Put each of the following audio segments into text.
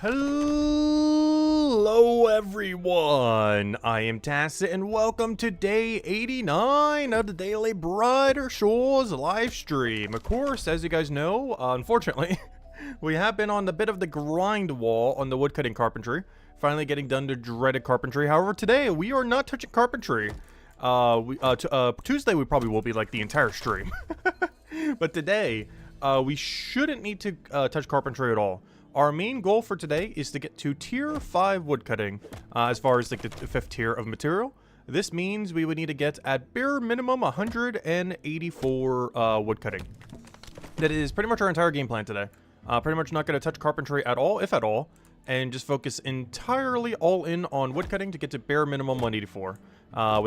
Hello everyone, I am Tacit and welcome to day 89 of the Daily Brighter Shores live stream. Of course, as you guys know, unfortunately, we have been on a bit of the grind wall on the woodcutting carpentry, finally getting done to dreaded carpentry. However, today we are not touching carpentry. Tuesday we probably will be like the entire stream. But today, we shouldn't need to touch carpentry at all. Our main goal for today is to get to tier 5 woodcutting, as far as like the 5th tier of material. This means we would need to get at bare minimum 184 woodcutting. That is pretty much our entire game plan today. Pretty much not going to touch carpentry at all, if at all, and just focus entirely all in on woodcutting to get to bare minimum 184, with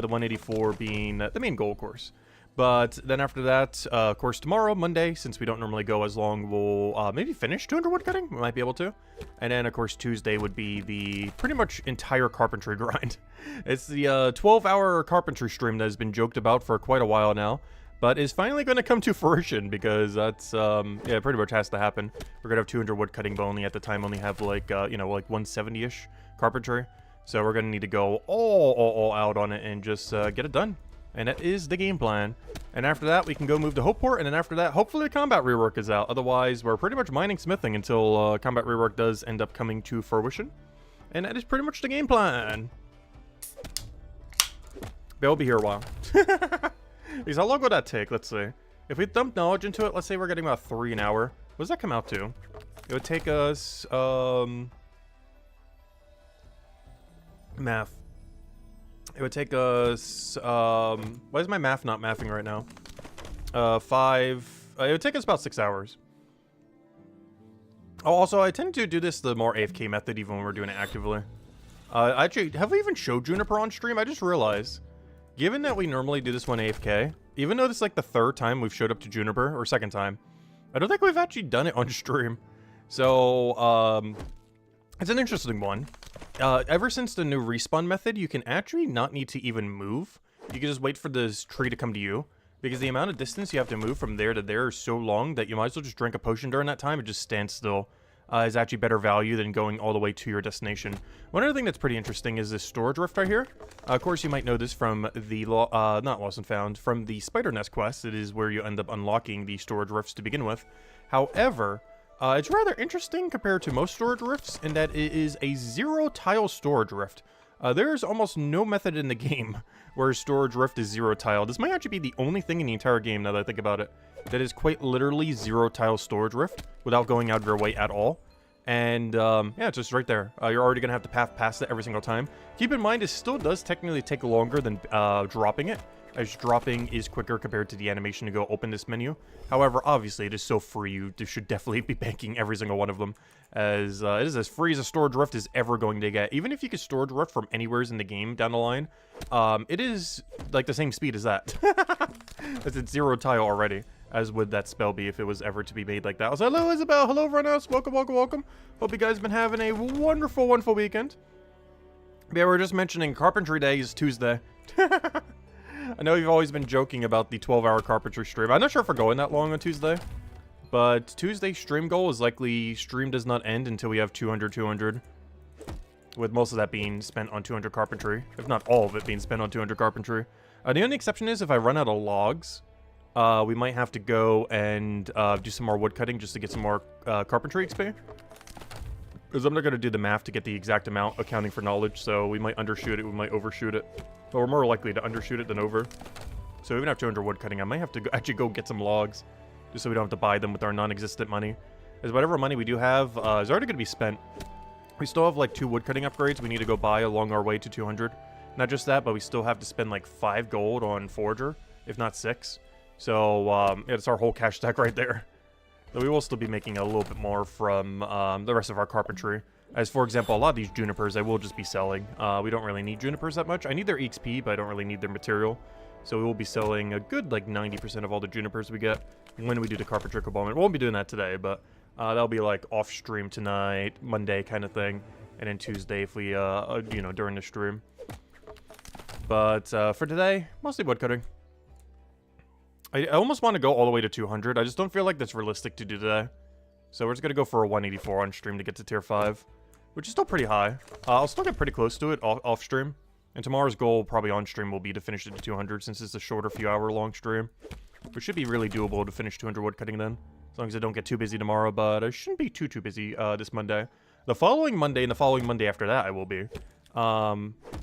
the 184 being the main goal, of course. But then after that, of course, tomorrow, Monday, since we don't normally go as long, we'll maybe finish 200 woodcutting. We might be able to. And then, of course, Tuesday would be the pretty much entire carpentry grind. It's the 12-hour carpentry stream that has been joked about for quite a while now, but is finally going to come to fruition because that's, yeah, it pretty much has to happen. We're going to have 200 woodcutting, but only at the time only have like, you know, like 170-ish carpentry. So we're going to need to go all out on it and just get it done. And that is the game plan. And after that, we can go move to Hopeport, and then after that, hopefully the combat rework is out. Otherwise, we're pretty much mining smithing until combat rework does end up coming to fruition. And that is pretty much the game plan. They'll be here a while. Because how long would that take? Let's see. If we dump knowledge into it, let's say we're getting about 3 an hour. What does that come out to? It would take us, math. It would take us, why is my math not mathing right now? It would take us about 6 hours. Oh, also, I tend to do this the more AFK method, even when we're doing it actively. Actually, have we even showed Juniper on stream? I just realized, given that we normally do this one AFK, even though this is like the 3rd time we've showed up to Juniper, or 2nd time, I don't think we've actually done it on stream. So, it's an interesting one. Ever since the new respawn method, you can actually not need to even move. You can just wait for this tree to come to you, because the amount of distance you have to move from there to there is so long that you might as well just drink a potion during that time and just stand still. Is actually better value than going all the way to your destination. One other thing that's pretty interesting is this storage rift right here. Of course, you might know this from the, not Lost and Found, from the Spider Nest quest. It is where you end up unlocking the storage rifts to begin with. However, it's rather interesting compared to most storage rifts in that it is a 0-tile storage rift. There's almost no method in the game where storage rift is 0-tile. This might actually be the only thing in the entire game, now that I think about it, that is quite literally 0-tile storage rift without going out of your way at all. And yeah, it's just right there. You're already gonna have to path past it every single time. Keep in mind, it still does technically take longer than dropping it, as dropping is quicker compared to the animation to go open this menu. However, obviously, it is so free, you should definitely be banking every single one of them, as it is as free as a storage rift is ever going to get. Even if you could storage rift from anywhere in the game down the line, it is like the same speed as that. As it's 0-tile already, as would that spell be if it was ever to be made like that. So hello, Isabel. Hello, everyone else. Welcome, welcome, welcome. Hope you guys have been having a wonderful, wonderful weekend. Yeah, we're just mentioning Carpentry Day is Tuesday. I know you've always been joking about the 12-hour carpentry stream. I'm not sure if we're going that long on Tuesday, but Tuesday's stream goal is likely stream does not end until we have 200, with most of that being spent on 200 carpentry, if not all of it being spent on 200 carpentry. The only exception is if I run out of logs, we might have to go and do some more wood cutting just to get some more carpentry XP. Because I'm not going to do the math to get the exact amount accounting for knowledge, so we might undershoot it, we might overshoot it. But we're more likely to undershoot it than over. So even after 200 wood cutting, I might have to actually go get some logs, just so we don't have to buy them with our non-existent money. As whatever money we do have is already going to be spent. We still have like 2 wood cutting upgrades we need to go buy along our way to 200. Not just that, but we still have to spend like 5 gold on Forger, if not 6. So yeah, it's our whole cash stack right there. So we will still be making a little bit more from the rest of our carpentry. As for example, a lot of these junipers I will just be selling. We don't really need junipers that much. I need their XP, but I don't really need their material. So we will be selling a good like 90% of all the junipers we get when we do the carpentry component. We won't be doing that today, but that'll be like off stream tonight, Monday kind of thing, and then Tuesday if we, you know, during the stream. But for today, mostly woodcutting. I almost want to go all the way to 200. I just don't feel like that's realistic to do today. So we're just going to go for a 184 on stream to get to tier 5. which is still pretty high. I'll still get pretty close to it off stream. And tomorrow's goal, probably on stream, will be to finish it to 200 since it's a shorter few hour long stream. Which should be really doable to finish 200 woodcutting then. As long as I don't get too busy tomorrow, but I shouldn't be too busy this Monday. The following Monday and the following Monday after that I will be.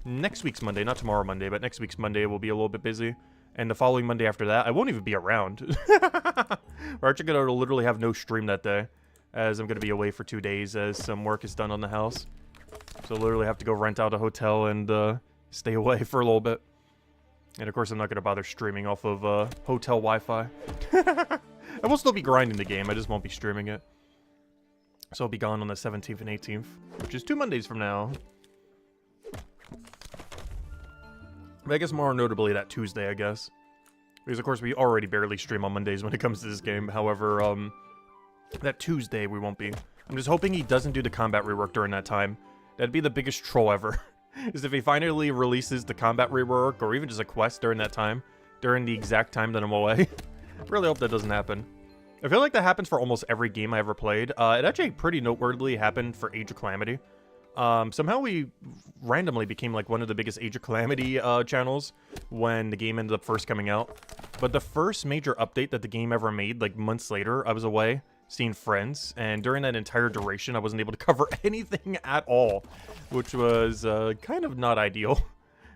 Next week's Monday, not tomorrow Monday, but next week's Monday will be a little bit busy. And the following Monday after that, I won't even be around. We're actually going to literally have no stream that day, as I'm going to be away for 2 days as some work is done on the house. So literally have to go rent out a hotel and stay away for a little bit. And of course I'm not going to bother streaming off of hotel Wi-Fi. I will still be grinding the game, I just won't be streaming it. So I'll be gone on the 17th and 18th, which is 2 Mondays from now. But I guess more notably that Tuesday, I guess. Because of course we already barely stream on Mondays when it comes to this game. However, that Tuesday we won't be. I'm just hoping he doesn't do the combat rework during that time. That'd be the biggest troll ever. Is if he finally releases the combat rework or even just a quest during that time. During the exact time that I'm away. Really hope that doesn't happen. I feel like that happens for almost every game I ever played. It actually pretty noteworthy happened for Age of Calamity. Somehow we randomly became like one of the biggest Age of Calamity channels when the game ended up first coming out. But the first major update that the game ever made, like months later, I was away seeing friends, and during that entire duration I wasn't able to cover anything at all, which was kind of not ideal.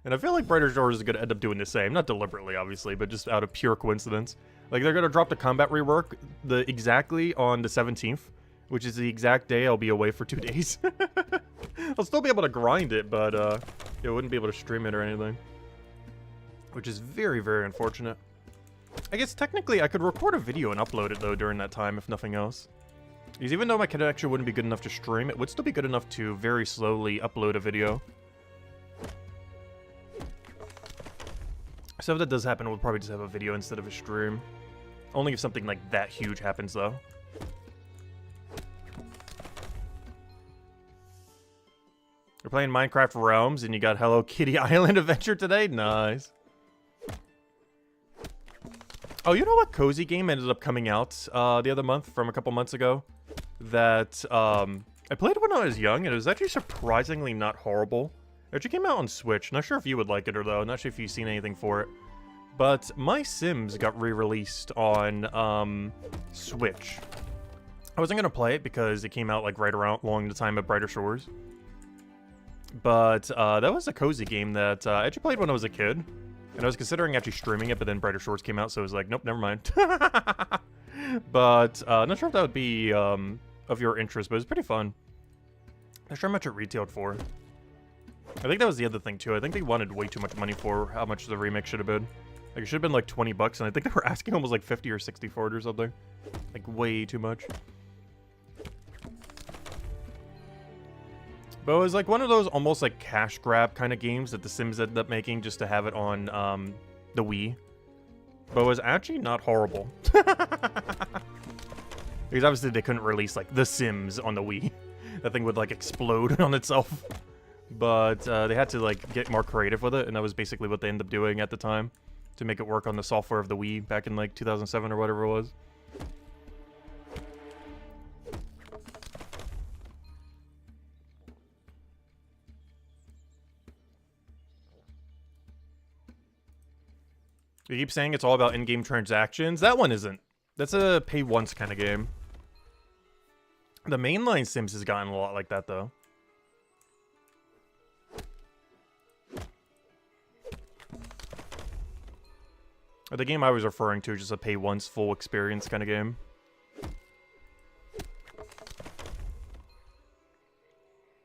And I feel like Brighter Shores is going to end up doing the same, not deliberately obviously, but just out of pure coincidence. Like they're going to drop the combat rework exactly on the 17th, which is the exact day I'll be away for 2 days. I'll still be able to grind it, but I wouldn't be able to stream it or anything. Which is very, very unfortunate. I guess technically I could record a video and upload it though during that time, if nothing else. Because even though my connection wouldn't be good enough to stream, it would still be good enough to very slowly upload a video. So if that does happen, we'll probably just have a video instead of a stream. Only if something like that huge happens though. We're playing Minecraft Realms, and you got Hello Kitty Island Adventure today? Nice. Oh, you know what cozy game ended up coming out the other month, from a couple months ago? That, I played when I was young, and it was actually surprisingly not horrible. It actually came out on Switch. Not sure if you would like it or though. Not sure if you've seen anything for it. But My Sims got re-released on, Switch. I wasn't going to play it because it came out, like, right around along the time of Brighter Shores. But that was a cozy game that I actually played when I was a kid. And I was considering actually streaming it, but then Brighter Shores came out, so I was like, nope, never mind. But not sure if that would be of your interest, but it was pretty fun. Not sure how much it retailed for. I think that was the other thing, too. I think they wanted way too much money for how much the remake should have been. Like, it should have been like 20 bucks, and I think they were asking almost like 50 or 60 for it or something. Like, way too much. But it was like one of those almost like cash grab kind of games that The Sims ended up making just to have it on the Wii. But it was actually not horrible. Because obviously they couldn't release like The Sims on the Wii. That thing would like explode on itself. But they had to like get more creative with it, and that was basically what they ended up doing at the time. To make it work on the software of the Wii back in like 2007 or whatever it was. You keep saying it's all about in-game transactions. That one isn't. That's a pay-once kind of game. The mainline Sims has gotten a lot like that, though. The game I was referring to is just a pay-once, full experience kind of game.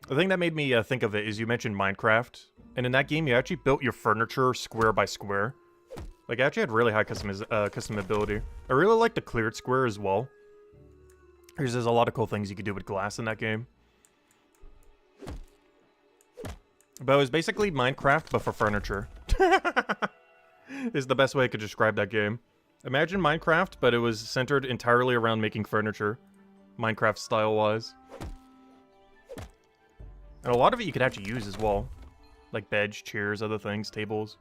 The thing that made me think of it is you mentioned Minecraft. And in that game, you actually built your furniture square by square. Like, I actually had really high customability. I really like the cleared square as well. Because there's a lot of cool things you could do with glass in that game. But it was basically Minecraft, but for furniture. Is the best way I could describe that game. Imagine Minecraft, but it was centered entirely around making furniture. Minecraft style-wise. And a lot of it you could actually use as well. Like beds, chairs, other things, tables.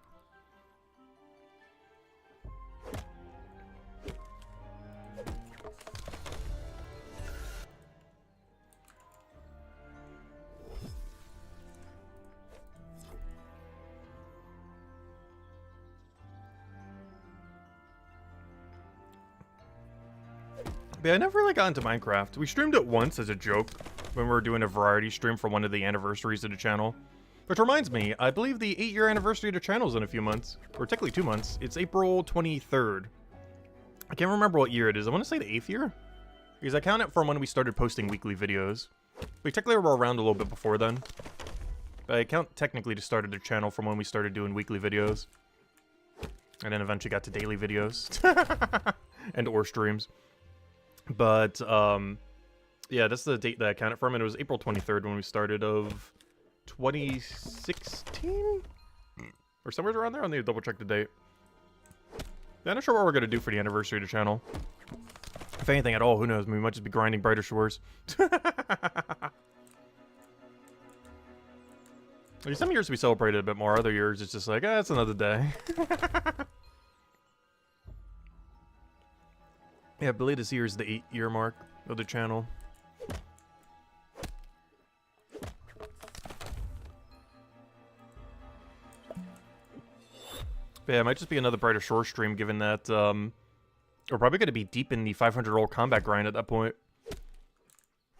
Yeah, I never really got into Minecraft. We streamed it once as a joke when we were doing a variety stream for one of the anniversaries of the channel. Which reminds me, I believe the 8-year anniversary of the channel is in a few months. Or technically 2 months. It's April 23rd. I can't remember what year it is. I want to say the 8th year? Because I count it from when we started posting weekly videos. We technically were around a little bit before then. But I count technically to started the channel from when we started doing weekly videos. And then eventually got to daily videos. And or streams. But, yeah, that's the date that I counted from. And it was April 23rd when we started of 2016? Or somewhere around there? I'll need to double check the date. Yeah, I'm not sure what we're going to do for the anniversary of the channel. If anything at all, who knows? We might just be grinding Brighter Shores. Like, some years we celebrated a bit more. Other years it's just like, it's another day. Yeah, I believe this year is the 8-year mark of the channel. But yeah, it might just be another Brighter Shore stream, given that, we're probably going to be deep in the 500-roll combat grind at that point.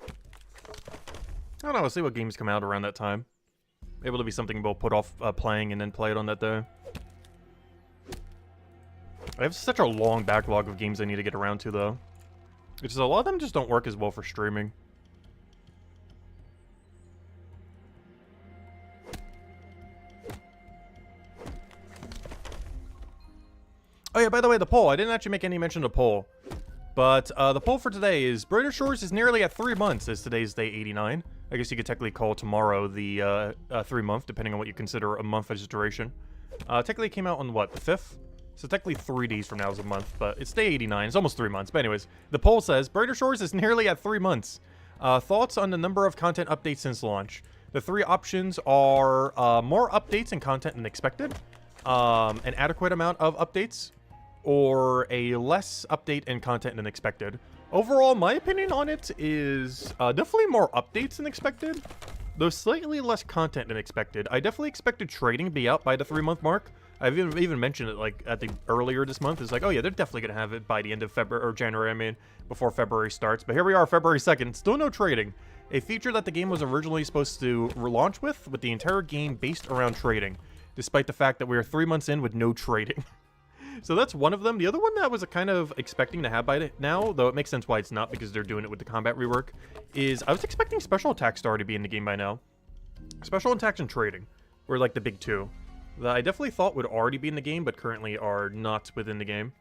I don't know, we'll see what games come out around that time. Able to be something we'll put off playing and then play it on that day. I have such a long backlog of games I need to get around to, though. It's just a lot of them just don't work as well for streaming. Oh yeah, by the way, the poll. I didn't actually make any mention of the poll. But the poll for today is Brighter Shores is nearly at 3 months, as today's day 89. I guess you could technically call tomorrow the 3 month, depending on what you consider a month as duration. Technically it came out on, what, the 5th? So technically 3 days from now is a month, but it's day 89. It's almost 3 months. But anyways, the poll says, Brighter Shores is nearly at 3 months. Thoughts on the number of content updates since launch? The 3 options are more updates and content than expected, an adequate amount of updates, or a less update and content than expected. Overall, my opinion on it is definitely more updates than expected, though slightly less content than expected. I definitely expected trading to be out by the 3 month mark. I've even mentioned it like at the earlier this month. It's like, oh yeah, they're definitely gonna have it by the end of February or January. I mean, before February starts. But here we are, February 2nd, still no trading. A feature that the game was originally supposed to relaunch with the entire game based around trading, despite the fact that we are 3 months in with no trading. So that's one of them. The other one that I was kind of expecting to have by now, though it makes sense why it's not because they're doing it with the combat rework, is I was expecting special attacks to already be in the game by now. Special attacks and trading were like the big two that I definitely thought would already be in the game, but currently are not within the game.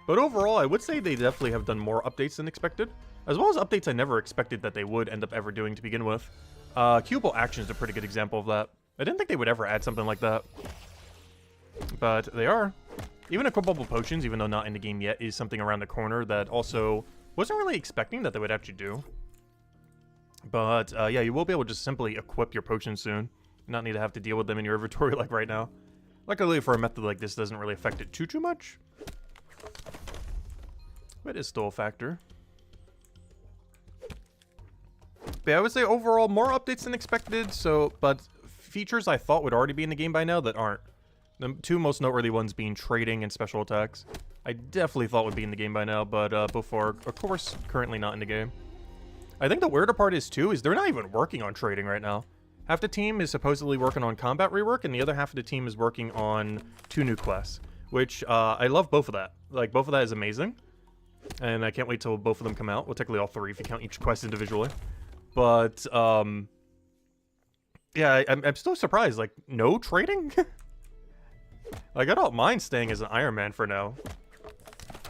But overall, I would say they definitely have done more updates than expected, as well as updates I never expected that they would end up ever doing to begin with. Cubable Action is a pretty good example of that. I didn't think they would ever add something like that, but they are. Even equipable potions, even though not in the game yet, is something around the corner that also wasn't really expecting that they would actually do. But yeah, you will be able to just simply equip your potions soon. Not need to have to deal with them in your inventory like right now. Luckily for a method like this, doesn't really affect it too much. But it is still a factor. But yeah, I would say overall more updates than expected. But features I thought would already be in the game by now that aren't. The 2 most noteworthy ones being trading and special attacks. I definitely thought would be in the game by now, but before, of course, currently not in the game. I think the weirder part is too is they're not even working on trading right now. Half the team is supposedly working on combat rework, and the other half of the team is working on 2 new quests, which I love both of that. Like, both of that is amazing, and I can't wait till both of them come out. Well, technically all 3 if you count each quest individually. But, yeah, I'm still surprised. Like, no trading? Like, I don't mind staying as an Iron Man for now.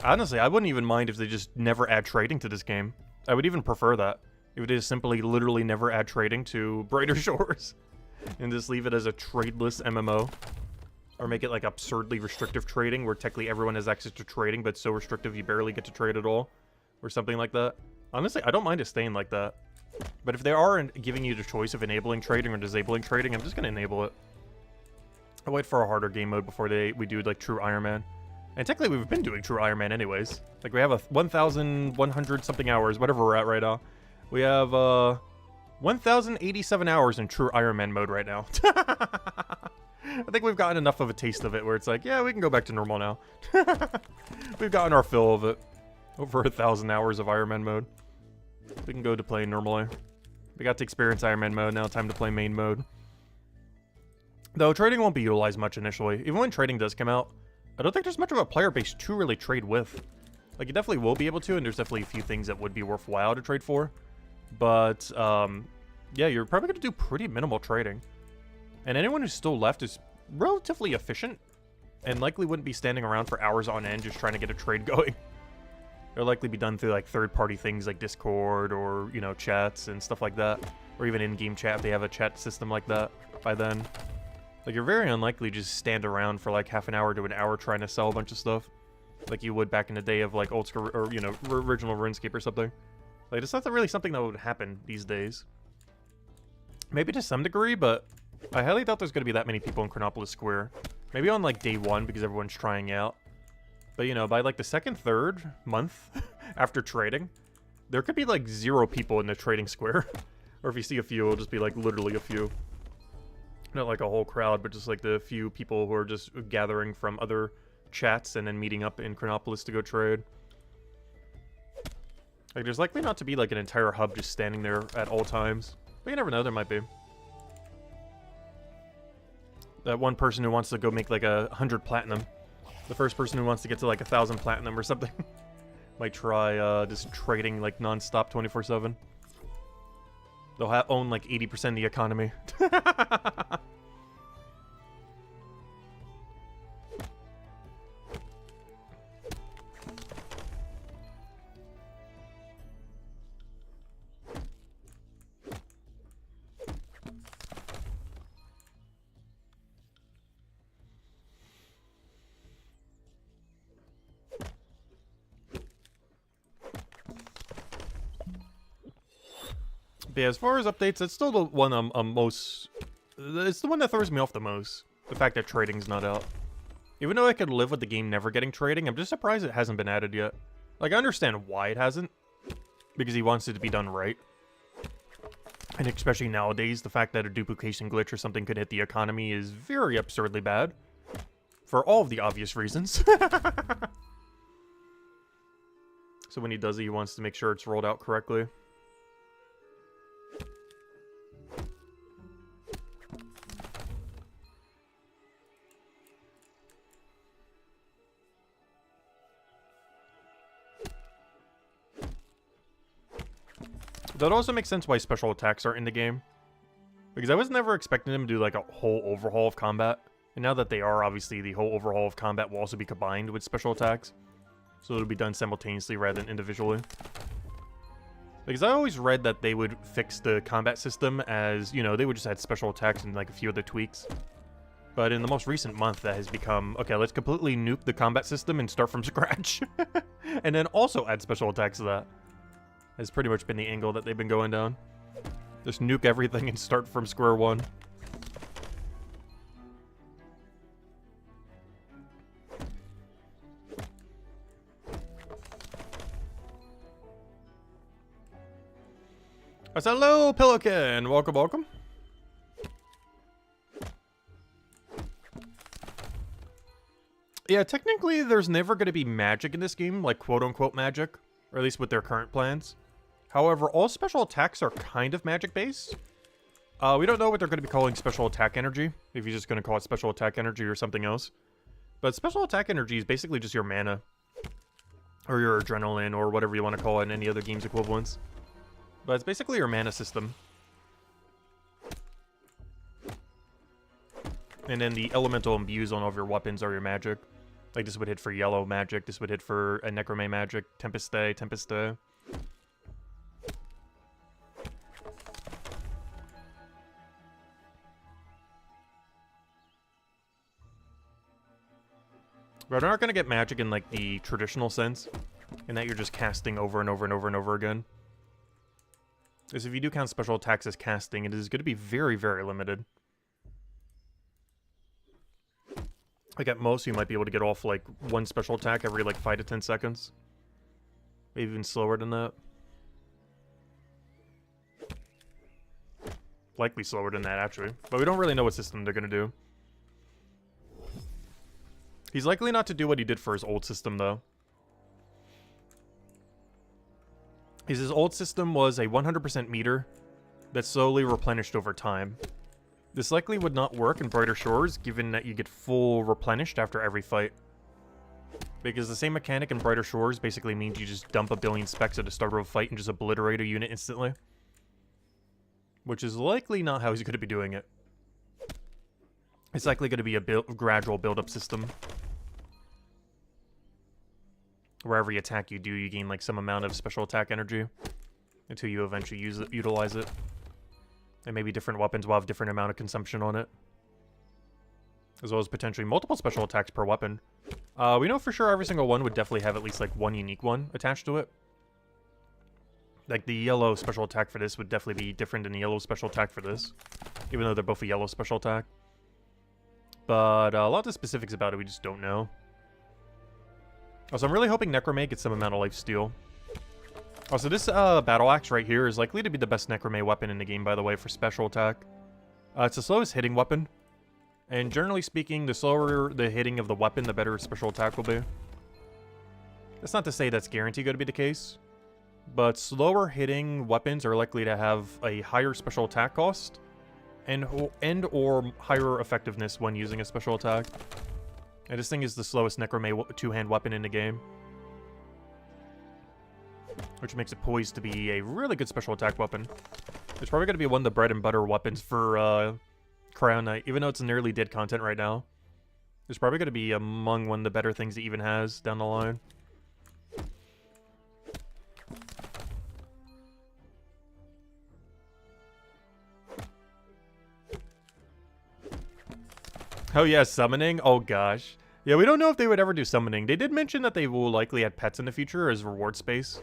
Honestly, I wouldn't even mind if they just never add trading to this game. I would even prefer that. If they just simply literally never add trading to Brighter Shores. And just leave it as a tradeless MMO. Or make it like absurdly restrictive trading, where technically everyone has access to trading, but it's so restrictive you barely get to trade at all. Or something like that. Honestly, I don't mind it staying like that. But if they are giving you the choice of enabling trading or disabling trading, I'm just going to enable it. I'll wait for a harder game mode before we do like true Iron Man. And technically we've been doing true Iron Man anyways. Like we have a 1,100 something hours, whatever we're at right now. We have 1,087 hours in true Iron Man mode right now. I think we've gotten enough of a taste of it where it's like, yeah, we can go back to normal now. We've gotten our fill of it. Over 1,000 hours of Iron Man mode. We can go to play normally. We got to experience Iron Man mode, now time to play main mode. Though trading won't be utilized much initially. Even when trading does come out, I don't think there's much of a player base to really trade with. Like, you definitely will be able to, and there's definitely a few things that would be worthwhile to trade for. But, yeah, you're probably going to do pretty minimal trading. And anyone who's still left is relatively efficient, and likely wouldn't be standing around for hours on end just trying to get a trade going. They'll likely be done through, like, third-party things like Discord or, you know, chats and stuff like that. Or even in-game chat if they have a chat system like that by then. Like, you're very unlikely to just stand around for, like, half an hour to an hour trying to sell a bunch of stuff. Like you would back in the day of, like, old school, or, you know, original RuneScape or something. Like, it's not really something that would happen these days. Maybe to some degree, but I highly doubt there's going to be that many people in Chronopolis Square. Maybe on, like, day one because everyone's trying out. But, you know, by, like, the second, third month after trading, there could be, like, 0 people in the trading square. Or if you see a few, it'll just be, like, literally a few. Not like a whole crowd, but just, like, the few people who are just gathering from other chats and then meeting up in Chronopolis to go trade. Like, there's likely not to be, like, an entire hub just standing there at all times. But you never know, there might be. That one person who wants to go make, like, 100 platinum. The first person who wants to get to, like, 1,000 platinum or something. Might try, just trading, like, non-stop 24/7. They'll own, like, 80% of the economy. But yeah, as far as updates, it's still the one most... It's the one that throws me off the most. The fact that trading's not out. Even though I could live with the game never getting trading, I'm just surprised it hasn't been added yet. Like, I understand why it hasn't. Because he wants it to be done right. And especially nowadays, the fact that a duplication glitch or something could hit the economy is very absurdly bad. For all of the obvious reasons. So when he does it, he wants to make sure it's rolled out correctly. That also makes sense why special attacks are in the game. Because I was never expecting them to do, like, a whole overhaul of combat. And now that they are, obviously, the whole overhaul of combat will also be combined with special attacks. So it'll be done simultaneously rather than individually. Because I always read that they would fix the combat system as, you know, they would just add special attacks and, like, a few other tweaks. But in the most recent month, that has become, okay, let's completely nuke the combat system and start from scratch. And then also add special attacks to that. Has pretty much been the angle that they've been going down. Just nuke everything and start from square one. I said, hello, Pelican! Welcome, welcome. Yeah, technically, there's never going to be magic in this game, like quote-unquote magic. Or at least with their current plans. However, all special attacks are kind of magic-based. We don't know what they're going to be calling special attack energy, if you're just going to call it special attack energy or something else. But special attack energy is basically just your mana. Or your adrenaline, or whatever you want to call it in any other game's equivalents. But it's basically your mana system. And then the elemental imbues on all of your weapons are your magic. Like, this would hit for yellow magic, this would hit for a necromay magic, Tempest Day, Tempest Day. But we're not going to get magic in, like, the traditional sense. In that you're just casting over and over and over and over again. Because if you do count special attacks as casting, it is going to be very, very limited. Like, at most, you might be able to get off, like, one special attack every, like, 5 to 10 seconds. Maybe even slower than that. Likely slower than that, actually. But we don't really know what system they're going to do. He's likely not to do what he did for his old system, though. His old system was a 100% meter that slowly replenished over time. This likely would not work in Brighter Shores, given that you get full replenished after every fight. Because the same mechanic in Brighter Shores basically means you just dump a billion specs at the start of a fight and just obliterate a unit instantly. Which is likely not how he's going to be doing it. It's likely going to be a gradual build-up system. Where every attack you do, you gain like some amount of special attack energy. Until you eventually utilize it. And maybe different weapons will have different amount of consumption on it. As well as potentially multiple special attacks per weapon. We know for sure every single one would definitely have at least like one unique one attached to it. Like the yellow special attack for this would definitely be different than the yellow special attack for this. Even though they're both a yellow special attack. But a lot of the specifics about it we just don't know. Also, I'm really hoping Necromay gets some amount of life steal. Also, this battle axe right here is likely to be the best Necromay weapon in the game, by the way, for special attack. It's the slowest hitting weapon. And generally speaking, the slower the hitting of the weapon, the better special attack will be. That's not to say that's guaranteed going to be the case. But slower hitting weapons are likely to have a higher special attack cost. And or higher effectiveness when using a special attack. And this thing is the slowest Necromay two-hand weapon in the game. Which makes it poised to be a really good special attack weapon. It's probably going to be one of the bread and butter weapons for Crown Knight, even though it's nearly dead content right now. It's probably going to be among one of the better things it even has down the line. Oh yeah, summoning? Oh gosh. Yeah, we don't know if they would ever do summoning. They did mention that they will likely add pets in the future as reward space.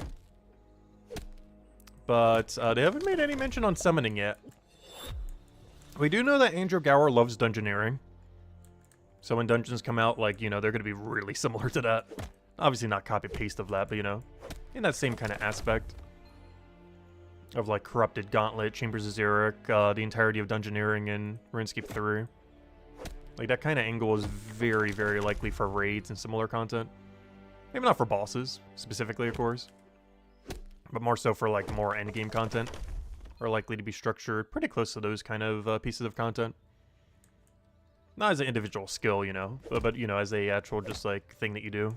But they haven't made any mention on summoning yet. We do know that Andrew Gower loves dungeoneering. So when dungeons come out, like, you know, they're going to be really similar to that. Obviously not copy-paste of that, but, you know, in that same kind of aspect. Of, like, Corrupted Gauntlet, Chambers of Xeric, the entirety of dungeoneering in RuneScape 3. Like, that kind of angle is very, very likely for raids and similar content. Maybe not for bosses, specifically, of course. But more so for, like, more endgame content. Are likely to be structured pretty close to those kind of pieces of content. Not as an individual skill, you know, but you know, as a actual just, like, thing that you do.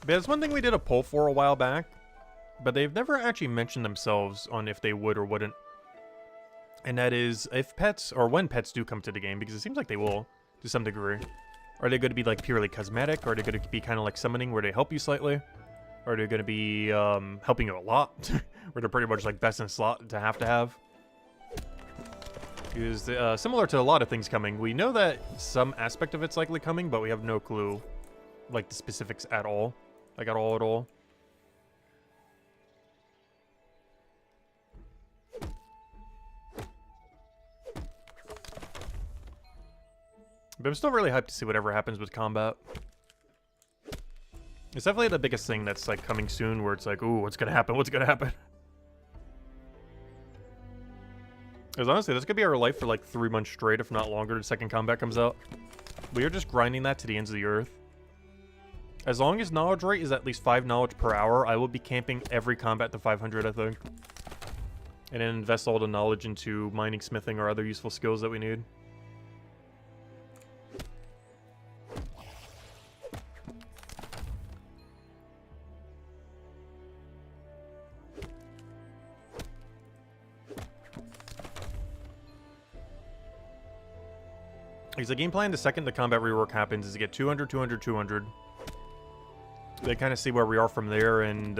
But it's one thing we did a poll for a while back, but they've never actually mentioned themselves on if they would or wouldn't. And that is, if pets, or when pets do come to the game, because it seems like they will, to some degree. Are they going to be, like, purely cosmetic? Or are they going to be kind of like summoning, where they help you slightly? Or are they going to be helping you a lot? Where they're pretty much, like, best in slot to have? Because, similar to a lot of things coming, we know that some aspect of it's likely coming, but we have no clue, like, the specifics at all. Like, at all. But I'm still really hyped to see whatever happens with combat. It's definitely the biggest thing that's, like, coming soon, where it's like, ooh, what's gonna happen? What's gonna happen? Because honestly, this could be our life for, like, 3 months straight, if not longer, the second combat comes out. We are just grinding that to the ends of the earth. As long as knowledge rate is at least 5 knowledge per hour, I will be camping every combat to 500, I think. And then invest all the knowledge into mining, smithing, or other useful skills that we need. Because the game plan, the second the combat rework happens, is to get 200, 200, 200. They kind of see where we are from there, and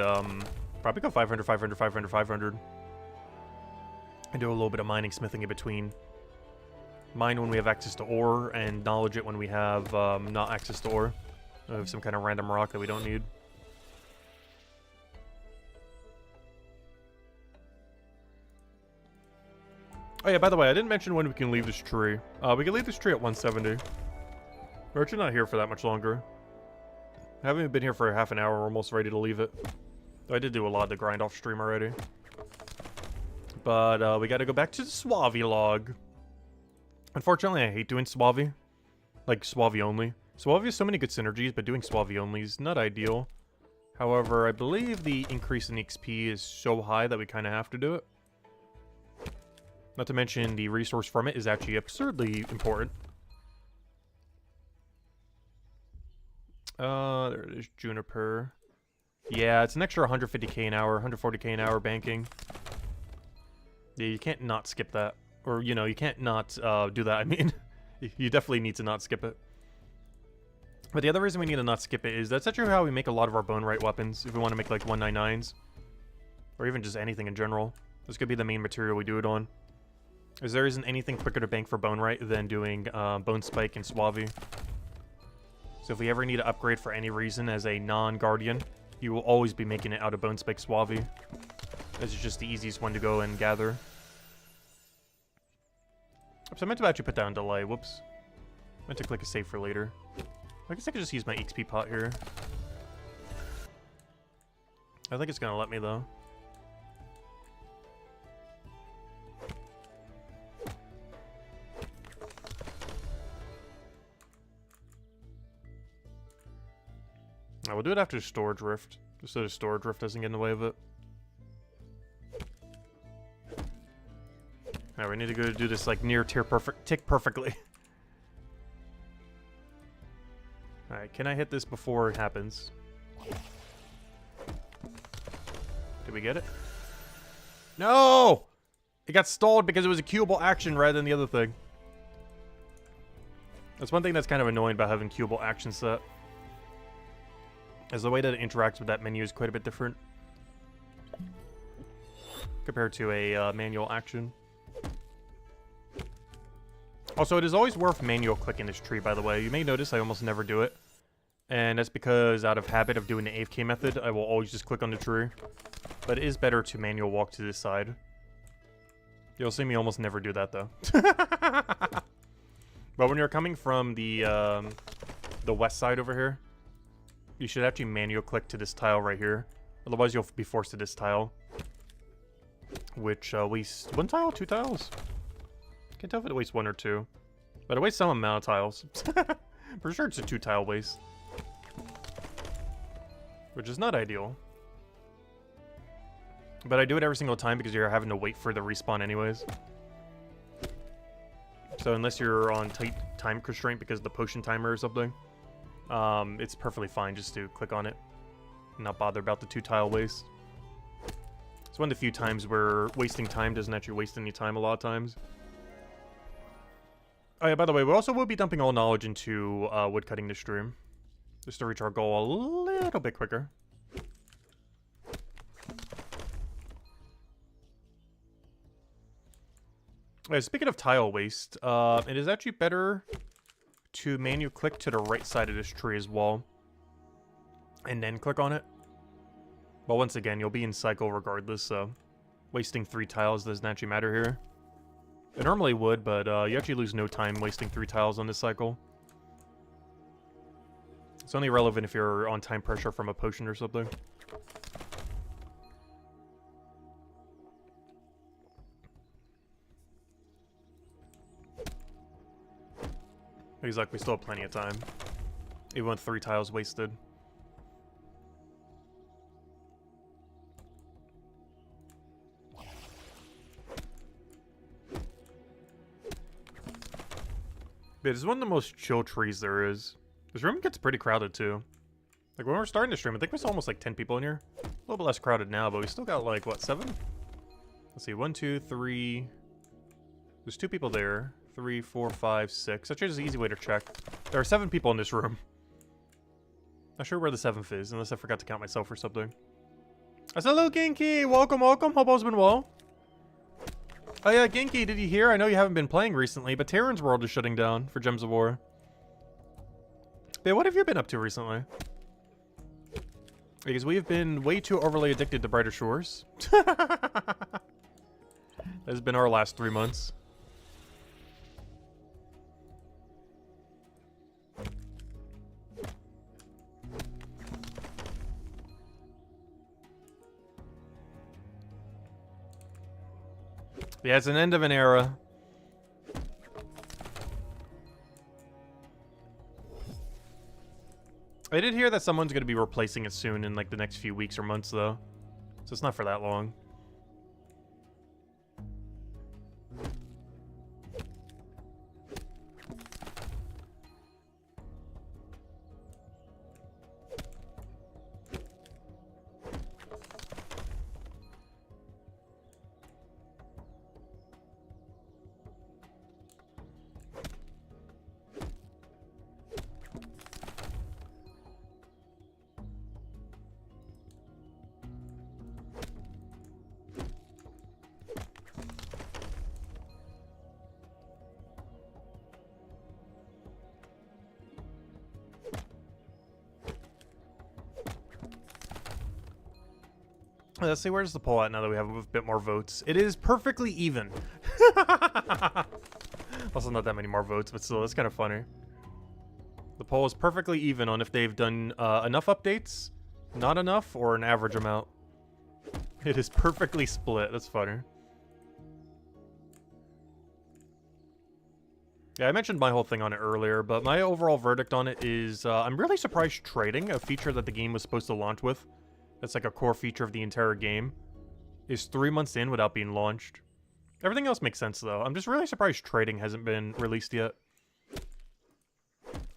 probably go 500, 500, 500, 500. And do a little bit of mining, smithing in between. Mine when we have access to ore, and knowledge it when we have not access to ore. We have some kind of random rock that we don't need. Oh yeah, by the way, I didn't mention when we can leave this tree. We can leave this tree at 170. We're actually not here for that much longer. I haven't even been here for half an hour. We're almost ready to leave it. I did do a lot of the grind off stream already. But we gotta go back to the Suave log. Unfortunately, I hate doing Suave. Like, Suave only. Suave has so many good synergies, but doing Suave only is not ideal. However, I believe the increase in XP is so high that we kind of have to do it. Not to mention, the resource from it is actually absurdly important. There it is, Juniper. Yeah, it's an extra 150k an hour, 140k an hour banking. Yeah, you can't not skip that. Or, you know, you can't not do that, I mean. You definitely need to not skip it. But the other reason we need to not skip it is that's actually how we make a lot of our bone right weapons, if we want to make, like, 199s. Or even just anything in general. This could be the main material we do it on. As there isn't anything quicker to bank for bone right than doing bone spike and Suave. So if we ever need to upgrade for any reason as a non-guardian, you will always be making it out of bone spike Suave. This is just the easiest one to go and gather. So I meant to actually put down delay. Whoops. I meant to click a save for later. I guess I could just use my XP pot here. I think it's gonna let me though. I will do it after storage rift, just so the storage rift doesn't get in the way of it. Now we need to go do this like near tier perfect tick perfectly. Alright, can I hit this before it happens? Did we get it? No! It got stalled because it was a queuable action rather than the other thing. That's one thing that's kind of annoying about having queuable action set. As the way that it interacts with that menu is quite a bit different. Compared to a manual action. Also, it is always worth manual clicking this tree, by the way. You may notice I almost never do it. And that's because out of habit of doing the AFK method, I will always just click on the tree. But it is better to manual walk to this side. You'll see me almost never do that, though. But when you're coming from the west side over here, you should actually manual click to this tile right here. Otherwise, you'll be forced to this tile. Which wastes 1 tile? 2 tiles? Can't tell if it wastes 1 or 2. But it wastes some amount of tiles. For sure it's a 2 tile waste. Which is not ideal. But I do it every single time because you're having to wait for the respawn anyways. So unless you're on tight time constraint because of the potion timer or something, it's perfectly fine just to click on it. And not bother about the 2 tile waste. It's one of the few times where wasting time doesn't actually waste any time a lot of times. Oh yeah, by the way, we also will be dumping all knowledge into woodcutting this stream. Just to reach our goal a little bit quicker. Speaking of tile waste, it is actually better to manual click to the right side of this tree as well. And then click on it. But once again, you'll be in cycle regardless, so wasting 3 tiles doesn't actually matter here. It normally would, but you actually lose no time wasting 3 tiles on this cycle. It's only relevant if you're on time pressure from a potion or something. He's like, we still have plenty of time. Even with 3 tiles wasted. Yeah, this is one of the most chill trees there is. This room gets pretty crowded too. Like when we're starting the stream, I think we saw almost like 10 people in here. A little bit less crowded now, but we still got like, what, 7? Let's see, 1, 2, 3. There's 2 people there. 3, 4, 5, 6. That's just an easy way to check. There are 7 people in this room. Not sure where the 7th is, unless I forgot to count myself or something. I said, hello, Genki! Welcome, welcome. Hope all's been well. Oh yeah, Genki, did you hear? I know you haven't been playing recently, but Terran's World is shutting down for Gems of War. Yeah, what have you been up to recently? Because we've been way too overly addicted to Brighter Shores. That has been our last 3 months. Yeah, it's an end of an era. I did hear that someone's going to be replacing it soon in like the next few weeks or months though. So it's not for that long. Let's see, where's the poll at now that we have a bit more votes? It is perfectly even. Also not that many more votes, but still, it's kind of funny. The poll is perfectly even on if they've done enough updates, not enough, or an average amount. It is perfectly split. That's funny. Yeah, I mentioned my whole thing on it earlier, but my overall verdict on it is I'm really surprised trading, a feature that the game was supposed to launch with, that's like a core feature of the entire game, is 3 months in without being launched. Everything else makes sense, though. I'm just really surprised trading hasn't been released yet.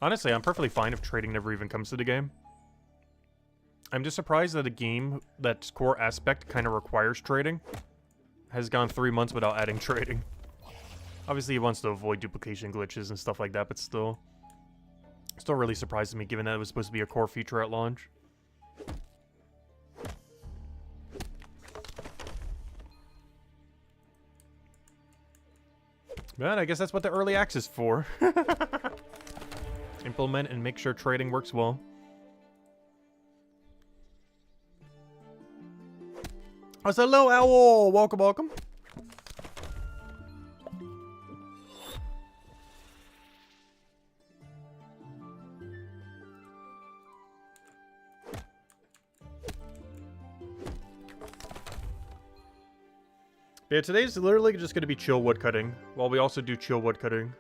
Honestly, I'm perfectly fine if trading never even comes to the game. I'm just surprised that a game that's core aspect kind of requires trading has gone 3 months without adding trading. Obviously, he wants to avoid duplication glitches and stuff like that, but still really surprises me given that it was supposed to be a core feature at launch. Man, I guess that's what the early access is for. Implement and make sure trading works well. Oh, hello, Owl! Welcome, welcome. Yeah, today's literally just going to be chill woodcutting, while we also do chill woodcutting.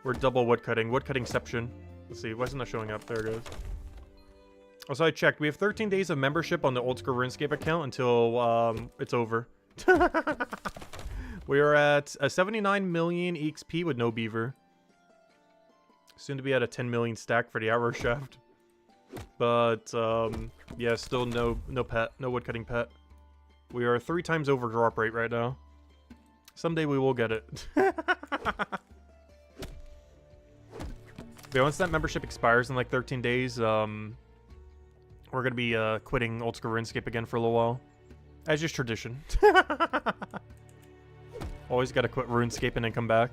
We're double woodcutting, woodcuttingception. Let's see, why isn't that showing up? There it goes. Also, I checked. We have 13 days of membership on the Old School RuneScape account until it's over. We are at 79 million EXP with no beaver. Soon to be at a 10 million stack for the arrow shaft. But, yeah, still no pet, no woodcutting pet. We are 3 times over drop rate right now. Someday we will get it. Yeah, once that membership expires in like 13 days, we're gonna be quitting Old School RuneScape again for a little while. As just tradition. Always gotta quit RuneScape and then come back.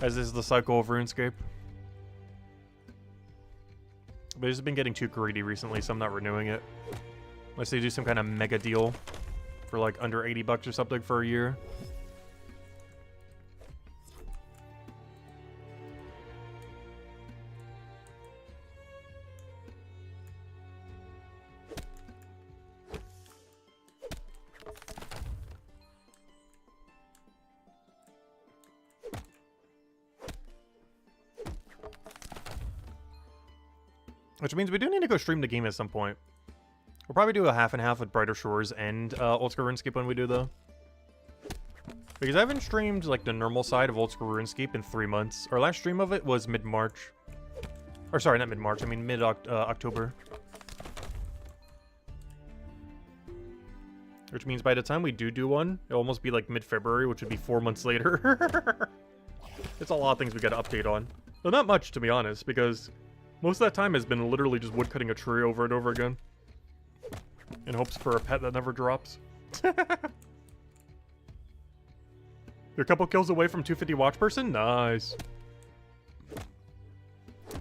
As is the cycle of RuneScape. But it's been getting too greedy recently, so I'm not renewing it. Unless they do some kind of mega deal for like under 80 bucks or something for a year. Which means we do need to go stream the game at some point. We'll probably do a half and half with Brighter Shores and Old School RuneScape when we do, though. Because I haven't streamed, like, the normal side of Old School RuneScape in 3 months. Our last stream of it was mid-March. Or, sorry, not mid-March. I mean mid-October. Which means by the time we do one, it'll almost be, like, mid-February, which would be 4 months later. It's a lot of things we gotta update on. Well, not much, to be honest, because most of that time has been literally just woodcutting a tree over and over again. In hopes for a pet that never drops. You're a couple kills away from 250 watch person? Nice.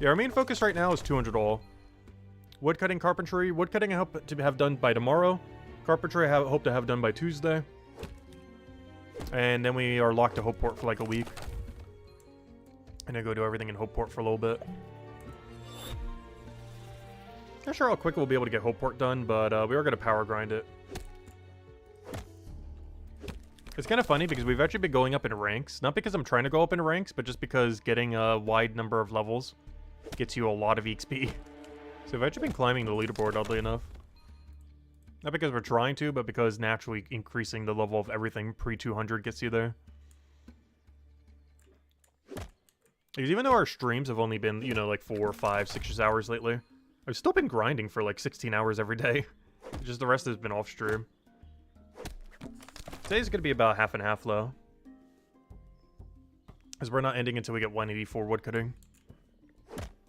Yeah, our main focus right now is 200 all. Woodcutting, carpentry. Woodcutting I hope to have done by tomorrow. Carpentry I hope to have done by Tuesday. And then we are locked to Hopeport for like a week. And I go do everything in Hopeport for a little bit. Not sure how quick we'll be able to get Hopeport done, but we are going to power grind it. It's kind of funny because we've actually been going up in ranks. Not because I'm trying to go up in ranks, but just because getting a wide number of levels gets you a lot of EXP. So I've actually been climbing the leaderboard, oddly enough. Not because we're trying to, but because naturally increasing the level of everything pre-200 gets you there. Because even though our streams have only been, you know, like 4, 5, 6 hours lately, I've still been grinding for like 16 hours every day. Just the rest has been off stream. Today's going to be about half and half, though. Because we're not ending until we get 184 woodcutting.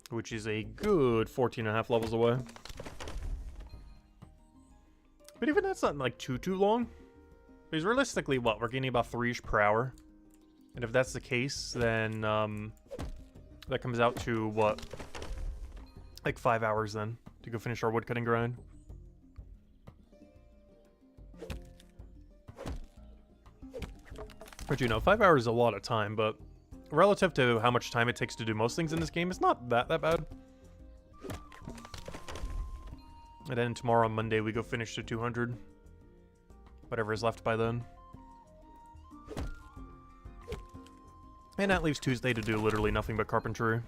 Which is a good 14.5 levels away. But even that's not like too long. Because realistically, what? We're gaining about 3-ish per hour. And if that's the case, then that comes out to what? Like 5 hours then to go finish our woodcutting grind. But you know, 5 hours is a lot of time, but relative to how much time it takes to do most things in this game, it's not that bad. And then tomorrow on Monday, we go finish to 200. Whatever is left by then. And that leaves Tuesday to do literally nothing but carpentry.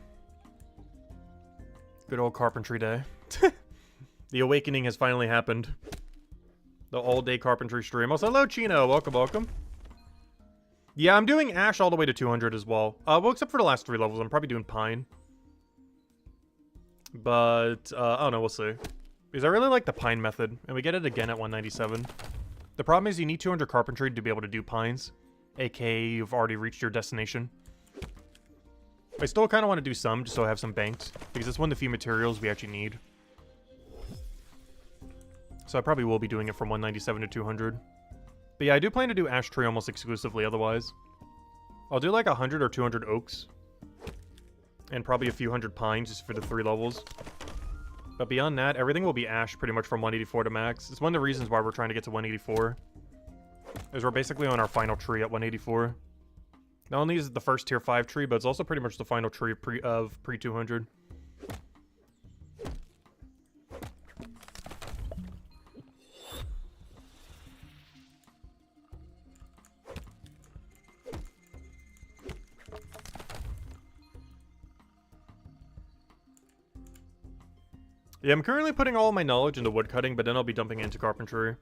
Good old carpentry day. The awakening has finally happened. The all-day carpentry stream. Also, hello, Chino. Welcome, welcome. Yeah, I'm doing Ash all the way to 200 as well. Well, except for the last 3 levels. I'm probably doing Pine. But, I don't know. We'll see. Because I really like the Pine method. And we get it again at 197. The problem is you need 200 carpentry to be able to do Pines. AKA, you've already reached your destination. I still kind of want to do some, just so I have some banked. Because it's one of the few materials we actually need. So I probably will be doing it from 197 to 200. But yeah, I do plan to do Ash Tree almost exclusively otherwise. I'll do like 100 or 200 oaks. And probably a few hundred pines just for the 3 levels. But beyond that, everything will be Ash pretty much from 184 to max. It's one of the reasons why we're trying to get to 184. Is we're basically on our final tree at 184. Not only is it the first tier 5 tree, but it's also pretty much the final tree of pre-200. Yeah, I'm currently putting all of my knowledge into woodcutting, but then I'll be dumping into carpentry.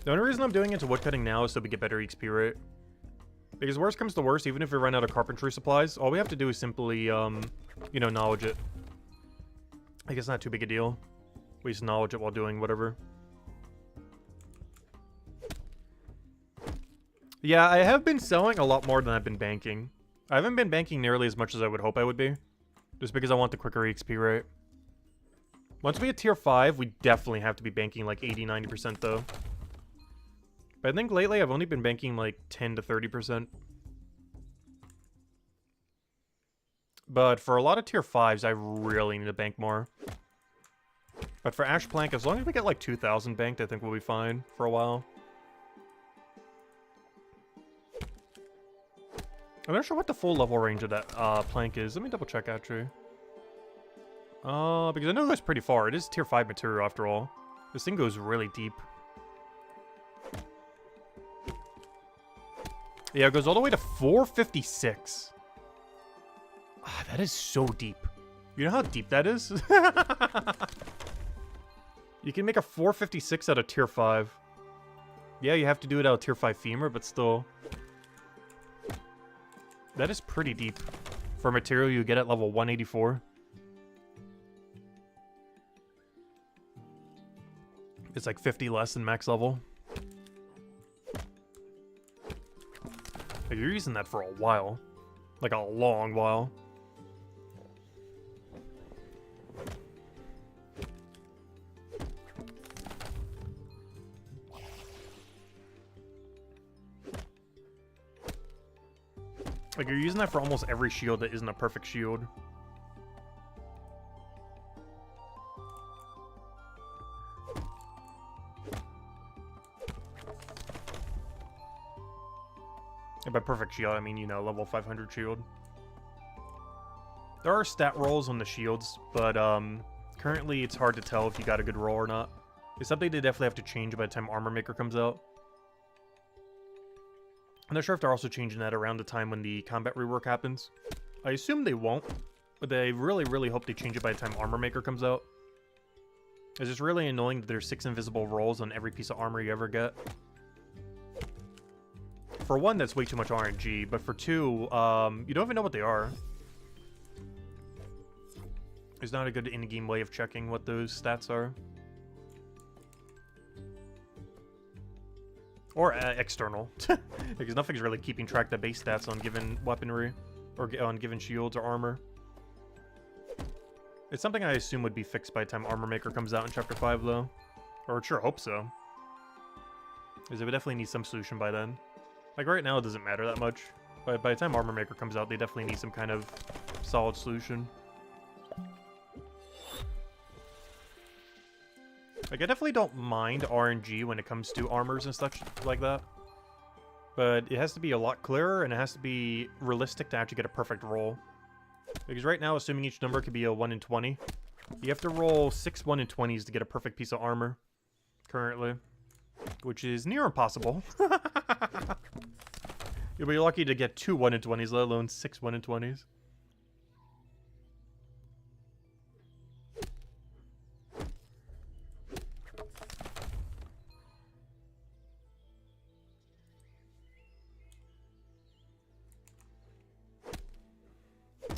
The only reason I'm doing into woodcutting now is so we get better XP rate. Because worst comes to worst, even if we run out of carpentry supplies, all we have to do is simply, you know, knowledge it. I guess not too big a deal. We just knowledge it while doing whatever. Yeah, I have been selling a lot more than I've been banking. I haven't been banking nearly as much as I would hope I would be. Just because I want the quicker XP rate. Once we hit tier 5, we definitely have to be banking like 80-90% though. But I think lately I've only been banking like 10 to 30%. But for a lot of tier 5s, I really need to bank more. But for Ash Plank, as long as we get like 2,000 banked, I think we'll be fine for a while. I'm not sure what the full level range of that plank is. Let me double check actually. Because I know it goes pretty far. It is tier 5 material after all. This thing goes really deep. Yeah, it goes all the way to 456. Ah, that is so deep. You know how deep that is? You can make a 456 out of tier 5. Yeah, you have to do it out of tier 5 femur, but still. That is pretty deep. For material you get at level 184. It's like 50 less than max level. Like you're using that for a while. Like a long while. Like you're using that for almost every shield that isn't a perfect shield. And by perfect shield, I mean, you know, level 500 shield. There are stat rolls on the shields, but currently it's hard to tell if you got a good roll or not. It's something they definitely have to change by the time Armor Maker comes out. I'm not sure if they're also changing that around the time when the combat rework happens. I assume they won't, but they really, really hope they change it by the time Armor Maker comes out. It's just really annoying that there's 6 invisible rolls on every piece of armor you ever get. For 1, that's way too much RNG, but for 2, you don't even know what they are. There's not a good in-game way of checking what those stats are. Or external, because nothing's really keeping track of the base stats on given weaponry, or on given shields or armor. It's something I assume would be fixed by the time Armor Maker comes out in Chapter 5, though. Or sure hope so. Because it would definitely need some solution by then. Like, right now it doesn't matter that much. But by the time Armor Maker comes out, they definitely need some kind of solid solution. Like, I definitely don't mind RNG when it comes to armors and stuff like that. But it has to be a lot clearer, and it has to be realistic to actually get a perfect roll. Because right now, assuming each number could be a 1 in 20, you have to roll 6 1 in 20s to get a perfect piece of armor, currently. Which is near impossible. You'll be lucky to get 2 1 in 20s, let alone 6 1 in 20s.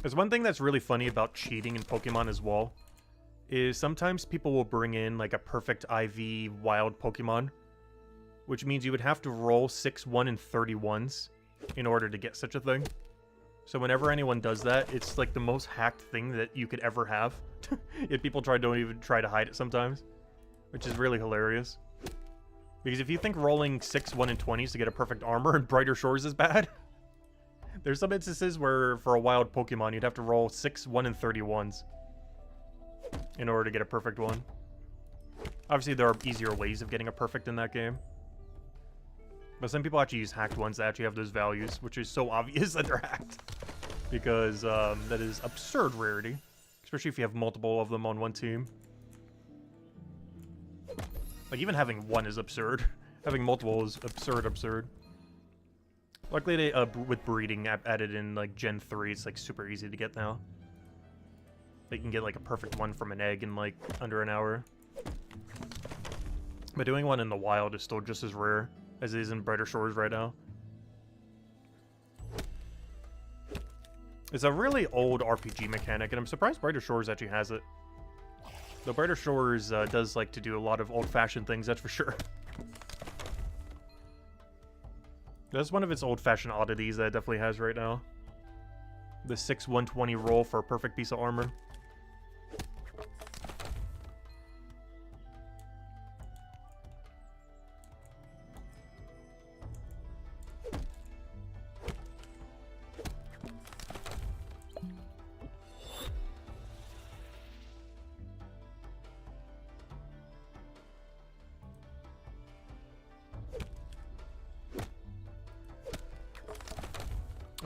There's one thing that's really funny about cheating in Pokemon as well, is sometimes people will bring in like a perfect IV wild Pokemon, which means you would have to roll 6 1 in 31s in order to get such a thing. So whenever anyone does that, it's like the most hacked thing that you could ever have. Yet people don't even try to hide it sometimes, which is really hilarious. Because if you think rolling 6 1 in 20s to get a perfect armor in Brighter Shores is bad, there's some instances where, for a wild Pokemon, you'd have to roll 6 1 in 31s in order to get a perfect one. Obviously, there are easier ways of getting a perfect in that game. But some people actually use hacked ones that actually have those values, which is so obvious that they're hacked. Because that is absurd rarity. Especially if you have multiple of them on one team. Like, even having one is absurd. Having multiple is absurd. Luckily, they, with breeding added in, like, Gen 3, it's, like, super easy to get now. They can get, like, a perfect one from an egg in, like, under an hour. But doing one in the wild is still just as rare as it is in Brighter Shores right now. It's a really old RPG mechanic, and I'm surprised Brighter Shores actually has it. Though Brighter Shores does like to do a lot of old-fashioned things, that's for sure. That's one of its old-fashioned oddities that it definitely has right now. The 6 120 roll for a perfect piece of armor.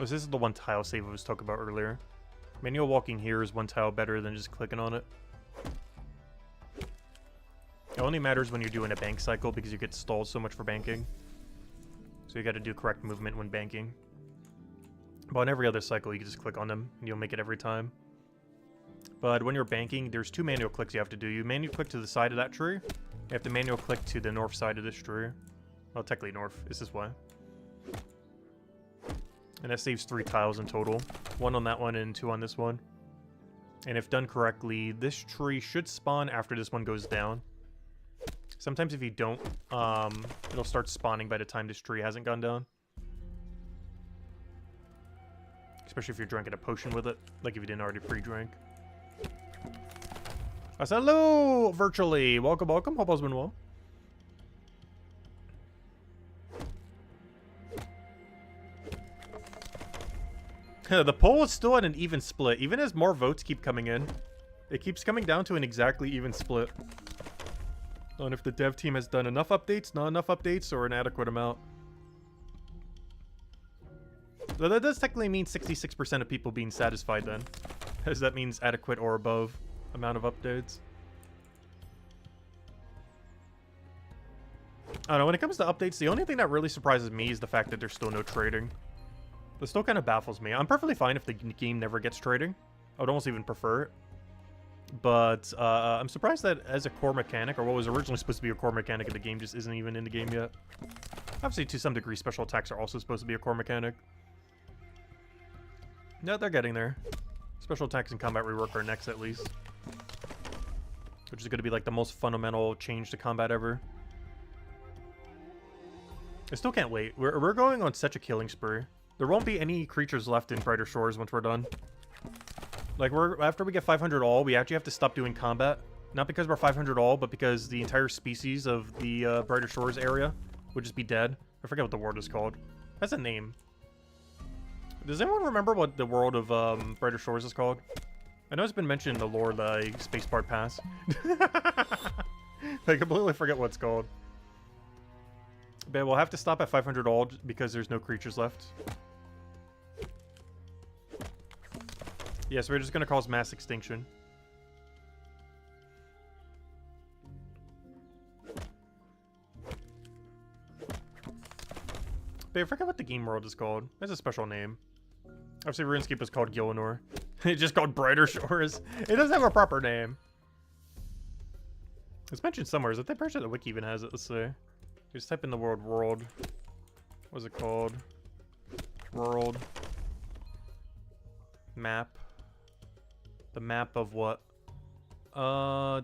Oh, so this is the one tile save I was talking about earlier. Manual walking here is one tile better than just clicking on it. It only matters when you're doing a bank cycle because you get stalled so much for banking. So you gotta do correct movement when banking. But on every other cycle, you can just click on them and you'll make it every time. But when you're banking, there's 2 manual clicks you have to do. You manual click to the side of that tree. You have to manual click to the north side of this tree. Well, technically north. It's this way. And that saves 3 tiles in total. 1 on that one and 2 on this one. And if done correctly, this tree should spawn after this one goes down. Sometimes if you don't, it'll start spawning by the time this tree hasn't gone down. Especially if you're drinking a potion with it. Like if you didn't already pre-drink. I said hello, virtually. Welcome, welcome. Hope all's been well. The poll is still at an even split. Even as more votes keep coming in, it keeps coming down to an exactly even split. On if the dev team has done enough updates, not enough updates, or an adequate amount. So that does technically mean 66% of people being satisfied then. As that means adequate or above amount of updates. I don't know, when it comes to updates, the only thing that really surprises me is the fact that there's still no trading. That still kind of baffles me. I'm perfectly fine if the game never gets trading. I would almost even prefer it. But I'm surprised that as a core mechanic, or what was originally supposed to be a core mechanic of the game, just isn't even in the game yet. Obviously, to some degree, special attacks are also supposed to be a core mechanic. No, they're getting there. Special attacks and combat rework are next, at least. Which is going to be like the most fundamental change to combat ever. I still can't wait. We're going on such a killing spree. There won't be any creatures left in Brighter Shores once we're done. Like, after we get 500 all, we actually have to stop doing combat. Not because we're 500 all, but because the entire species of the Brighter Shores area would just be dead. I forget what the world is called. That's a name. Does anyone remember what the world of Brighter Shores is called? I know it's been mentioned in the lore, the Spaceport Pass. I completely forget what it's called. But we'll have to stop at 500 all because there's no creatures left. Yeah, so we're just going to cause mass extinction. But I forget what the game world is called. That's a special name. Obviously, RuneScape is called Gillinor. It's just called Brighter Shores. It doesn't have a proper name. It's mentioned somewhere. I'm pretty sure the wiki even has it. Let's see. Just type in the word world. What's it called? World. Map. The map of what? No,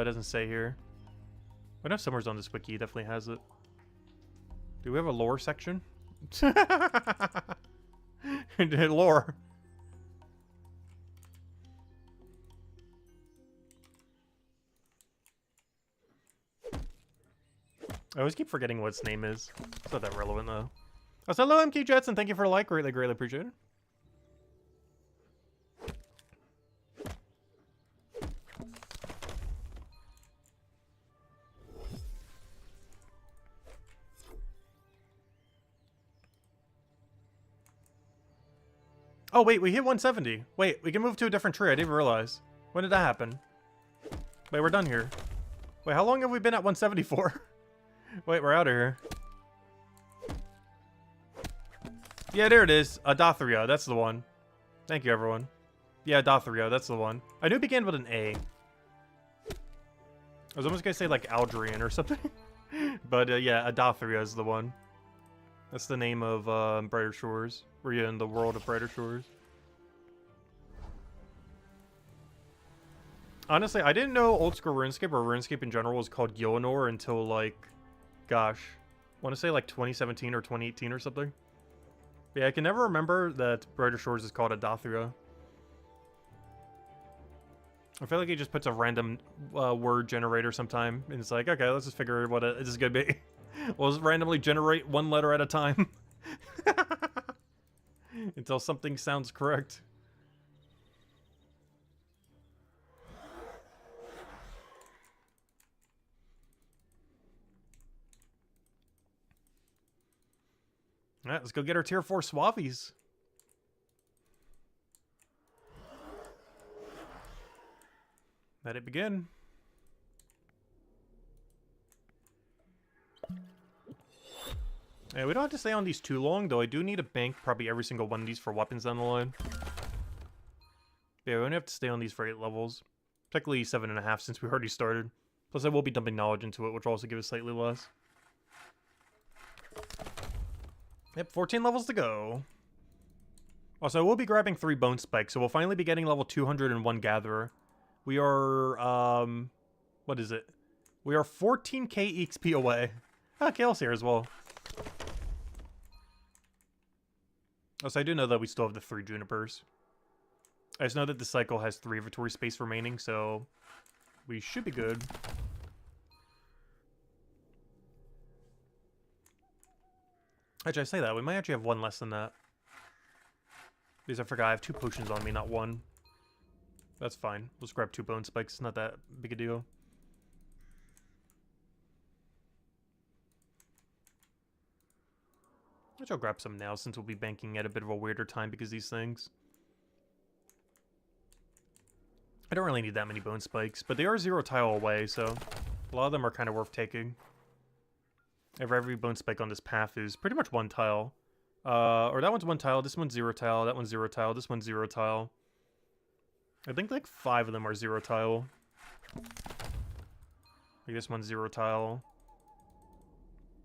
it doesn't say here. I know somewhere's on this wiki. It definitely has it. Do we have a lore section? Lore. I always keep forgetting what its name is. It's not that relevant, though. Oh, so hello, MK Jets, and thank you for a like. Greatly, greatly appreciated. Oh, wait, we hit 170. Wait, we can move to a different tree. I didn't realize. When did that happen? Wait, we're done here. Wait, how long have we been at 170 for? Wait, we're out of here. Yeah, there it is. Adothria, that's the one. Thank you, everyone. Yeah, Adothria, that's the one. I knew it began with an A. I was almost gonna say, like, Aldrian or something. But, yeah, Adothria is the one. That's the name of Brighter Shores. We're in the world of Brighter Shores. Honestly, I didn't know old school RuneScape or RuneScape in general was called Gillinor until, like, gosh, I want to say like 2017 or 2018 or something. But yeah, I can never remember that Brighter Shores is called Adothria. I feel like he just puts a random word generator sometime, and it's like, okay, let's just figure out what this is gonna be. We'll just randomly generate one letter at a time. Until something sounds correct. Alright, let's go get our tier 4 Suavies. Let it begin. Yeah, we don't have to stay on these too long, though I do need to bank probably every single one of these for weapons down the line. Yeah, we only have to stay on these for 8 levels. Technically 7.5 since we already started. Plus I will be dumping knowledge into it, which will also give us slightly less. Yep, 14 levels to go. Also, I will be grabbing 3 bone spikes, so we'll finally be getting level 201 Gatherer. We are, what is it? We are 14k XP away. Ah, Kale's here as well. Also, I do know that we still have the 3 Junipers. I just know that the cycle has 3 inventory space remaining, so we should be good. Actually, I say that. We might actually have 1 less than that. Because I forgot I have 2 potions on me, not 1. That's fine. We'll just grab 2 bone spikes. It's not that big a deal. Which I'll grab some now since we'll be banking at a bit of a weirder time because of these things. I don't really need that many bone spikes, but they are 0 tile away, so a lot of them are kind of worth taking. Every bone spike on this path is pretty much one tile. Or that one's one tile, this one's 0 tile, that one's 0 tile, this one's 0 tile. I think like 5 of them are 0 tile. Like this one's 0 tile.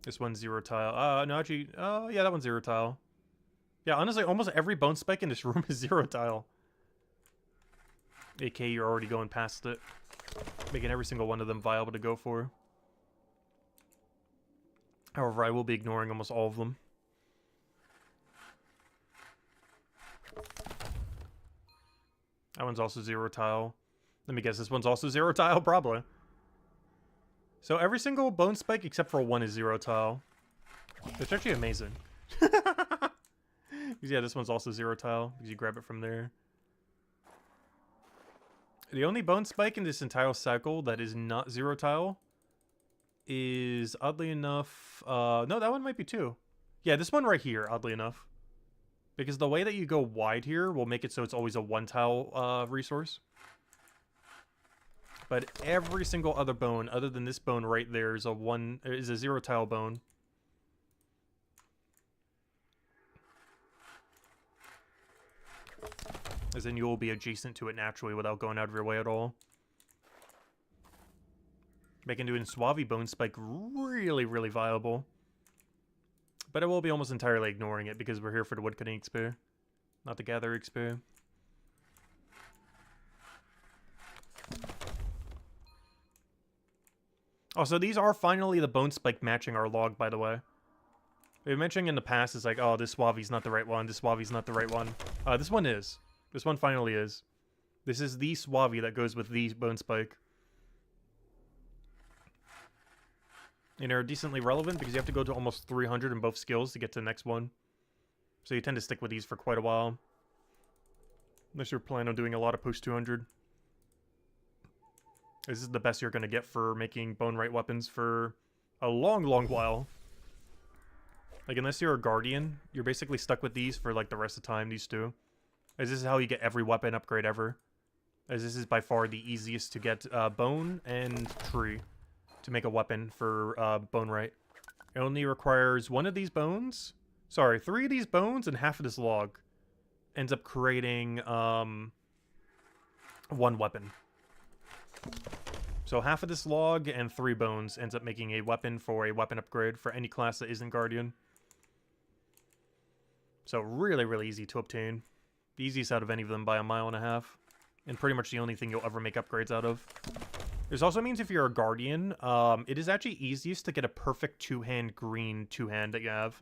This one's 0 tile. No, actually, yeah, that one's 0 tile. Yeah, honestly, almost every bone spike in this room is 0 tile. AK, you're already going past it. Making every single one of them viable to go for. However, I will be ignoring almost all of them. That one's also 0 tile. Let me guess, this one's also 0 tile? Probably. So every single bone spike except for one is 0 tile. It's actually amazing. Yeah, this one's also 0 tile, because you grab it from there. The only bone spike in this entire cycle that is not 0 tile is, oddly enough... no, that one might be 2. Yeah, this one right here, oddly enough. Because the way that you go wide here will make it so it's always a 1 tile resource. But every single other bone, other than this bone right there, is a 0 tile bone. As in you will be adjacent to it naturally without going out of your way at all. Making doing Suave Bone Spike really, really viable. But I will be almost entirely ignoring it because we're here for the Woodcutting XP, not the Gather XP. Also, these are finally the Bone Spike matching our log, by the way. We were mentioning in the past, it's like, oh, this Suave's not the right one, this Suave's not the right one. This one is. This one finally is. This is the Suave that goes with the Bone Spike. And they're decently relevant because you have to go to almost 300 in both skills to get to the next one. So you tend to stick with these for quite a while. Unless you're planning on doing a lot of post 200. This is the best you're going to get for making bone right weapons for a long, long while. Like, unless you're a Guardian, you're basically stuck with these for, like, the rest of the time, these two. As this is how you get every weapon upgrade ever. As this is by far the easiest to get bone and tree to make a weapon for bone right. It only requires one of these bones. Sorry, 3 of these bones and half of this log. Ends up creating one weapon. So half of this log and 3 bones ends up making a weapon for a weapon upgrade for any class that isn't Guardian. So really, really easy to obtain. The easiest out of any of them by 1.5 miles. And pretty much the only thing you'll ever make upgrades out of. This also means if you're a Guardian, it is actually easiest to get a perfect 2-hand green 2-hand that you have.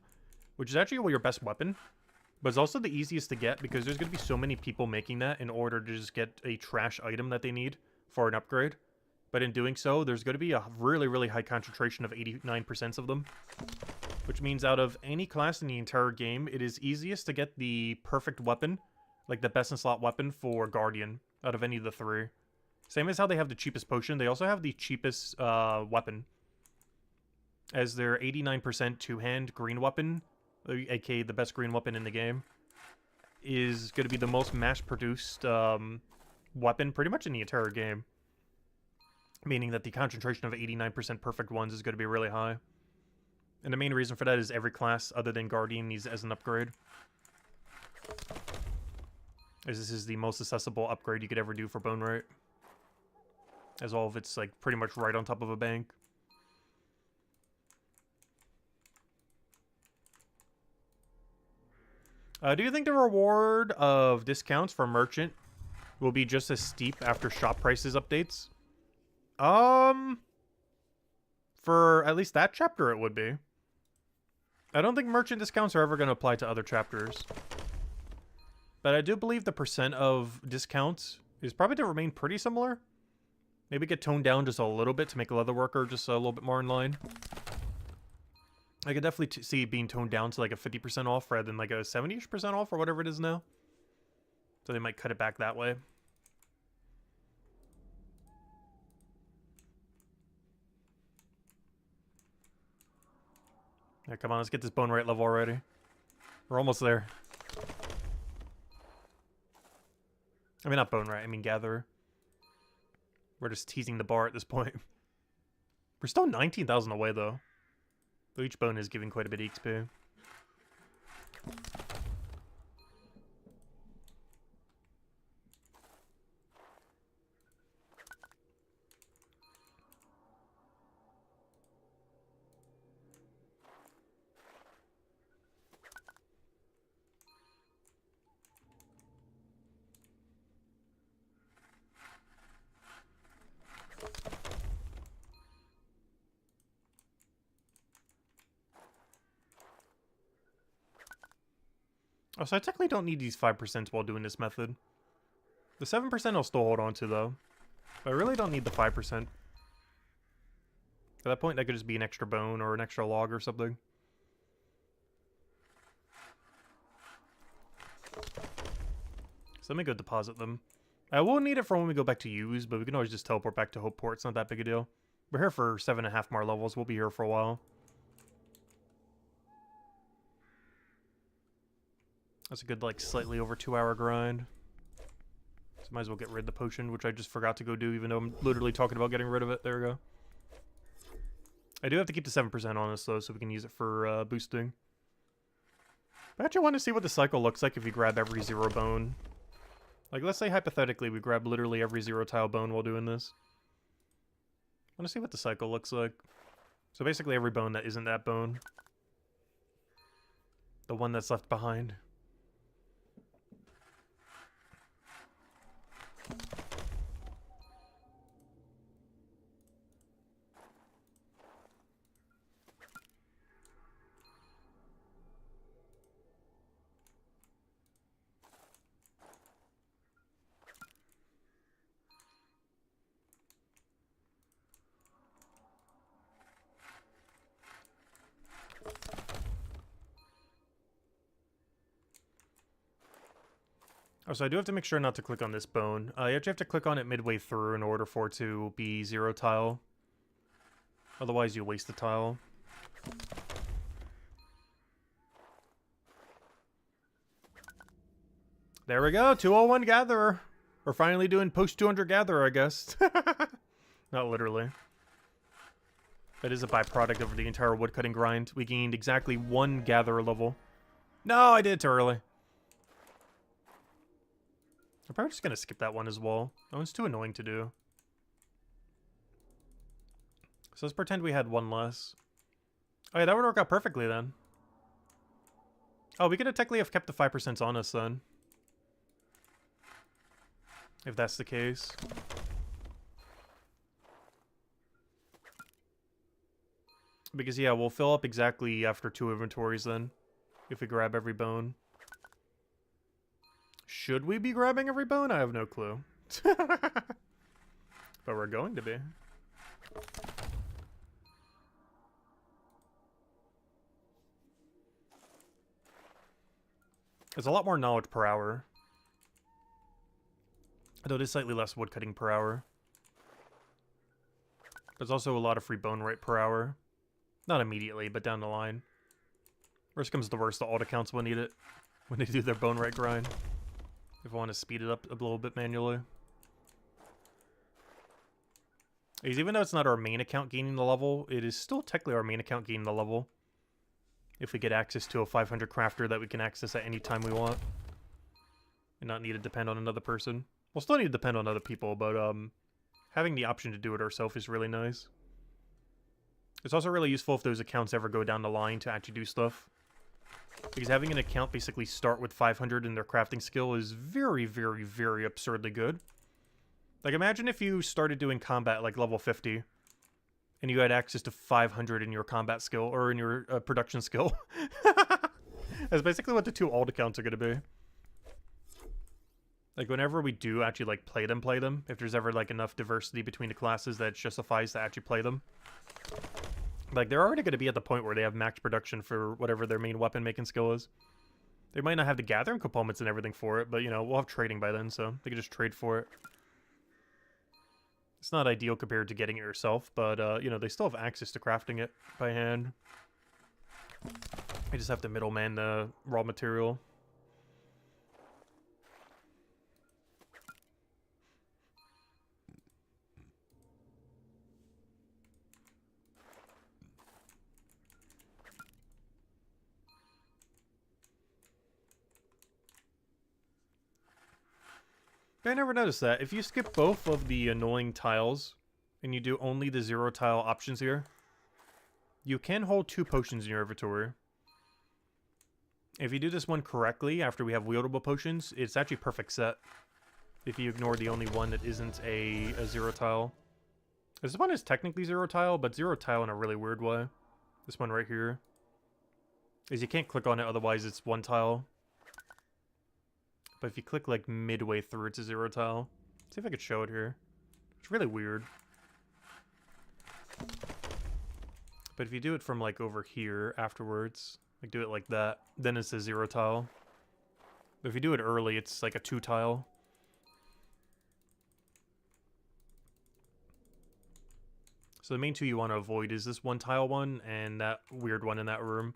Which is actually your best weapon. But it's also the easiest to get because there's going to be so many people making that in order to just get a trash item that they need for an upgrade. But in doing so, there's going to be a really, really high concentration of 89% of them. Which means out of any class in the entire game, it is easiest to get the perfect weapon. Like the best in slot weapon for Guardian out of any of the 3. Same as how they have the cheapest potion, they also have the cheapest weapon. As their 89% 2-hand green weapon, aka the best green weapon in the game, is going to be the most mass-produced weapon pretty much in the entire game. Meaning that the concentration of 89% perfect ones is going to be really high. And the main reason for that is every class other than Guardian needs it as an upgrade. As this is the most accessible upgrade you could ever do for Bone Right. As all of it's like pretty much right on top of a bank. Do you think the reward of discounts for Merchant will be just as steep after shop prices updates? For at least that chapter it would be. I don't think merchant discounts are ever going to apply to other chapters. But I do believe the percent of discounts is probably to remain pretty similar. Maybe get toned down just a little bit to make Leatherworker just a little bit more in line. I could definitely see it being toned down to like a 50% off rather than like a 70-ish% off or whatever it is now. So they might cut it back that way. Yeah, come on, let's get this bone right level already. We're almost there. I mean, not bone right, I mean gatherer. We're just teasing the bar at this point. We're still 19,000 away, though. Though each bone is giving quite a bit of XP. Oh, so I technically don't need these 5% while doing this method. The 7% I'll still hold on to, though. But I really don't need the 5%. At that point, that could just be an extra bone or an extra log or something. So let me go deposit them. I will need it for when we go back to use, but we can always just teleport back to Hopeport. It's not that big a deal. We're here for 7.5 more levels. We'll be here for a while. That's a good, like, slightly over 2-hour grind. So might as well get rid of the potion, which I just forgot to go do, even though I'm literally talking about getting rid of it. There we go. I do have to keep the 7% on this, though, so we can use it for boosting. I actually want to see what the cycle looks like if you grab every 0 bone. Like, let's say, hypothetically, we grab literally every 0 tile bone while doing this. I want to see what the cycle looks like. So basically every bone that isn't that bone. The one that's left behind. Oh, so I do have to make sure not to click on this bone. You actually have to click on it midway through in order for it to be 0 tile. Otherwise, you waste the tile. There we go, 201 Gatherer. We're finally doing post 200 Gatherer, I guess. Not literally. That is a byproduct of the entire woodcutting grind. We gained exactly 1 Gatherer level. No, I did it too early. I'm probably just going to skip that one as well. That one's too annoying to do. So let's pretend we had 1 less. Oh yeah, that would work out perfectly then. Oh, we could have technically have kept the 5% on us then. If that's the case. Because yeah, we'll fill up exactly after 2 inventories then. If we grab every bone. Should we be grabbing every bone? I have no clue. But we're going to be. There's a lot more knowledge per hour. Though it is slightly less woodcutting per hour. There's also a lot of free bone rate per hour. Not immediately, but down the line. Worst comes to worst, the alt accounts will need it when they do their bone rate grind. If I want to speed it up a little bit manually. Because even though it's not our main account gaining the level, it is still technically our main account gaining the level. If we get access to a 500 crafter that we can access at any time we want. And not need to depend on another person. We'll still need to depend on other people, but having the option to do it ourselves is really nice. It's also really useful if those accounts ever go down the line to actually do stuff. Because having an account basically start with 500 in their crafting skill is very, very, very absurdly good. Like, imagine if you started doing combat like level 50, and you had access to 500 in your combat skill, or in your production skill. That's basically what the 2 alt accounts are going to be. Like, whenever we do actually, like, play them, if there's ever, like, enough diversity between the classes that it justifies to actually play them. Like, they're already going to be at the point where they have max production for whatever their main weapon making skill is. They might not have the gathering components and everything for it, but, you know, we'll have trading by then, so they can just trade for it. It's not ideal compared to getting it yourself, but, you know, they still have access to crafting it by hand. I just have to middleman the raw material. I never noticed that. If you skip both of the annoying tiles, and you do only the 0 tile options here, you can hold 2 potions in your inventory. If you do this one correctly, after we have wieldable potions, it's actually perfect set. If you ignore the only one that isn't a 0 tile. This one is technically 0 tile, but 0 tile in a really weird way. This one right here. Is you can't click on it, otherwise it's 1 tile. But if you click like midway through, it's a 0 tile. See if I could show it here. It's really weird. But if you do it from like over here afterwards, like do it like that, then it's a 0 tile. But if you do it early, it's like a 2 tile. So the main 2 you want to avoid is this 1 tile one and that weird one in that room.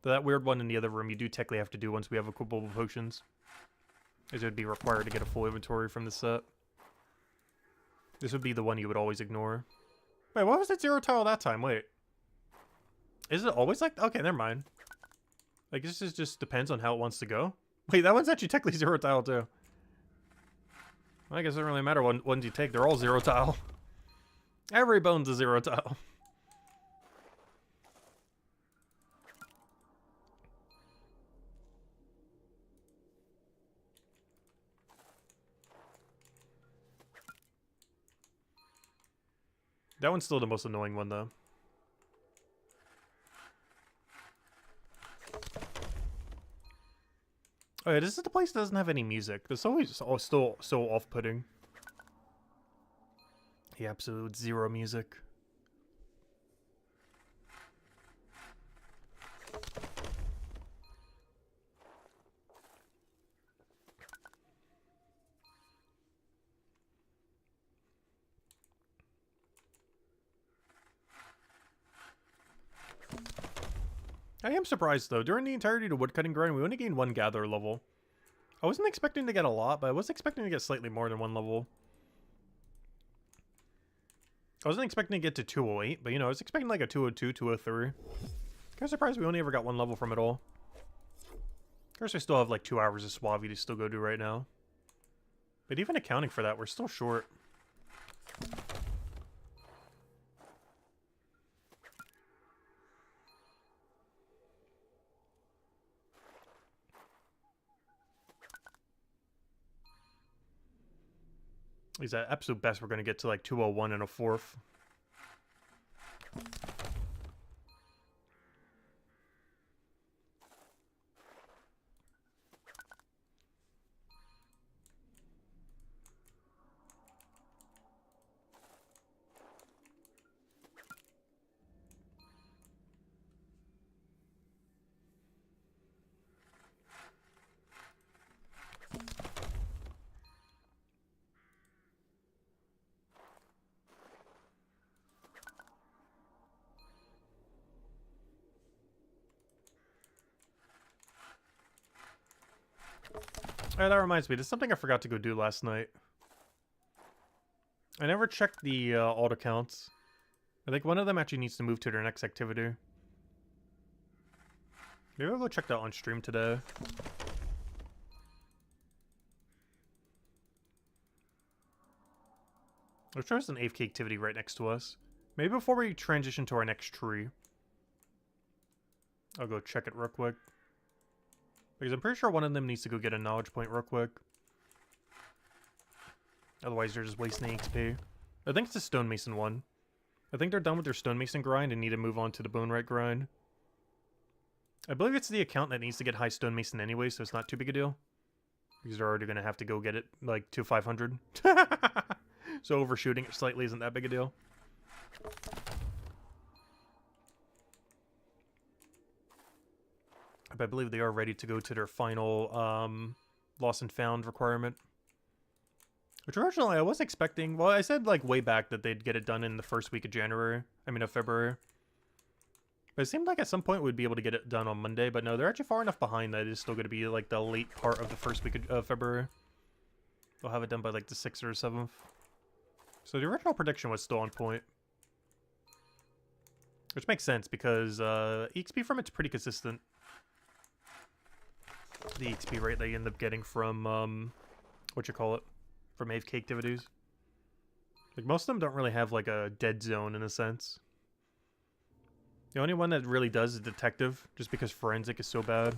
But that weird one in the other room you do technically have to do once we have equipable potions, as it would be required to get a full inventory from the set. This would be the one you would always ignore. Wait, what was it 0 tile that time? Wait. Is it always like... Okay, never mind. Like, this just depends on how it wants to go. Wait, that one's actually technically 0 tile, too. Well, I guess it doesn't really matter what ones you take. They're all 0 tile. Every bone's a 0 tile. That one's still the most annoying one, though. Oh yeah, this is the place that doesn't have any music. This always still so off-putting. The absolute 0 music. I am surprised though. During the entirety of the woodcutting grind, we only gained 1 gather level. I wasn't expecting to get a lot, but I was expecting to get slightly more than 1 level. I wasn't expecting to get to 208, but you know, I was expecting like a 202, 203. Kind of surprised we only ever got 1 level from it all. Of course, I still have like 2 hours of Suave to still go do right now. But even accounting for that, we're still short. Is at absolute best, we're going to get to like 201 and a 4th. Alright, that reminds me, there's something I forgot to go do last night. I never checked the alt accounts. I think one of them actually needs to move to their next activity. Maybe I'll go check that on stream today. There's just an AFK activity right next to us. Maybe before we transition to our next tree, I'll go check it real quick. Because I'm pretty sure one of them needs to go get a knowledge point real quick. Otherwise, they're just wasting XP. I think it's the stonemason one. I think they're done with their stonemason grind and need to move on to the bonerite grind. I believe it's the account that needs to get high stonemason anyway, so it's not too big a deal. Because they're already going to have to go get it, like, to 500. So overshooting it slightly isn't that big a deal. But I believe they are ready to go to their final lost and found requirement. Which originally I was expecting, well, I said like way back that they'd get it done in the first week of January. I mean of February. But it seemed like at some point we'd be able to get it done on Monday, but no, they're actually far enough behind that it's still going to be like the late part of the first week of February. They'll have it done by like the 6th or 7th. So the original prediction was still on point. Which makes sense because EXP from it's pretty consistent. The XP rate they end up getting from what you call it, from AFK activities. Like, most of them don't really have, like, a dead zone in a sense. The only one that really does is detective, just because forensic is so bad.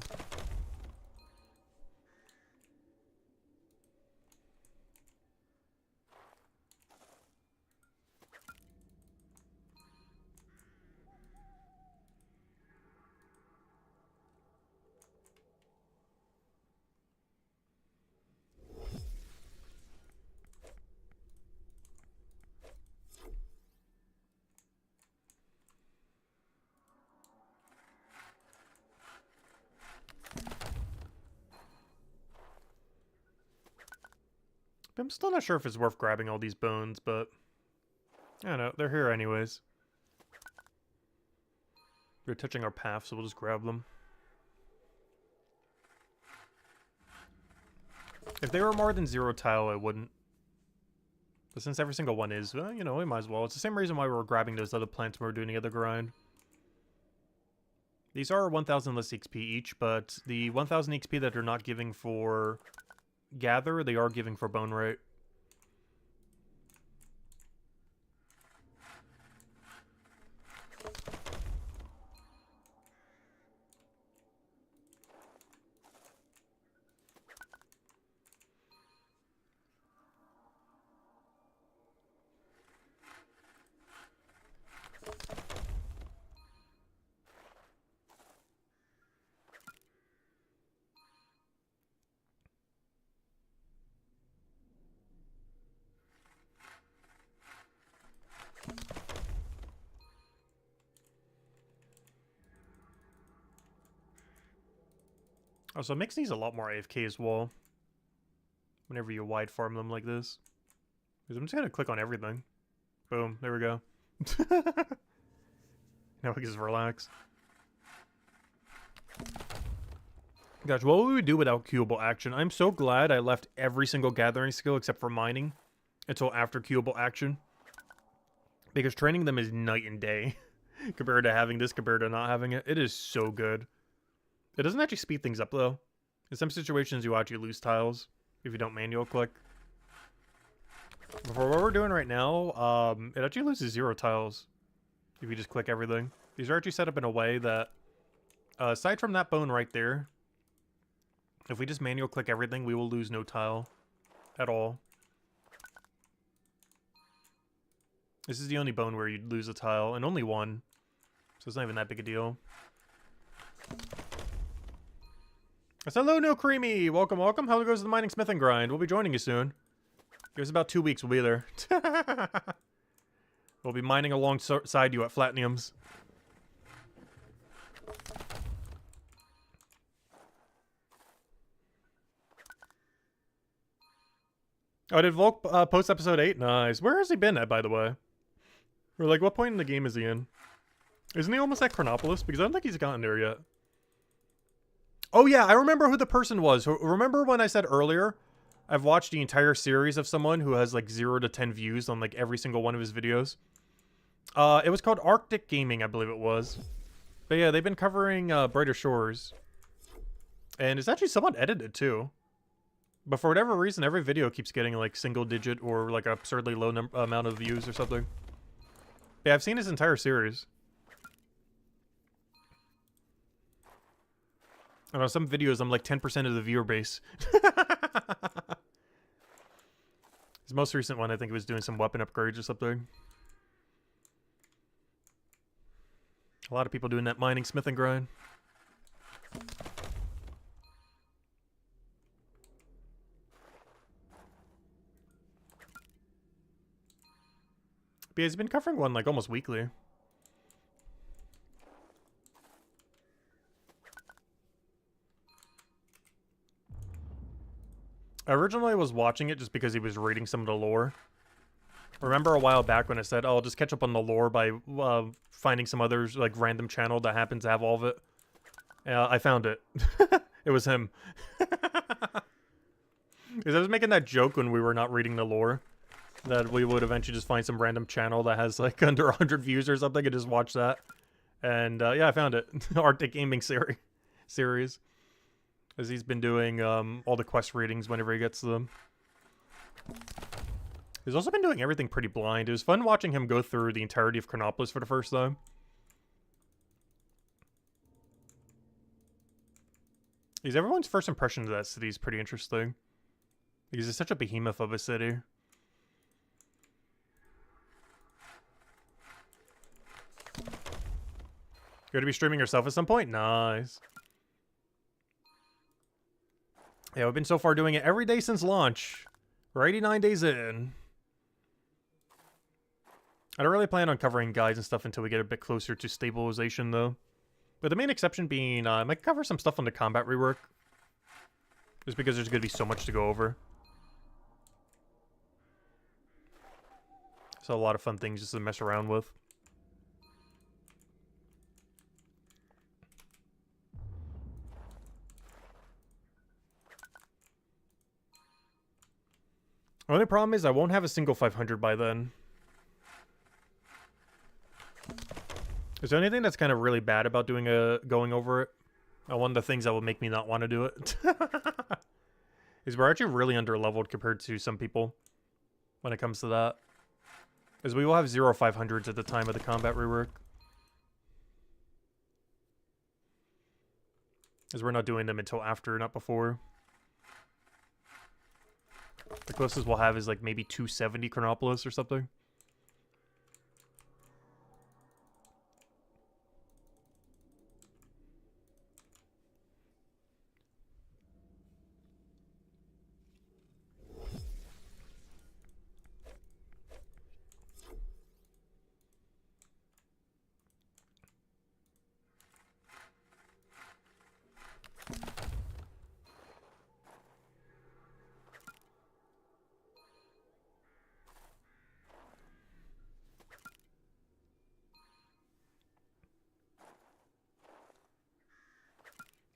I'm still not sure if it's worth grabbing all these bones, but I don't know, they're here anyways. They're touching our path, so we'll just grab them. If they were more than 0 tile, I wouldn't. But since every single one is, well, you know, we might as well. It's the same reason why we were grabbing those other plants when we were doing the other grind. These are 1,000 less XP each, but the 1,000 XP that they're not giving for gather, they are giving for bone rate. Oh, so it makes these a lot more AFK as well. Whenever you wide farm them like this. Because I'm just gonna click on everything. Boom, there we go. Now we can just relax. Gosh, what would we do without queuable action? I'm so glad I left every single gathering skill except for mining until after queuable action. Because training them is night and day compared to having this, compared to not having it. It is so good. It doesn't actually speed things up, though. In some situations, you actually lose tiles if you don't manual click. For what we're doing right now, it actually loses 0 tiles if you just click everything. These are actually set up in a way that, aside from that bone right there, if we just manual click everything, we will lose no tile at all. This is the only bone where you'd lose a tile, and only one, so it's not even that big a deal. Hello, No Creamy! Welcome, welcome. How goes the mining, smithing grind? We'll be joining you soon. Give us about 2 weeks, we'll be there. We'll be mining alongside you at Flatniums. Oh, did Volk post episode 8? Nice. Where has he been at, by the way? Or, like, what point in the game is he in? Isn't he almost at Chronopolis? Because I don't think he's gotten there yet. Oh, yeah, I remember who the person was. Remember when I said earlier, I've watched the entire series of someone who has, like, 0 to 10 views on, like, every single one of his videos? It was called Arctic Gaming, I believe it was. But yeah, they've been covering, Brighter Shores. And it's actually somewhat edited, too. But for whatever reason, every video keeps getting, like, single digit or, like, absurdly low amount of views or something. Yeah, I've seen his entire series. I don't know, some videos I'm like 10% of the viewer base. His most recent one, I think, was doing some weapon upgrades or something. A lot of people doing that mining, smithing grind. But yeah, he's been covering one like almost weekly. I originally was watching it just because he was reading some of the lore. Remember a while back when I said, oh, I'll just catch up on the lore by finding some other like random channel that happens to have all of it? I found it. It was him. Because I was making that joke when we were not reading the lore, that we would eventually just find some random channel that has like under 100 views or something and just watch that. And yeah, I found it. Arctic Gaming series. As he's been doing all the quest readings whenever he gets to them. He's also been doing everything pretty blind. It was fun watching him go through the entirety of Chronopolis for the first time. Because everyone's first impression of that city is pretty interesting. Because it's such a behemoth of a city. You're going to be streaming yourself at some point? Nice. Yeah, we've been so far doing it every day since launch. We're 89 days in. I don't really plan on covering guides and stuff until we get a bit closer to stabilization, though. But the main exception being, I might cover some stuff on the combat rework. Just because there's going to be so much to go over. So a lot of fun things just to mess around with. The only problem is I won't have a single 500 by then. Is there anything that's kind of really bad about going over it? One of the things that would make me not want to do it is we're actually really under-leveled compared to some people when it comes to that. Because we will have 0 500s at the time of the combat rework. Because we're not doing them until after, not before. The closest we'll have is like maybe 270 Chronopolis or something.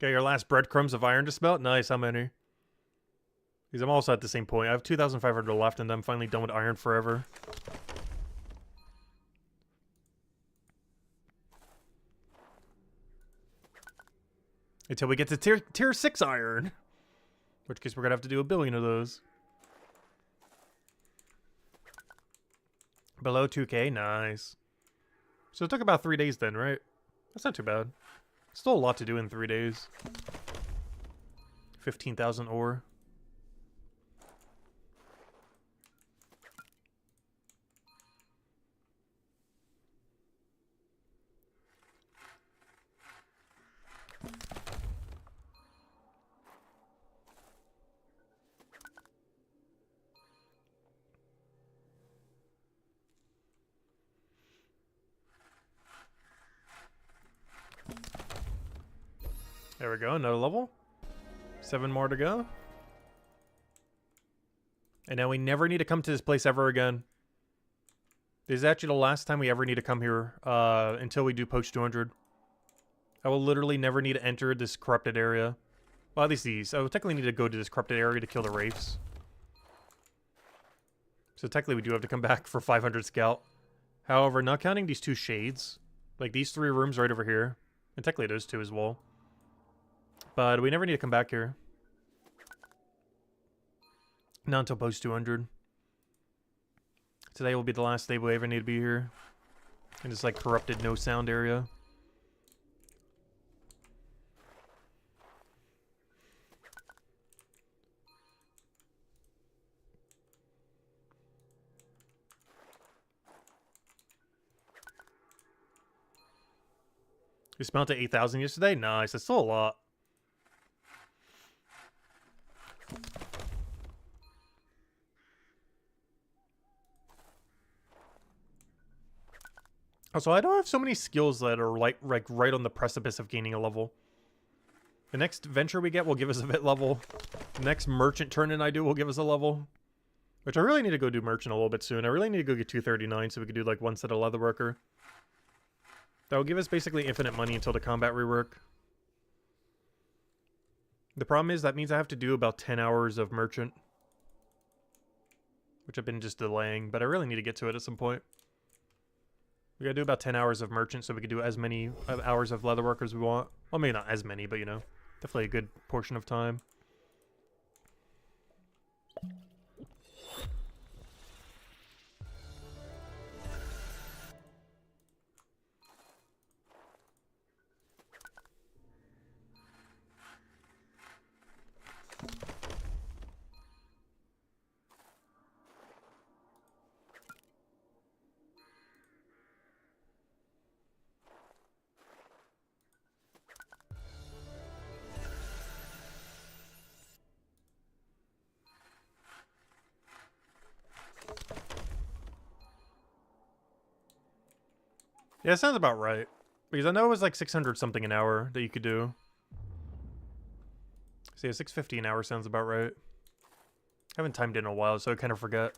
Okay, your last breadcrumbs of iron to smelt? Nice, how many? Because I'm also at the same point. I have 2,500 left and I'm finally done with iron forever. Until we get to tier 6 iron. In which case we're going to have to do 1 billion of those. Below 2k? Nice. So it took about 3 days then, right? That's not too bad. Still a lot to do in 3 days. 15,000 ore. There we go, another level. 7 more to go. And now we never need to come to this place ever again. This is actually the last time we ever need to come here until we do post 200. I will literally never need to enter this corrupted area. Well, at least these. I will technically need to go to this corrupted area to kill the wraiths. So technically we do have to come back for 500 scout. However, not counting these 2 shades. Like these 3 rooms right over here. And technically those 2 as well. But we never need to come back here. Not until post 200. Today will be the last day we ever need to be here. In this like corrupted no sound area. We spent to 8,000 yesterday? Nice, that's still a lot. Also, I don't have so many skills that are like right on the precipice of gaining a level. The next venture we get will give us a bit level. The next merchant turn-in I do will give us a level. Which I really need to go do merchant a little bit soon. I really need to go get 239 so we can do like 1 set of leatherworker. That will give us basically infinite money until the combat rework. The problem is that means I have to do about 10 hours of merchant. Which I've been just delaying, but I really need to get to it at some point. We gotta do about 10 hours of merchant so we can do as many hours of leatherwork as we want. Well, maybe not as many, but you know, definitely a good portion of time. Yeah, it sounds about right. Because I know it was like 600 something an hour that you could do. So yeah, 650 an hour sounds about right. I haven't timed it in a while, so I kind of forget.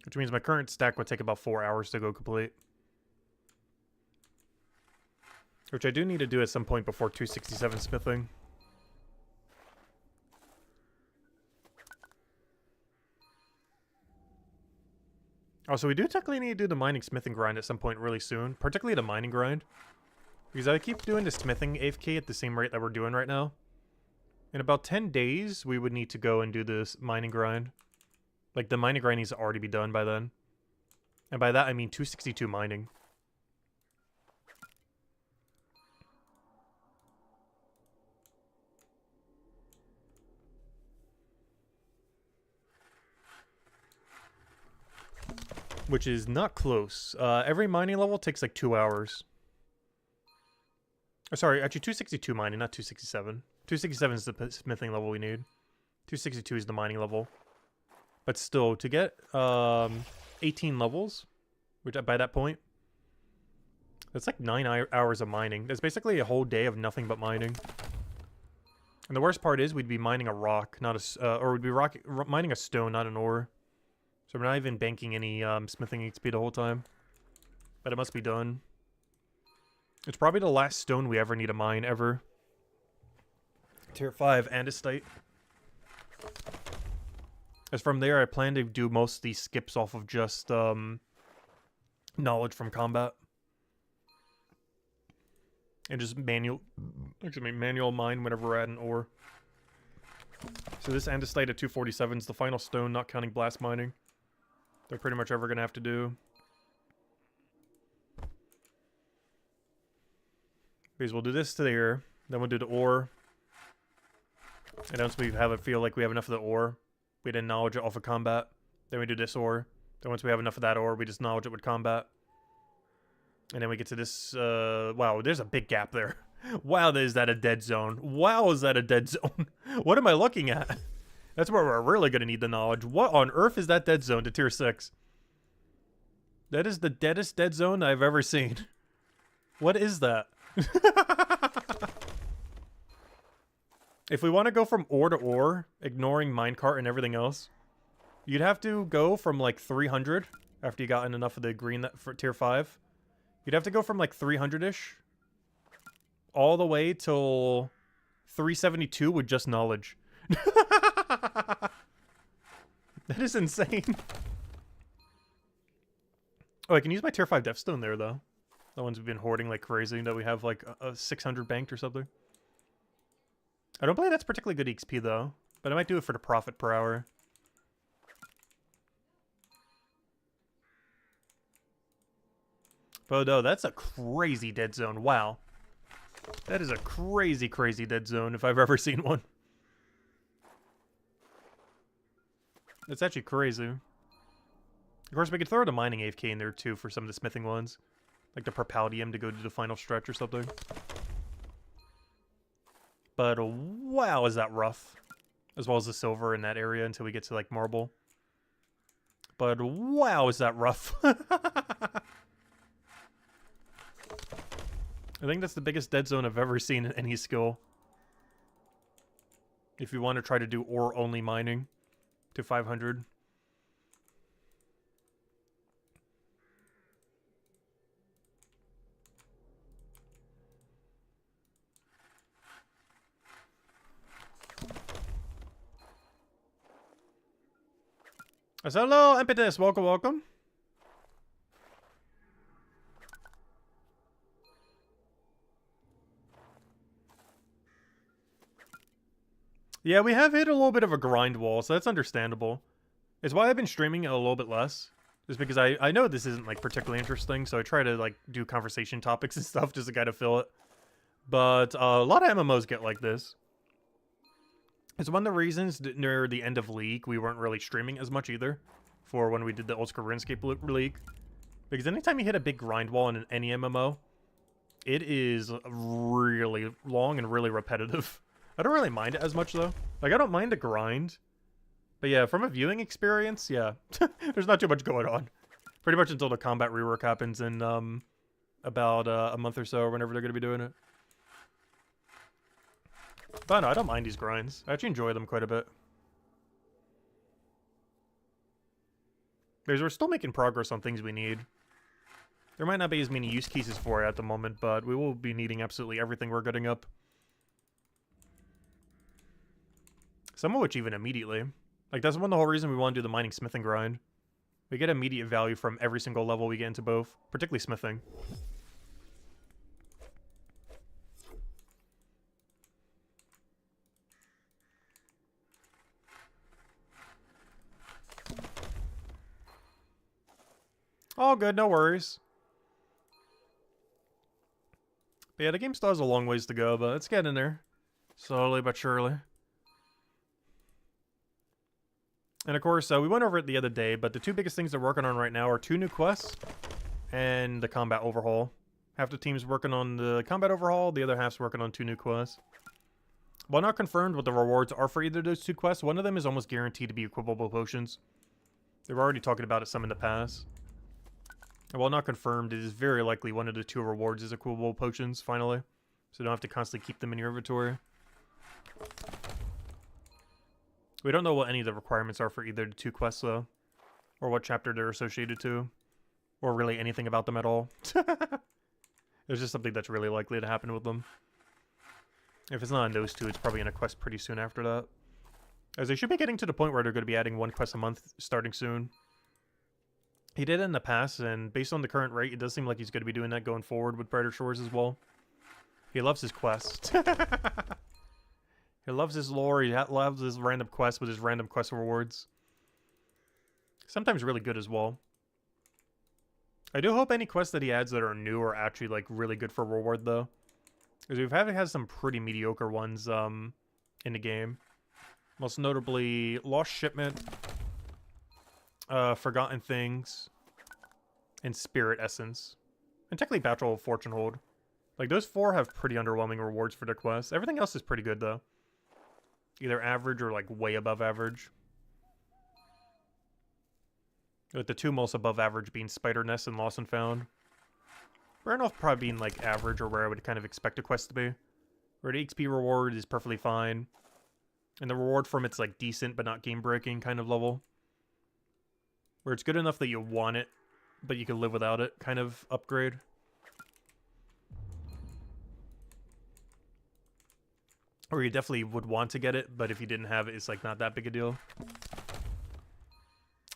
Which means my current stack would take about 4 hours to go complete. Which I do need to do at some point before 267 smithing. Also, we do technically need to do the mining smithing grind at some point really soon. Particularly the mining grind. Because I keep doing the smithing AFK at the same rate that we're doing right now. In about 10 days, we would need to go and do this mining grind. Like, the mining grind needs to already be done by then. And by that, I mean 262 mining. Which is not close. Every mining level takes like 2 hours. Oh, sorry, actually 262 mining, not 267. 267 is the smithing level we need. 262 is the mining level. But still, to get 18 levels, which by that point, that's like 9 hours of mining. That's basically a whole day of nothing but mining. And the worst part is we'd be mining a rock, not a, or we'd be mining a stone, not an ore. So we're not even banking any smithing XP the whole time. But it must be done. It's probably the last stone we ever need to mine, ever. Tier 5 andesite. As from there, I plan to do most of these skips off of just knowledge from combat. And just manual mine whenever we're at an ore. So this andesite at 247 is the final stone, not counting blast mining. They're pretty much ever going to have to do. Because we'll do this to there, then we'll do the ore. And once we have it feel like we have enough of the ore, we then knowledge it off of combat. Then we do this ore. Then once we have enough of that ore, we just knowledge it with combat. And then we get to this, wow, there's a big gap there. Wow, is that a dead zone? Wow, is that a dead zone? What am I looking at? That's where we're really going to need the knowledge. What on earth is that dead zone to tier 6? That is the deadest dead zone I've ever seen. What is that? If we want to go from ore to ore, ignoring minecart and everything else, you'd have to go from like 300 after you gotten enough of the green for tier 5. You'd have to go from like 300-ish all the way till 372 with just knowledge. That is insane. Oh, I can use my tier 5 Death Stone there, though. The ones we've been hoarding like crazy, that we have like a 600 banked or something. I don't believe that's particularly good XP, though. But I might do it for the profit per hour. But no, that's a crazy dead zone. Wow. That is a crazy, crazy dead zone if I've ever seen one. It's actually crazy. Of course, we could throw the mining AFK in there, too, for some of the smithing ones. Like the Propaldium to go to the final stretch or something. But wow, is that rough. As well as the silver in that area until we get to, like, marble. But wow, is that rough. I think that's the biggest dead zone I've ever seen in any skill. If you want to try to do ore-only mining to 500. I said, hello, Impetus. Welcome, welcome. Yeah, we have hit a little bit of a grind wall, so that's understandable. It's why I've been streaming a little bit less. Just because I know this isn't, like, particularly interesting, so I try to, like, do conversation topics and stuff just to kind of fill it. But a lot of MMOs get like this. It's one of the reasons that near the end of League, we weren't really streaming as much either. For when we did the Old School RuneScape League. Because anytime you hit a big grind wall in any MMO, It is really long and really repetitive. I don't really mind it as much, though. Like, I don't mind the grind. But yeah, from a viewing experience, yeah. There's not too much going on. Pretty much until the combat rework happens in about a month or so, or whenever they're going to be doing it. But no, I don't mind these grinds. I actually enjoy them quite a bit. Because we're still making progress on things we need. There might not be as many use cases for it at the moment, but we will be needing absolutely everything we're getting up. Some of which even immediately. Like, that's one of the whole reason we want to do the mining smithing grind. We get immediate value from every single level we get into both, particularly smithing. All good, no worries. But yeah, the game still has a long ways to go, but it's getting there. Slowly but surely. And of course, we went over it the other day, but the two biggest things they're working on right now are 2 new quests and the combat overhaul. Half the team's working on the combat overhaul, the other half's working on 2 new quests. While not confirmed what the rewards are for either of those 2 quests, one of them is almost guaranteed to be equipable potions. They were already talking about it some in the past. And while not confirmed, it is very likely one of the 2 rewards is equipable potions, finally. So you don't have to constantly keep them in your inventory. We don't know what any of the requirements are for either of the 2 quests, though. Or what chapter they're associated to. Or really anything about them at all. It's just something that's really likely to happen with them. If it's not in those 2, it's probably in a quest pretty soon after that. As they should be getting to the point where they're going to be adding 1 quest a month starting soon. He did it in the past, and based on the current rate, it does seem like he's going to be doing that going forward with Brighter Shores as well. He loves his quests. He loves his lore, he loves his random quests with his random quest rewards. Sometimes really good as well. I do hope any quests that he adds that are new are actually, like, really good for reward, though. Because we've had some pretty mediocre ones, in the game. Most notably, Lost Shipment, Forgotten Things, and Spirit Essence. And technically Battle of Fortune Hold. Like, those 4 have pretty underwhelming rewards for their quests. Everything else is pretty good, though. Either average or, like, way above average. With the 2 most above average being Spider Nest and Lost and Found. Burnoff probably being, like, average or where I would kind of expect a quest to be. Where the XP reward is perfectly fine. And the reward from it's, like, decent but not game-breaking kind of level. Where it's good enough that you want it, but you can live without it kind of upgrade. Or you definitely would want to get it, but if you didn't have it, it's like not that big a deal.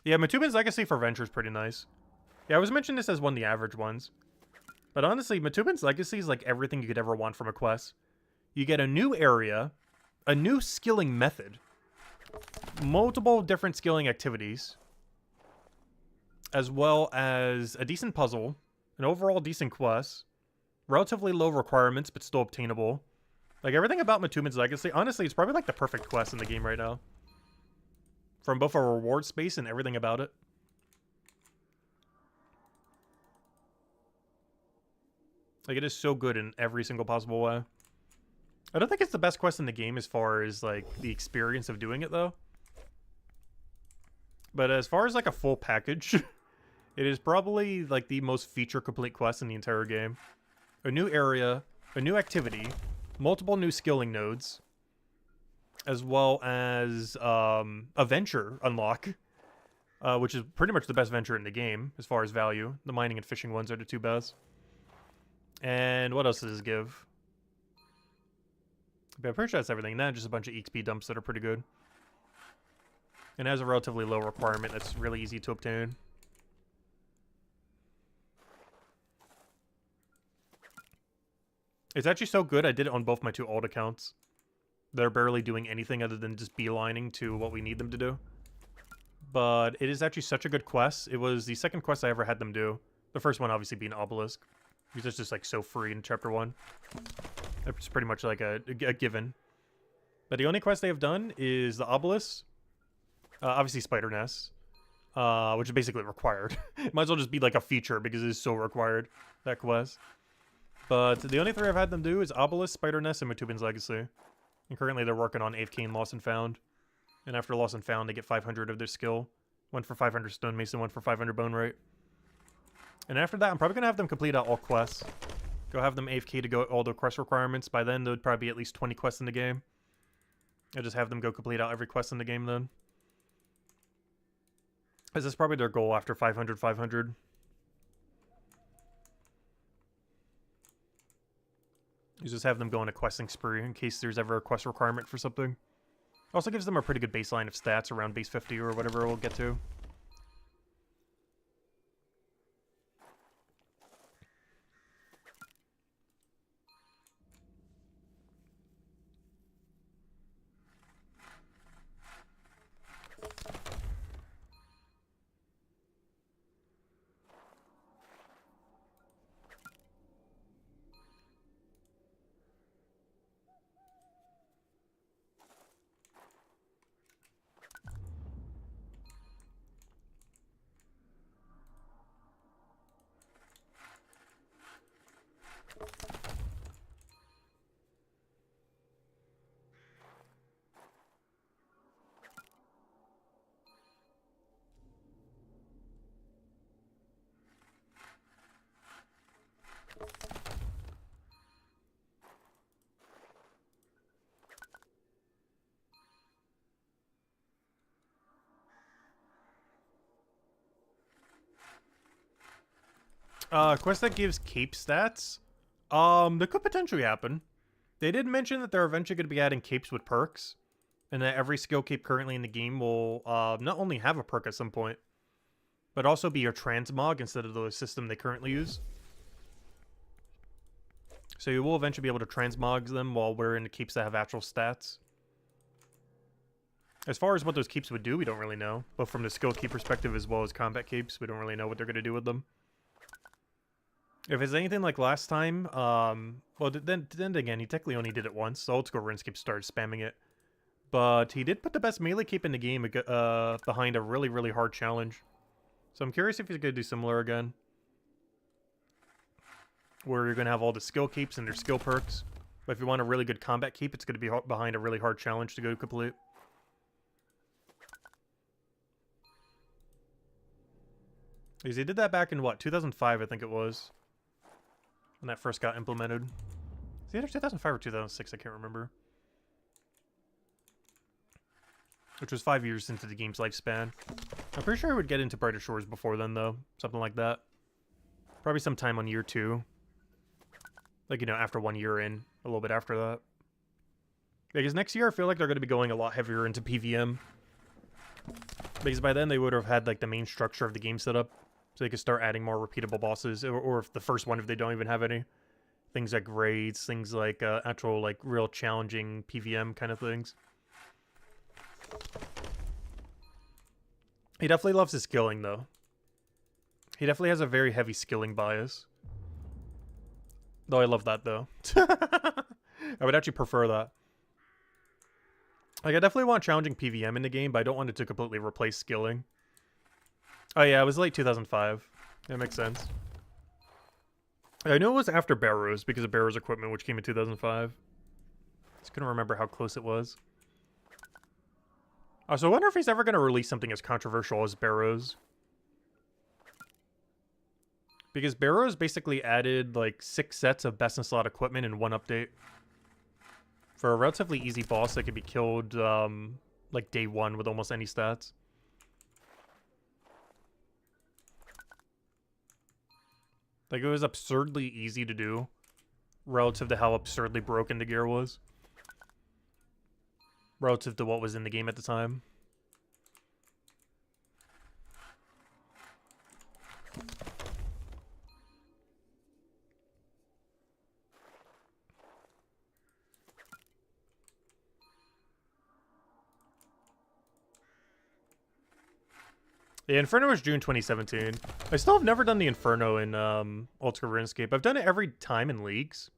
Yeah, Matubin's Legacy for Venture is pretty nice. Yeah, I was mentioning this as one of the average ones. But honestly, Matubin's Legacy is like everything you could ever want from a quest. You get a new area, a new skilling method, multiple different skilling activities, as well as a decent puzzle, an overall decent quest, relatively low requirements but still obtainable. Like, everything about Matubin's Legacy, honestly, it's probably like the perfect quest in the game right now. From both a reward space and everything about it. Like, it is so good in every single possible way. I don't think it's the best quest in the game as far as, like, the experience of doing it, though. But as far as, like, a full package, it is probably, like, the most feature-complete quest in the entire game. A new area, a new activity, multiple new skilling nodes, as well as a venture unlock, which is pretty much the best venture in the game as far as value. The mining and fishing ones are the 2 best. And what else does this give? But I'm pretty sure that's everything. Not just a bunch of XP dumps that are pretty good. And it has a relatively low requirement that's really easy to obtain. It's actually so good, I did it on both my 2 alt accounts. They're barely doing anything other than just beelining to what we need them to do. But it is actually such a good quest. It was the second quest I ever had them do. The first one obviously being Obelisk. Because it's just like so free in Chapter 1. It's pretty much like a given. But the only quest they have done is the Obelisk. Obviously Spider Nest. Which is basically required. It might as well just be like a feature because it is so required, that quest. But the only 3 I've had them do is Obelisk, Spider Nest, and Matubin's Legacy. And currently they're working on AFK and Lost and Found. And after Lost and Found, they get 500 of their skill. 1 for 500 Stonemason, 1 for 500 Bone Rate. And after that, I'm probably going to have them complete out all quests. Go have them AFK to go all the quest requirements. By then, there would probably be at least 20 quests in the game. I'll just have them go complete out every quest in the game then. Because that's probably their goal after 500, 500. You just have them go on a questing spree in case there's ever a quest requirement for something. Also gives them a pretty good baseline of stats around base 50 or whatever we'll get to. Quest that gives cape stats? That could potentially happen. They did mention that they're eventually going to be adding capes with perks. And that every skill cape currently in the game will not only have a perk at some point, but also be your transmog instead of the system they currently use. So you will eventually be able to transmog them while wearing the capes that have actual stats. As far as what those capes would do, we don't really know. But from the skill cape perspective as well as combat capes, we don't really know what they're going to do with them. If it's anything like last time, well, then again, he technically only did it once. So Old School RuneScape started spamming it. But he did put the best melee cape in the game behind a really, really hard challenge. So I'm curious if he's going to do similar again. Where you're going to have all the skill capes and their skill perks. But if you want a really good combat cape, it's going to be behind a really hard challenge to go complete. Because he did that back in, what, 2005, I think it was. When that first got implemented. It's either 2005 or 2006, I can't remember. Which was 5 years into the game's lifespan. I'm pretty sure I would get into Brighter Shores before then, though. Something like that. Probably sometime on year 2. Like, you know, after 1 year in. A little bit after that. Because next year, I feel like they're going to be going a lot heavier into PVM. Because by then, they would have had, like, the main structure of the game set up. So they could start adding more repeatable bosses. Or if the first one, if they don't even have any. Things like raids, things like actual, like, real challenging PVM kind of things. He definitely loves his skilling, though. He definitely has a very heavy skilling bias. Though I love that, though. I would actually prefer that. Like, I definitely want challenging PVM in the game, but I don't want it to completely replace skilling. Oh yeah, it was late 2005. That makes sense. I know it was after Barrows, because of Barrows equipment, which came in 2005. Just couldn't remember how close it was. So I wonder if he's ever going to release something as controversial as Barrows. Because Barrows basically added, like, 6 sets of best in slot equipment in one update. For a relatively easy boss that could be killed, like, day 1 with almost any stats. Like, it was absurdly easy to do, relative to how absurdly broken the gear was. Relative to what was in the game at the time. Yeah, Inferno was June 2017. I still have never done the Inferno in Old School RuneScape. I've done it every time in Leagues.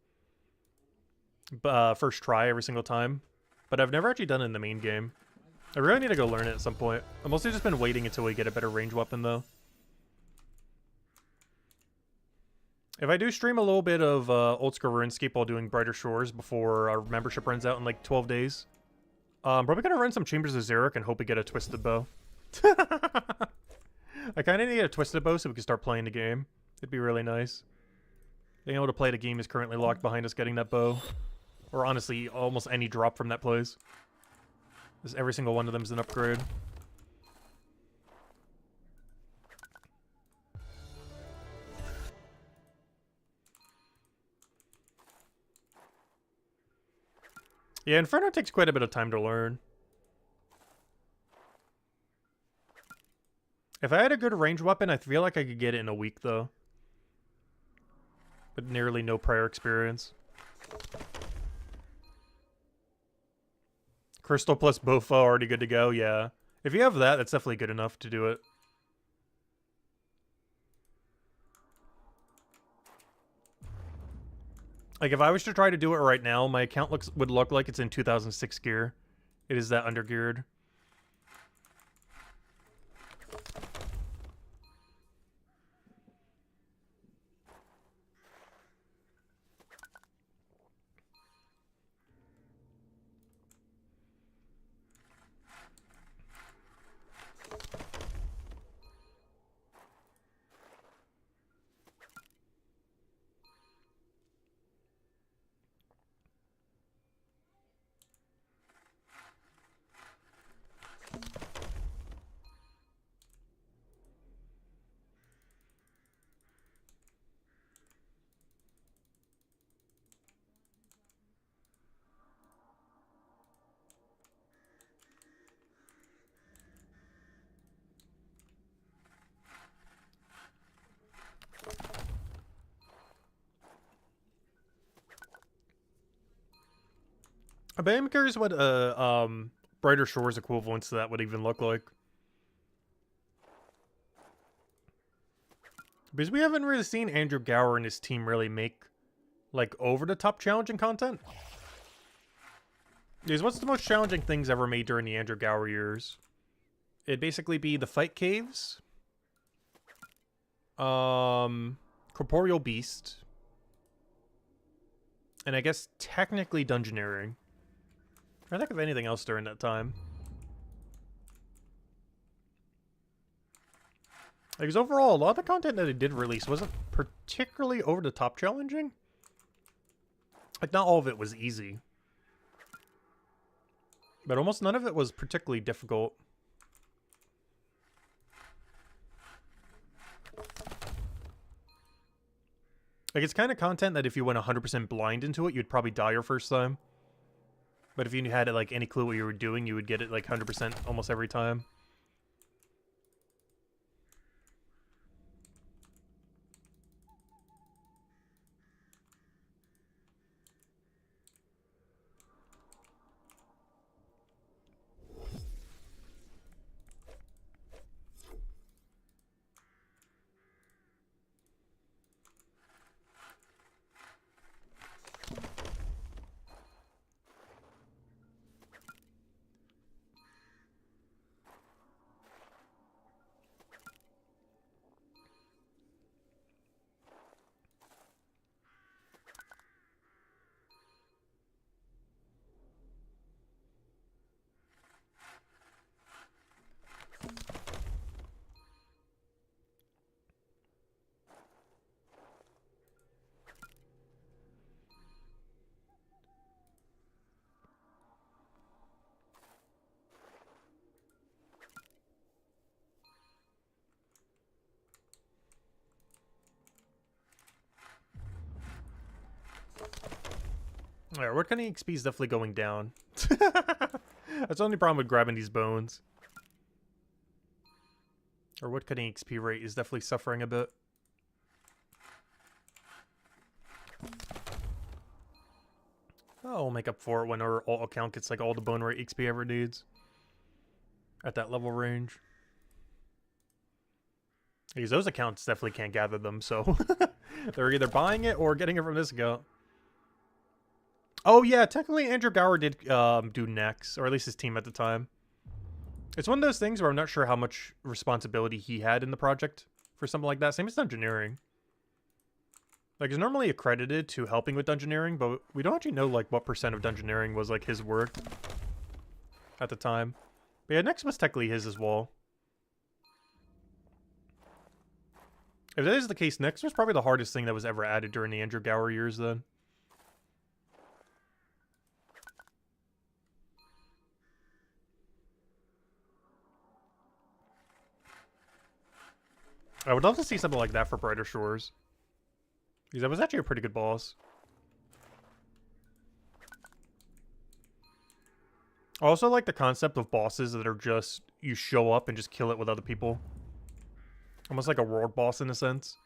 First try every single time. But I've never actually done it in the main game. I really need to go learn it at some point. I've mostly just been waiting until we get a better range weapon, though. If I do stream a little bit of Old School RuneScape while doing Brighter Shores before our membership runs out in like 12 days, I'm probably gonna run some Chambers of Xeric and hope we get a Twisted Bow. I kind of need a Twisted Bow so we can start playing the game. It'd be really nice. Being able to play the game is currently locked behind us getting that bow. Or honestly, almost any drop from that plays. Because every single one of them is an upgrade. Yeah, Inferno takes quite a bit of time to learn. If I had a good range weapon, I feel like I could get it in a week, though. With nearly no prior experience. Crystal plus Bofa already good to go, yeah. If you have that, that's definitely good enough to do it. Like, if I was to try to do it right now, my account would look like it's in 2006 gear. It is that undergeared. But I'm curious what Brighter Shores equivalents to that would even look like. Because we haven't really seen Andrew Gower and his team really make, like, over-the-top challenging content. Because what's the most challenging things ever made during the Andrew Gower years? It'd basically be the Fight Caves. Corporeal Beast. And I guess technically Dungeoneering. I think of anything else during that time. Because overall, a lot of the content that it did release wasn't particularly over-the-top challenging. Like, not all of it was easy. But almost none of it was particularly difficult. Like, it's kind of content that if you went 100% blind into it, you'd probably die your first time. But if you had, like, any clue what you were doing, you would get it, like, 100% almost every time. Alright, Woodcutting XP is definitely going down. That's the only problem with grabbing these bones. Our Woodcutting XP rate is definitely suffering a bit. Oh, we'll make up for it when our alt account gets like all the bone rate XP ever needs. At that level range. Because those accounts definitely can't gather them, so they're either buying it or getting it from this account. Oh yeah, technically Andrew Gower did do Nex, or at least his team at the time. It's one of those things where I'm not sure how much responsibility he had in the project for something like that. Same as Dungeoneering. Like, he's normally accredited to helping with dungeoneering, but we don't actually know, like, what percent of dungeoneering was, like, his work at the time. But yeah, next was technically his as well. If that is the case, next was probably the hardest thing that was ever added during the Andrew Gower years, then. I would love to see something like that for Brighter Shores. Because that was actually a pretty good boss. I also like the concept of bosses that are just, you show up and just kill it with other people. Almost like a world boss in a sense.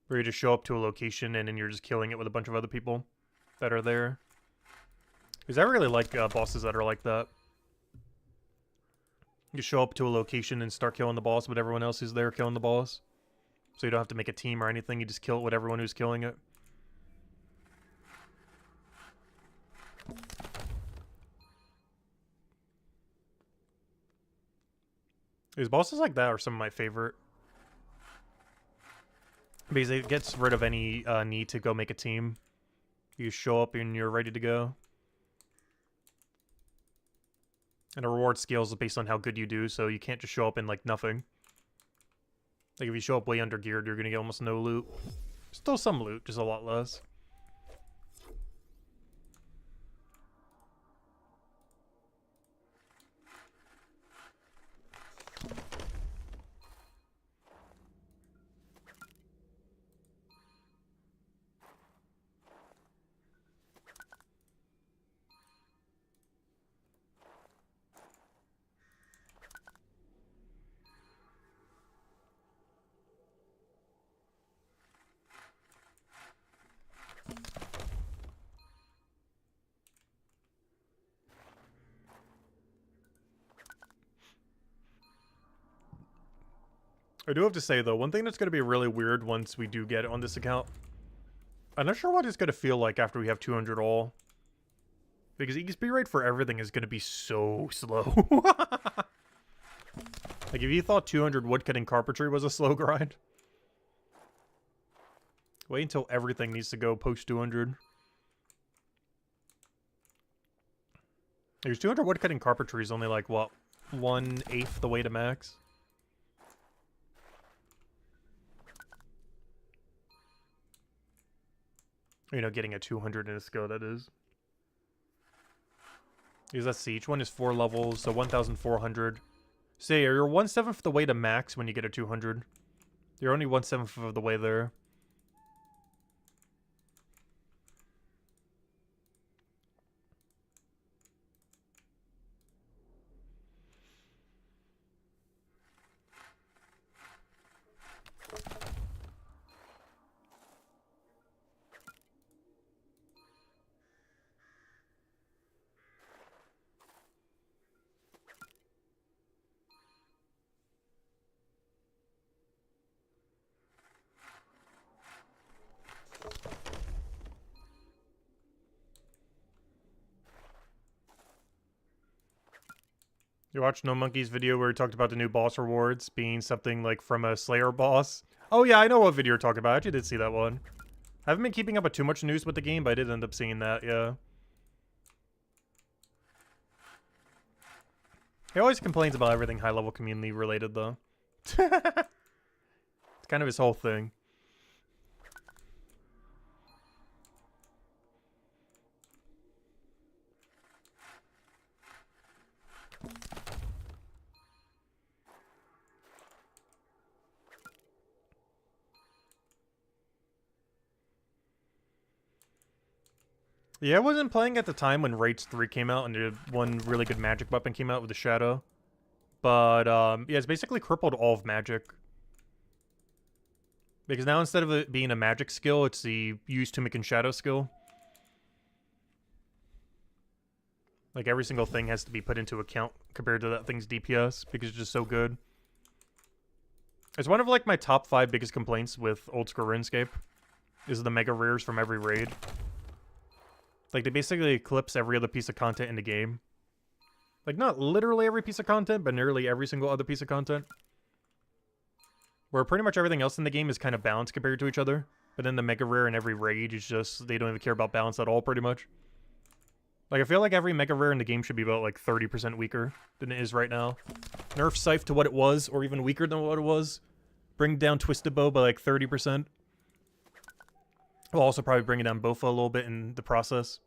Where you just show up to a location and then you're just killing it with a bunch of other people that are there. Because I really like bosses that are like that. You show up to a location and start killing the boss, but everyone else is there killing the boss. So you don't have to make a team or anything, you just kill it with everyone who's killing it. These bosses like that are some of my favorite. Because it gets rid of any need to go make a team. You show up and you're ready to go. And the reward scales based on how good you do, so you can't just show up in, like, nothing. Like, if you show up way under geared, you're gonna get almost no loot. Still some loot, just a lot less. I do have to say, though, one thing that's going to be really weird once we do get it on this account. I'm not sure what it's going to feel like after we have 200 all. Because EXP rate for everything is going to be so slow. Like, if you thought 200 woodcutting carpentry was a slow grind. Wait until everything needs to go post 200. There's 200 woodcutting carpentry is only like, what, 1/8 the way to max? You know, getting a 200 in a skill, that is. Because let's see, each one is 4 levels, so 1,400. Say, you're 1/7 the way to max when you get a 200. You're only 1/7 of the way there. You watched No Monkey's video where he talked about the new boss rewards being something like from a Slayer boss? Oh yeah, I know what video you're talking about. I actually did see that one. I haven't been keeping up with too much news with the game, but I did end up seeing that, yeah. He always complains about everything high-level community related, though. It's kind of his whole thing. Yeah, I wasn't playing at the time when Raids 3 came out and the one really good magic weapon came out with the Shadow. But, yeah, it's basically crippled all of magic. Because now instead of it being a magic skill, it's the use to making shadow skill. Like, every single thing has to be put into account compared to that thing's DPS, because it's just so good. It's one of, like, my top 5 biggest complaints with old school RuneScape, is the mega rares from every raid. Like, they basically eclipse every other piece of content in the game. Like, not literally every piece of content, but nearly every single other piece of content. Where pretty much everything else in the game is kind of balanced compared to each other. But then the Mega Rare in every raid is just, they don't even care about balance at all, pretty much. Like, I feel like every Mega Rare in the game should be about, like, 30% weaker than it is right now. Nerf Scythe to what it was, or even weaker than what it was. Bring down Twisted Bow by, like, 30%. We'll also probably bring it down Bofa a little bit in the process,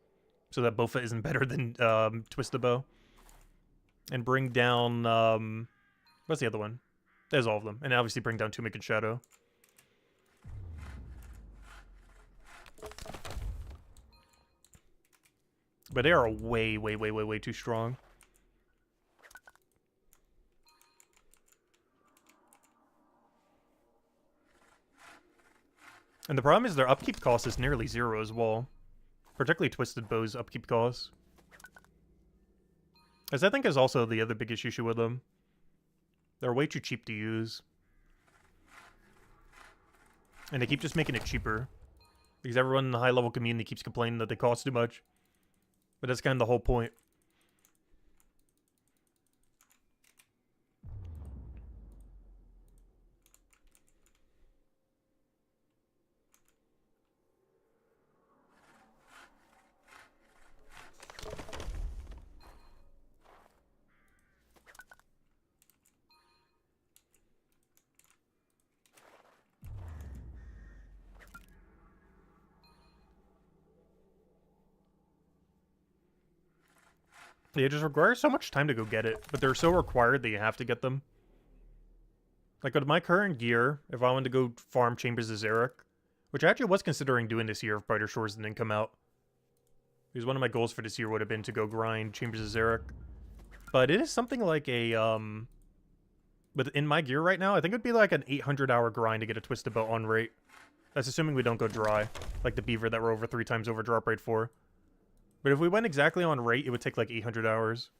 so that Bofa isn't better than Twisted Bow. And bring down, what's the other one? There's all of them. And obviously bring down Tunic and Shadow. But they are way, way, way, way, way too strong. And the problem is their upkeep cost is nearly 0 as well. Particularly Twisted Bow's upkeep cost. As I think is also the other biggest issue with them. They're way too cheap to use. And they keep just making it cheaper. Because everyone in the high-level community keeps complaining that they cost too much. But that's kind of the whole point. It just requires so much time to go get it, but they're so required that you have to get them. Like with my current gear, if I wanted to go farm Chambers of Xeric, which I actually was considering doing this year if Brighter Shores didn't come out. Because one of my goals for this year would have been to go grind Chambers of Xeric. But it is something like a, but in my gear right now, I think it would be like an 800-hour grind to get a Twisted Bow on rate. That's assuming we don't go dry, like the Beaver that we're over 3 times over drop rate for. But if we went exactly on rate, it would take like 800 hours.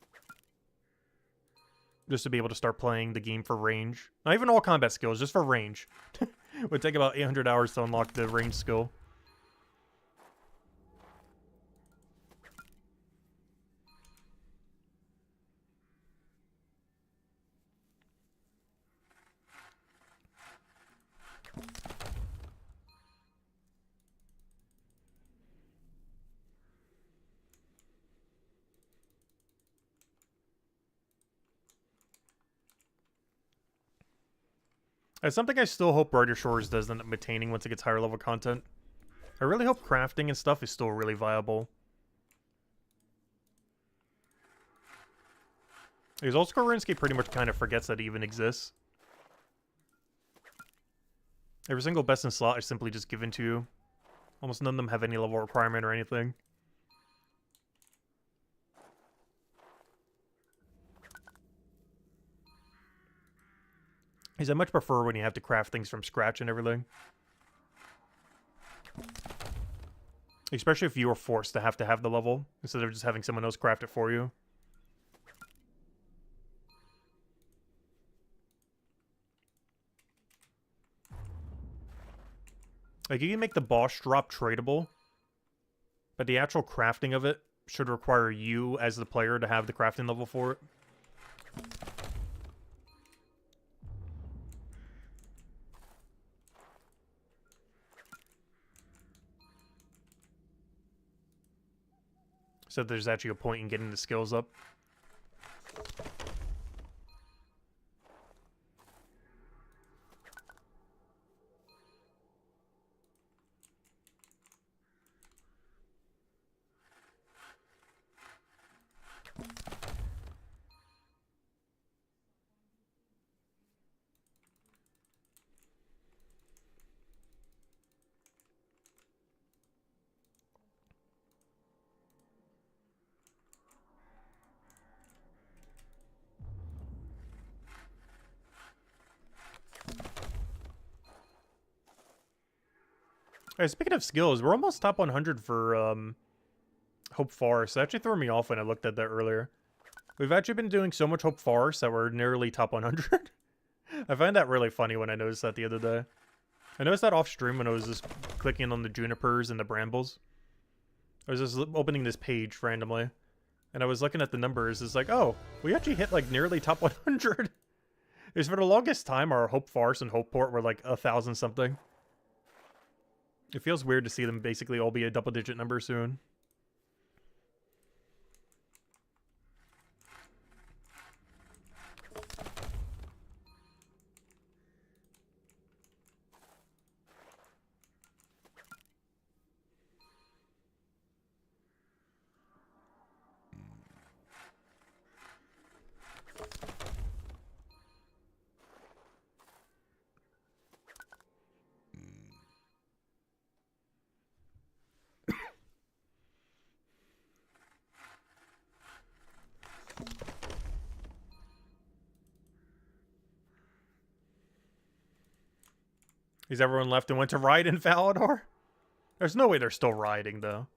Just to be able to start playing the game for range. Not even all combat skills, just for range. It would take about 800 hours to unlock the range skill. It's something I still hope Brighter Shores does end up maintaining once it gets higher level content. I really hope crafting and stuff is still really viable. Because Old School RuneScape pretty much kind of forgets that it even exists. Every single best in slot is simply just given to you. Almost none of them have any level requirement or anything. Because I much prefer when you have to craft things from scratch and everything. Especially if you are forced to have the level, instead of just having someone else craft it for you. Like, you can make the boss drop tradable, but the actual crafting of it should require you, as the player, to have the crafting level for it. So there's actually a point in getting the skills up. Hey, speaking of skills, we're almost top 100 for Hope Forest. That actually threw me off when I looked at that earlier. We've actually been doing so much Hope Forest that we're nearly top 100. I find that really funny when I noticed that the other day. I noticed that off stream when I was just clicking on the junipers and the brambles. I was just opening this page randomly, and I was looking at the numbers. It's like, oh, we actually hit like nearly top 100. Because for the longest time, our Hope Forest and Hope Port were like 1,000 something. It feels weird to see them basically all be a double-digit number soon. Is everyone left and went to ride in Falador? There's no way they're still riding, though.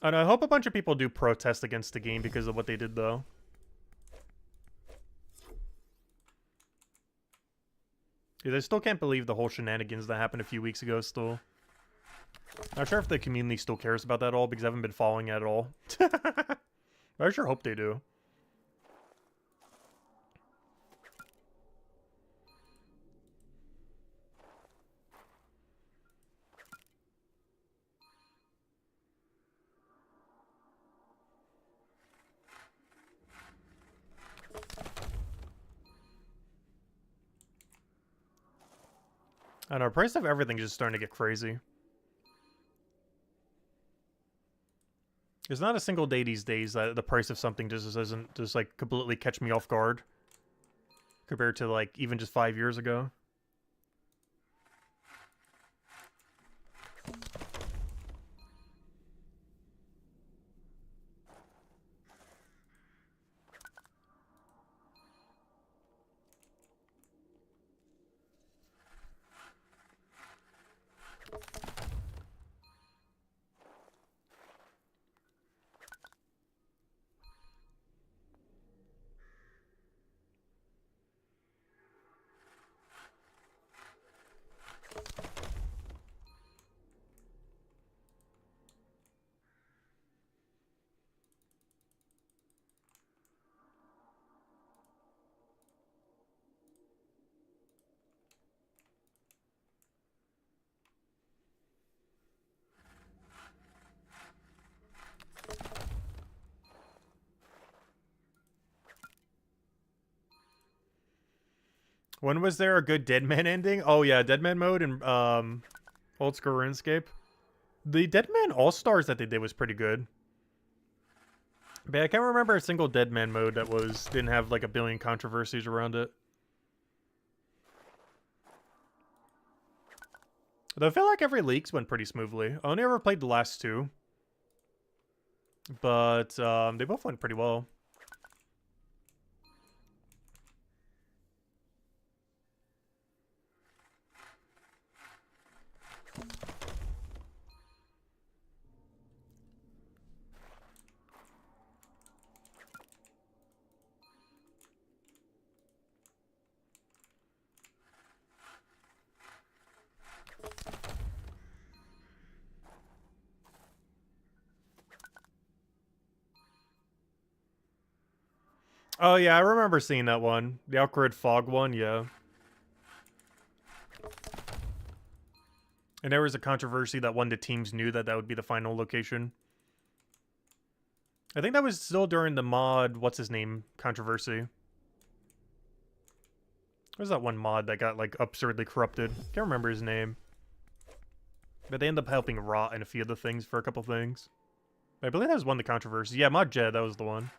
And I hope a bunch of people do protest against the game because of what they did, though. Dude, I still can't believe the whole shenanigans that happened a few weeks ago still. Not sure if the community still cares about that at all because I haven't been following it at all. I sure hope they do. I don't know, price of everything's just starting to get crazy. There's not a single day these days that the price of something just doesn't just like completely catch me off guard. Compared to like even just 5 years ago. When was there a good Deadman ending? Oh yeah, Deadman mode in old school RuneScape. The Deadman All-Stars that they did was pretty good. But I can't remember a single Deadman mode that didn't have like a billion controversies around it. Though I feel like every leaks went pretty smoothly. I only ever played the last two. But they both went pretty well. Oh yeah, I remember seeing that one. The Outgrid Fog one, yeah. And there was a controversy that one of the teams knew that would be the final location. I think that was still during the mod, what's his name, controversy. What was that one mod that got like absurdly corrupted? Can't remember his name. But they ended up helping Rot in a few of the things for a couple things. I believe that was one of the controversies. Yeah, Mod Jed, that was the one.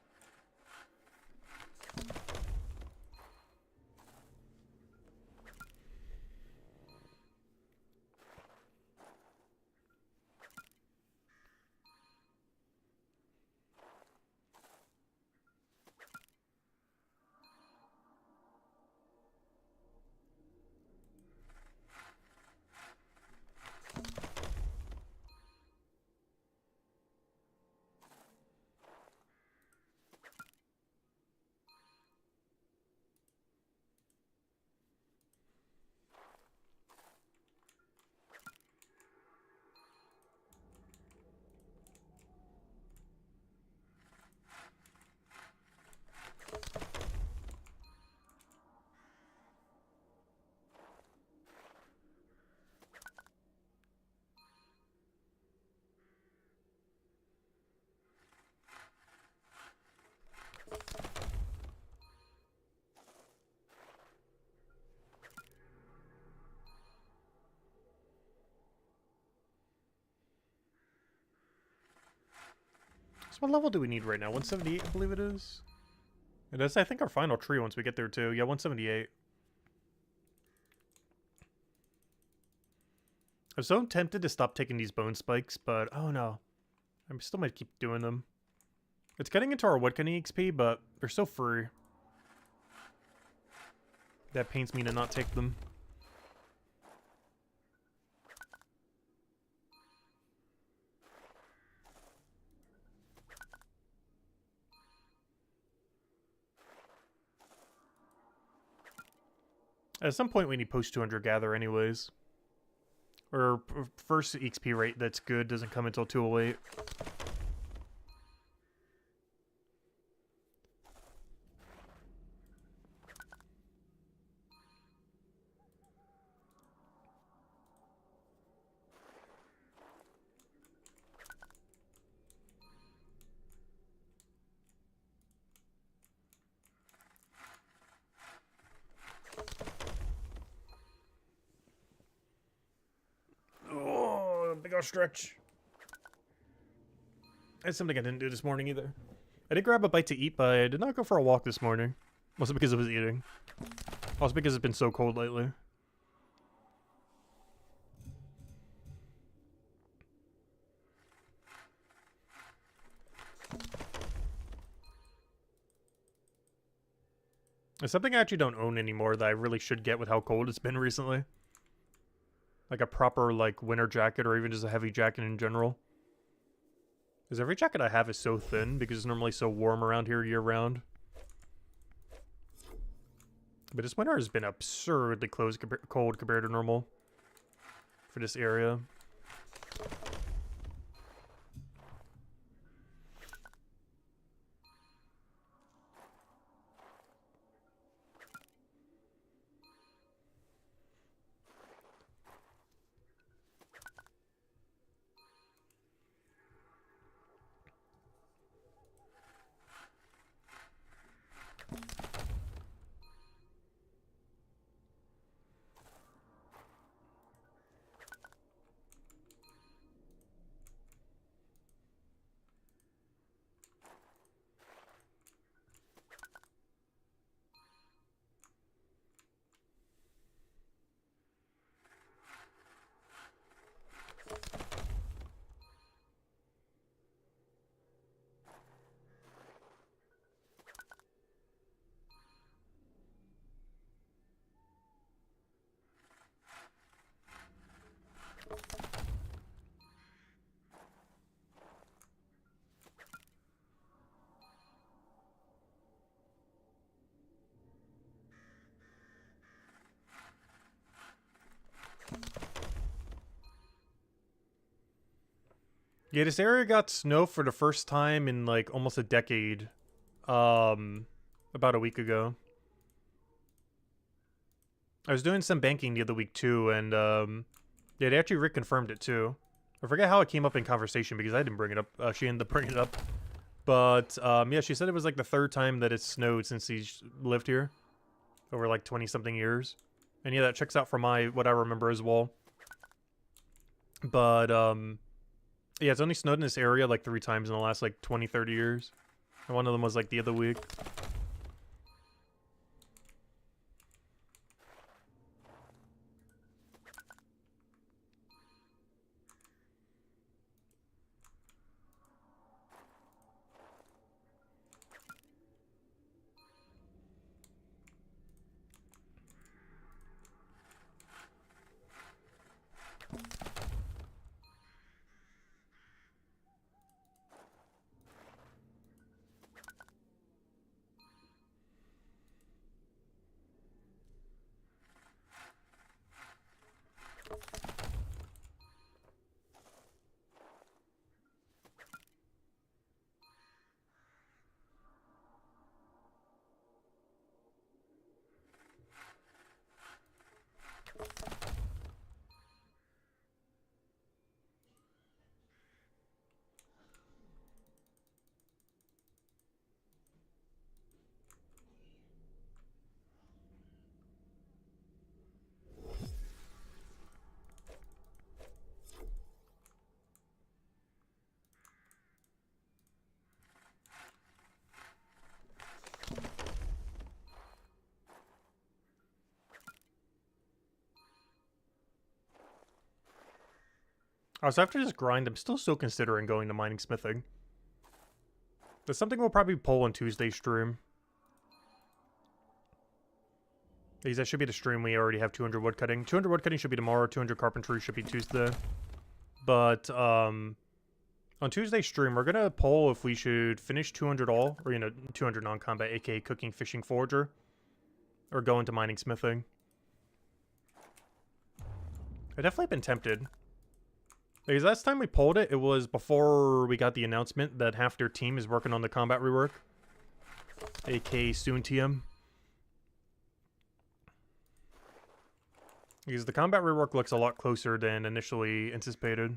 So what level do we need right now? 178, I believe it is. And that's, I think, our final tree once we get there, too. Yeah, 178. I'm so tempted to stop taking these bone spikes, but oh no. I still might keep doing them. It's getting into our woodcutting XP, but they're so free. That pains me to not take them. At some point we need post 200 gather anyways. Or first XP rate that's good doesn't come until 208. Big old stretch. That's something I didn't do this morning either. I did grab a bite to eat, but I did not go for a walk this morning. Mostly because I was eating. Also because it's been so cold lately. It's something I actually don't own anymore that I really should get with how cold it's been recently. Like a proper, like, winter jacket or even just a heavy jacket in general. Because every jacket I have is so thin because it's normally so warm around here year-round. But this winter has been absurdly cold compared to normal for this area. Yeah, this area got snow for the first time in like almost a decade. About a week ago. I was doing some banking the other week too, and yeah, they actually reconfirmed it too. I forget how it came up in conversation because I didn't bring it up. She ended up bringing it up. But yeah, she said it was like the third time that it's snowed since he's lived here. Over like 20-something years. And yeah, that checks out for what I remember as well. But yeah, it's only snowed in this area like 3 times in the last like 20, 30 years. And one of them was like the other week. So after this grind, I'm still considering going to mining smithing. That's something we'll probably pull on Tuesday's stream. Because that should be the stream we already have 200 woodcutting. 200 woodcutting should be tomorrow, 200 carpentry should be Tuesday. But, on Tuesday's stream, we're gonna poll if we should finish 200 all, or, 200 non-combat, aka cooking, fishing, forager, or go into mining smithing. I've definitely been tempted. Because last time we polled it, it was before we got the announcement that half their team is working on the combat rework, aka SoonTM. Because the combat rework looks a lot closer than initially anticipated.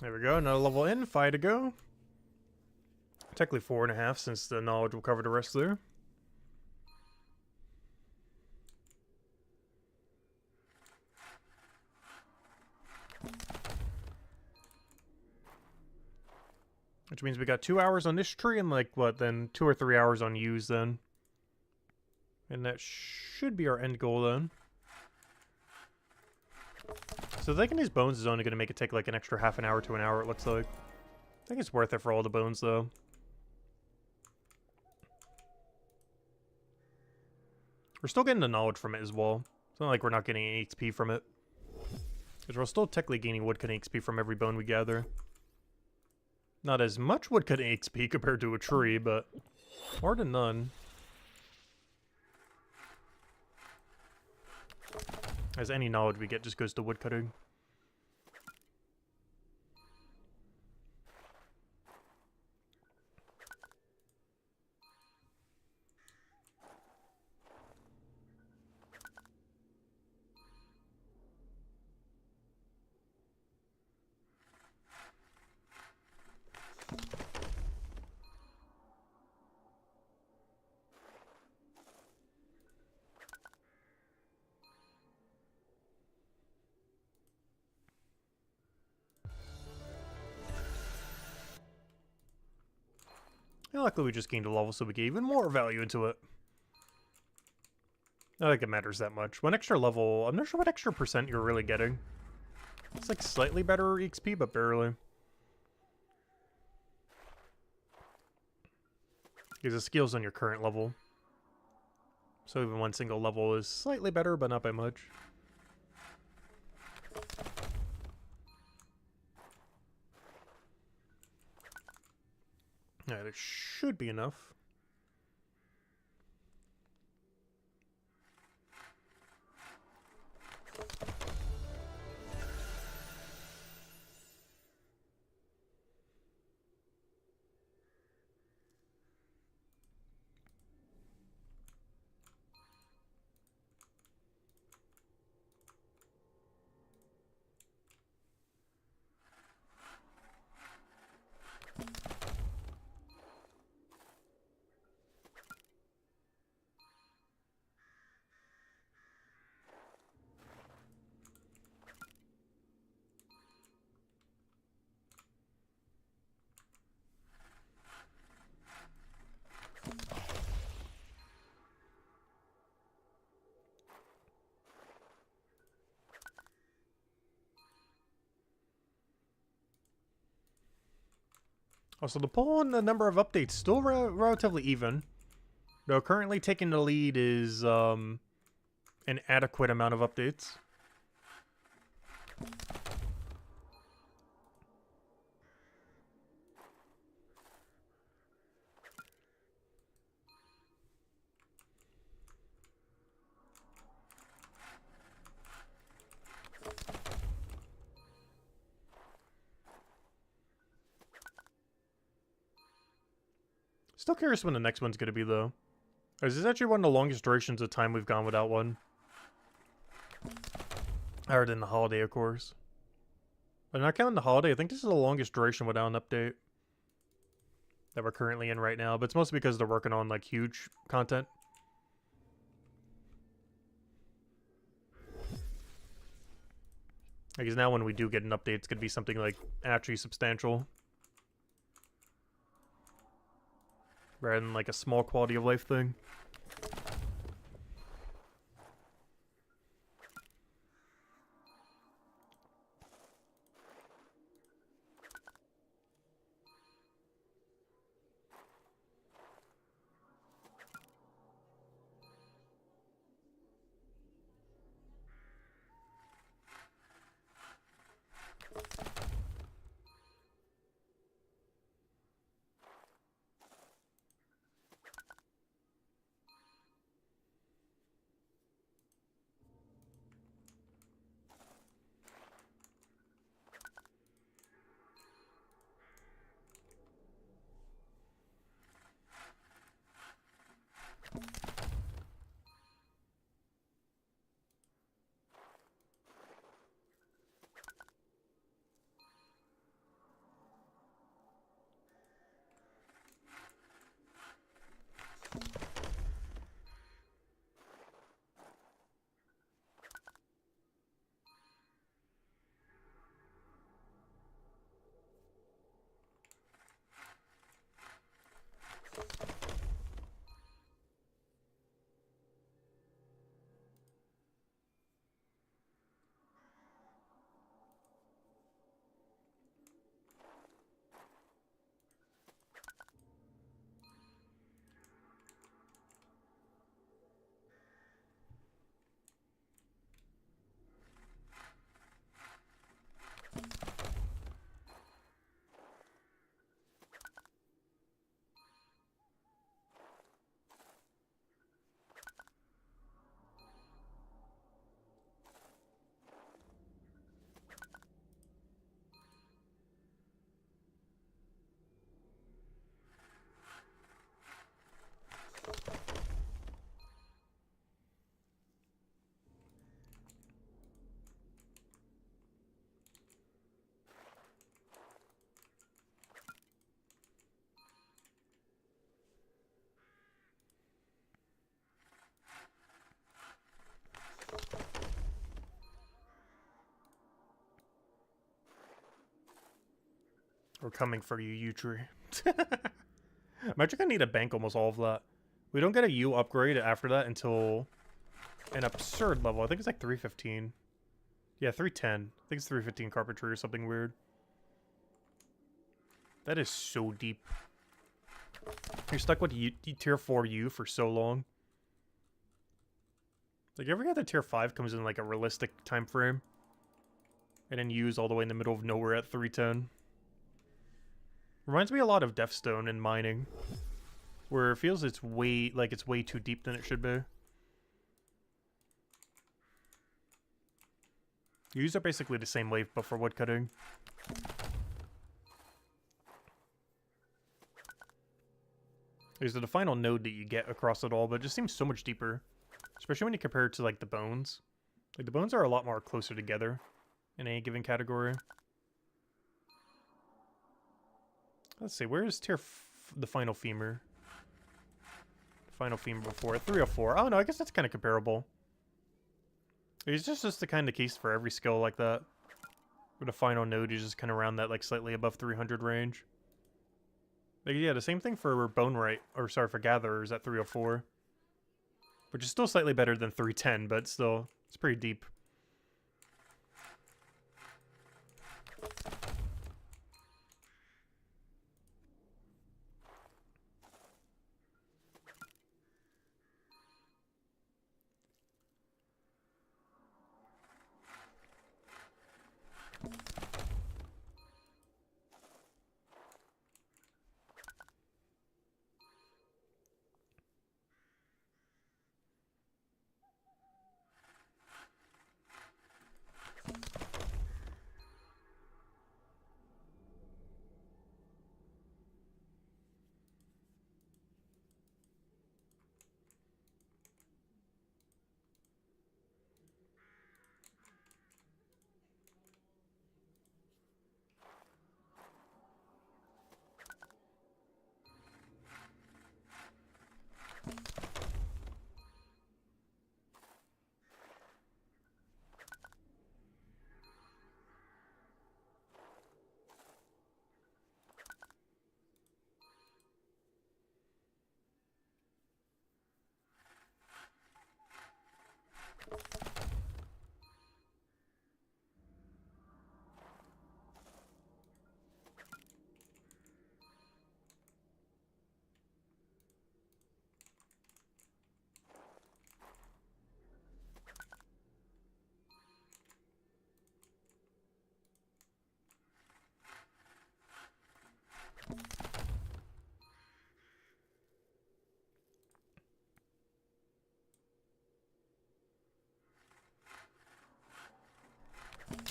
There we go, another level in, 5 to go. Technically 4.5 since the knowledge will cover the rest there. Which means we got 2 hours on this tree and like, what, then 2 or 3 hours on use then. And that should be our end goal then. So taking these bones is only going to make it take like an extra half an hour to an hour, it looks like. I think it's worth it for all the bones though. We're still getting the knowledge from it as well. It's not like we're not getting any XP from it. Because we're still technically gaining woodcutting XP from every bone we gather. Not as much woodcutting XP compared to a tree, but more than none. As any knowledge we get just goes to woodcutting. And luckily we just gained a level so we get even more value into it. I don't think it matters that much. One extra level, I'm not sure what extra percent you're really getting. It's like slightly better XP, but barely. Because the skill's on your current level. So even one single level is slightly better, but not by much. Yeah, it should be enough. Also, the poll on the number of updates still relatively even. Though currently taking the lead is an adequate amount of updates. Still curious when the next one's going to be, though. This is actually one of the longest durations of time we've gone without one. Other than the holiday, of course. But not counting the holiday, I think this is the longest duration without an update that we're currently in right now. But it's mostly because they're working on, like, huge content. Because now when we do get an update, it's going to be something, like, actually substantial. Rather than, like, a small quality of life thing. We're coming for you, U-Tree. I'm actually gonna need to bank almost all of that. We don't get a U upgrade after that until an absurd level. I think it's like 315. Yeah, 310. I think it's 315 carpentry or something weird. That is so deep. You're stuck with tier 4 U for so long. Like every other tier 5 comes in like a realistic time frame. And then U's all the way in the middle of nowhere at 310. Reminds me a lot of Deathstone in mining, where it feels it's way too deep than it should be. U's are basically the same wave, but for woodcutting. These are the final node that you get across it all, but it just seems so much deeper. Especially when you compare it to, like, the bones. Like, the bones are a lot more closer together in any given category. Let's see, where is the final femur? Final femur before 304. Oh no, I guess that's kind of comparable. It's just the kind of case for every skill like that. Where the final node is just kind of around that like slightly above 300 range. Like, yeah, the same thing for bone right, or sorry, for gatherers at 304. Which is still slightly better than 310, but still, it's pretty deep.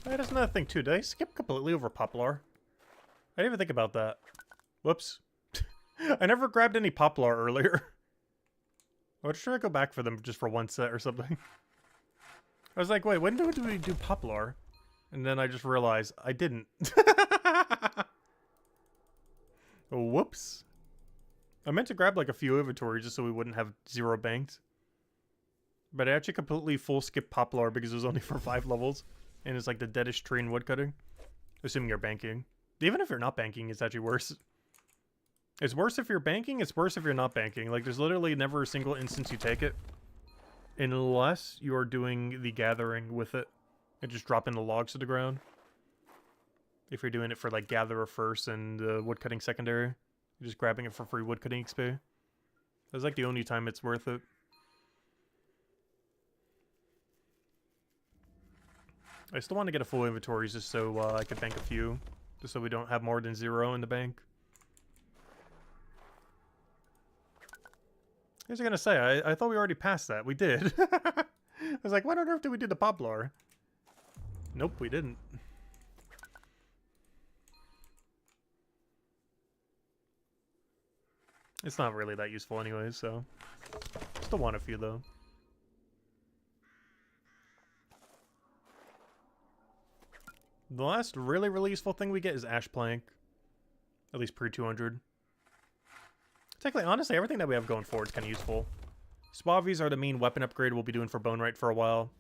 That's another thing too. Did I skip completely over Poplar? I didn't even think about that. Whoops. I never grabbed any Poplar earlier. Or should I go back for them just for one set or something? I was like, wait, when do we do Poplar? And then I just realized I didn't. Whoops. I meant to grab like a few inventory just so we wouldn't have 0 banked. But I actually completely full skip Poplar because it was only for 5 levels. And it's like the deadest tree in woodcutting. Assuming you're banking. Even if you're not banking, it's actually worse. It's worse if you're banking, it's worse if you're not banking. Like, there's literally never a single instance you take it. Unless you are doing the gathering with it. And just dropping the logs to the ground. If you're doing it for, like, gatherer first and woodcutting secondary. You're just grabbing it for free woodcutting XP. That's, like, the only time it's worth it. I still want to get a full inventory just so I could bank a few. Just so we don't have more than 0 in the bank. I was gonna say, I thought we already passed that. We did. I was like, what on earth did we do the Poplar? Nope, we didn't. It's not really that useful anyways, so... Still want a few, though. The last really, really useful thing we get is Ash Plank. At least pre-200. Technically, honestly, everything that we have going forward is kind of useful. Suavies are the main weapon upgrade we'll be doing for Bonerite for a while.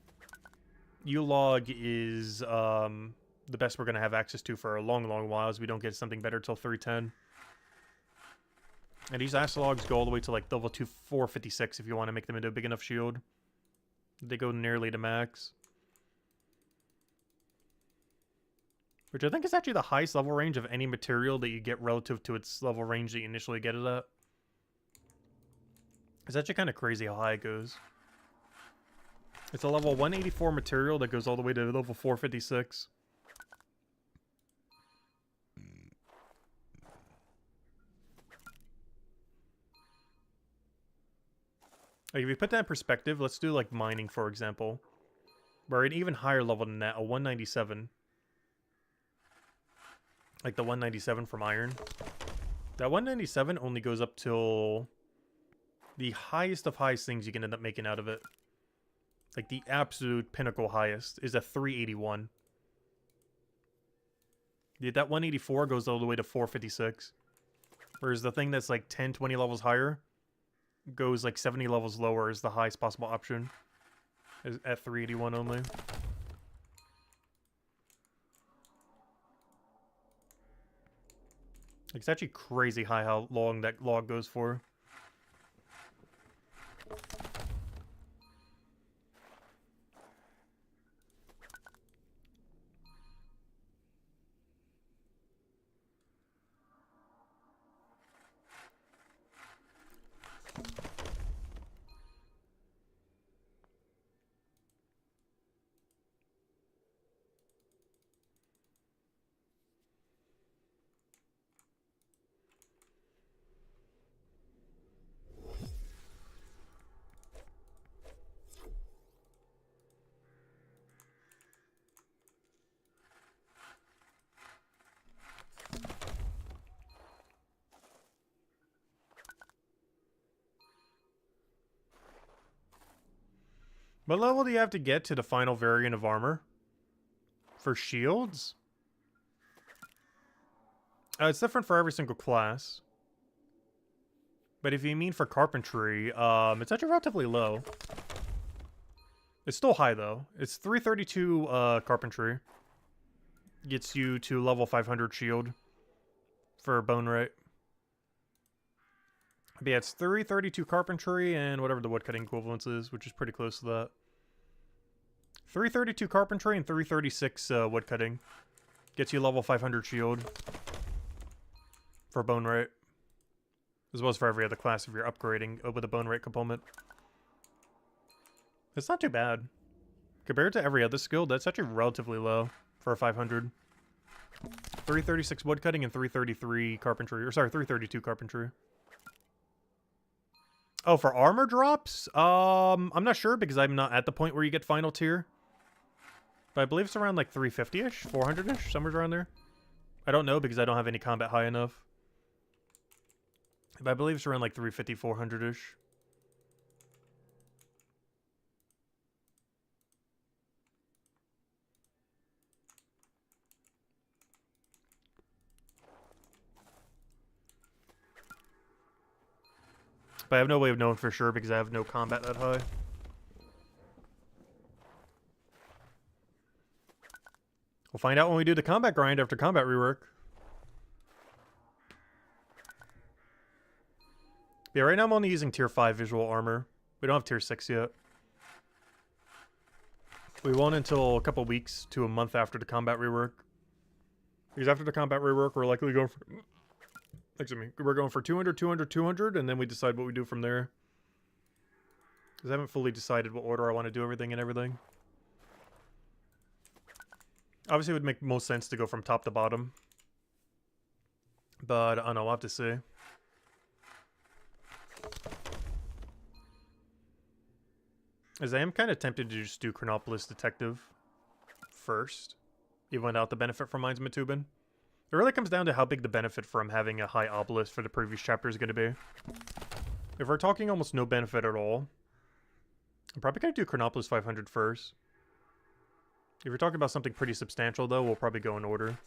U-Log is the best we're going to have access to for a long, long while, as we don't get something better till 310. And these Ash Logs go all the way to like level 456 if you want to make them into a big enough shield. They go nearly to max. Which I think is actually the highest level range of any material that you get relative to its level range that you initially get it at. It's actually kind of crazy how high it goes. It's a level 184 material that goes all the way to level 456. Like, if you put that in perspective, let's do like mining, for example. We're at an even higher level than that, a 197. Like the 197 from iron. That 197 only goes up till the highest of highest things you can end up making out of it. Like the absolute pinnacle highest is a 381. Yeah, that 184 goes all the way to 456. Whereas the thing that's like 10, 20 levels higher goes like 70 levels lower is the highest possible option. Is at 381 only. It's actually crazy high how long that log goes for. What level do you have to get to the final variant of armor? For shields? It's different for every single class. But if you mean for carpentry, it's actually relatively low. It's still high, though. It's 332 carpentry. Gets you to level 500 shield for Bonerite. But yeah, it's 332 carpentry and whatever the woodcutting equivalence is, which is pretty close to that. 332 carpentry and 336 woodcutting. Gets you level 500 shield for Bonerite. As well as for every other class if you're upgrading with a Bonerite component. It's not too bad. Compared to every other skill, that's actually relatively low for a 500. 336 woodcutting and 333 carpentry. Or sorry, 332 carpentry. Oh, for armor drops? I'm not sure because I'm not at the point where you get final tier. But I believe it's around like 350-ish, 400-ish, somewhere around there. I don't know because I don't have any combat high enough. But I believe it's around like 350, 400-ish. But I have no way of knowing for sure because I have no combat that high. We'll find out when we do the combat grind after combat rework. Yeah, right now I'm only using tier 5 visual armor. We don't have tier 6 yet. We won't until a couple weeks to a month after the combat rework. Because after the combat rework, we're likely going for... Excuse me. We're going for 200, 200, 200, and then we decide what we do from there. Because I haven't fully decided what order I want to do everything and everything. Obviously, it would make most sense to go from top to bottom. But, I don't know, we'll have to see. As I am kind of tempted to just do Chronopolis Detective first. Even without the benefit from Mines Matubin. It really comes down to how big the benefit from having a high obelisk for the previous chapter is going to be. If we're talking almost no benefit at all, I'm probably going to do Chronopolis 500 first. If we're talking about something pretty substantial, though, we'll probably go in order.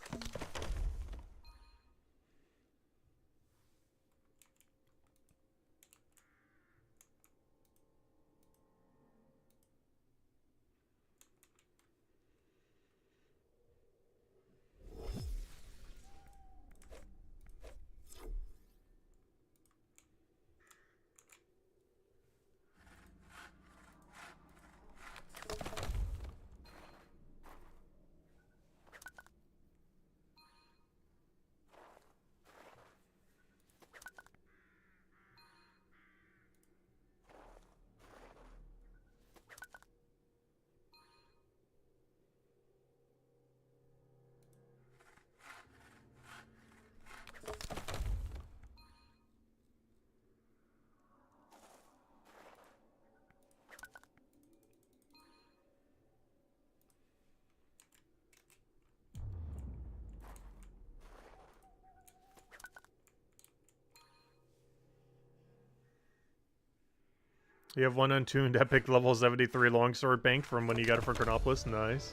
You have one untuned epic level 73 longsword bank from when you got it for Chronopolis. Nice.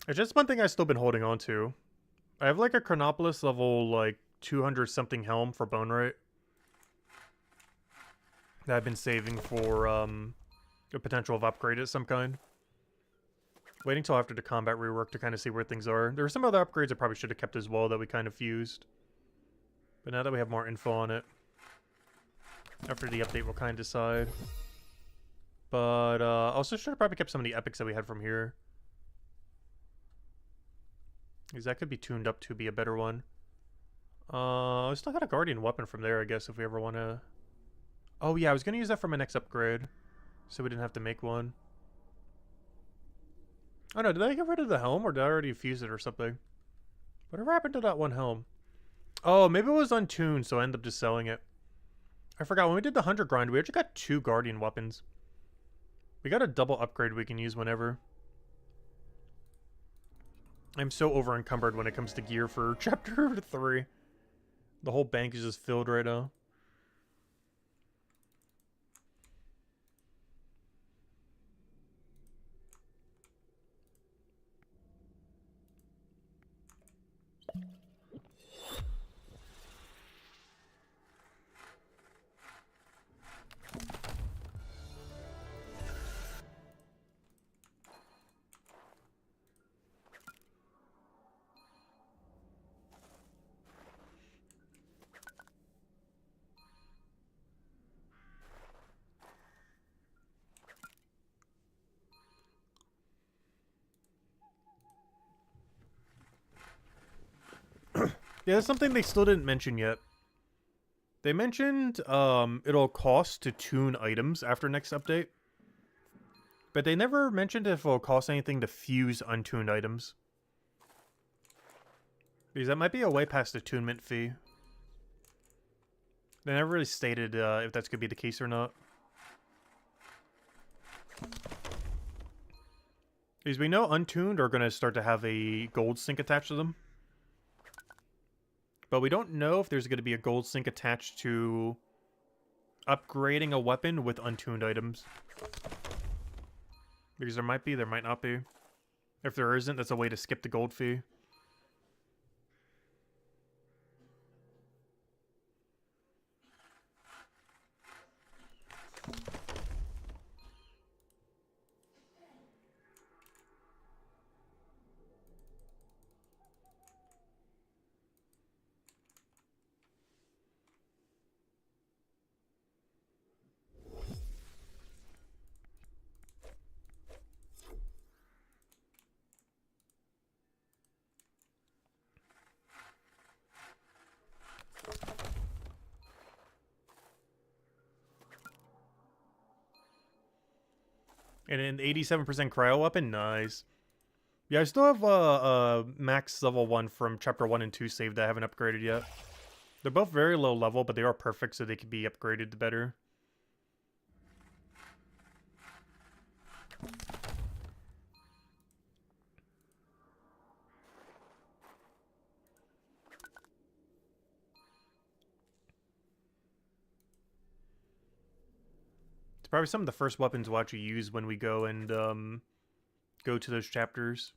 It's just one thing I've still been holding on to. I have like a Chronopolis level like 200 something helm for bone rate that I've been saving for the potential of upgrade of some kind. Waiting till after the combat rework to kind of see where things are. There were some other upgrades I probably should have kept as well that we kind of fused. But now that we have more info on it, after the update, we'll kind of decide. But also should have probably kept some of the epics that we had from here. Because that could be tuned up to be a better one. I still got a Guardian weapon from there, I guess, if we ever want to... Oh, yeah, I was going to use that for my next upgrade. So we didn't have to make one. Oh, no, did I get rid of the helm? Or did I already fuse it or something? Whatever happened to that one helm? Oh, maybe it was untuned, so I ended up just selling it. I forgot, when we did the 100 grind, we actually got 2 Guardian weapons. We got a double upgrade we can use whenever. I'm so over-encumbered when it comes to gear for Chapter 3. The whole bank is just filled right now. Yeah, that's something they still didn't mention yet. They mentioned it'll cost to tune items after next update. But they never mentioned if it'll cost anything to fuse untuned items. Because that might be a way past the attunement fee. They never really stated if that's going to be the case or not. Because we know untuned are going to start to have a gold sink attached to them. But we don't know if there's going to be a gold sink attached to upgrading a weapon with untuned items. Because there might be, there might not be. If there isn't, that's a way to skip the gold fee. And an 87% cryo weapon, nice. Yeah, I still have max level 1 from chapter 1 and 2 saved that I haven't upgraded yet. They're both very low level, but they are perfect, so they can be upgraded better. It's probably some of the first weapons we'll actually use when we go and go to those chapters.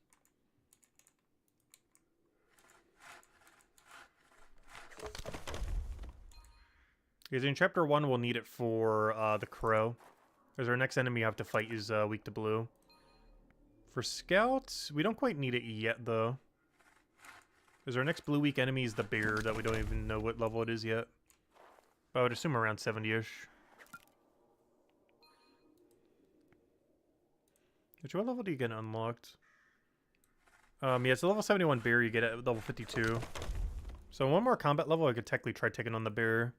Because in chapter 1, we'll need it for the crow. Because our next enemy you have to fight is weak to blue. For scouts, we don't quite need it yet, though. Because our next blue weak enemy is the bear that we don't even know what level it is yet. But I would assume around 70-ish. Which what level do you get unlocked? Yeah, it's a level 71 bear you get at level 52. So one more combat level, I could technically try taking on the bear.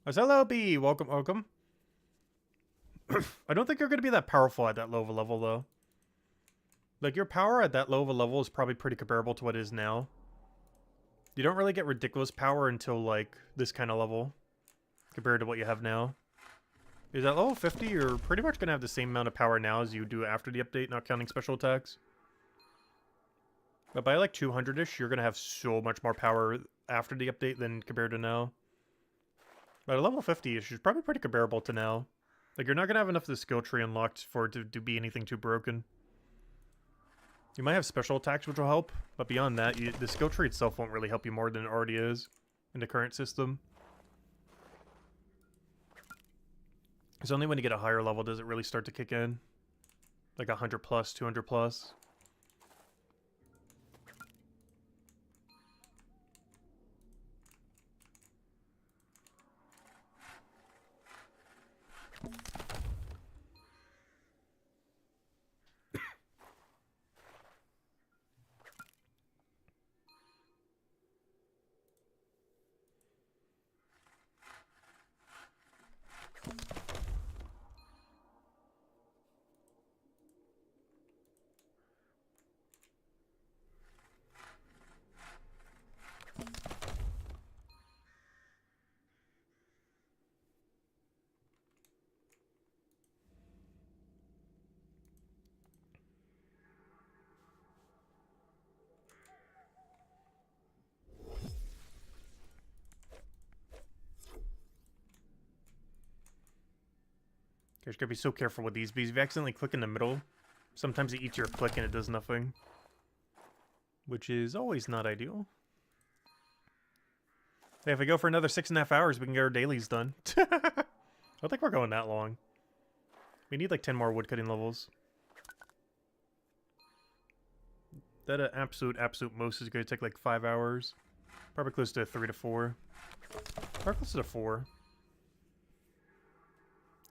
Hello, B! Welcome, welcome. I don't think you're going to be that powerful at that low of a level, though. Like, your power at that low of a level is probably pretty comparable to what it is now. You don't really get ridiculous power until, like, this kind of level. Compared to what you have now. Is at level 50, you're pretty much going to have the same amount of power now as you do after the update, not counting special attacks. But by like 200-ish, you're going to have so much more power after the update than compared to now. But at level 50-ish, it's probably pretty comparable to now. Like, you're not going to have enough of the skill tree unlocked for it to be anything too broken. You might have special attacks, which will help, but beyond that, the skill tree itself won't really help you more than it already is in the current system. It's only when you get a higher level does it really start to kick in. Like 100 plus, 200 plus. You gotta be so careful with these, because if you accidentally click in the middle, sometimes it eats your click and it does nothing. Which is always not ideal. Hey, if we go for another 6.5 hours, we can get our dailies done. I don't think we're going that long. We need like 10 more woodcutting levels. That absolute most is going to take like 5 hours. Probably close to 3 to 4. Probably close to 4.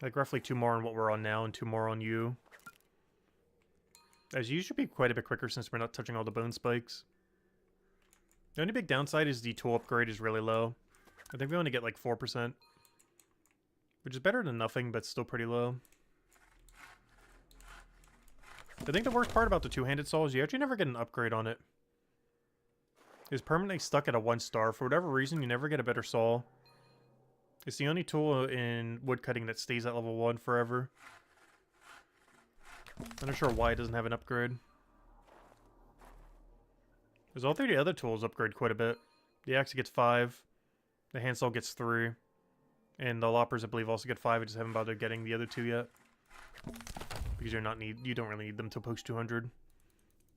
Like roughly 2 more on what we're on now and 2 more on you. As you should be quite a bit quicker since we're not touching all the bone spikes. The only big downside is the tool upgrade is really low. I think we only get like 4%. Which is better than nothing, but still pretty low. I think the worst part about the two-handed saw is you actually never get an upgrade on it. It's permanently stuck at a 1 star. For whatever reason, you never get a better saw. It's the only tool in woodcutting that stays at level 1 forever. I'm not sure why it doesn't have an upgrade. Because all three of the other tools upgrade quite a bit. The axe gets 5. The handsaw gets 3. And the loppers, I believe, also get 5. I just haven't bothered getting the other 2 yet. Because you don't really need them to post 200.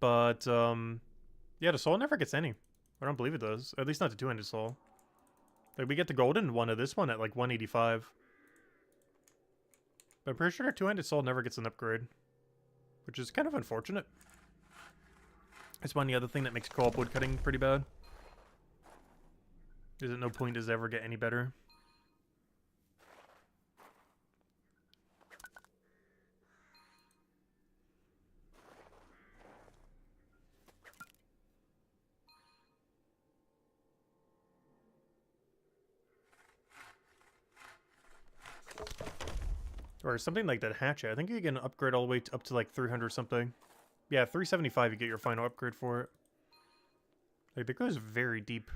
But, yeah, the saw never gets any. I don't believe it does. At least not the 200 saw. Like, we get the golden one of this one at, like, 185. But I'm pretty sure our 200 saw never gets an upgrade. Which is kind of unfortunate. It's one of the other thing that makes co-op woodcutting pretty bad. Is at no point does it ever get any better. Or something like that hatchet. I think you can upgrade all the way up to like 300 or something. Yeah, 375 you get your final upgrade for it. Like, that goes very deep.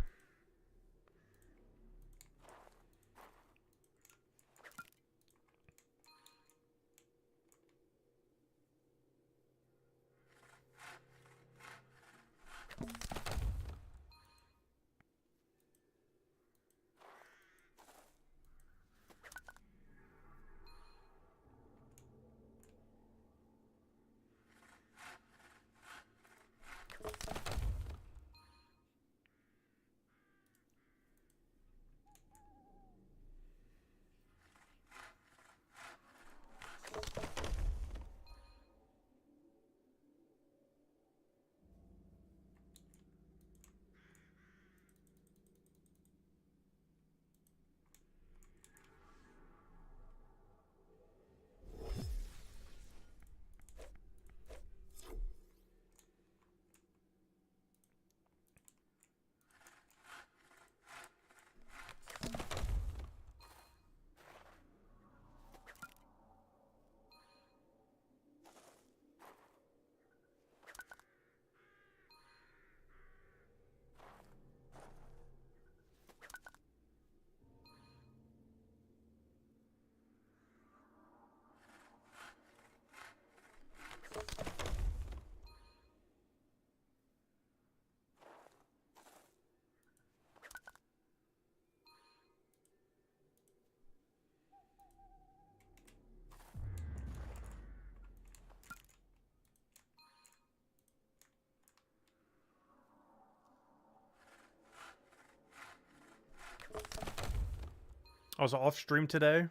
I was off stream today,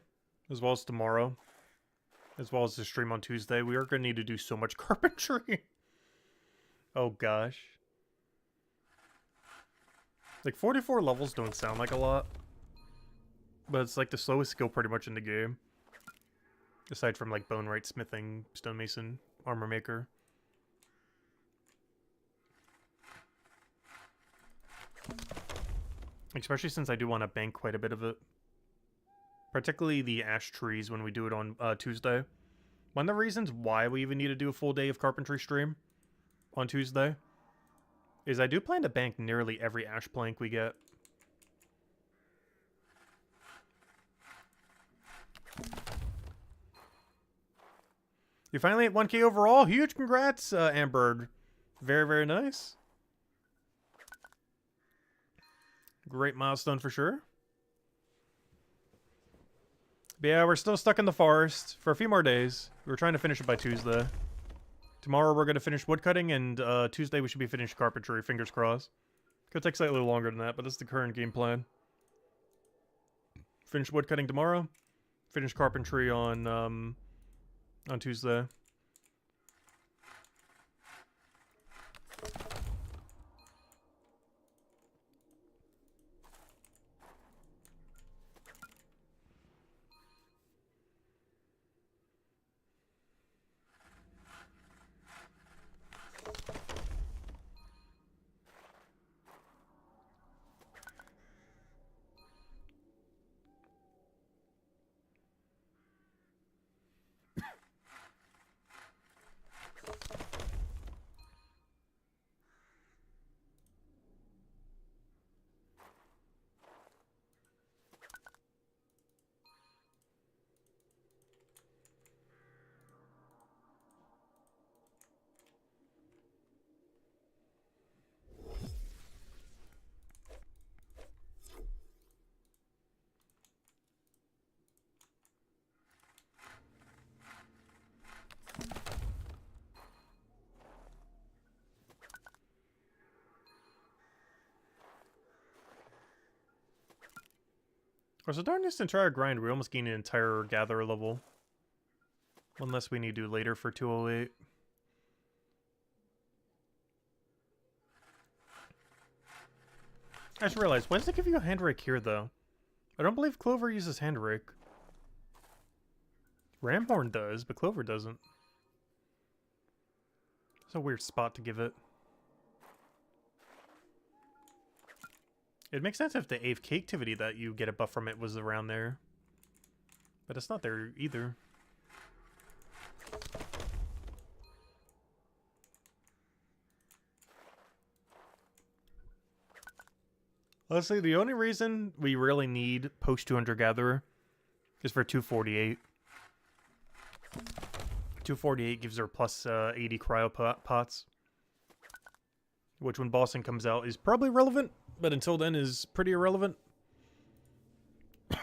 as well as tomorrow, as well as the stream on Tuesday. We are going to need to do so much carpentry. Oh gosh. Like, 44 levels don't sound like a lot. But it's like the slowest skill pretty much in the game. Aside from like bone wright, smithing, stonemason, armor maker. Especially since I do want to bank quite a bit of it. Particularly the ash trees when we do it on Tuesday. One of the reasons why we even need to do a full day of carpentry stream on Tuesday is I do plan to bank nearly every ash plank we get. You finally hit 1K overall. Huge congrats, Amber. Very, very nice. Great milestone for sure. But yeah, we're still stuck in the forest for a few more days. We're trying to finish it by Tuesday. Tomorrow we're going to finish woodcutting, and Tuesday we should be finished carpentry, fingers crossed. Could take slightly longer than that, but that's the current game plan. Finish woodcutting tomorrow. Finish carpentry on Tuesday. So during this entire grind, we almost gain an entire gatherer level. Unless we need to do later for 208. I just realized, when does it give you a handbrake here, though? I don't believe Clover uses handbrake. Ramhorn does, but Clover doesn't. It's a weird spot to give it. It makes sense if the AFK activity that you get a buff from it was around there. But it's not there either. Honestly, the only reason we really need post 200 Gatherer is for 248. 248 gives her plus 80 cryo pots. Which when Boston comes out is probably relevant, but until then is pretty irrelevant. It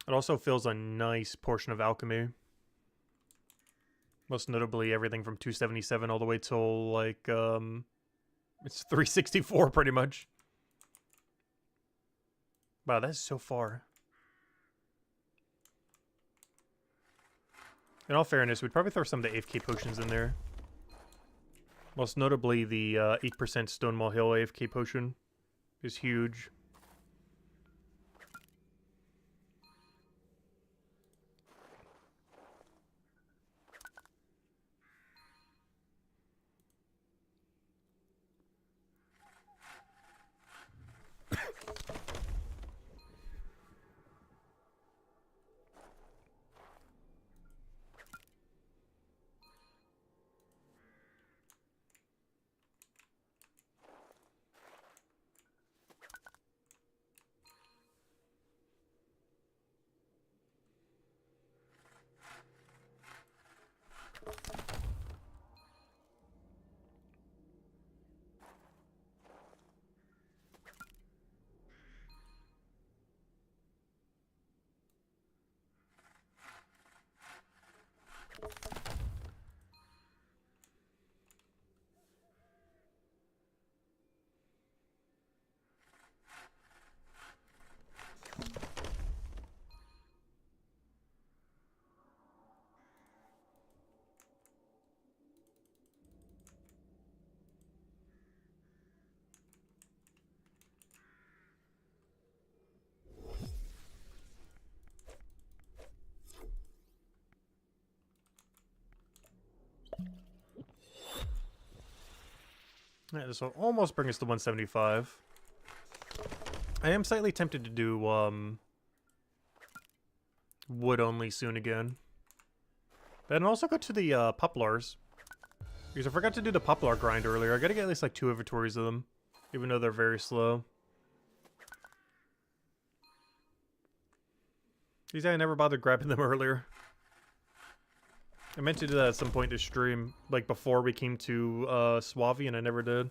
also fills a nice portion of alchemy. Most notably everything from 277 all the way till like it's 364 pretty much. Wow, that's so far. In all fairness, we'd probably throw some of the AFK potions in there. Most notably the 8% Stonewall Hill AFK potion is huge. Yeah, this will almost bring us to 175. I am slightly tempted to do wood only soon again. And also go to the poplars. Because I forgot to do the poplar grind earlier. I gotta get at least like 2 inventories of them. Even though they're very slow. These I never bothered grabbing them earlier. I meant to do that at some point to stream, like before we came to Suave, and I never did.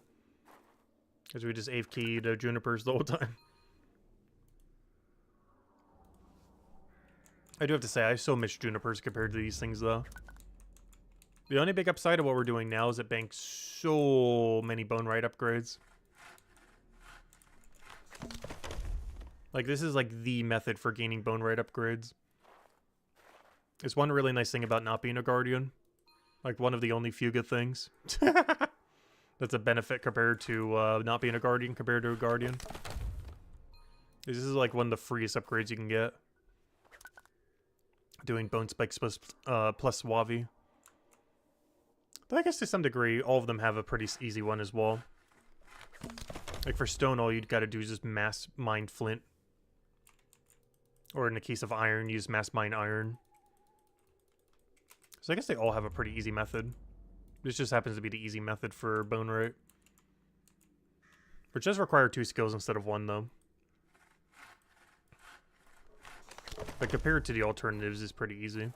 Because we just AFK'd junipers the whole time. I do have to say, I so miss junipers compared to these things, though. The only big upside of what we're doing now is it banks so many bone right upgrades. Like, this is like the method for gaining bone right upgrades. It's one really nice thing about not being a guardian. Like, one of the only few good things. That's a benefit compared to not being a guardian compared to a guardian. This is like one of the freest upgrades you can get. Doing bone spikes plus Suave. But I guess to some degree, all of them have a pretty easy one as well. Like for stone, all you'd gotta do is just mass mine flint. Or in the case of iron, use mass mine iron. So I guess they all have a pretty easy method. This just happens to be the easy method for bone right. Which does require 2 skills instead of 1, though. But compared to the alternatives, it's pretty easy.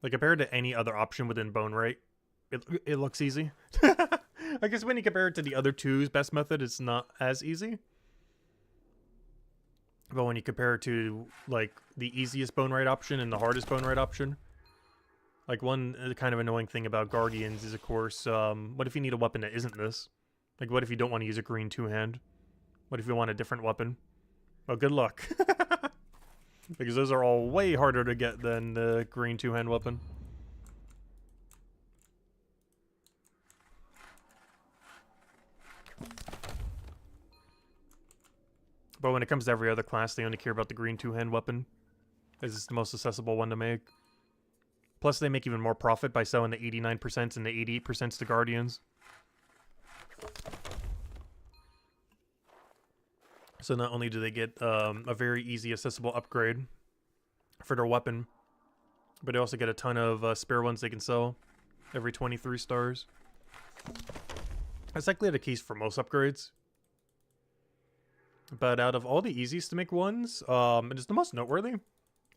Like, compared to any other option within bone right, it looks easy. I guess when you compare it to the other 2's best method, it's not as easy. But when you compare it to, like, the easiest bone right option and the hardest bone right option, like, one kind of annoying thing about Guardians is, of course, what if you need a weapon that isn't this? Like, what if you don't want to use a green two-hand? What if you want a different weapon? Well, good luck. Because those are all way harder to get than the green two-hand weapon. But when it comes to every other class, they only care about the green two-hand weapon, as it's the most accessible one to make. Plus, they make even more profit by selling the 89% and the 88% to Guardians. So not only do they get a very easy, accessible upgrade for their weapon, but they also get a ton of spare ones they can sell every 23 stars. That's likely the case for most upgrades. But out of all the easiest to make ones, it is the most noteworthy,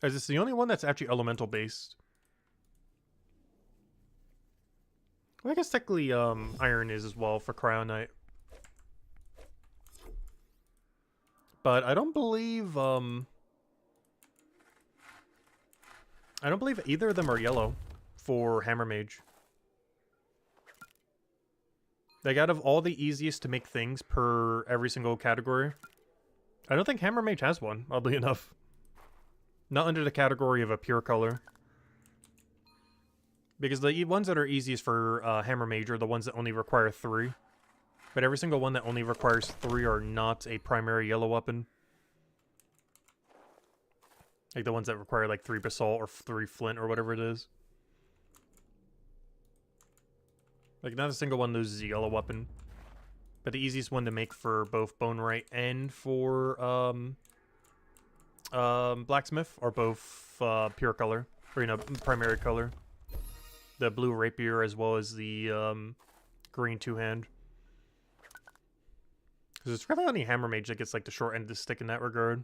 as it's the only one that's actually elemental based. Well, I guess technically iron is as well for Cryonite. But I don't believe either of them are yellow for Hammer Mage. Like, out of all the easiest to make things per every single category, I don't think Hammer Mage has one, oddly enough. Not under the category of a pure color. Because the ones that are easiest for Hammer Mage are the ones that only require 3. But every single one that only requires 3 are not a primary yellow weapon. Like the ones that require like 3 basalt or 3 flint or whatever it is. Like not a single one of those is a yellow weapon. But the easiest one to make for both Bonerite and for Blacksmith are both pure color. Or, you know, primary color. The blue rapier as well as the green two-hand. Because it's really only Hammer Mage that gets like the short end of the stick in that regard.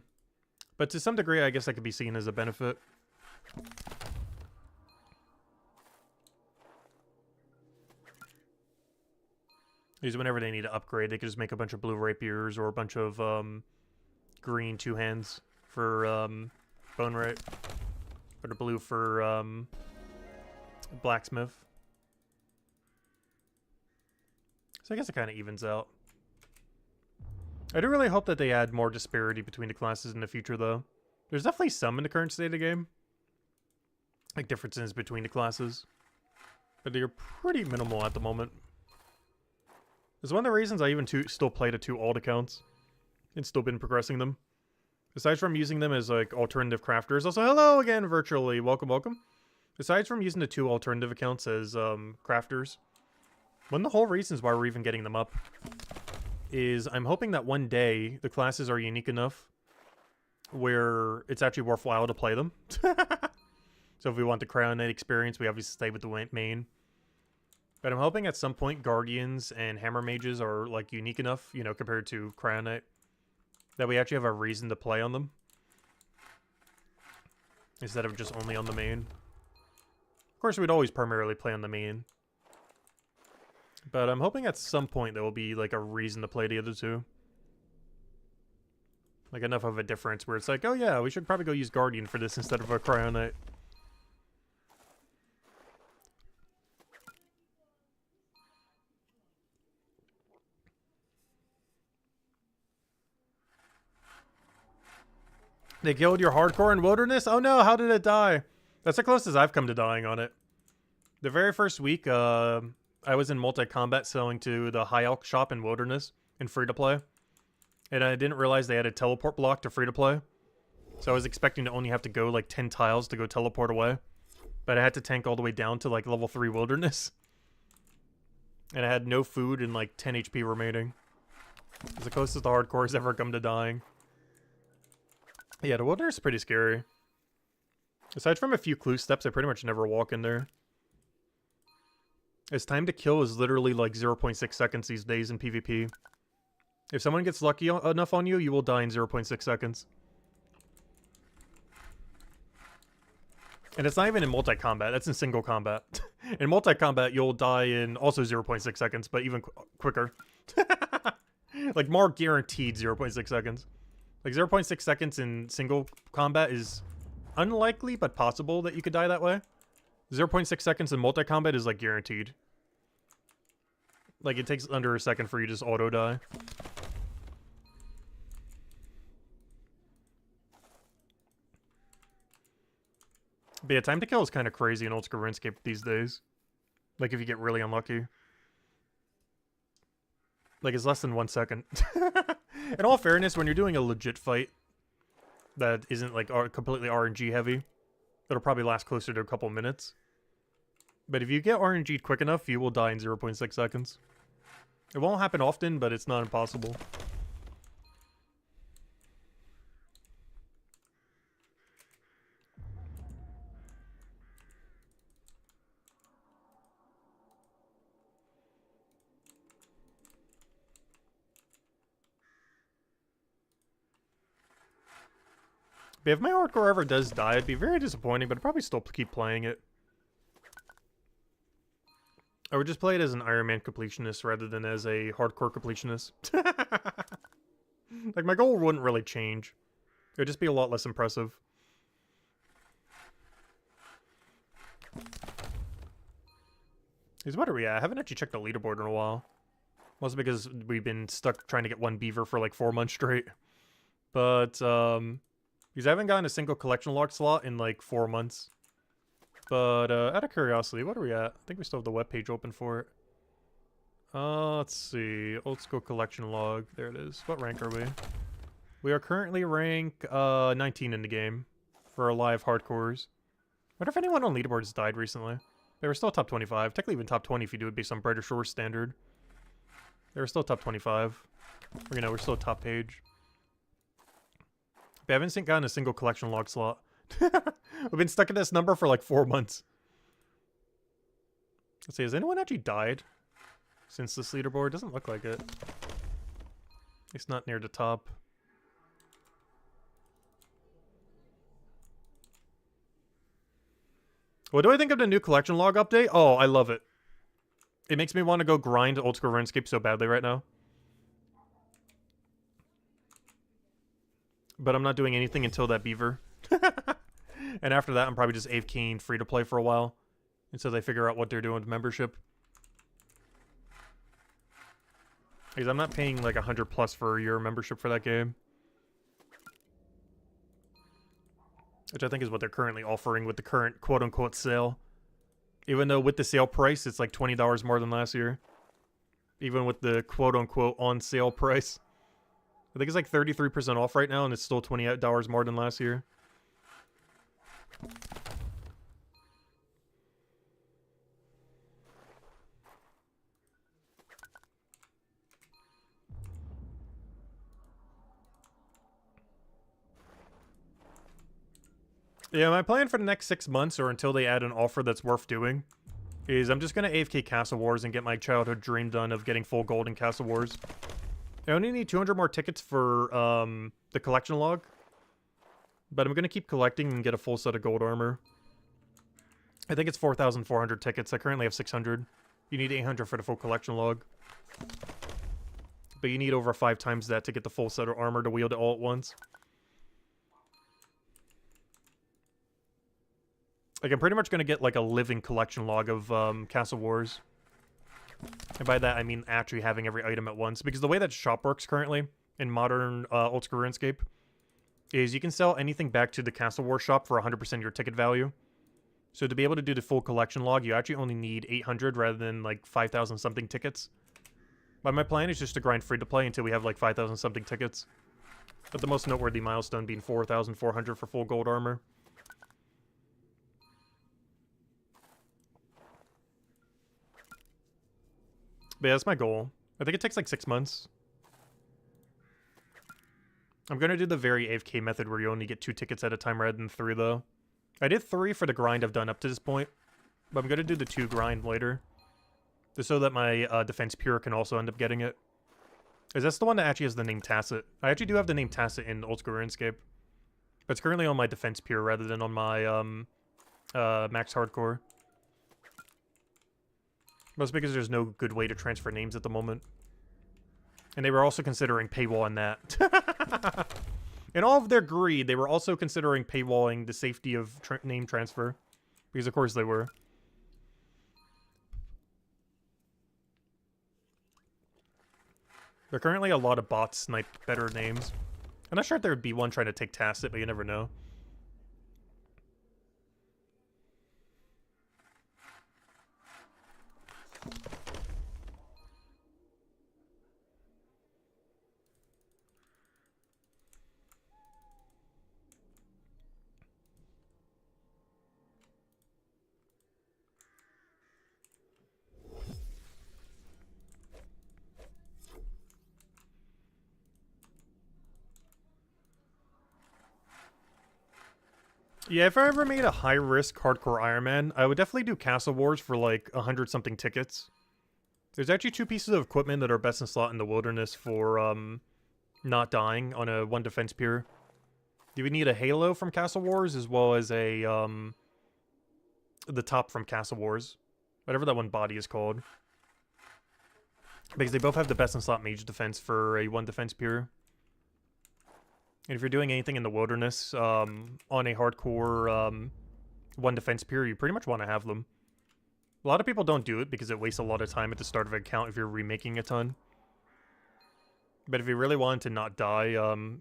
But to some degree, I guess that could be seen as a benefit. Because whenever they need to upgrade, they could just make a bunch of blue rapiers or a bunch of green two-hands for Bonerite. Or the blue for Blacksmith. So I guess it kind of evens out. I do really hope that they add more disparity between the classes in the future, though. There's definitely some in the current state of the game. Like, differences between the classes. But they're pretty minimal at the moment. It's one of the reasons I even still play the 2 alt accounts. And still been progressing them. Aside from using them as, like, alternative crafters. Also, hello again, virtually. Welcome, welcome. Aside from using the 2 alternative accounts as, crafters. One of the whole reasons why we're even getting them up is I'm hoping that one day the classes are unique enough where it's actually worthwhile to play them. So if we want the Cryonite experience, we obviously stay with the main. But I'm hoping at some point Guardians and Hammer Mages are like unique enough, you know, compared to Cryonite, that we actually have a reason to play on them. Instead of just only on the main. Of course, we'd always primarily play on the main. But I'm hoping at some point there will be, like, a reason to play the other 2. Like, enough of a difference where it's like, oh yeah, we should probably go use Guardian for this instead of a Cryonite. They killed your hardcore in Wilderness? Oh no, how did it die? That's the closest I've come to dying on it. The very first week, I was in multi-combat selling to the High Elk shop in Wilderness in free-to-play. And I didn't realize they had a teleport block to free-to-play. So I was expecting to only have to go like 10 tiles to go teleport away. But I had to tank all the way down to like level 3 Wilderness. And I had no food and like 10 HP remaining. It's the closest the hardcore has ever come to dying. Yeah, the Wilderness is pretty scary. Aside from a few clue steps, I pretty much never walk in there. Its time to kill is literally like 0.6 seconds these days in PvP. If someone gets lucky enough on you, you will die in 0.6 seconds. And it's not even in multi-combat, that's in single combat. In multi-combat, you'll die in also 0.6 seconds, but even quicker. Like, more guaranteed 0.6 seconds. Like, 0.6 seconds in single combat is unlikely, but possible that you could die that way. 0.6 seconds in multi-combat is, like, guaranteed. Like, it takes under a second for you to just auto-die. But yeah, time to kill is kind of crazy in Old School RuneScape these days. Like, if you get really unlucky. Like, it's less than 1 second. In all fairness, when you're doing a legit fight that isn't, like, completely RNG heavy, it'll probably last closer to a couple minutes. But if you get RNG'd quick enough, you will die in 0.6 seconds. It won't happen often, but it's not impossible. But if my hardcore ever does die, it'd be very disappointing, but I'd probably still keep playing it. I would just play it as an Iron Man completionist rather than as a hardcore completionist. Like, my goal wouldn't really change. It would just be a lot less impressive. What are we at? I haven't actually checked the leaderboard in a while. Mostly because we've been stuck trying to get one beaver for like 4 months straight. But, because I haven't gotten a single collection log slot in like 4 months. But, out of curiosity, what are we at? I think we still have the webpage open for it. Let's see. Old School collection log. There it is. What rank are we? We are currently rank 19 in the game for live hardcores. Wonder if anyone on leaderboards died recently. They were still top 25. Technically even top 20 if you do it based on Brighter Shore standard. They were still top 25. Or, you know, we're still top page. But I haven't gotten a single collection log slot. We've been stuck at this number for like 4 months. Let's see, has anyone actually died since this leaderboard? Doesn't look like it. It's not near the top. What do I think of the new collection log update? Oh, I love it. It makes me want to go grind Old School RuneScape so badly right now. But I'm not doing anything until that beaver. And after that, I'm probably just AFKing free to play for a while until they figure out what they're doing with membership. Because I'm not paying like 100 plus for a year membership for that game. Which I think is what they're currently offering with the current quote-unquote sale. Even though with the sale price, it's like $20 more than last year. Even with the quote-unquote on sale price. I think it's like 33% off right now, and it's still $28 more than last year. Yeah, my plan for the next 6 months, or until they add an offer that's worth doing, is I'm just going to AFK Castle Wars and get my childhood dream done of getting full gold in Castle Wars. I only need 200 more tickets for the collection log. But I'm going to keep collecting and get a full set of gold armor. I think it's 4,400 tickets. I currently have 600. You need 800 for the full collection log. But you need over 5 times that to get the full set of armor to wield it all at once. Like, I'm pretty much going to get, like, a living collection log of Castle Wars. And by that, I mean actually having every item at once. Because the way that shop works currently in modern Old School RuneScape is you can sell anything back to the Castle Wars shop for 100% of your ticket value. So to be able to do the full collection log, you actually only need 800 rather than, like, 5,000 something tickets. But my plan is just to grind free to play until we have, like, 5,000 something tickets. But the most noteworthy milestone being 4,400 for full gold armor. But yeah, that's my goal. I think it takes like 6 months. I'm going to do the very AFK method where you only get 2 tickets at a time rather than 3, though. I did 3 for the grind I've done up to this point. But I'm going to do the 2 grind later. Just so that my Defense Pure can also end up getting it. Is this the one that actually has the name Tacit? I actually do have the name Tacit in Old School RuneScape. But it's currently on my Defense Pure rather than on my Max Hardcore. Most because there's no good way to transfer names at the moment. And they were also considering paywalling that. In all of their greed, they were also considering paywalling the safety of name transfer. Because of course they were. There are currently a lot of bots snipe better names. I'm not sure if there would be one trying to take Tacit, but you never know. Yeah, if I ever made a high-risk hardcore Iron Man, I would definitely do Castle Wars for like 100-something tickets. There's actually 2 pieces of equipment that are best in slot in the wilderness for not dying on a 1 defense pier. You would need a Halo from Castle Wars as well as a the top from Castle Wars, whatever that one body is called, because they both have the best in slot mage defense for a 1 defense pier. And if you're doing anything in the wilderness on a hardcore 1 defense pier, you pretty much want to have them. A lot of people don't do it because it wastes a lot of time at the start of an account if you're remaking a ton. But if you really want to not die,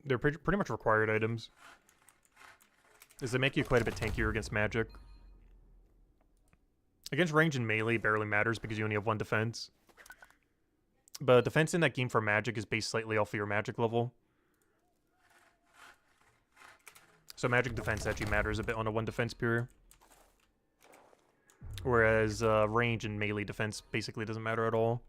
they're pretty much required items. As they make you quite a bit tankier against magic. Against range and melee, it barely matters because you only have 1 defense. But defense in that game for magic is based slightly off of your magic level. So magic defense actually matters a bit on a 1 defense pier. Whereas range and melee defense basically doesn't matter at all.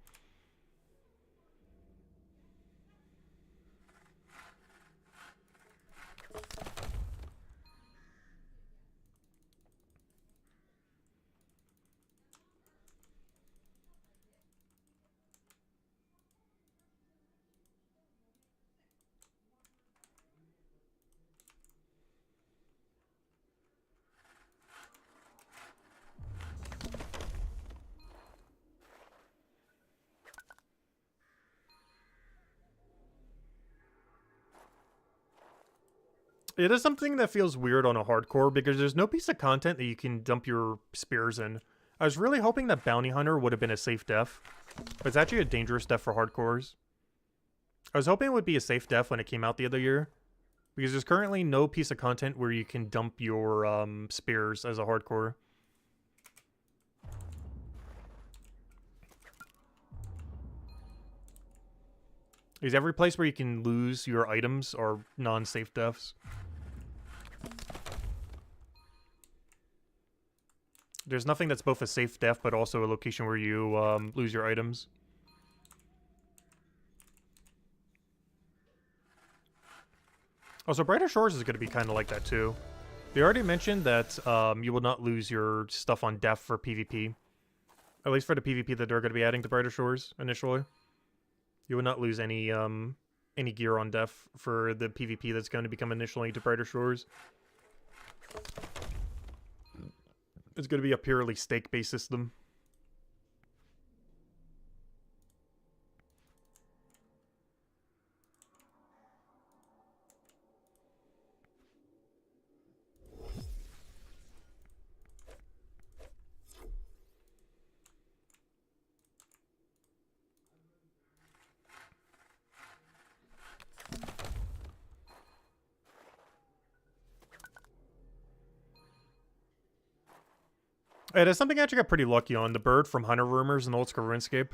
It is something that feels weird on a hardcore because there's no piece of content that you can dump your spears in. I was really hoping that Bounty Hunter would have been a safe death, but it's actually a dangerous death for hardcores. I was hoping it would be a safe death when it came out the other year, because there's currently no piece of content where you can dump your spears as a hardcore. Because every place where you can lose your items are non-safe deaths. There's nothing that's both a safe death, but also a location where you lose your items. Also, Brighter Shores is going to be kind of like that, too. They already mentioned that you will not lose your stuff on death for PvP. At least for the PvP that they're going to be adding to Brighter Shores, initially. You will not lose any gear on death for the PvP that's going to become initially to Brighter Shores. It's going to be a purely stake-based system. It is something I actually got pretty lucky on. The bird from Hunter Rumors in Old School RuneScape.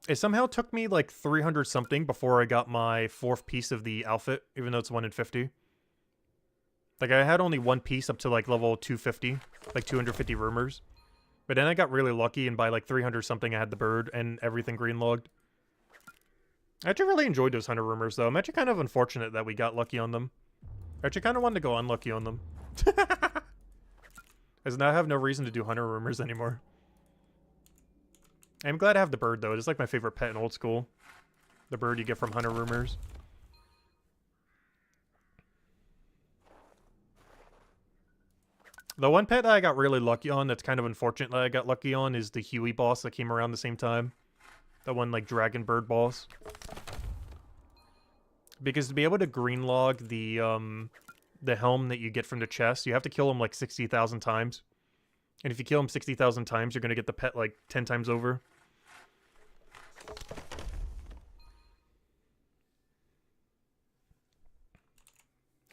It somehow took me like 300 something before I got my 4th piece of the outfit, even though it's 1 in 50. Like, I had only 1 piece up to like level 250, like 250 rumors. But then I got really lucky, and by like 300 something I had the bird and everything green logged. I actually really enjoyed those Hunter Rumors though. I'm actually kind of unfortunate that we got lucky on them. I actually kind of wanted to go unlucky on them. As now I have no reason to do Hunter Rumors anymore. I'm glad I have the bird, though. It's like my favorite pet in Old School. The bird you get from Hunter Rumors. The one pet that I got really lucky on, that's kind of unfortunate that I got lucky on, is the Huey boss that came around the same time. That one, like, dragon bird boss. Because to be able to green log the helm that you get from the chest, you have to kill him like 60,000 times. And if you kill him 60,000 times, you're going to get the pet like 10 times over.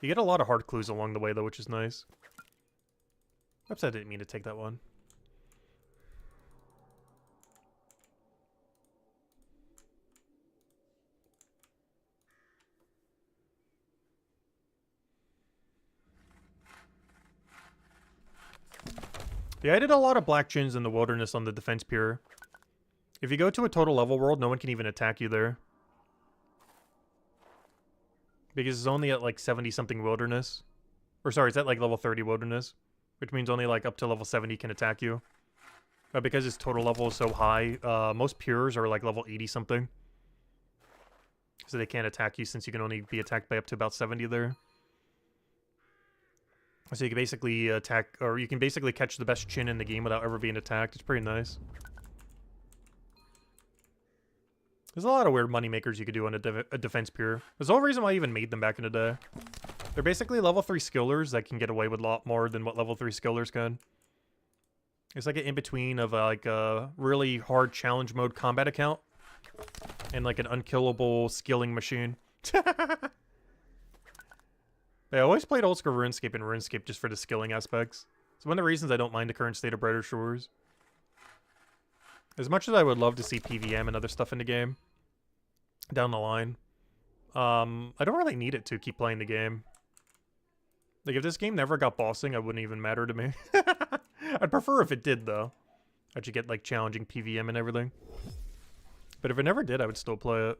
You get a lot of hard clues along the way, though, which is nice. Oops, I didn't mean to take that one. Yeah, I did a lot of black chins in the wilderness on the defense pier. If you go to a total level world, no one can even attack you there. Because it's only at like 70-something wilderness. Or sorry, it's at like level 30 wilderness. Which means only like up to level 70 can attack you. But because its total level is so high, most piers are like level 80-something. So they can't attack you since you can only be attacked by up to about 70 there. So you can basically attack, or you can basically catch the best chin in the game without ever being attacked. It's pretty nice. There's a lot of weird money makers you could do on a defense pier. There's the whole reason why I even made them back in the day. They're basically level 3 skillers that can get away with a lot more than what level 3 skillers can. It's like an in-between of like a really hard challenge mode combat account and like an unkillable skilling machine. I always played old school RuneScape and RuneScape just for the skilling aspects. It's one of the reasons I don't mind the current state of Brighter Shores. As much as I would love to see PVM and other stuff in the game down the line, I don't really need it to keep playing the game. Like, if this game never got bossing, it wouldn't even matter to me. I'd prefer if it did, though. I should get, like, challenging PVM and everything. But if it never did, I would still play it.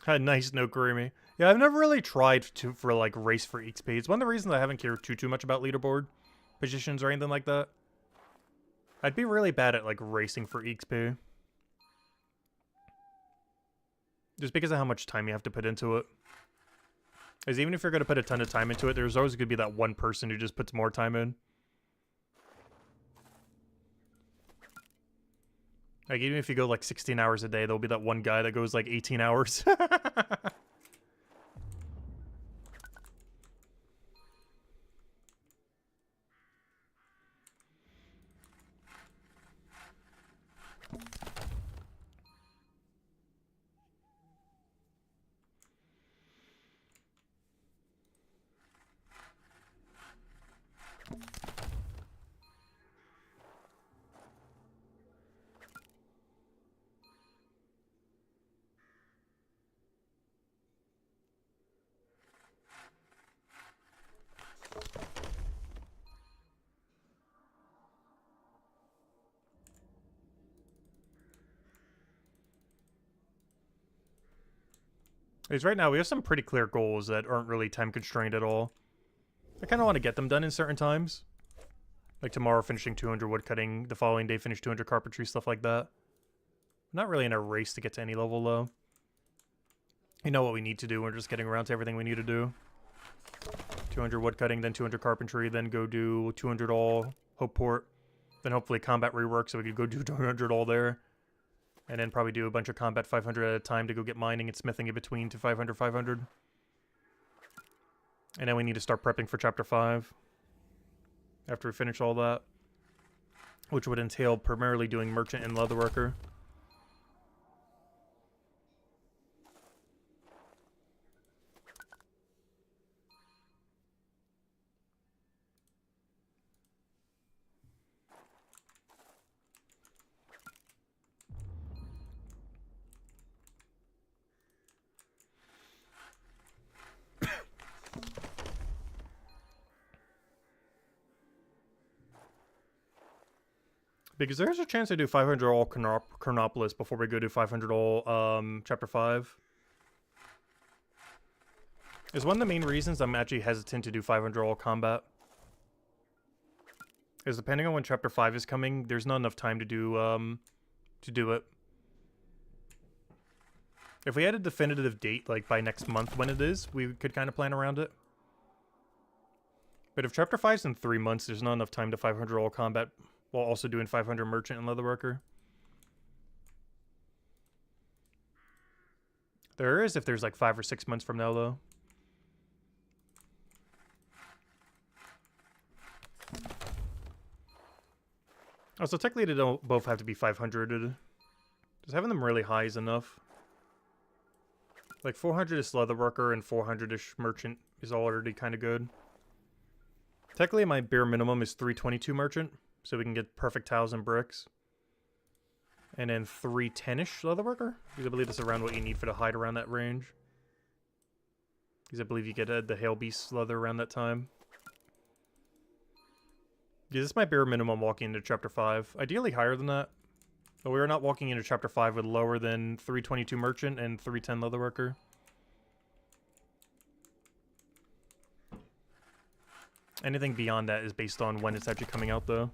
Nice, no Grammy. Yeah, I've never really tried for like race for XP. It's one of the reasons I haven't cared too much about leaderboard positions or anything like that. I'd be really bad at like racing for XP. Just because of how much time you have to put into it. Because even if you're going to put a ton of time into it, there's always going to be that one person who just puts more time in. Like, even if you go like 16 hours a day, there'll be that one guy that goes like 18 hours. Because right now we have some pretty clear goals that aren't really time constrained at all. I kind of want to get them done in certain times. Like tomorrow finishing 200 woodcutting, the following day finish 200 carpentry, stuff like that. I'm not really in a race to get to any level though. You know what we need to do, we're just getting around to everything we need to do. 200 woodcutting, then 200 carpentry, then go do 200 all Hopeport, then hopefully combat rework so we could go do 200 all there, and then probably do a bunch of combat 500 at a time to go get mining and smithing in between to 500, 500. And then we need to start prepping for Chapter 5 after we finish all that, which would entail primarily doing merchant and leatherworker. Because there's a chance I do 500 all Chronopolis before we go do 500 all Chapter 5. Is one of the main reasons I'm actually hesitant to do 500 all combat. Is depending on when Chapter 5 is coming, there's not enough time to do it. If we had a definitive date, like by next month when it is, we could kind of plan around it. But if Chapter 5's in 3 months, there's not enough time to 500 all combat while also doing 500 merchant and leatherworker. There is if there's like 5 or 6 months from now, though. Also, technically they don't both have to be 500. Just having them really high is enough. Like 400-ish leatherworker and 400-ish merchant is already kind of good. Technically my bare minimum is 322 merchant, so we can get perfect tiles and bricks. And then 310-ish leatherworker, because I believe that's around what you need for the hide around that range. Because I believe you get the Hail Beast leather around that time. Yeah, this is my bare minimum walking into Chapter 5. Ideally higher than that. But we are not walking into Chapter 5 with lower than 322 merchant and 310 leatherworker. Anything beyond that is based on when it's actually coming out, though.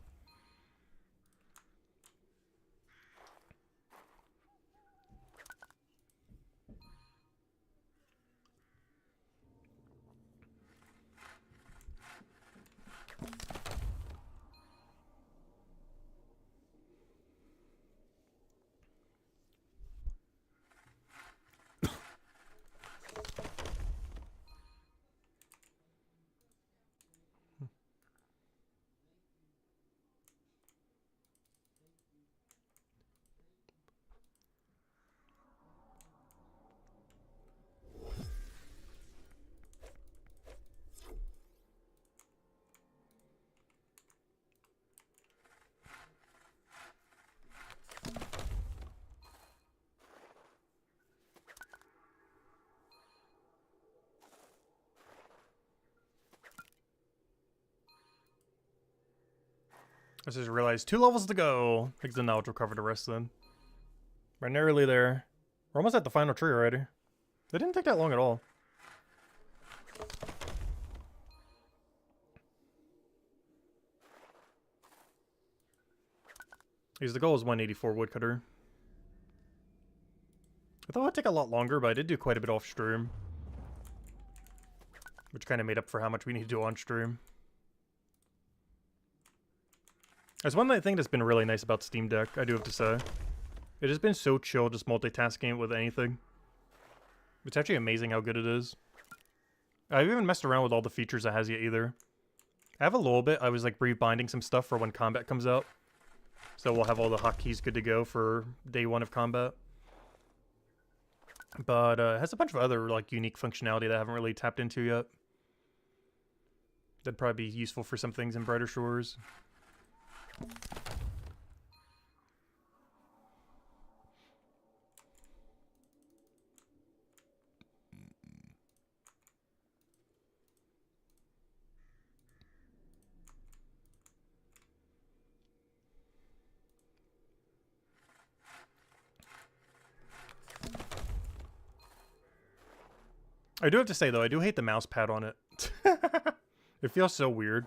I just realized 2 levels to go. Because the knowledge will cover the rest then. We're nearly there. We're almost at the final tree already. It didn't take that long at all. Because the goal is 184 woodcutter. I thought it would take a lot longer, but I did do quite a bit off stream. Which kind of made up for how much we need to do on stream. There's one thing that's been really nice about Steam Deck, I do have to say. It has been so chill just multitasking it with anything. It's actually amazing how good it is. I haven't even messed around with all the features it has yet either. I have a little bit. I was like rebinding some stuff for when combat comes out. So we'll have all the hotkeys good to go for day 1 of combat. But it has a bunch of other like unique functionality that I haven't really tapped into yet. That'd probably be useful for some things in Brighter Shores. I do have to say though, I do hate the mouse pad on it. It feels so weird.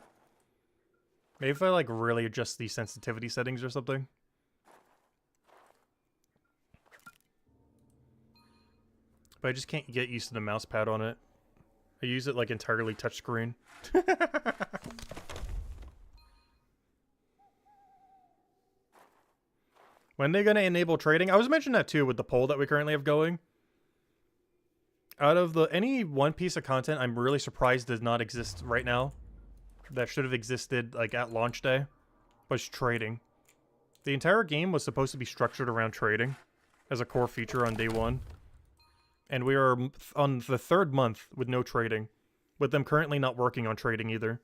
Maybe if I like really adjust the sensitivity settings or something. But I just can't get used to the mouse pad on it. I use it like entirely touchscreen. When are they going to enable trading? I was mentioning that too with the poll that we currently have going. Out of any one piece of content I'm really surprised does not exist right now, that should have existed like at launch day, was trading. The entire game was supposed to be structured around trading as a core feature on day one. And we are on the 3rd month with no trading, with them currently not working on trading either.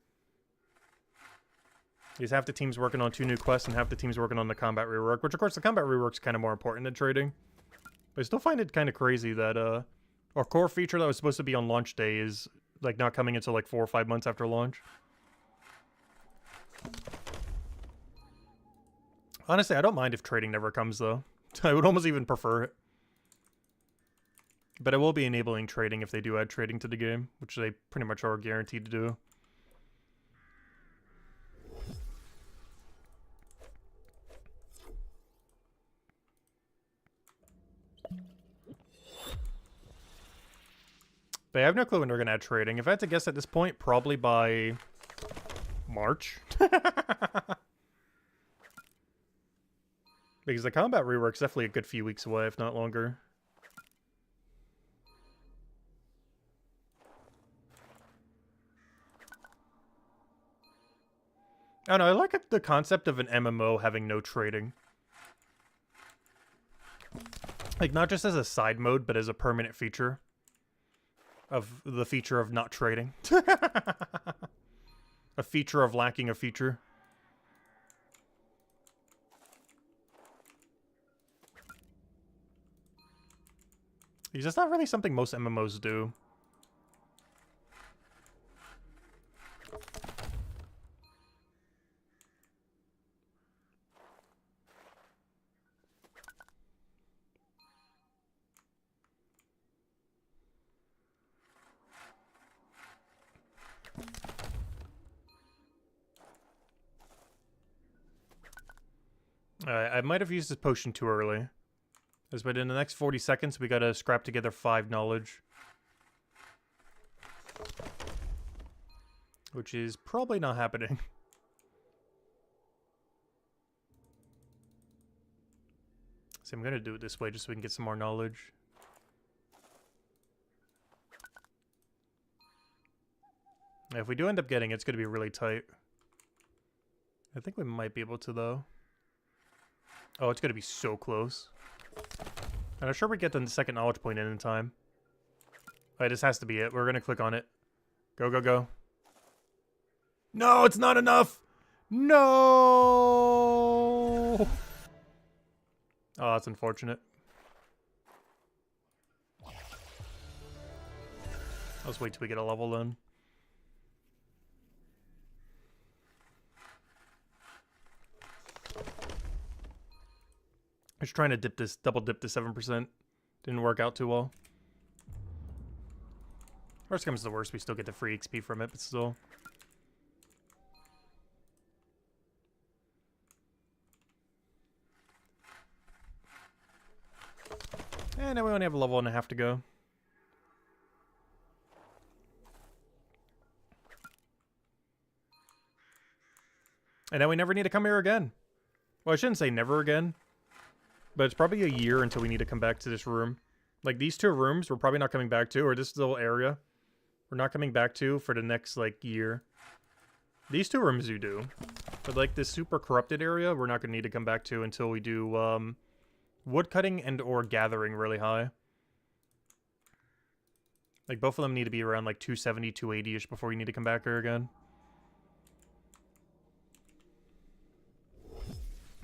There's half the team's working on 2 new quests and half the team's working on the combat rework, which of course the combat rework's kind of more important than trading. But I still find it kind of crazy that our core feature that was supposed to be on launch day is like not coming until like 4 or 5 months after launch. Honestly, I don't mind if trading never comes though. I would almost even prefer it. But I will be enabling trading if they do add trading to the game, which they pretty much are guaranteed to do. But I have no clue when they're going to add trading. If I had to guess at this point, probably by March. Because the combat rework's definitely a good few weeks away, if not longer. I don't know, I like the concept of an MMO having no trading. Like, not just as a side mode, but as a permanent feature. Of the feature of not trading. A feature of lacking a feature. Because that's not really something most MMOs do. I might have used this potion too early. But in the next 40 seconds, we gotta scrap together 5 knowledge. Which is probably not happening. So I'm gonna do it this way just so we can get some more knowledge. If we do end up getting it, it's gonna be really tight. I think we might be able to, though. Oh, it's gonna be so close. And I'm sure we get the second knowledge point in time. Alright, this has to be it. We're gonna click on it. Go, go, go. No, it's not enough! No! Oh, that's unfortunate. Let's wait till we get a level then. I was trying to dip this, double dip to 7%. Didn't work out too well. Worst comes to the worst, we still get the free XP from it, but still. And now we only have a level and a half to go. And now we never need to come here again. Well, I shouldn't say never again. But it's probably a year until we need to come back to this room. Like, these 2 rooms we're probably not coming back to, or this little area we're not coming back to for the next, like, year. These 2 rooms you do. But, like, this super corrupted area we're not going to need to come back to until we do, woodcutting and or gathering really high. Like, both of them need to be around, like, 270, 280-ish before we need to come back here again.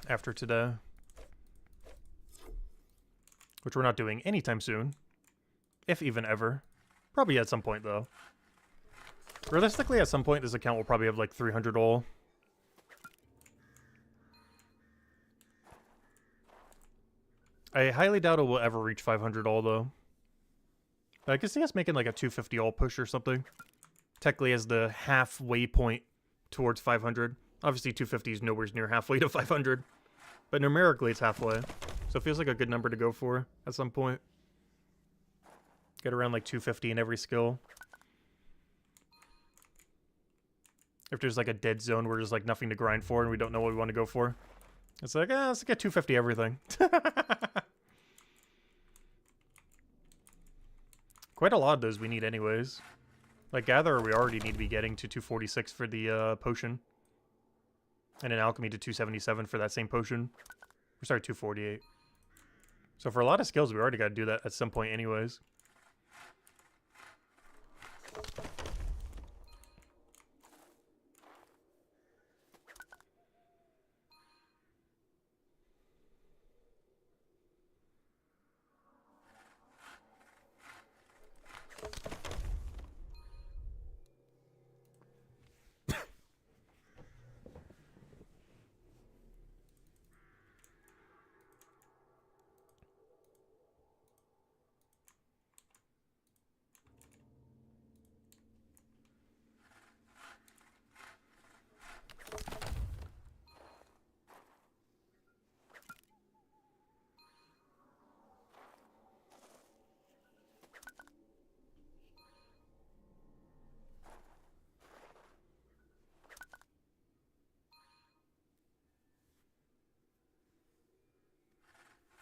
After today. Which we're not doing anytime soon. If even ever. Probably at some point, though. Realistically, at some point, this account will probably have, like, 300 all. I highly doubt it will ever reach 500 all, though. But I can see us making, like, a 250 all push or something. Technically as the halfway point towards 500. Obviously, 250 is nowhere near halfway to 500. But numerically, it's halfway. So it feels like a good number to go for at some point. Get around like 250 in every skill. If there's like a dead zone where there's like nothing to grind for and we don't know what we want to go for. It's like, let's get 250 everything. Quite a lot of those we need anyways. Like Gatherer we already need to be getting to 246 for the potion. And an Alchemy to 277 for that same potion. Or sorry, 248. So for a lot of skills we already got to do that at some point anyways.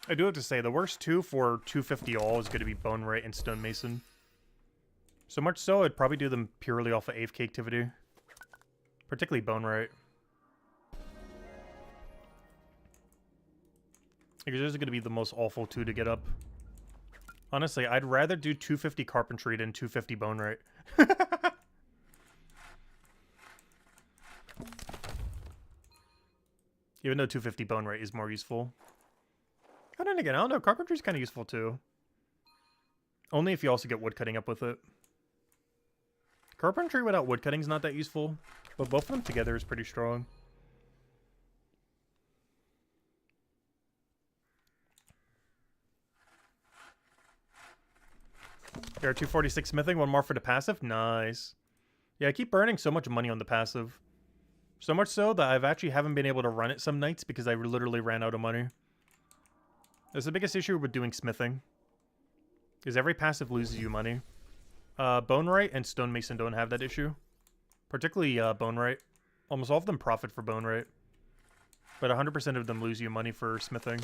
I do have to say, the worst two for 250 all is going to be Bone Right and Stonemason. So much so, I'd probably do them purely off of AFK activity. Particularly Bone Right. Because those are going to be the most awful two to get up. Honestly, I'd rather do 250 Carpentry than 250 Bone Right. Even though 250 Bone Right is more useful. But then again, I don't know, Carpentry's kind of useful too. Only if you also get Woodcutting up with it. Carpentry without Woodcutting's not that useful, but both of them together is pretty strong. Here, 246 Smithing, one more for the passive? Nice. Yeah, I keep burning so much money on the passive. So much so that I've actually haven't been able to run it some nights because I literally ran out of money. That's the biggest issue with doing smithing. Is every passive loses you money. Bone Right and Stonemason don't have that issue. Particularly Bone Right. Almost all of them profit for Bone Right. But 100% of them lose you money for smithing.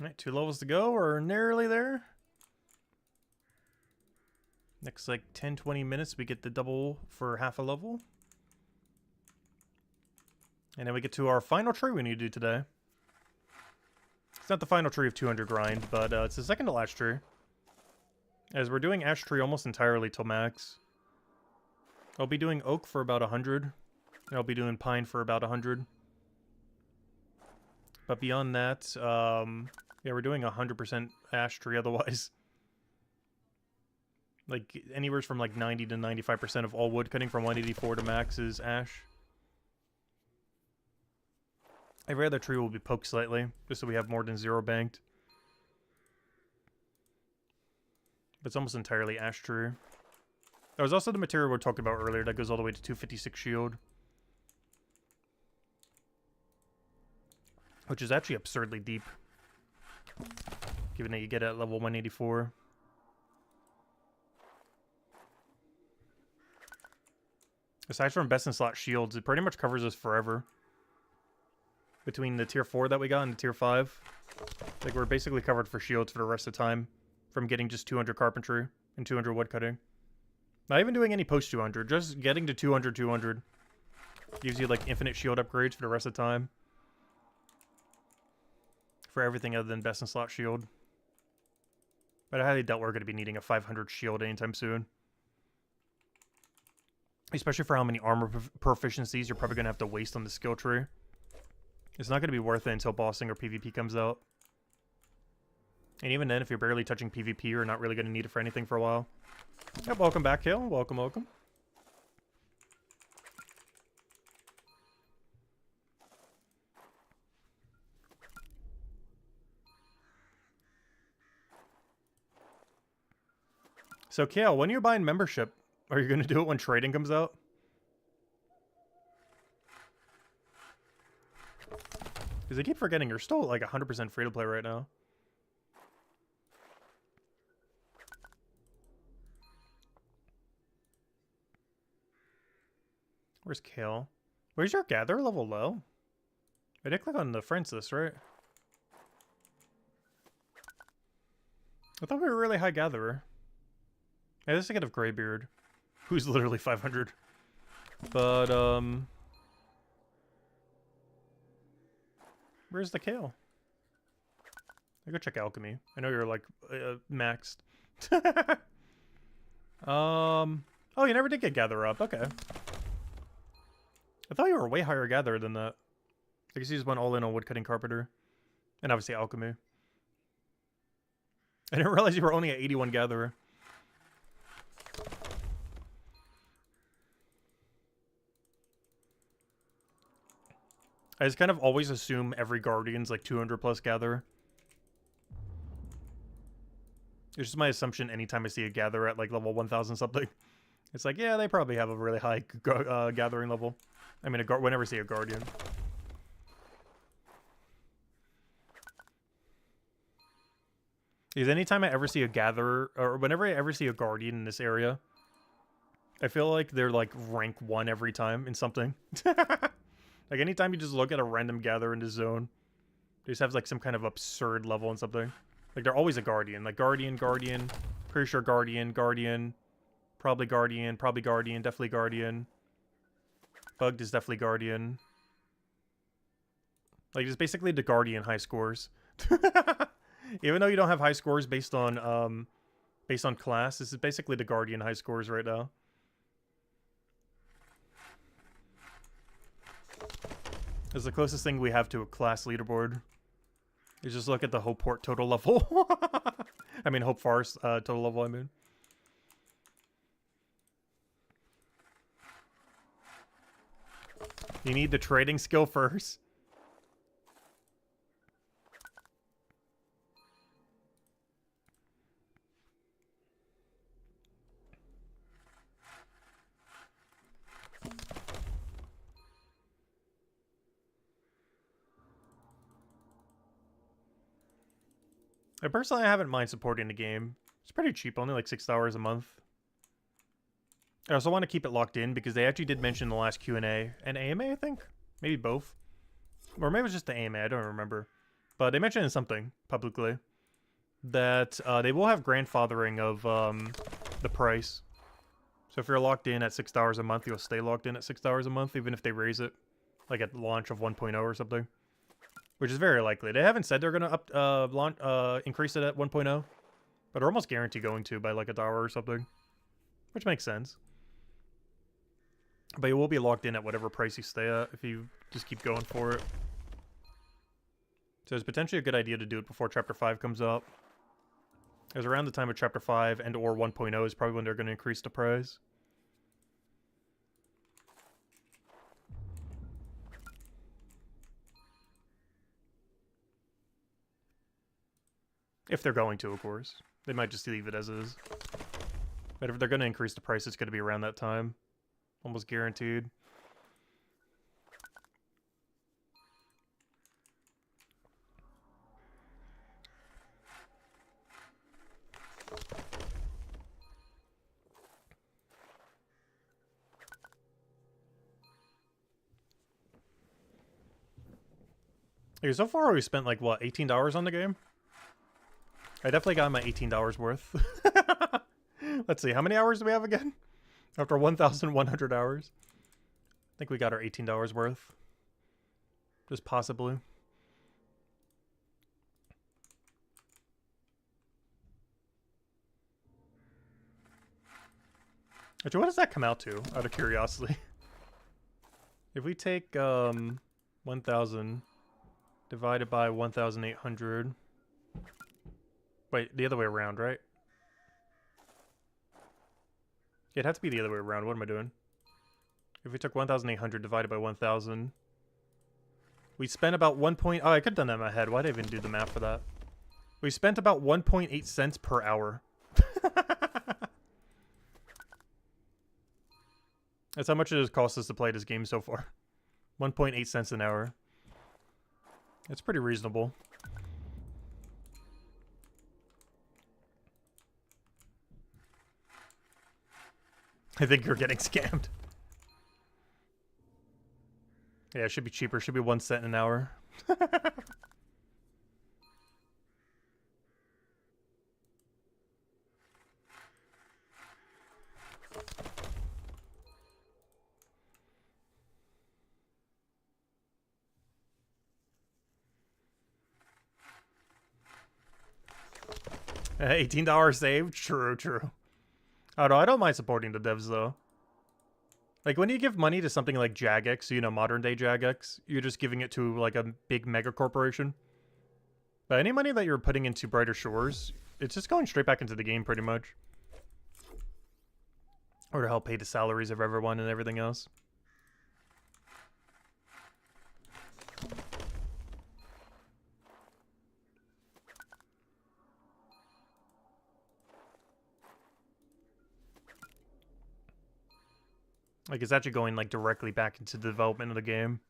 Alright, 2 levels to go. We're nearly there. Next, like, 10-20 minutes, we get the double for half a level. And then we get to our final tree we need to do today. It's not the final tree of 200 grind, but it's the second to last tree. As we're doing ash tree almost entirely till max. I'll be doing oak for about 100. And I'll be doing pine for about 100. But beyond that, yeah, we're doing 100% ash tree otherwise. Like, anywhere from like 90 to 95% of all wood cutting from 184 to max is ash. Every other tree will be poked slightly, just so we have more than 0 banked. But it's almost entirely ash tree. That was also the material we were talking about earlier that goes all the way to 256 shield. Which is actually absurdly deep. Given that you get at level 184. Aside from best in slot shields, it pretty much covers us forever. Between the tier 4 that we got and the tier 5. Like, we're basically covered for shields for the rest of the time. From getting just 200 carpentry and 200 woodcutting. Not even doing any post 200, just getting to 200. Gives you, like, infinite shield upgrades for the rest of the time. For everything other than best in slot shield. But I highly doubt we're going to be needing a 500 shield anytime soon. Especially for how many armor proficiencies you're probably going to have to waste on the skill tree. It's not going to be worth it until bossing or PvP comes out. And even then, if you're barely touching PvP, you're not really going to need it for anything for a while. Yep, welcome back, Hill. Welcome, welcome. So, Kale, when you're buying membership, are you going to do it when trading comes out? Because I keep forgetting you're still like 100% free to play right now. Where's Kale? Where's your gather level low? I did click on the friends list, right? I thought we were a really high gatherer. Yeah, this is a kid of Greybeard, who's literally 500. But, where's the Kale? I go check alchemy. I know you're, like, maxed. Oh, you never did get gather up. Okay. I thought you were a way higher gatherer than that. I guess you just went all in on woodcutting carpenter. And obviously alchemy. I didn't realize you were only at 81 gatherer. I just kind of always assume every Guardian's like 200 plus gatherer. It's just my assumption anytime I see a gatherer at like level 1000 something. It's like, yeah, they probably have a really high gathering level. I mean, whenever I see a Guardian. Because anytime I ever see a gatherer, or whenever I ever see a Guardian in this area, I feel like they're like rank 1 every time in something. Like, anytime you just look at a random gatherer in the zone, they just have, like, some kind of absurd level and something. Like, they're always a Guardian. Like, Guardian, pretty sure Guardian, probably Guardian, definitely Guardian. Bugged is definitely Guardian. Like, it's basically the Guardian high scores. Even though you don't have high scores based on class, this is basically the Guardian high scores right now. It's the closest thing we have to a class leaderboard. You just look at the Hope Port total level. I mean, Hope Forest total level, I mean. You need the trading skill first. I haven't mind supporting the game. It's pretty cheap, only like $6 a month. I also want to keep it locked in because they actually did mention in the last Q&A and AMA, I think? Maybe both. Or maybe it was just the AMA, I don't remember. But they mentioned in something publicly that they will have grandfathering of the price. So if you're locked in at $6 a month, you'll stay locked in at $6 a month, even if they raise it, like at the launch of 1.0 or something. Which is very likely. They haven't said they're going to increase it at 1.0, but they're almost guaranteed going to by like $1 or something, which makes sense. But you will be locked in at whatever price you stay at if you just keep going for it. So it's potentially a good idea to do it before Chapter 5 comes out. Because around the time of Chapter 5 and or 1.0 is probably when they're going to increase the price. If they're going to, of course. They might just leave it as is. But if they're going to increase the price, it's going to be around that time. Almost guaranteed. Okay, so far we spent like, what, $18 on the game? I definitely got my $18 worth. Let's see, how many hours do we have again? After 1,100 hours. I think we got our $18 worth. Just possibly. Actually, what does that come out to, out of curiosity? If we take 1,000 divided by 1,800... Wait, the other way around, right? It'd have to be the other way around. What am I doing? If we took 1,800 divided by 1,000... We spent about 1 point... Oh, I could have done that in my head. Why did I even do the math for that? We spent about 1.8 cents per hour. That's how much it has cost us to play this game so far. 1.8 cents an hour. It's pretty reasonable. I think you're getting scammed. Yeah, it should be cheaper. It should be 1 cent an hour. 18 saved? True, true. Oh no, I don't mind supporting the devs though. Like when you give money to something like Jagex, you know, modern day Jagex, you're just giving it to like a big mega corporation. But any money that you're putting into Brighter Shores, it's just going straight back into the game pretty much. Or to help pay the salaries of everyone and everything else. Like, it's actually going, like, directly back into the development of the game.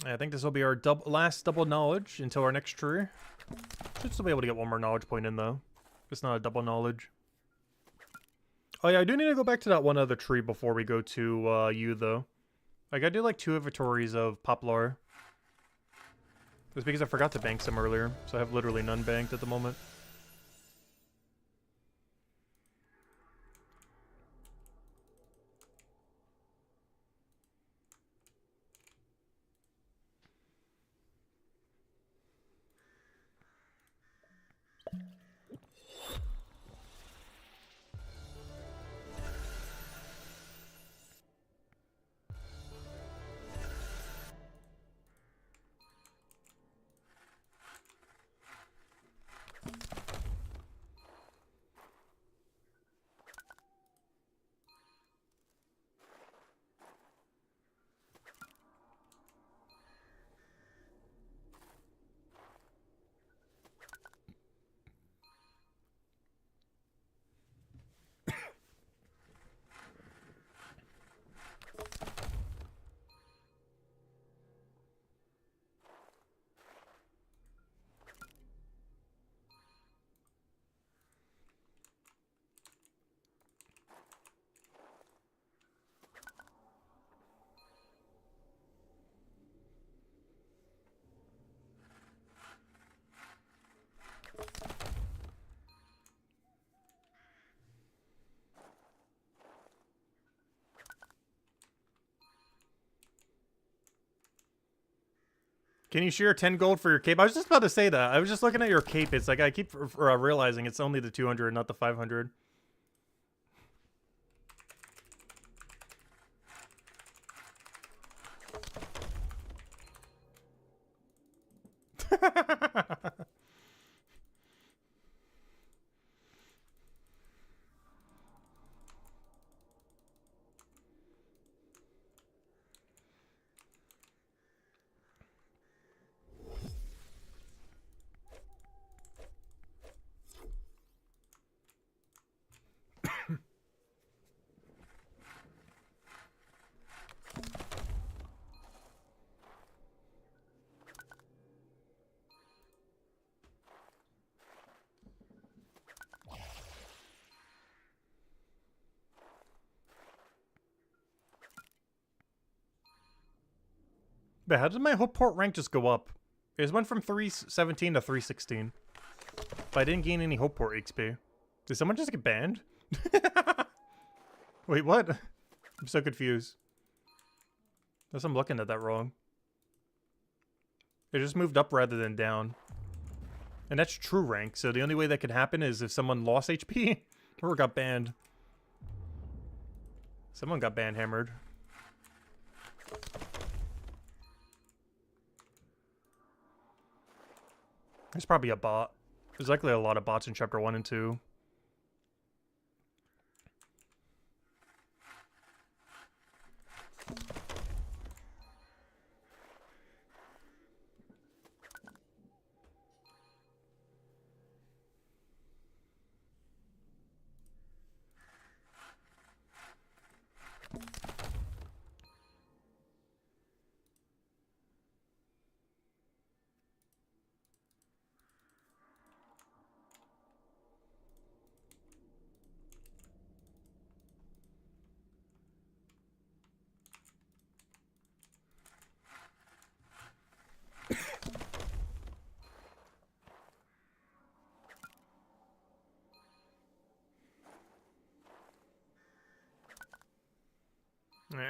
I think this will be our last double knowledge until our next tree. Should still be able to get one more knowledge point in, though. It's not a double knowledge. Oh, yeah, I do need to go back to that one other tree before we go to you, though. Like, I do like 2 inventories of Poplar. It's because I forgot to bank some earlier, so I have literally none banked at the moment. Can you share 10 gold for your cape? I was just about to say that. I was just looking at your cape. It's like I keep realizing it's only the 200, not the 500. But how did my hope port rank just go up? It just went from 317 to 316. But I didn't gain any hope port XP. Did someone just get banned? Wait, what? I'm so confused. Unless I'm looking at that wrong. It just moved up rather than down. And that's true rank, so the only way that could happen is if someone lost HP or got banned. Someone got ban hammered. There's probably a bot. There's likely a lot of bots in Chapter 1 and 2.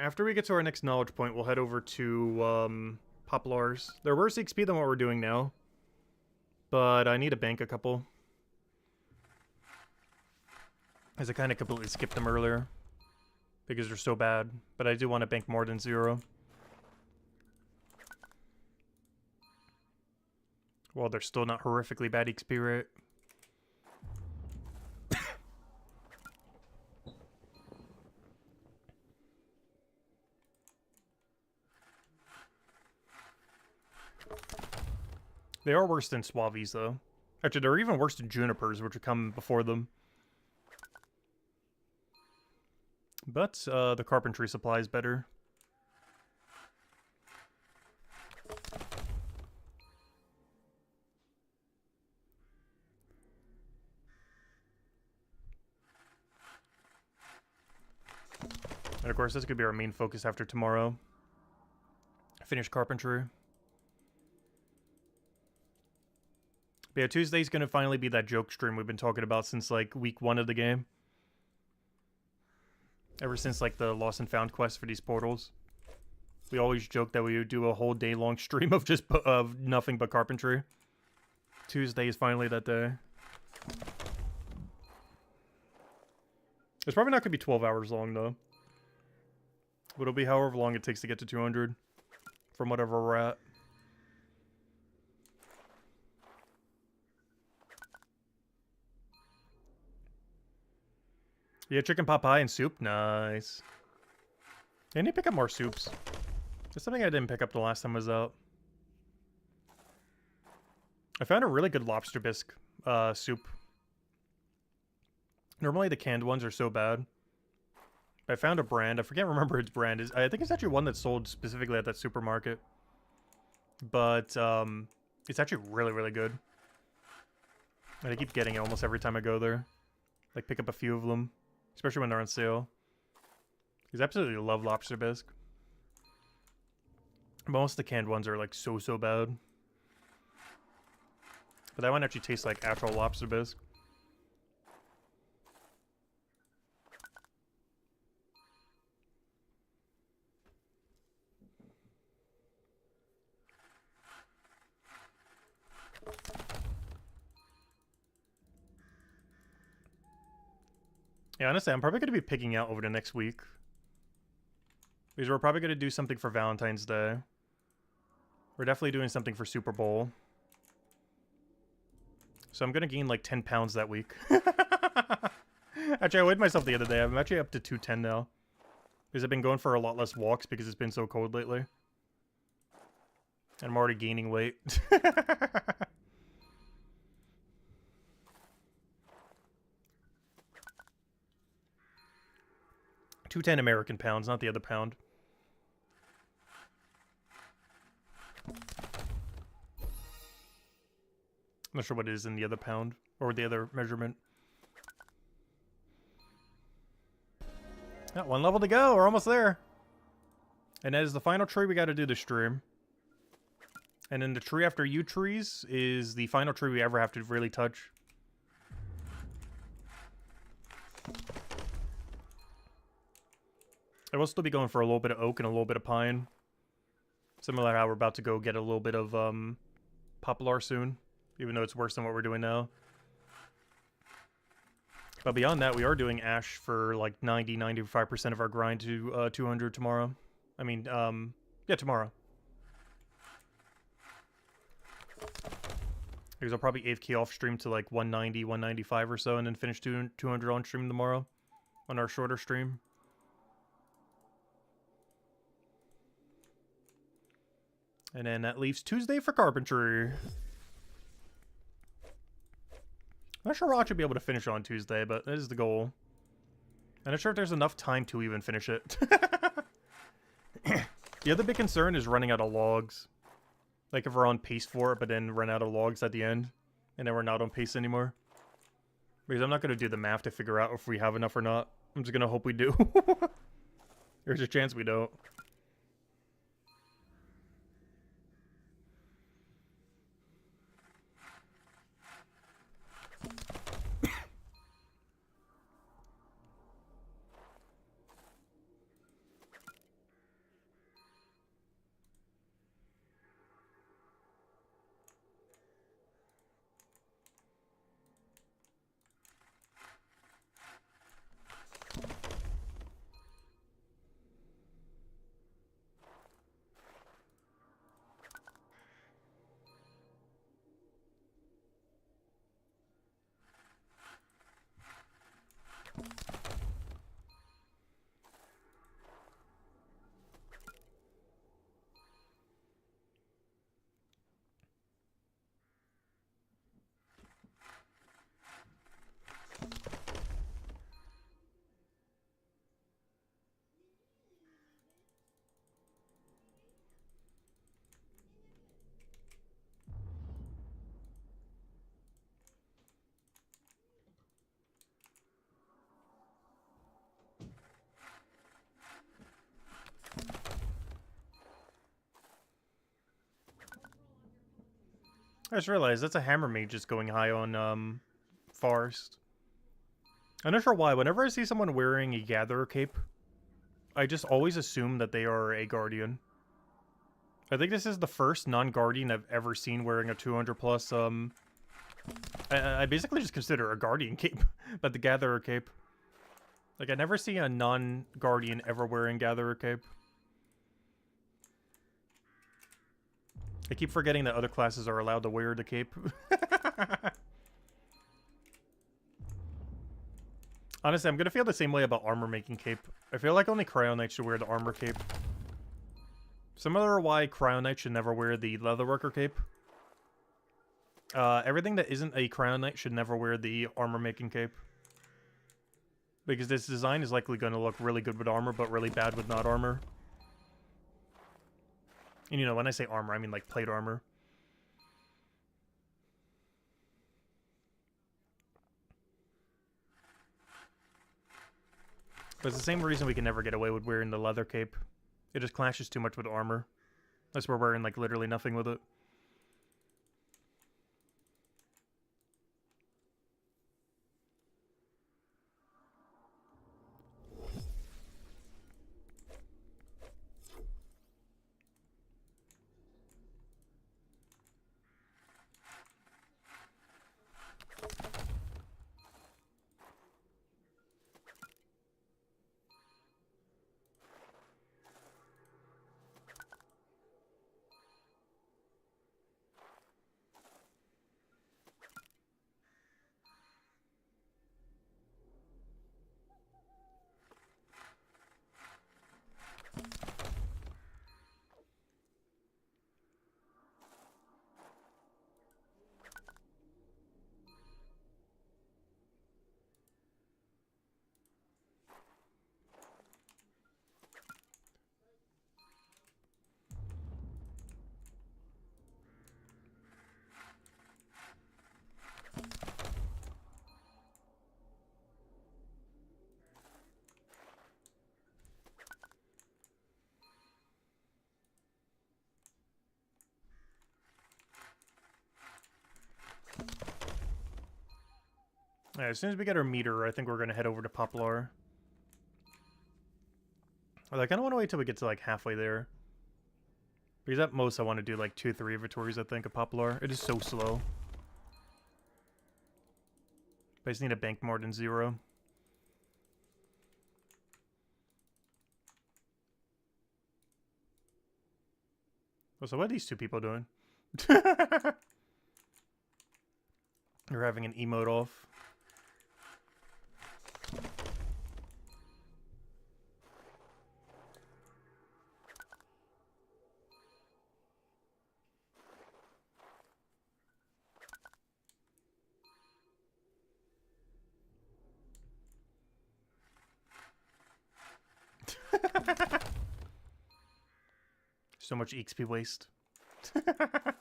After we get to our next knowledge point, we'll head over to Poplars. They're worse XP than what we're doing now. But I need to bank a couple. As I kind of completely skipped them earlier. Because they're so bad. But I do want to bank more than 0. Well, they're still not horrifically bad XP rate. They are worse than Suaves, though. Actually, they're even worse than Junipers, which would come before them. But the carpentry supply is better. And of course, this could be our main focus after tomorrow. Finish carpentry. But yeah, Tuesday's gonna finally be that joke stream we've been talking about since like week 1 of the game. Ever since like the lost and found quest for these portals. We always joke that we would do a whole day long stream of just of nothing but carpentry. Tuesday is finally that day. It's probably not gonna be 12 hours long though. But it'll be however long it takes to get to 200. From whatever we're at. Yeah, chicken pot pie and soup. Nice. I need to pick up more soups. That's something I didn't pick up the last time I was out. I found a really good lobster bisque soup. Normally the canned ones are so bad. I found a brand. I can't remember its brand. I think it's actually one that's sold specifically at that supermarket. But it's actually really, really good. And I keep getting it almost every time I go there. Like pick up a few of them. Especially when they're on sale. Because I absolutely love lobster bisque. Most of the canned ones are like so bad. But that one actually tastes like actual lobster bisque. Yeah, honestly, I'm probably going to be picking out over the next week. Because we're probably going to do something for Valentine's Day. We're definitely doing something for Super Bowl. So I'm going to gain like 10 pounds that week. Actually, I weighed myself the other day. I'm actually up to 210 now. Because I've been going for a lot less walks because it's been so cold lately. And I'm already gaining weight. 210 American pounds, not the other pound. I'm not sure what it is in the other pound, or the other measurement. Got one level to go, we're almost there. And that is the final tree we gotta do this stream. And then the tree after you trees is the final tree we ever have to really touch. I will still be going for a little bit of oak and a little bit of pine. Similar to how we're about to go get a little bit of poplar soon, even though it's worse than what we're doing now. But beyond that, we are doing ash for like 90-95% of our grind to 200 tomorrow. I mean, yeah, tomorrow. Because I'll probably AFK off stream to like 190, 195 or so, and then finish 200 on stream tomorrow on our shorter stream. And then that leaves Tuesday for carpentry. I'm not sure I'll actually be able to finish on Tuesday, but that is the goal. I'm not sure if there's enough time to even finish it. The other big concern is running out of logs. Like if we're on pace for it, but then run out of logs at the end, and then we're not on pace anymore. Because I'm not going to do the math to figure out if we have enough or not. I'm just going to hope we do. There's a chance we don't. I just realized that's a hammer mage just going high on forest. I'm not sure why. Whenever I see someone wearing a gatherer cape, I just always assume that they are a guardian. I think this is the first non-guardian I've ever seen wearing a 200 plus I basically just consider a guardian cape, but the gatherer cape. Like I never see a non-guardian ever wearing gatherer cape. I keep forgetting that other classes are allowed to wear the cape. Honestly, I'm gonna feel the same way about armor making cape. I feel like only Cryo Knight should wear the armor cape. Similar to why Cryo Knight should never wear the Leatherworker cape. Everything that isn't a Cryo Knight should never wear the armor making cape. Because this design is likely going to look really good with armor, but really bad with not armor. And you know, when I say armor, I mean like plate armor. But it's the same reason we can never get away with wearing the leather cape. It just clashes too much with armor. Unless we're wearing like literally nothing with it. Alright, as soon as we get our meter, I think we're gonna head over to Poplar. Like, I kind of want to wait till we get to like halfway there. Because at most I want to do like 2-3 inventories, I think, of Poplar. It is so slow. But I just need to bank more than 0. Oh, so what are these two people doing? They're having an emote off. So much XP waste. I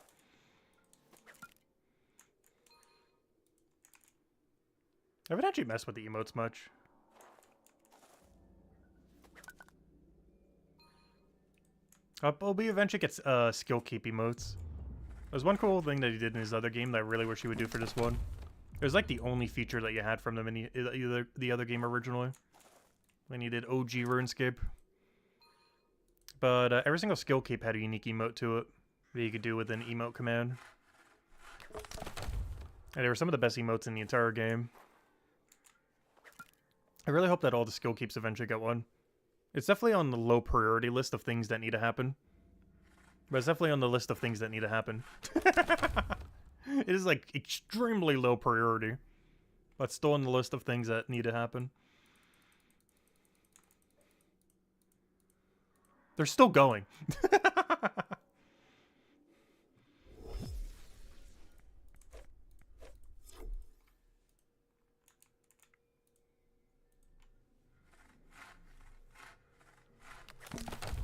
haven't actually messed with the emotes much. Obi eventually gets skill keep emotes. There's one cool thing that he did in his other game that I really wish he would do for this one. It was like the only feature that you had from them in the other game originally. When you did OG RuneScape. But every single skill keep had a unique emote to it that you could do with an emote command. And they were some of the best emotes in the entire game. I really hope that all the skill keeps eventually get one. It's definitely on the low priority list of things that need to happen. But it's definitely on the list of things that need to happen. It is like extremely low priority. But still on the list of things that need to happen. They're still going.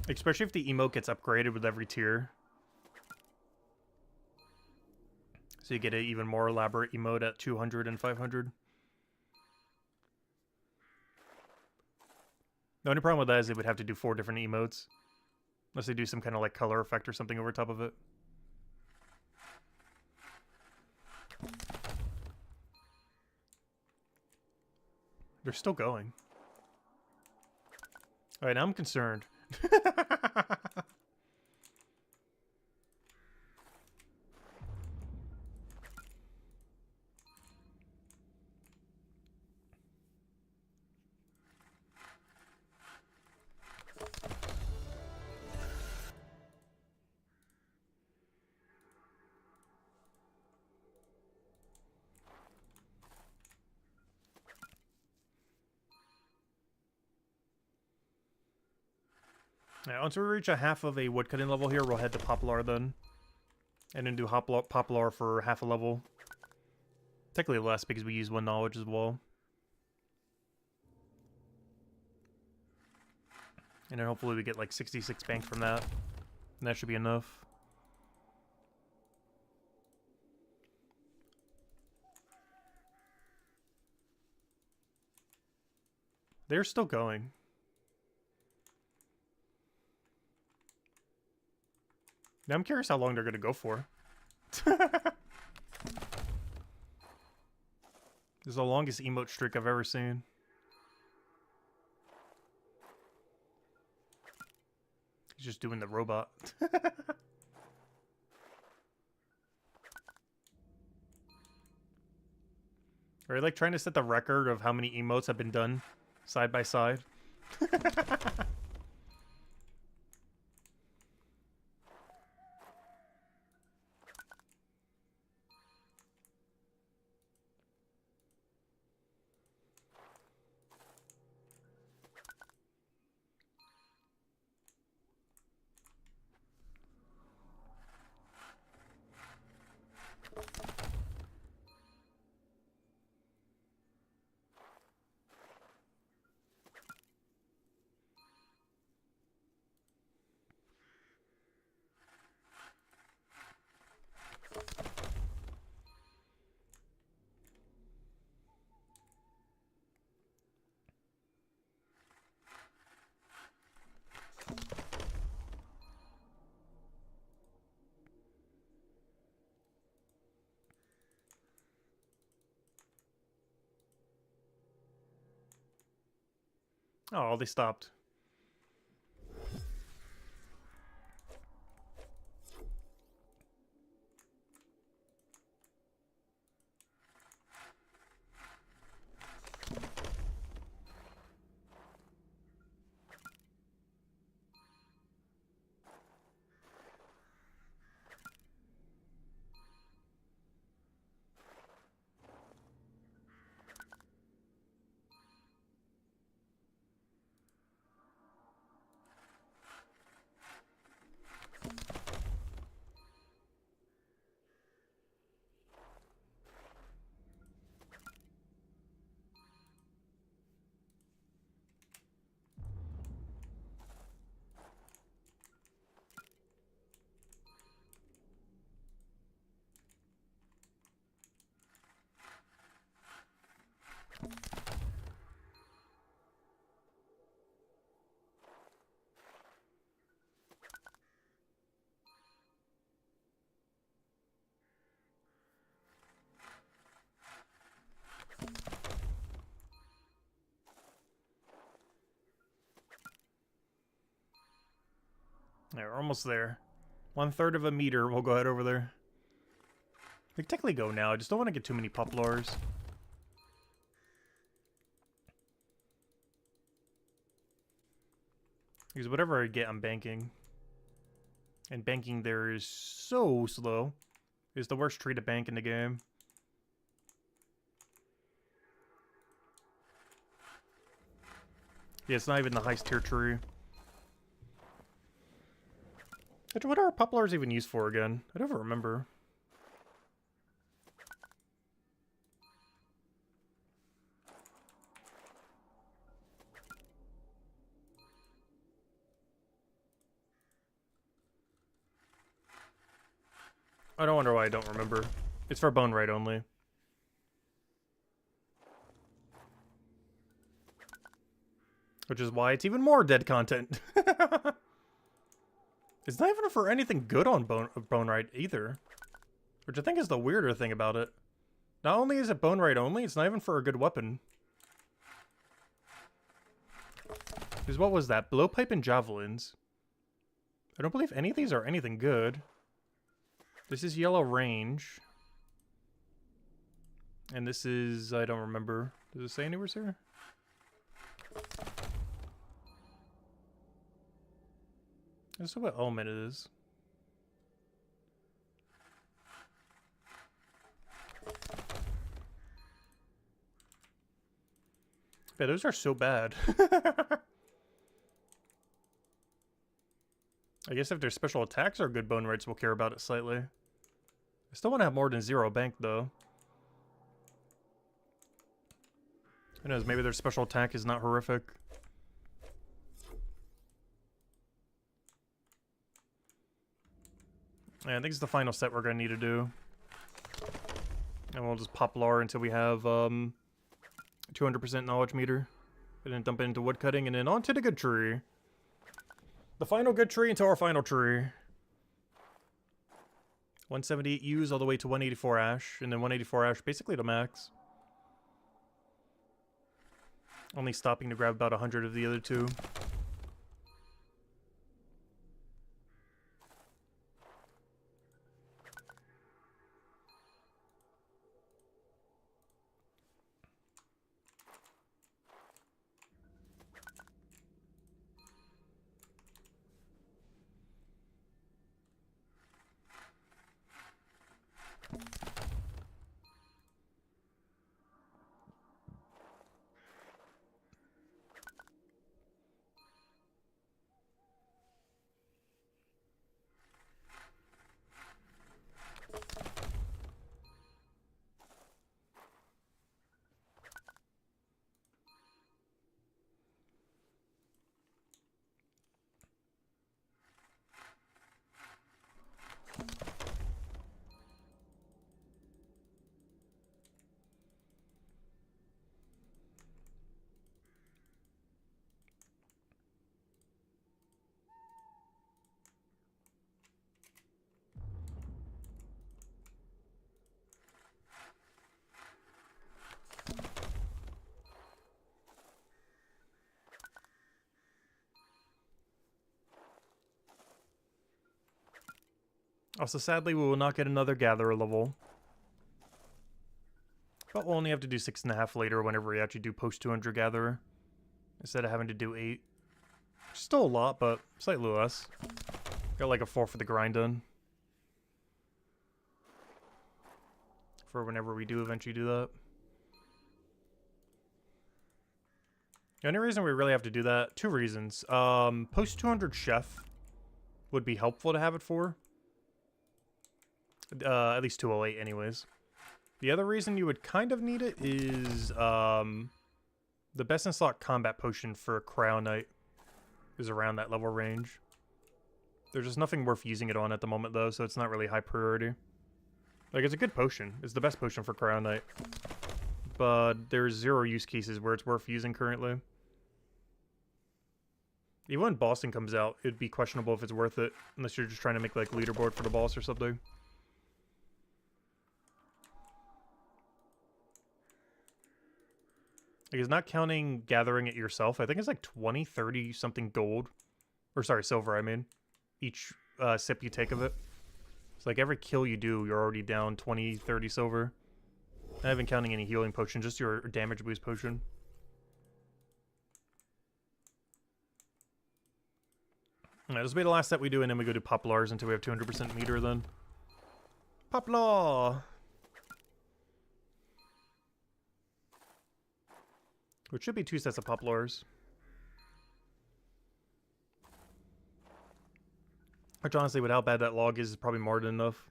Especially if the emote gets upgraded with every tier. So you get an even more elaborate emote at 200 and 500. The only problem with that is they would have to do 4 different emotes. Unless they do some kind of like color effect or something over top of it. They're still going. Alright, now I'm concerned. Yeah, once we reach a half of a woodcutting level here, we'll head to Poplar then. And then do Poplar for half a level. Technically less because we use 1 knowledge as well. And then hopefully we get like 66 bank from that. And that should be enough. They're still going. Now I'm curious how long they're going to go for. This is the longest emote streak I've ever seen. He's just doing the robot. Are you like trying to set the record of how many emotes have been done side by side? Oh, they stopped. Yeah, we're almost there. 1/3 of a meter. We'll go head over there. We can technically go now. I just don't want to get too many poplars. Because whatever I get, I'm banking. And banking there is so slow. It's the worst tree to bank in the game. Yeah, it's not even the highest tier tree. What are poplars even used for again? I don't even remember. I don't wonder why I don't remember. It's for bone right only. Which is why it's even more dead content. It's not even for anything good on bone right either. Which I think is the weirder thing about it. Not only is it bone right only, it's not even for a good weapon. Because what was that? Blowpipe and javelins. I don't believe any of these are anything good. This is yellow range. And this is, I don't remember. Does it say anywhere here? This is what element it is. Yeah, those are so bad. I guess if their special attacks are good bone rates, we'll care about it slightly. I still want to have more than 0 bank, though. Who knows, maybe their special attack is not horrific. Yeah, I think it's the final set we're going to need to do. And we'll just pop lore until we have 200% knowledge meter. And then dump it into woodcutting, and then onto the good tree. The final good tree into our final tree. 178 U's all the way to 184 ash, and then 184 ash basically to max. Only stopping to grab about 100 of the other two. Also, sadly, we will not get another Gatherer level. But we'll only have to do 6.5 later whenever we actually do post 200 Gatherer. Instead of having to do 8. Still a lot, but slightly less. Got like a 4 for the grind done. For whenever we do eventually do that. The only reason we really have to do that, 2 reasons. Post 200 Chef would be helpful to have it for. At least 208 anyways. The other reason you would kind of need it is the best in slot combat potion for Crown Knight is around that level range. There's just nothing worth using it on at the moment though, so it's not really high priority. Like, it's a good potion. It's the best potion for Crown Knight. But there's 0 use cases where it's worth using currently. Even when Boston comes out, it'd be questionable if it's worth it, unless you're just trying to make like leaderboard for the boss or something. Like, it's not counting gathering it yourself. I think it's like 20, 30 something gold. Or sorry, silver, I mean. Each sip you take of it. It's like every kill you do, you're already down 20, 30 silver. Not even counting any healing potion, just your damage boost potion. Alright, this will be the last set we do, and then we go to Poplars until we have 200% meter then. Poplar! Which should be 2 sets of Poplars. Which honestly, with how bad that log is probably more than enough.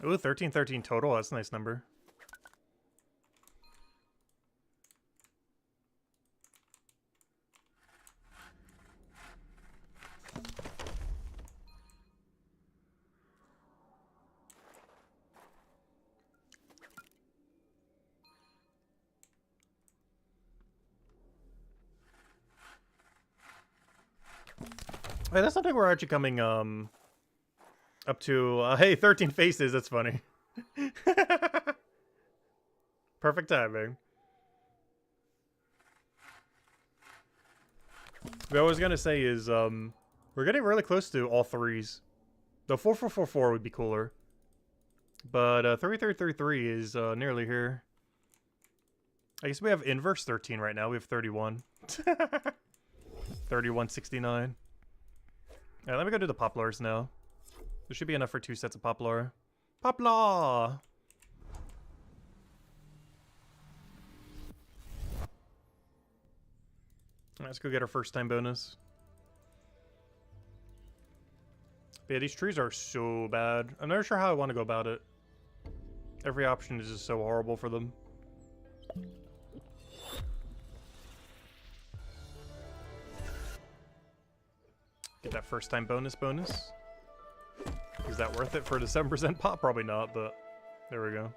Ooh, 1313 total. That's a nice number. Wait, that's something we're actually coming up to. Hey, 13 faces. That's funny. Perfect timing. What I was gonna say is we're getting really close to all 3s. The 4444 would be cooler, but 3333 is nearly here. I guess we have inverse 13 right now. We have 31. 3169. Yeah, let me go do the Poplars now. There should be enough for 2 sets of Poplar. Poplar! Let's go get our first time bonus. But yeah, these trees are so bad. I'm not sure how I want to go about it. Every option is just so horrible for them. Get that first time bonus. Is that worth it for the 7% pop? Probably not, but there we go.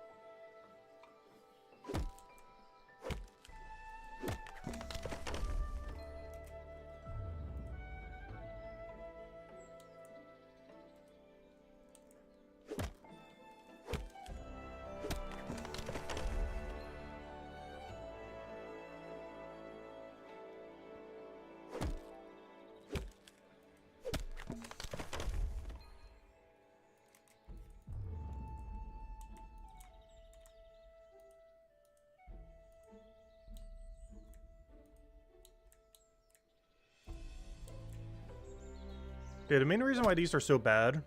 Yeah, the main reason why these are so bad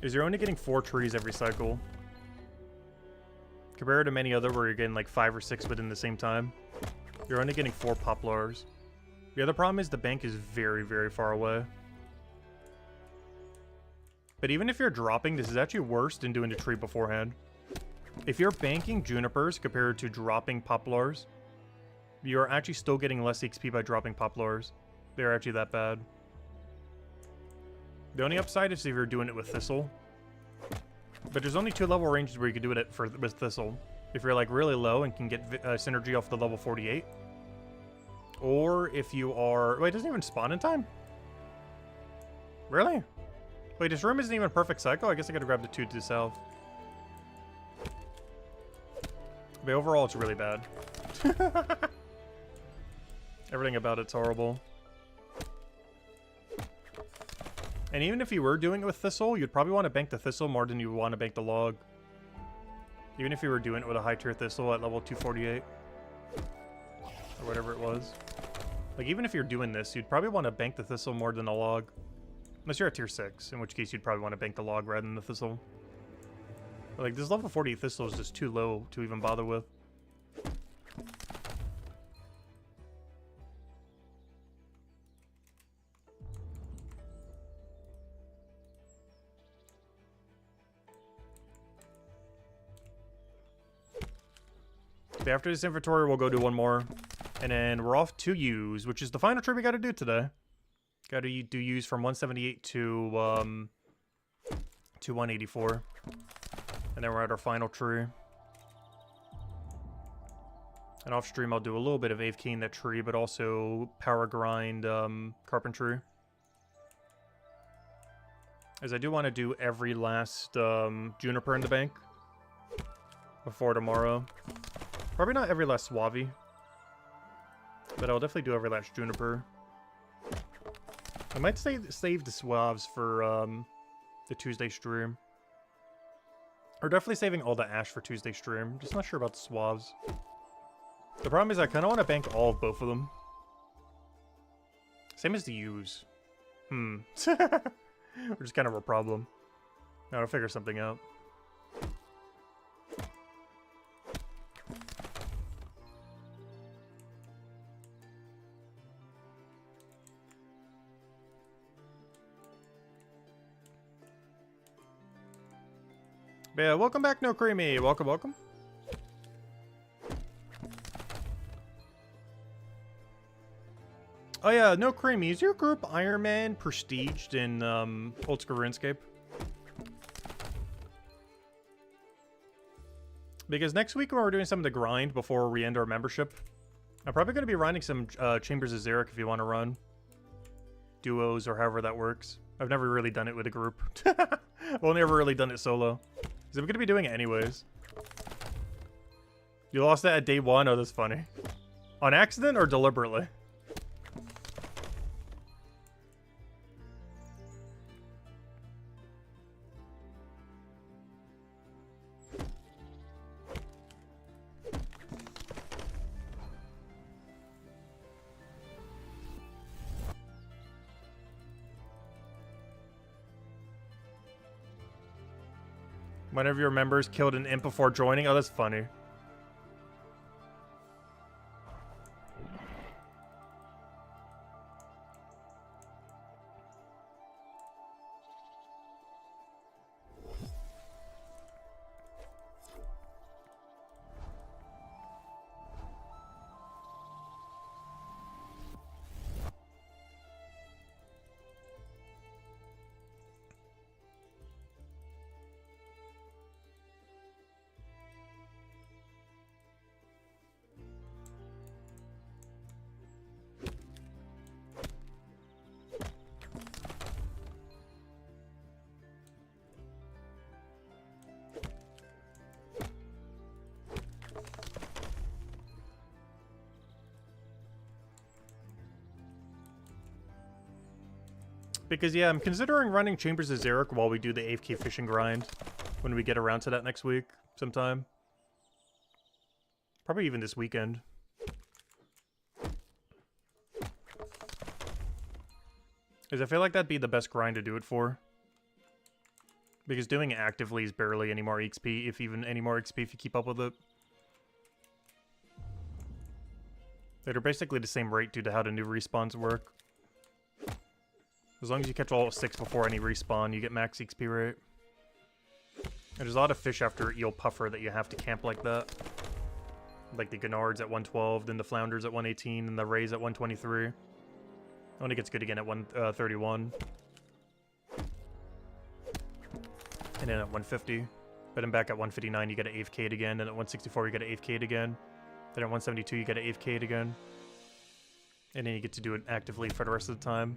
is you're only getting 4 trees every cycle. Compared to many other where you're getting like 5 or 6 within the same time. You're only getting 4 Poplars. The other problem is the bank is very, very far away. But even if you're dropping, this is actually worse than doing the tree beforehand. If you're banking Junipers compared to dropping Poplars, you're actually still getting less XP by dropping Poplars. They're actually that bad. The only upside is if you're doing it with Thistle. But there's only 2 level ranges where you can do it with Thistle. If you're like really low and can get synergy off the level 48. Or if you are... Wait, it doesn't even spawn in time? Really? Wait, this room isn't even perfect cycle? I guess I gotta grab the 2 to the south. But overall, it's really bad. Everything about it's horrible. And even if you were doing it with Thistle, you'd probably want to bank the Thistle more than you want to bank the log. Even if you were doing it with a high tier Thistle at level 248. Or whatever it was. Like, even if you're doing this, you'd probably want to bank the Thistle more than the log. Unless you're at tier 6, in which case you'd probably want to bank the log rather than the Thistle. But like, this level 48 Thistle is just too low to even bother with. But after this inventory, we'll go do one more. And then we're off to use, which is the final tree we gotta do today. Gotta do use from 178 to 184. And then we're at our final tree. And off stream, I'll do a little bit of AFK in that tree, but also power grind carpentry. As I do want to do every last juniper in the bank before tomorrow. Probably not every last Suave, but I'll definitely do every last juniper. I might save the Suaves for the Tuesday stream. Or definitely saving all the ash for Tuesday stream. Just not sure about the Suaves. The problem is I kind of want to bank all of both of them. Same as the U's. Which is kind of a problem. Now I'll figure something out. But yeah, welcome back, No Creamy. Welcome, welcome. Oh yeah, No Creamy. Is your group Iron Man prestiged in Old School RuneScape? Because next week when we're doing some of the grind before we end our membership, I'm probably going to be running some Chambers of Xeric if you want to run. Duos or however that works. I've never really done it with a group. I've only ever really done it solo. Because I'm going to be doing it anyways. You lost that at day 1? Oh, that's funny. On accident or deliberately? One of your members killed an imp before joining? Oh, that's funny. Because, yeah, I'm considering running Chambers of Xeric while we do the AFK fishing grind. When we get around to that next week, sometime. Probably even this weekend. Because I feel like that'd be the best grind to do it for. Because doing it actively is barely any more XP, if even any more XP if you keep up with it. They're basically the same rate due to how the new respawns work. As long as you catch all 6 before any respawn, you get max XP rate. And there's a lot of fish after eel puffer that you have to camp like that. Like the Gennards at 112, then the Flounders at 118, and the Rays at 123. Only gets good again at 131. And then at 150. But then back at 159 you get an AFK again, and at 164 you get an AFK again. Then at 172 you get an AFK again. And then you get to do it actively for the rest of the time.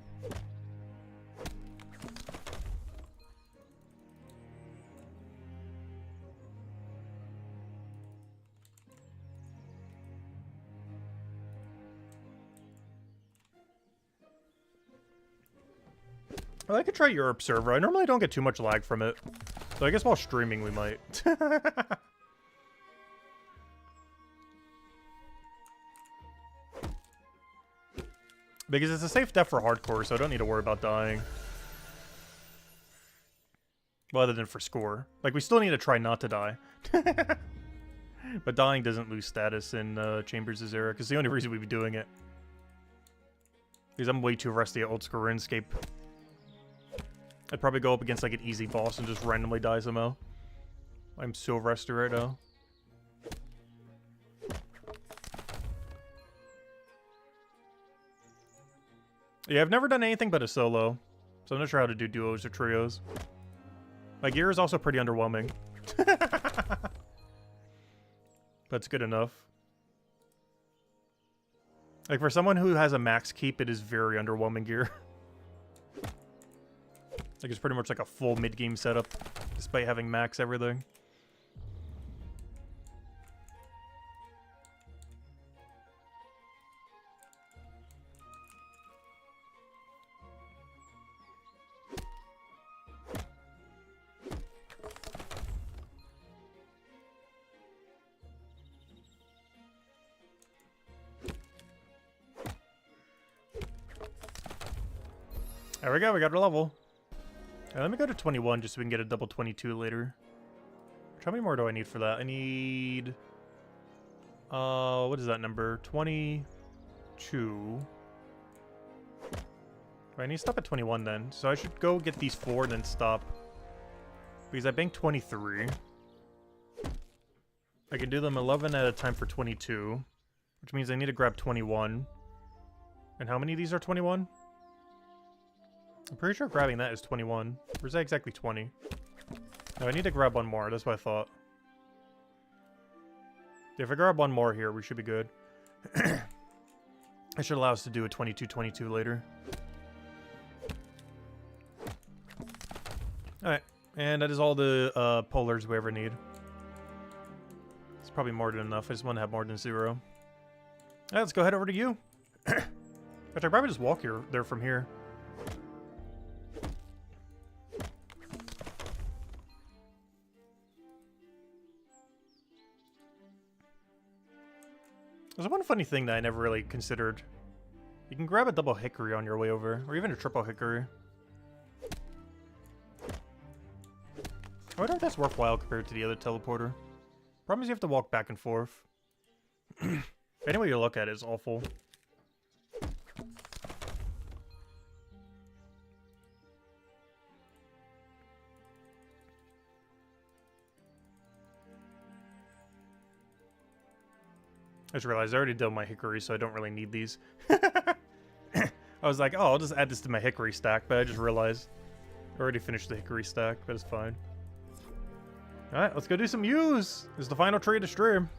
Well, I could try Europe server. I normally don't get too much lag from it. So I guess while streaming we might. Because it's a safe death for hardcore, so I don't need to worry about dying. Well, other than for score. Like, we still need to try not to die. But dying doesn't lose status in Chambers' era, because the only reason we'd be doing it. Because I'm way too rusty at old school RuneScape. I'd probably go up against like an easy boss and just randomly die somehow. I'm so rusty right now. Yeah, I've never done anything but a solo, so I'm not sure how to do duos or trios. My gear is also pretty underwhelming. That's good enough. Like, for someone who has a max keep, it is very underwhelming gear. Like, it's pretty much like a full mid-game setup, despite having max everything. There we go, we got our level. Let me go to 21 just so we can get a double 22 later. How many more do I need for that? I need... what is that number? 22. I need to stop at 21 then. So I should go get these 4 and then stop. Because I banked 23. I can do them 11 at a time for 22. Which means I need to grab 21. And how many of these are 21? I'm pretty sure grabbing that is 21. Or is that exactly 20? No, I need to grab one more. That's what I thought. If I grab one more here, we should be good. It should allow us to do a 22-22 later. Alright. And that is all the polars we ever need. It's probably more than enough. I just want to have more than 0. Alright, let's go head over to you. But I probably just walk there from here. There's one funny thing that I never really considered. You can grab a double hickory on your way over, or even a triple hickory. I wonder if that's worthwhile compared to the other teleporter. Problem is you have to walk back and forth. Any way you look at it is awful. I just realized I already did my hickory, so I don't really need these. I was like, oh, I'll just add this to my hickory stack, but I just realized I already finished the hickory stack, but it's fine. Alright, let's go do some use. This is the final tree to stream.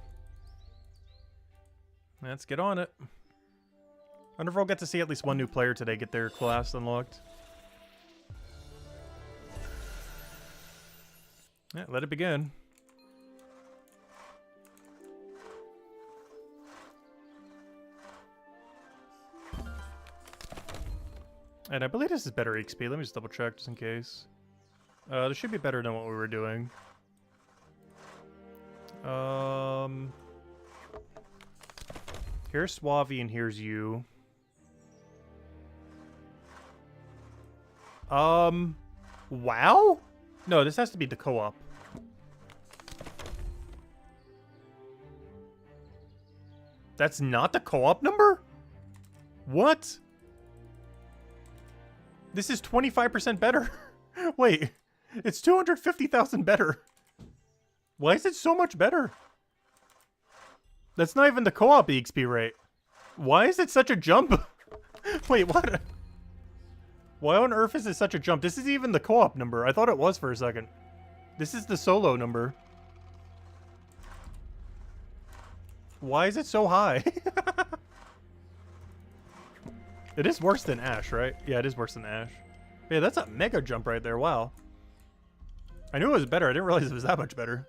Let's get on it. Wonder if I'll get to see at least one new player today get their class unlocked. Yeah, let it begin. And I believe this is better XP. Let me just double check just in case. This should be better than what we were doing. Here's Suave and here's you. Wow? No, this has to be the co-op. That's not the co-op number? What? This is 25% better. Wait, it's 250,000 better. Why is it so much better? That's not even the co-op EXP rate. Why is it such a jump? Wait, what? Why on earth is it such a jump? This is even the co-op number. I thought it was for a second. This is the solo number. Why is it so high? It is worse than Ash, right? Yeah, it is worse than Ash. Yeah, that's a mega jump right there. Wow. I knew it was better. I didn't realize it was that much better.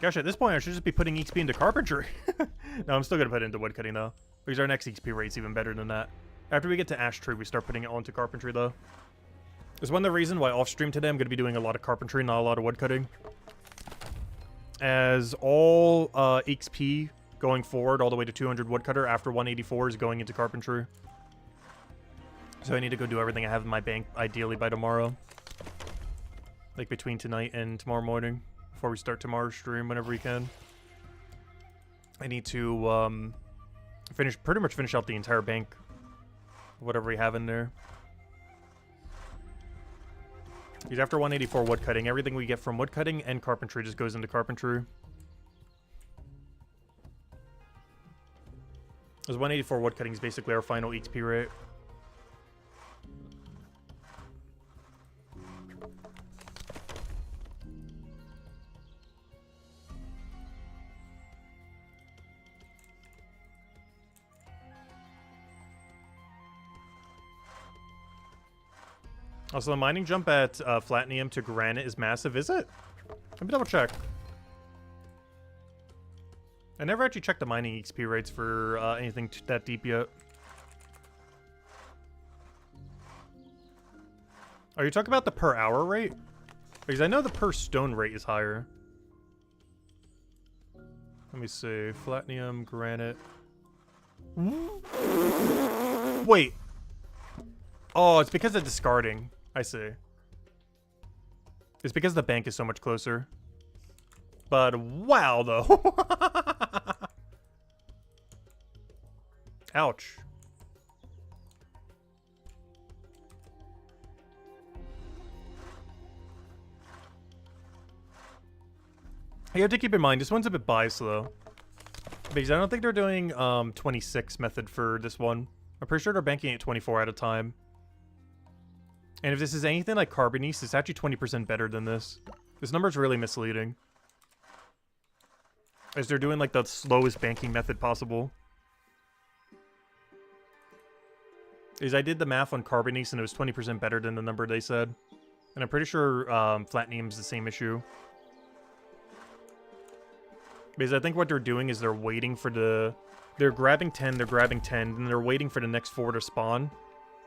Gosh, at this point, I should just be putting XP into carpentry. No, I'm still going to put it into woodcutting, though. Because our next XP rate's even better than that. After we get to ash tree, we start putting it onto carpentry, though. There's one of the reasons why off-stream today I'm going to be doing a lot of carpentry, not a lot of woodcutting. As all XP going forward all the way to 200 woodcutter after 184 is going into carpentry. So I need to go do everything I have in my bank, ideally by tomorrow. Like between tonight and tomorrow morning. Before we start tomorrow's stream, whenever we can. I need to pretty much finish out the entire bank. Whatever we have in there. Because after 184 woodcutting, everything we get from woodcutting and carpentry just goes into carpentry. Because 184 woodcutting is basically our final XP rate. Also, the mining jump at Flatnium to Granite is massive, is it? Let me double check. I never actually checked the mining XP rates for anything that deep yet. Are you talking about the per hour rate? Because I know the per stone rate is higher. Let me see. Flatnium, Granite. Wait. Oh, it's because of discarding. I see. It's because the bank is so much closer. But wow, though. Ouch. You have to keep in mind, this one's a bit biased, though. Because I don't think they're doing 26 method for this one. I'm pretty sure they're banking at 24 at a time. And if this is anything like Carbonese, it's actually 20% better than this. This number's really misleading. As they're doing like the slowest banking method possible. Is I did the math on Carbonese and it was 20% better than the number they said. And I'm pretty sure Flatnium's the same issue. Because I think what they're doing is they're waiting for the... They're grabbing 10, and they're waiting for the next 4 to spawn.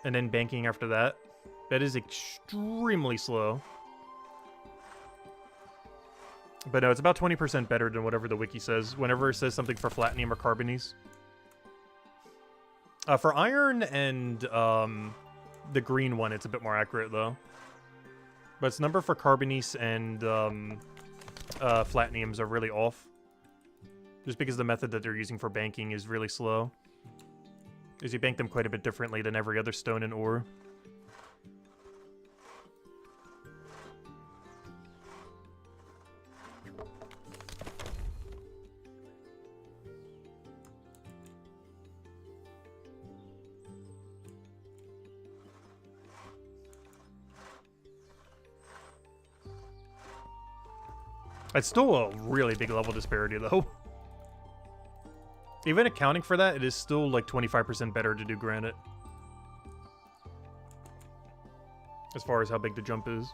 And then banking after that. That is extremely slow. But no, it's about 20% better than whatever the wiki says. Whenever it says something for Flatnium or Carbonese. For Iron and the green one, it's a bit more accurate, though. But its number for Carbonese and Flatniums are really off. Just because the method that they're using for banking is really slow. Because you bank them quite a bit differently than every other stone and ore. It's still a really big level disparity, though. Even accounting for that, it is still like 25% better to do Granite. As far as how big the jump is.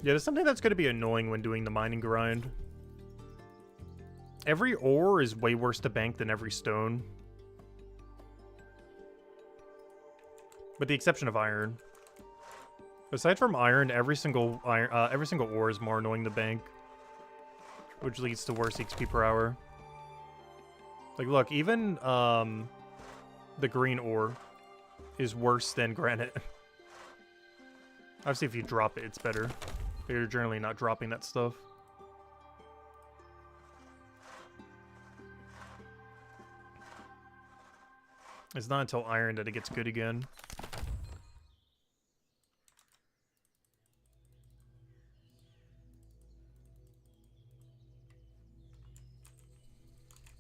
Yeah, there's something that's going to be annoying when doing the mining grind. Every ore is way worse to bank than every stone. With the exception of iron. Aside from iron, every single ore is more annoying to bank. Which leads to worse XP per hour. Like, look, even the green ore is worse than granite. Obviously, if you drop it, it's better. But you're generally not dropping that stuff. It's not until iron that it gets good again.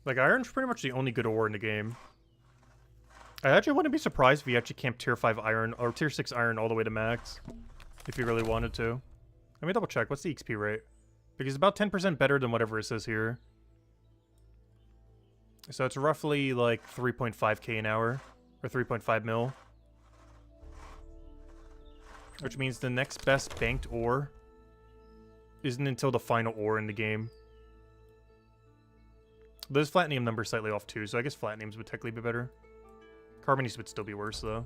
Like, iron's pretty much the only good ore in the game. I actually wouldn't be surprised if you actually camped tier 5 iron, or tier 6 iron all the way to max. If you really wanted to. Let me double check. What's the XP rate? Because it's about 10% better than whatever it says here. So it's roughly like 3.5k an hour. Or 3.5 mil. Which means the next best banked ore isn't until the final ore in the game. This Platinum number is slightly off too, so I guess Platinums would technically be better. Carbonies would still be worse though.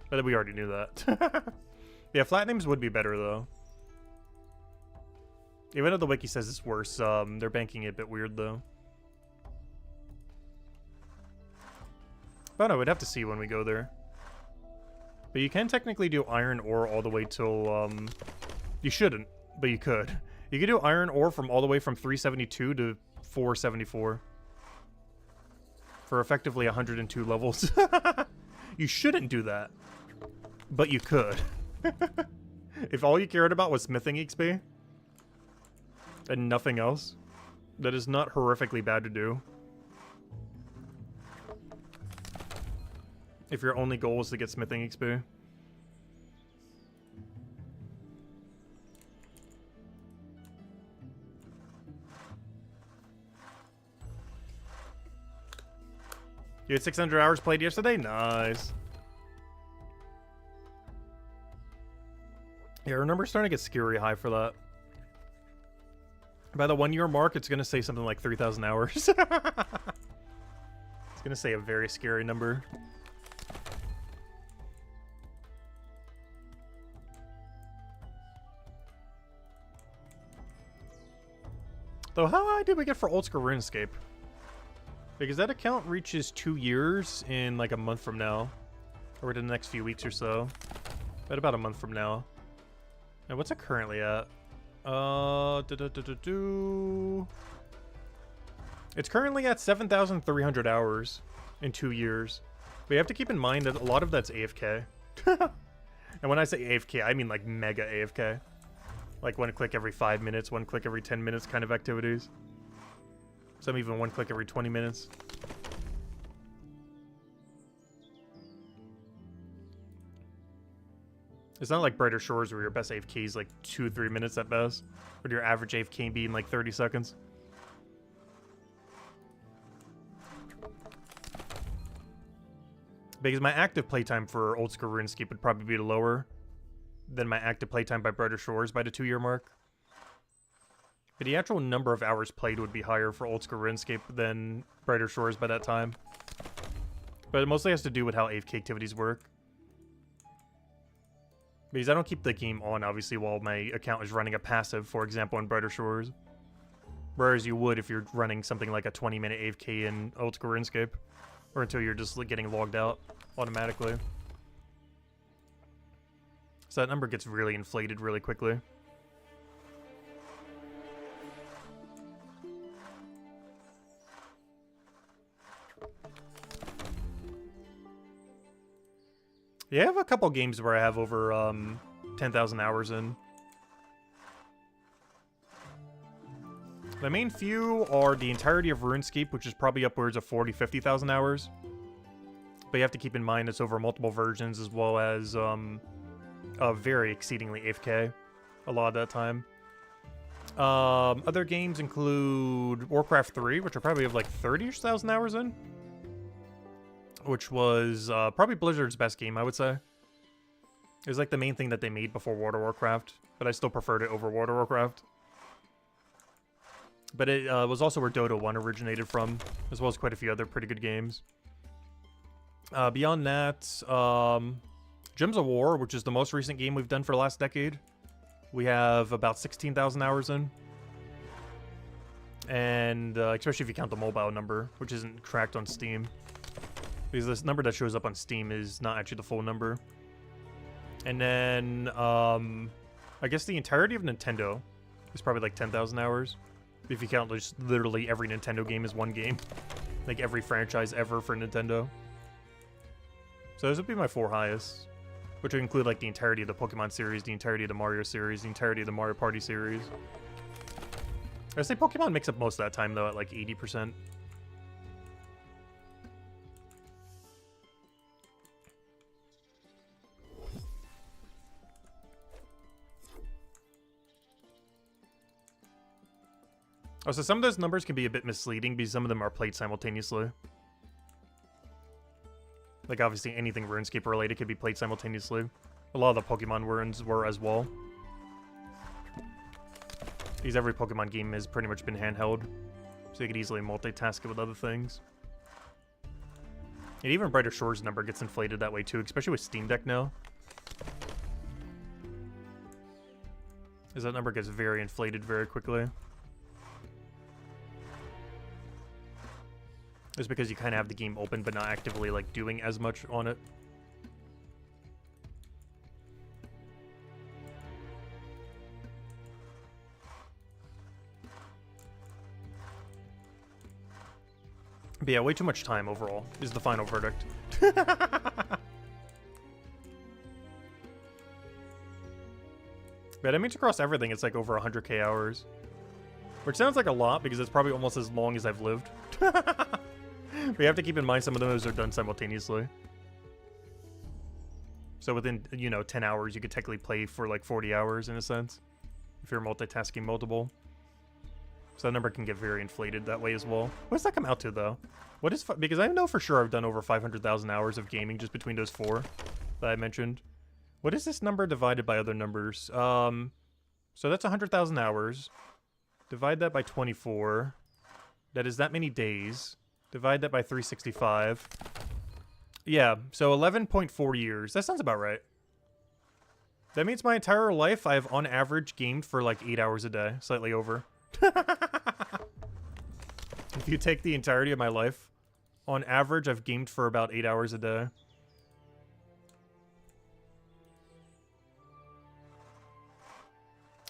But we already knew that. Yeah, Platinums would be better though. Even though the wiki says it's worse, they're banking it a bit weird though. But no, we'd have to see when we go there. But you can technically do iron ore all the way till, you shouldn't, but you could. You could do iron ore from all the way from 372 to 474. For effectively 102 levels. You shouldn't do that. But you could. If all you cared about was smithing XP and nothing else, that is not horrifically bad to do. If your only goal is to get smithing XP. You had 600 hours played yesterday? Nice. Yeah, our number's starting to get scary high for that. By the 1 year mark, it's going to say something like 3,000 hours. It's going to say a very scary number. Though, how high did we get for Old School RuneScape? Because that account reaches 2 years in like a month from now. Or within the next few weeks or so. But about a month from now. And what's it currently at? It's currently at 7,300 hours in 2 years. But you have to keep in mind that a lot of that's AFK. And when I say AFK, I mean like mega AFK. Like 1 click every 5 minutes, 1 click every 10 minutes kind of activities. Some even 1 click every 20 minutes. It's not like Brighter Shores where your best AFK is like 2-3 minutes at best. Or your average AFK being like 30 seconds. Because my active playtime for Old School RuneScape would probably be lower than my active playtime by Brighter Shores by the 2 year mark. But the actual number of hours played would be higher for Old School RuneScape than Brighter Shores by that time. But it mostly has to do with how AFK activities work. Because I don't keep the game on, obviously, while my account is running a passive, for example, in Brighter Shores. Whereas you would if you're running something like a 20-minute AFK in Old School RuneScape. Or until you're just getting logged out automatically. So that number gets really inflated really quickly. Yeah, I have a couple games where I have over 10,000 hours in. The main few are the entirety of RuneScape, which is probably upwards of 40-50,000 hours. But you have to keep in mind it's over multiple versions, as well as very exceedingly AFK a lot of that time. Other games include Warcraft 3, which I probably have like 30,000 hours in. Which was probably Blizzard's best game, I would say. It was like the main thing that they made before World of Warcraft, but I still preferred it over World of Warcraft. But it was also where Dota 1 originated from, as well as quite a few other pretty good games. Beyond that, Gems of War, which is the most recent game we've done for the last decade. We have about 16,000 hours in. And especially if you count the mobile number, which isn't tracked on Steam. Because this number that shows up on Steam is not actually the full number. And then, I guess the entirety of Nintendo is probably like 10,000 hours. If you count just literally every Nintendo game as one game. Like every franchise ever for Nintendo. So those would be my 4 highest, which would include like the entirety of the Pokemon series, the entirety of the Mario series, the entirety of the Mario Party series. I say Pokemon makes up most of that time though at like 80%. Oh, so some of those numbers can be a bit misleading because some of them are played simultaneously. Like, obviously, anything RuneScape related could be played simultaneously. A lot of the Pokemon runes were as well. Because every Pokemon game has pretty much been handheld. So you could easily multitask it with other things. And even Brighter Shores number gets inflated that way too, especially with Steam Deck now. Because that number gets very inflated very quickly. It's because you kind of have the game open, but not actively, like, doing as much on it. But yeah, way too much time overall is the final verdict. But it means across everything, it's like over 100k hours. Which sounds like a lot, because it's probably almost as long as I've lived. But you have to keep in mind some of those are done simultaneously. So within, you know, 10 hours, you could technically play for like 40 hours in a sense. If you're multitasking multiple. So that number can get very inflated that way as well. What does that come out to though? What is, because I know for sure I've done over 500,000 hours of gaming just between those 4 that I mentioned. What is this number divided by other numbers? So that's 100,000 hours. Divide that by 24. That is that many days. Divide that by 365. Yeah, so 11.4 years. That sounds about right. That means my entire life I've on average gamed for like 8 hours a day. Slightly over. If you take the entirety of my life, on average I've gamed for about 8 hours a day.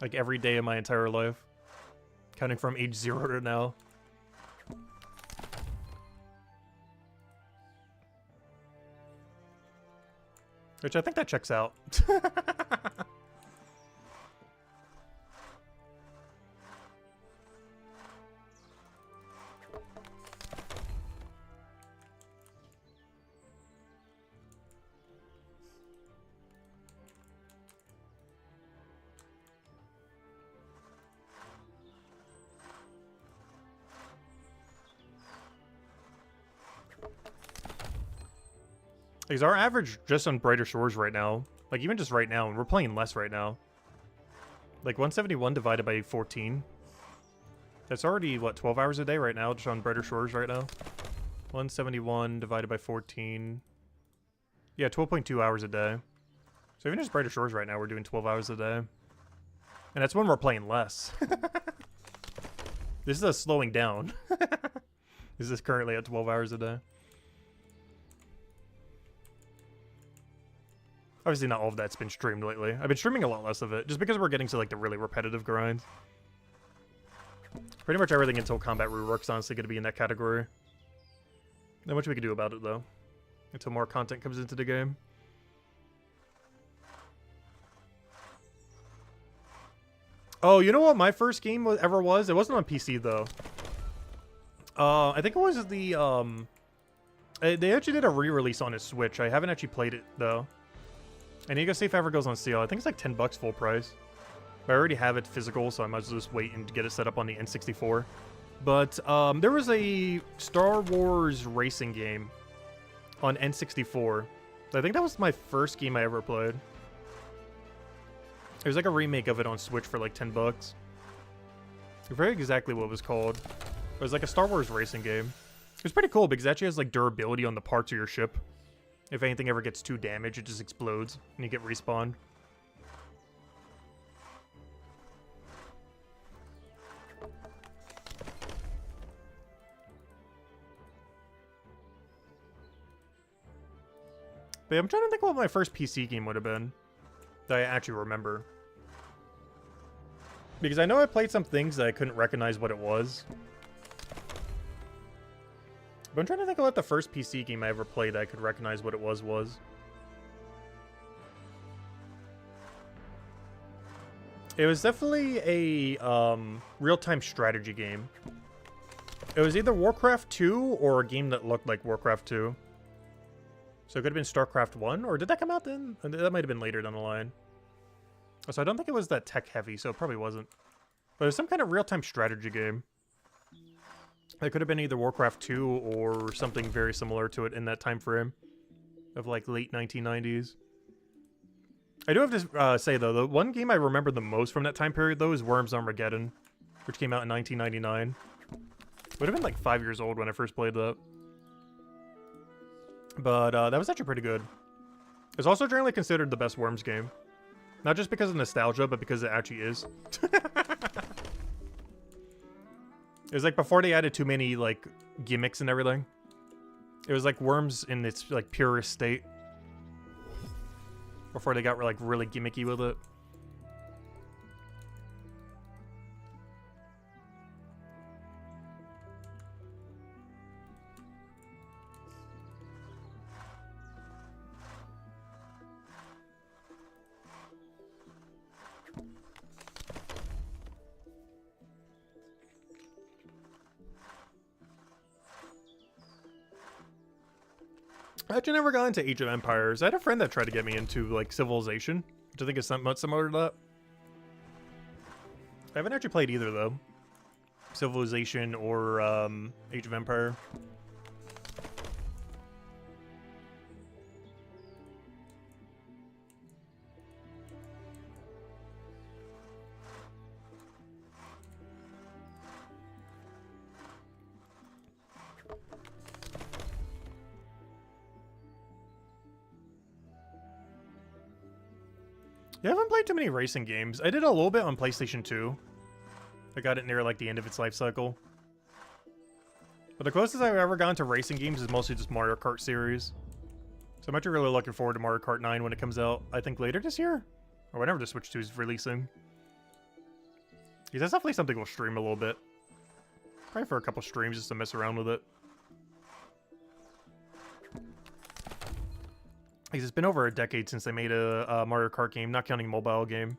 Like every day of my entire life. Counting from age 0 to now. Which I think that checks out. Because our average just on Brighter Shores right now, like even just right now, and we're playing less right now. Like 171 divided by 14. That's already, what, 12 hours a day right now, just on Brighter Shores right now? 171 divided by 14. Yeah, 12.2 hours a day. So even just Brighter Shores right now, we're doing 12 hours a day. And that's when we're playing less. This is a slowing down. This is currently at 12 hours a day. Obviously not all of that's been streamed lately. I've been streaming a lot less of it, just because we're getting to like the really repetitive grinds. Pretty much everything until Combat Rework's honestly going to be in that category. Not much we can do about it though, until more content comes into the game. Oh, you know what my first game ever was? It wasn't on PC though. I think it was the they actually did a re-release on his Switch. I haven't actually played it though. I need to go see if it ever goes on sale. I think it's like 10 bucks full price. But I already have it physical, so I might as well just wait and get it set up on the N64. But there was a Star Wars racing game on N64. I think that was my first game I ever played. It was like a remake of it on Switch for like 10 bucks. I forget exactly what it was called. It was like a Star Wars racing game. It was pretty cool because it actually has like durability on the parts of your ship. If anything ever gets too damaged, it just explodes and you get respawned. But yeah, I'm trying to think what my first PC game would have been that I actually remember. Because I know I played some things that I couldn't recognize what it was. But I'm trying to think of what the first PC game I ever played that I could recognize what it was. It was definitely a real-time strategy game. It was either Warcraft 2 or a game that looked like Warcraft 2. So it could have been StarCraft 1, or did that come out then? That might have been later down the line. So I don't think it was that tech-heavy, so it probably wasn't. But it was some kind of real-time strategy game. It could have been either Warcraft 2 or something very similar to it in that time frame of like late 1990s. I do have to say though, the one game I remember the most from that time period though is Worms Armageddon, which came out in 1999. Would have been like 5 years old when I first played that. But that was actually pretty good. It's also generally considered the best Worms game. Not just because of nostalgia, but because it actually is. It was like before they added too many like gimmicks and everything. It was like Worms in its like purest state. Before they got like really gimmicky with it. I actually never got into Age of Empires. I had a friend that tried to get me into, like, Civilization, which I think is somewhat similar to that. I haven't actually played either, though. Civilization or Age of Empire. Yeah, I haven't played too many racing games. I did a little bit on PlayStation 2. I got it near like the end of its life cycle. But the closest I've ever gotten to racing games is mostly just Mario Kart series. So I'm actually really looking forward to Mario Kart 9 when it comes out, I think later this year? Or whenever the Switch 2 is releasing. Because that's definitely something we'll stream a little bit. Probably for a couple streams just to mess around with it. Because it's been over a decade since they made a Mario Kart game, not counting mobile game.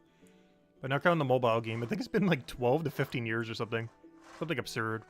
But not counting the mobile game, I think it's been like 12 to 15 years or something. Something absurd.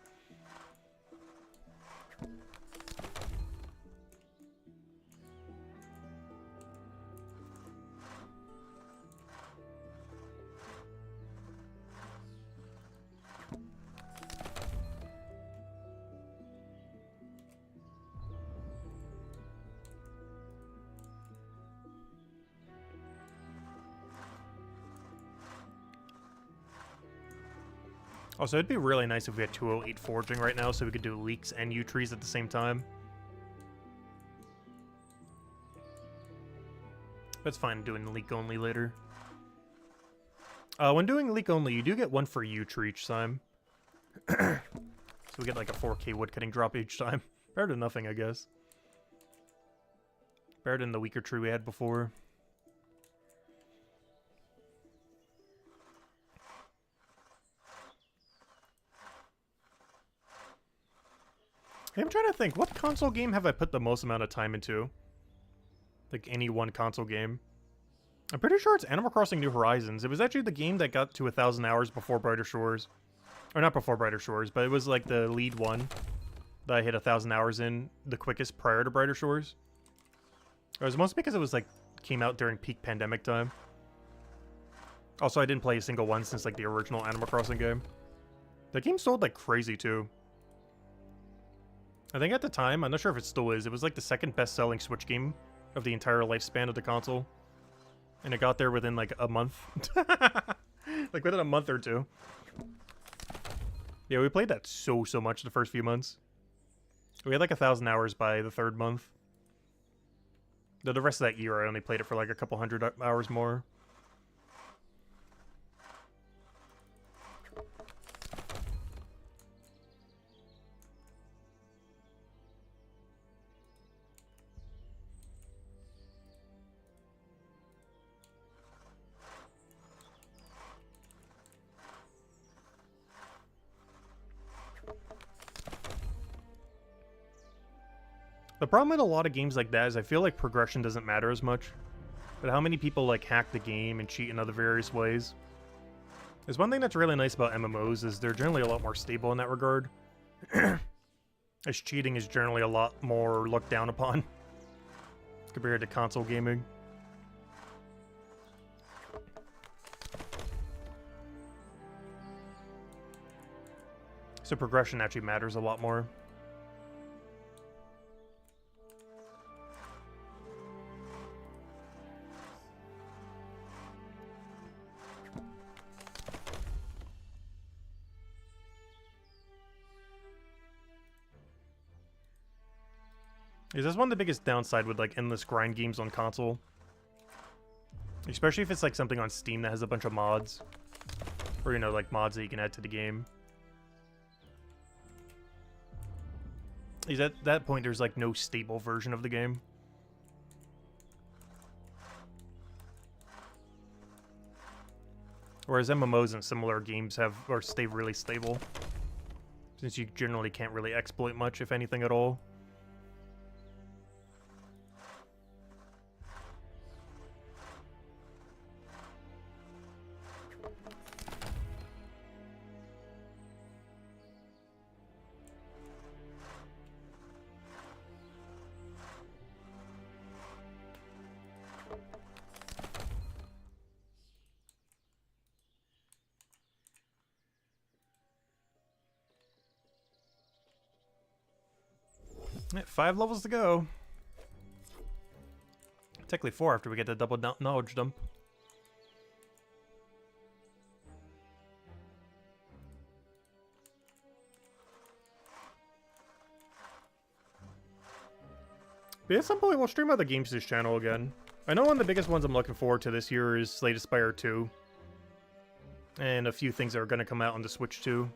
Also, it'd be really nice if we had 208 forging right now so we could do leaks and U-trees at the same time. That's fine doing leak only later. When doing leak only, you do get one for U-tree each time. So we get like a 4K woodcutting drop each time. Better than nothing, I guess. Better than the weaker tree we had before. I'm trying to think, what console game have I put the most amount of time into? Like any one console game. I'm pretty sure it's Animal Crossing New Horizons. It was actually the game that got to 1,000 hours before Brighter Shores. Or not before Brighter Shores, but it was like the lead one that I hit 1,000 hours in the quickest prior to Brighter Shores. It was mostly because it was like, came out during peak pandemic time. Also, I didn't play a single one since like the original Animal Crossing game. The game sold like crazy too. I think at the time, I'm not sure if it still is, it was like the second best-selling Switch game of the entire lifespan of the console. And it got there within like a month. Like within a month or two. Yeah, we played that so much the first few months. We had like 1,000 hours by the third month. Though the rest of that year, I only played it for like a couple hundred hours more. The problem with a lot of games like that is I feel like progression doesn't matter as much. But how many people like hack the game and cheat in other various ways? There's one thing that's really nice about MMOs is they're generally a lot more stable in that regard. As cheating is generally a lot more looked down upon compared to console gaming. So progression actually matters a lot more. Is this one of the biggest downside with like endless grind games on console? Especially if it's like something on Steam that has a bunch of mods. Or, you know, like mods that you can add to the game. Is at that point there's like no stable version of the game. Whereas MMOs and similar games have or stay really stable. Since you generally can't really exploit much, if anything at all. Yeah, 5 levels to go. Technically 4 after we get the double knowledge dump. But at some point we'll stream other games to this channel again. I know one of the biggest ones I'm looking forward to this year is Slay the Spire 2. And a few things that are going to come out on the Switch too.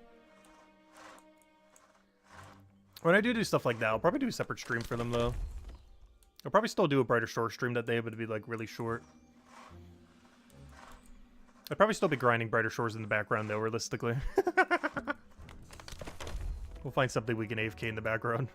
When I do stuff like that, I'll probably do a separate stream for them, though. I'll probably still do a Brighter Shore stream that day, but it'd be, like, really short. I'd probably still be grinding Brighter Shores in the background, though, realistically. We'll find something we can AFK in the background.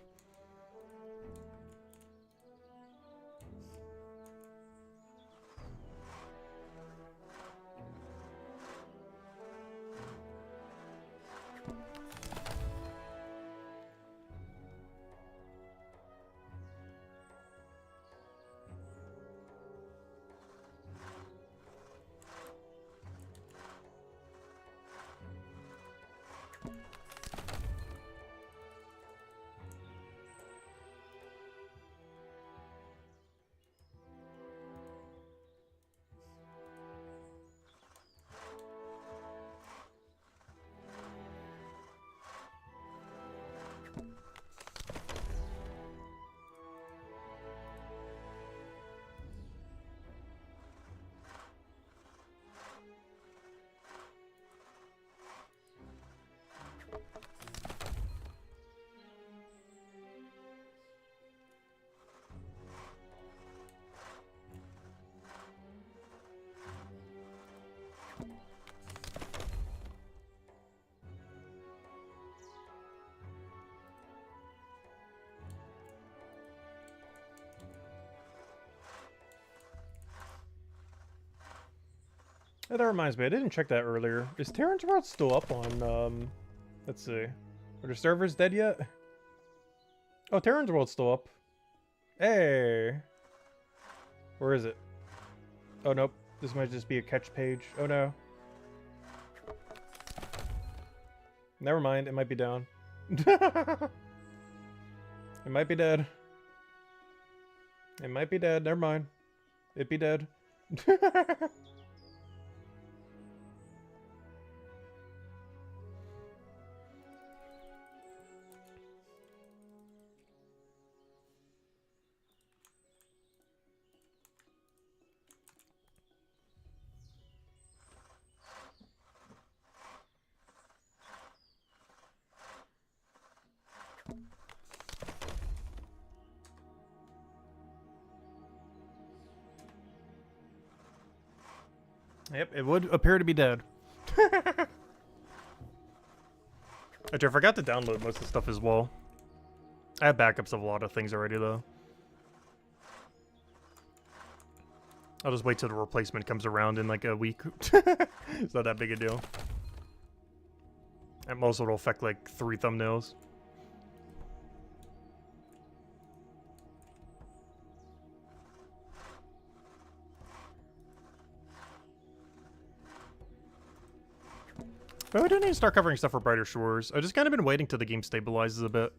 Oh, that reminds me, I didn't check that earlier. Is Terran's World still up on, let's see. Are the servers dead yet? Oh, Terran's World's still up. Hey! Where is it? Oh, nope. This might just be a catch page. Oh, no. Never mind, it might be down. It might be dead. It might be dead, never mind. It be dead. Yep, it would appear to be dead. Actually, I forgot to download most of the stuff as well. I have backups of a lot of things already, though. I'll just wait till the replacement comes around in like a week. It's not that big a deal. At most, it'll affect like 3 thumbnails. But we do need to start covering stuff for Brighter Shores. I've just kind of been waiting till the game stabilizes a bit.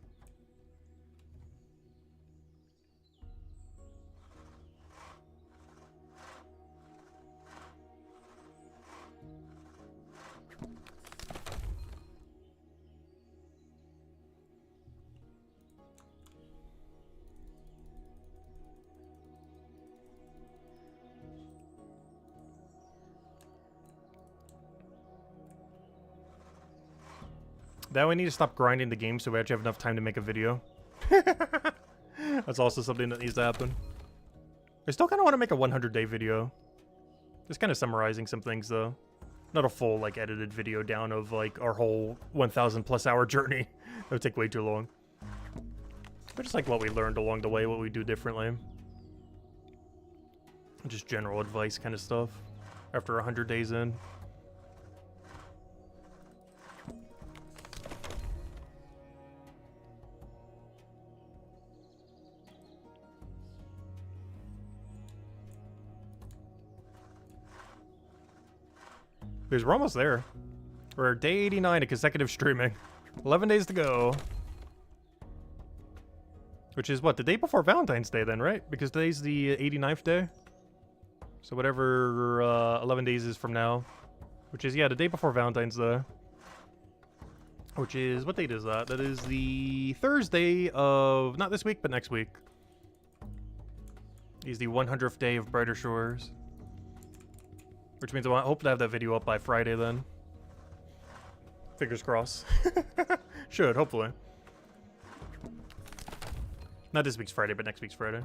That we need to stop grinding the game so we actually have enough time to make a video. That's also something that needs to happen. I still kind of want to make a 100-day video. Just kind of summarizing some things, though. Not a full, like, edited video down of, like, our whole 1,000+ hour journey. That would take way too long. But just, like, what we learned along the way, what we do differently. Just general advice kind of stuff. After 100 days in. Because we're almost there. We're day 89 of consecutive streaming. 11 days to go. Which is what, the day before Valentine's Day then, right? Because today's the 89th day. So whatever 11 days is from now. Which is, yeah, the day before Valentine's Day. Which is, what date is that? That is the Thursday of, not this week, but next week. Is the 100th day of Brighter Shores. Which means I hope to have that video up by Friday then. Fingers crossed. Should, hopefully. Not this week's Friday, but next week's Friday.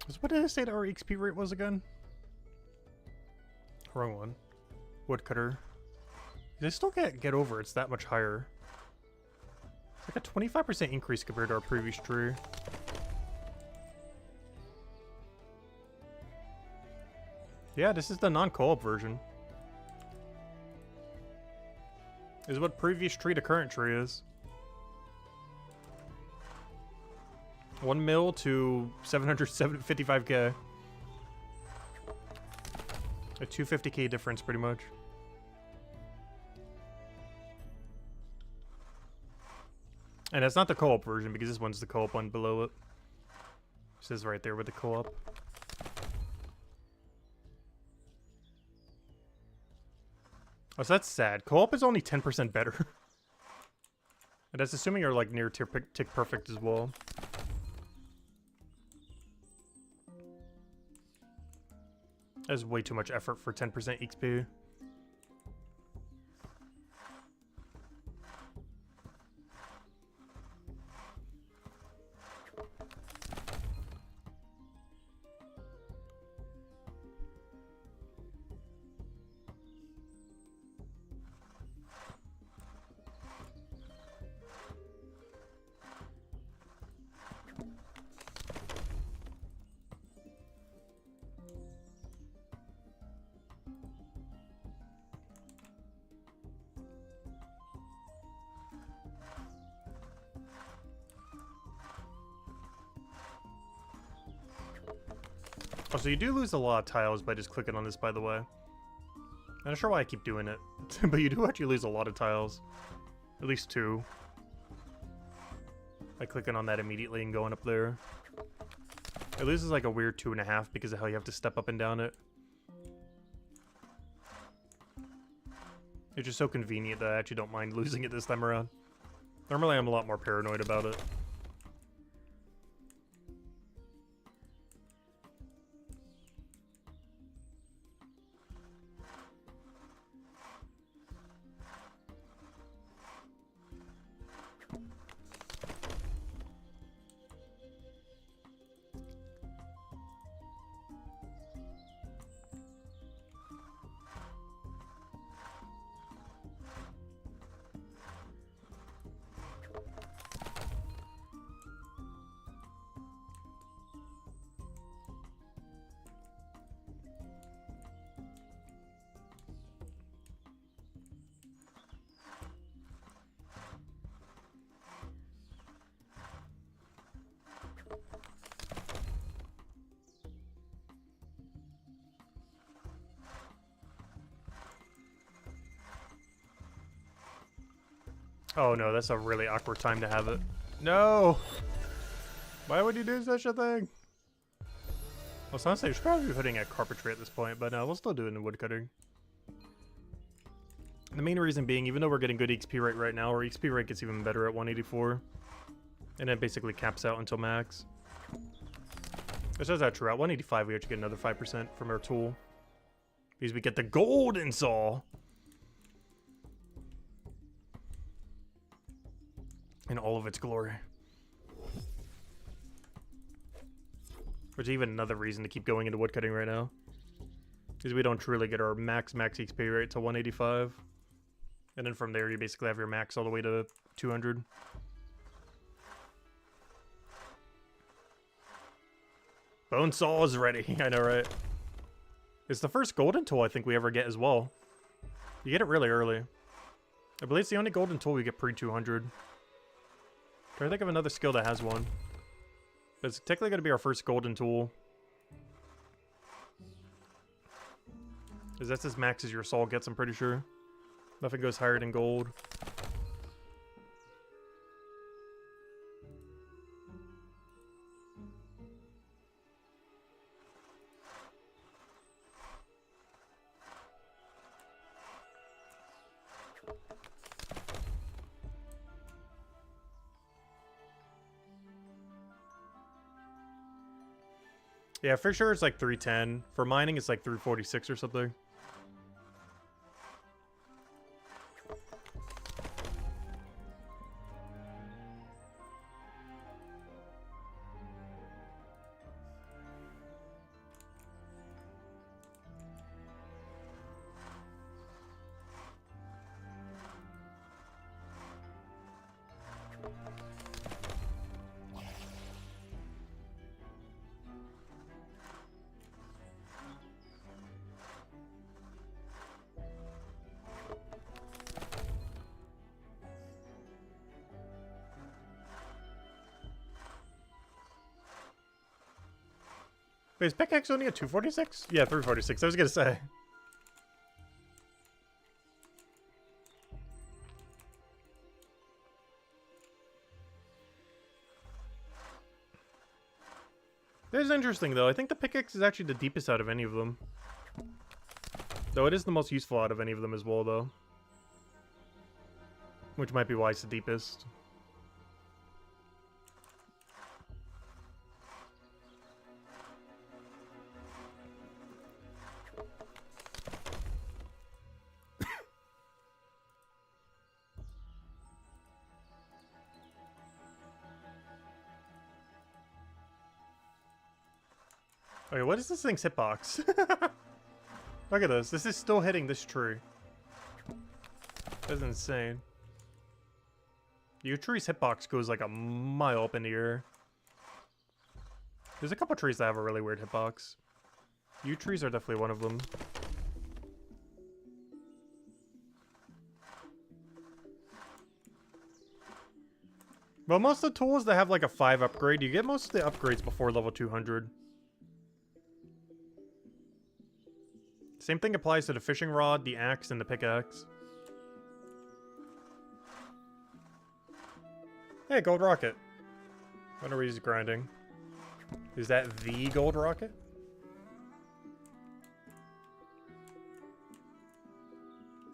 So what did I say that our XP rate was again? Wrong one. Woodcutter. They still can't get over it's that much higher. It's like a 25% increase compared to our previous tree. Yeah, this is the non-co-op version. This is what previous tree to current tree is. 1 mil to 755k. A 250k difference, pretty much. And that's not the co-op version, because this one's the co-op one below it. It says right there with the co-op. Oh, so that's sad. Co-op is only 10% better. And that's assuming you're like near tick perfect as well. That's way too much effort for 10% XP. Oh, so you do lose a lot of tiles by just clicking on this, by the way. I'm not sure why I keep doing it, but you do actually lose a lot of tiles. At least 2. By clicking on that immediately and going up there. It loses like a weird 2.5 because of how you have to step up and down it. It's just so convenient that I actually don't mind losing it this time around. Normally I'm a lot more paranoid about it. Oh no, that's a really awkward time to have it. No! Why would you do such a thing? Well, sounds like you should probably be putting a carpentry at this point, but no, we'll still do it in woodcutting. The main reason being, even though we're getting good XP rate right now, our XP rate gets even better at 184. And it basically caps out until max. It says that true. At 185, we actually get another 5% from our tool. Because we get the golden saw! In all of its glory. Which is even another reason to keep going into woodcutting right now. Because we don't truly get our max XP rate to 185. And then from there you basically have your max all the way to 200. Bone saw is ready. I know, right? It's the first golden tool I think we ever get as well. You get it really early. I believe it's the only golden tool we get pre-200. Try to think of another skill that has one. But it's technically going to be our first golden tool. Because that's as max as your saw gets, I'm pretty sure. Nothing goes higher than gold. Yeah, for sure it's like 310. For mining, it's like 346 or something. Wait, is pickaxe only at 246? Yeah, 346. I was gonna say. This is interesting, though. I think the pickaxe is actually the deepest out of any of them. Though it is the most useful out of any of them as well, though. Which might be why it's the deepest. Okay, what is this thing's hitbox? Look at this. This is still hitting this tree. That's insane. Your tree's hitbox goes like a mile up in the air. There's a couple trees that have a really weird hitbox. Yew trees are definitely one of them. But most of the tools that have like a 5 upgrade, you get most of the upgrades before level 200. Same thing applies to the fishing rod, the axe, and the pickaxe. Hey, gold rocket. Wonder what he's grinding. Is that the gold rocket?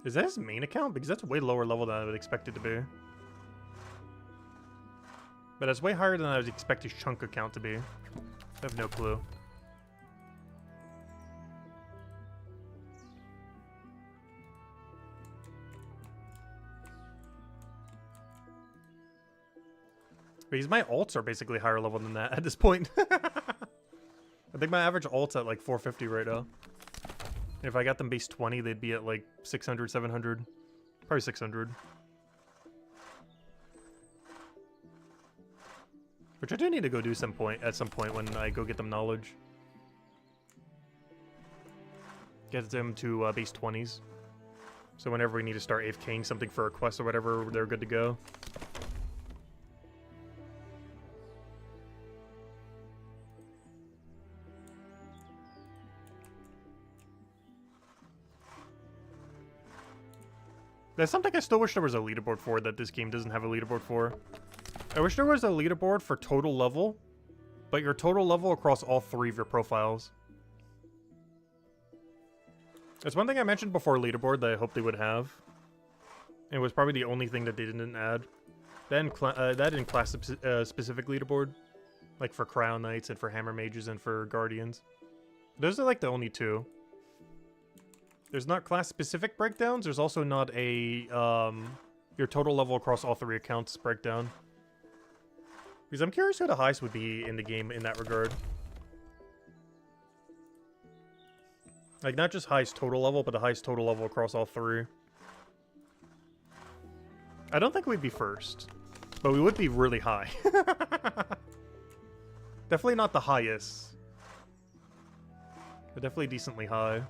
Is that his main account? Because that's way lower level than I would expect it to be. But that's way higher than I would expect his chunk account to be. I have no clue. Because my alts are basically higher level than that at this point. I think my average alt's at like 450 right now. And if I got them base 20, they'd be at like 600, 700. Probably 600. Which I do need to go do at some point when I go get them knowledge. Get them to base 20s. So whenever we need to start AFKing something for a quest or whatever, they're good to go. There's something I still wish there was a leaderboard for that this game doesn't have a leaderboard for. I wish there was a leaderboard for total level, but your total level across all 3 of your profiles. That's one thing I mentioned before leaderboard that I hoped they would have. And it was probably the only thing that they didn't add. That in class-specific leaderboard. Like for Crown Knights and for Hammer Mages and for Guardians. Those are like the only 2. There's not class-specific breakdowns. There's also not a, your total level across all 3 accounts breakdown. Because I'm curious who the highest would be in the game in that regard. Like, not just highest total level, but the highest total level across all 3. I don't think we'd be first. But we would be really high. Definitely not the highest. But definitely decently high.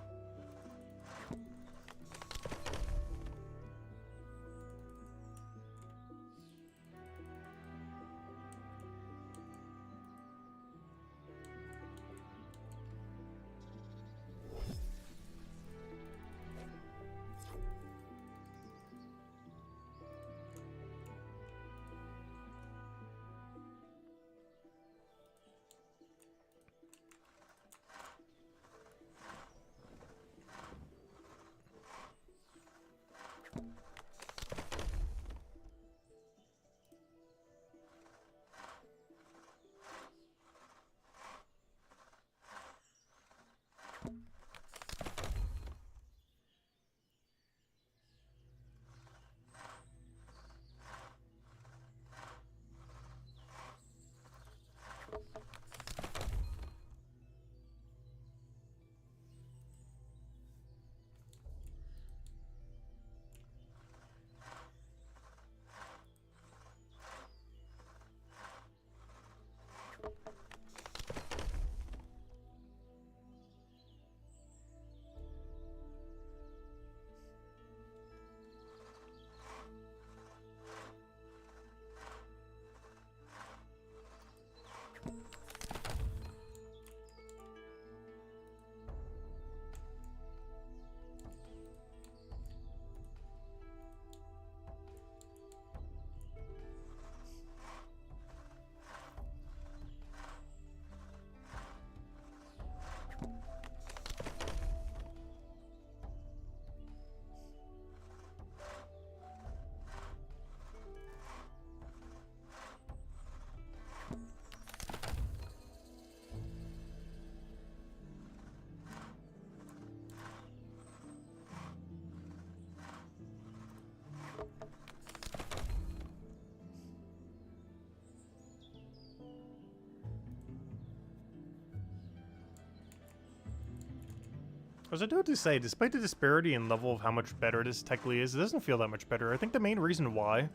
As I do have to say, despite the disparity in level of how much better this technically is, it doesn't feel that much better. I think the main reason why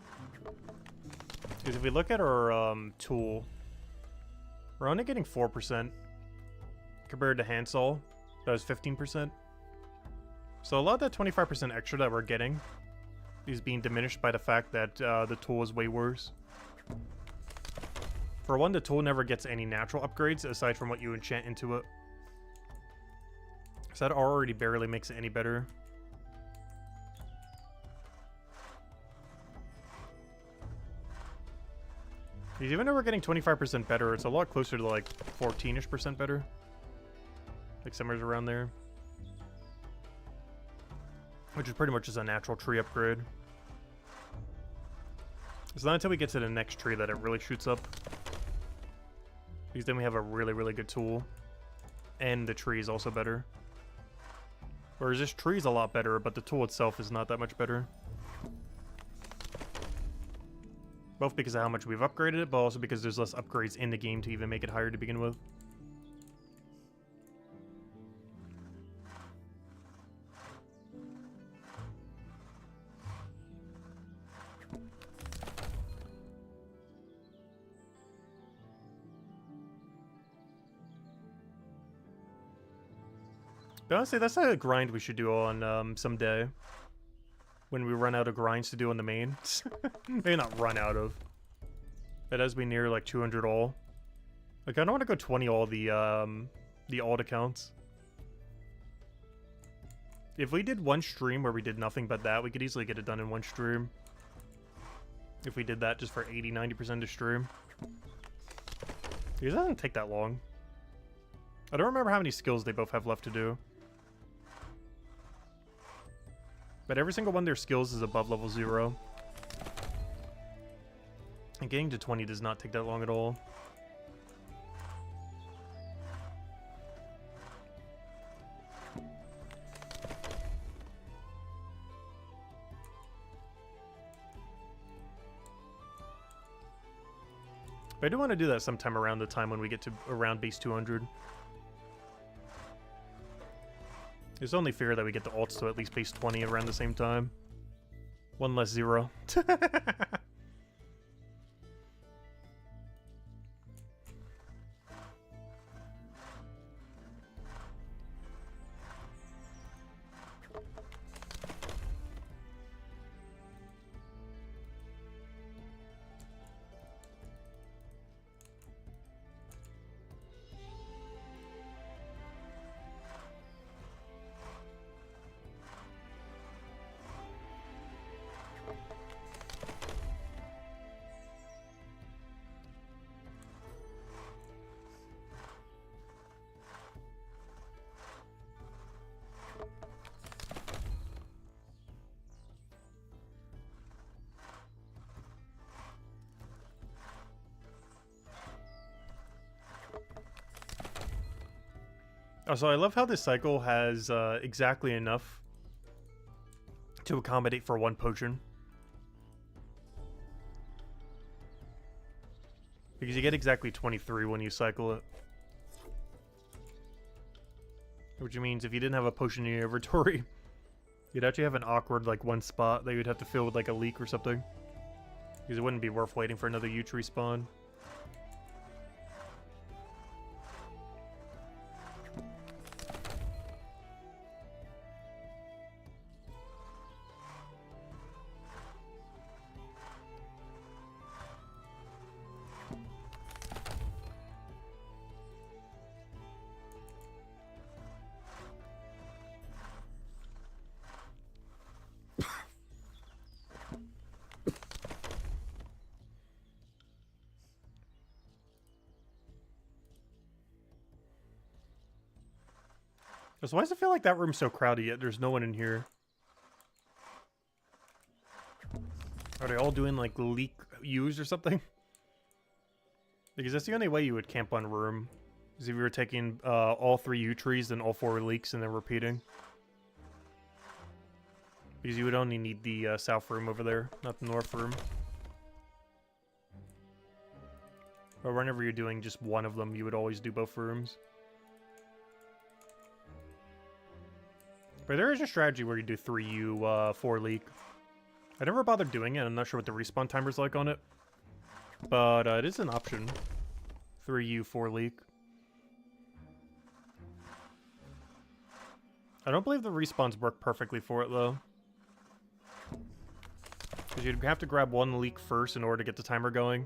is if we look at our tool, we're only getting 4% compared to handsaw. That was 15%. So a lot of that 25% extra that we're getting is being diminished by the fact that the tool is way worse. For one, the tool never gets any natural upgrades aside from what you enchant into it. So that already barely makes it any better. Because even though we're getting 25% better, it's a lot closer to like 14-ish% better. Like somewhere around there. Which is pretty much just a natural tree upgrade. It's not until we get to the next tree that it really shoots up. Because then we have a really, really good tool. And the tree is also better. Whereas this tree is a lot better, but the tool itself is not that much better. Both because of how much we've upgraded it, but also because there's less upgrades in the game to even make it higher to begin with. But honestly, that's a grind we should do on someday. When we run out of grinds to do on the main. Maybe not run out of. But as we near like 200 all. Like I don't want to go 20 all the alt accounts. If we did one stream where we did nothing but that, we could easily get it done in one stream. If we did that just for 80-90% of stream. Because it doesn't take that long. I don't remember how many skills they both have left to do. But every single one of their skills is above level 0. And getting to 20 does not take that long at all. But I do want to do that sometime around the time when we get to around base 200. It's only fair that we get the alts to at least base 20 around the same time. One less 0. Also, I love how this cycle has exactly enough to accommodate for one potion. Because you get exactly 23 when you cycle it. Which means if you didn't have a potion in your inventory, you'd actually have an awkward, like, one spot that you'd have to fill with, like, a leak or something. Because it wouldn't be worth waiting for another U-tree spawn. So why does it feel like that room's so crowded yet there's no one in here? Are they all doing like leak U's or something? Because that's the only way you would camp on room. Is if you were taking all 3 U trees and all 4 leaks and then repeating. Because you would only need the south room over there, not the north room. Or whenever you're doing just one of them, you would always do both rooms. But there is a strategy where you do 3U 4 leak. I never bothered doing it. I'm not sure what the respawn timer's like on it. But it is an option. 3U 4 leak. I don't believe the respawns work perfectly for it, though. Because you'd have to grab 1 leak first in order to get the timer going.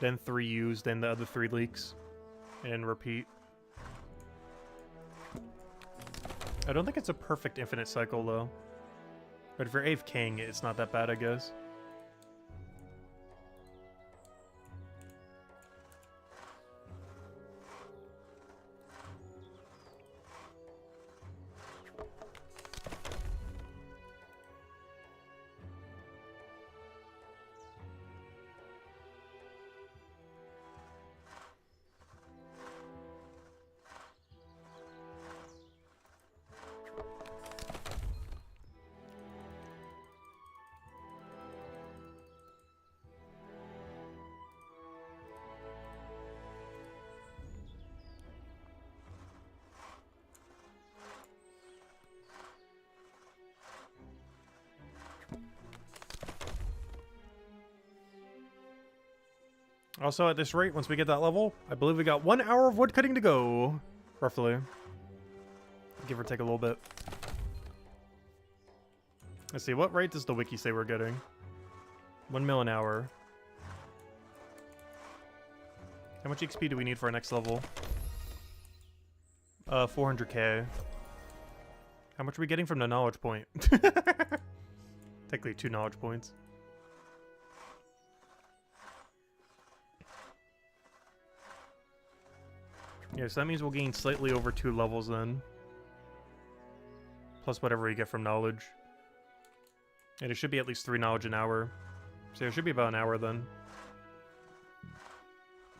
Then 3 U's, then the other 3 leaks. And repeat. I don't think it's a perfect infinite cycle, though. But if you're AFKing it, it's not that bad, I guess. Also, at this rate, once we get that level, I believe we got 1 hour of woodcutting to go. Roughly. Give or take a little bit. Let's see, what rate does the wiki say we're getting? 1 mil an hour. How much XP do we need for our next level? 400k. How much are we getting from the knowledge point? Technically 2 knowledge points. Yeah, so that means we'll gain slightly over 2 levels then. Plus whatever we get from knowledge. And it should be at least 3 knowledge an hour. So it should be about an hour then.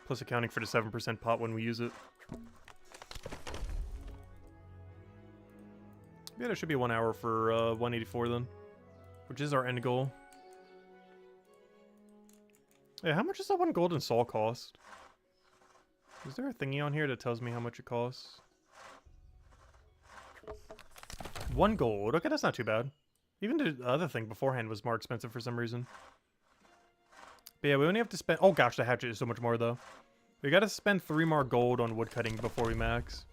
Plus accounting for the 7% pot when we use it. Yeah, there should be 1 hour for 184 then. Which is our end goal. Yeah, how much does that 1 golden soul cost? Is there a thingy on here that tells me how much it costs? 1 gold. Okay, that's not too bad. Even the other thing beforehand was more expensive for some reason. But yeah, we only have to spend... Oh gosh, the hatchet is so much more though. We gotta spend 3 more gold on woodcutting before we max.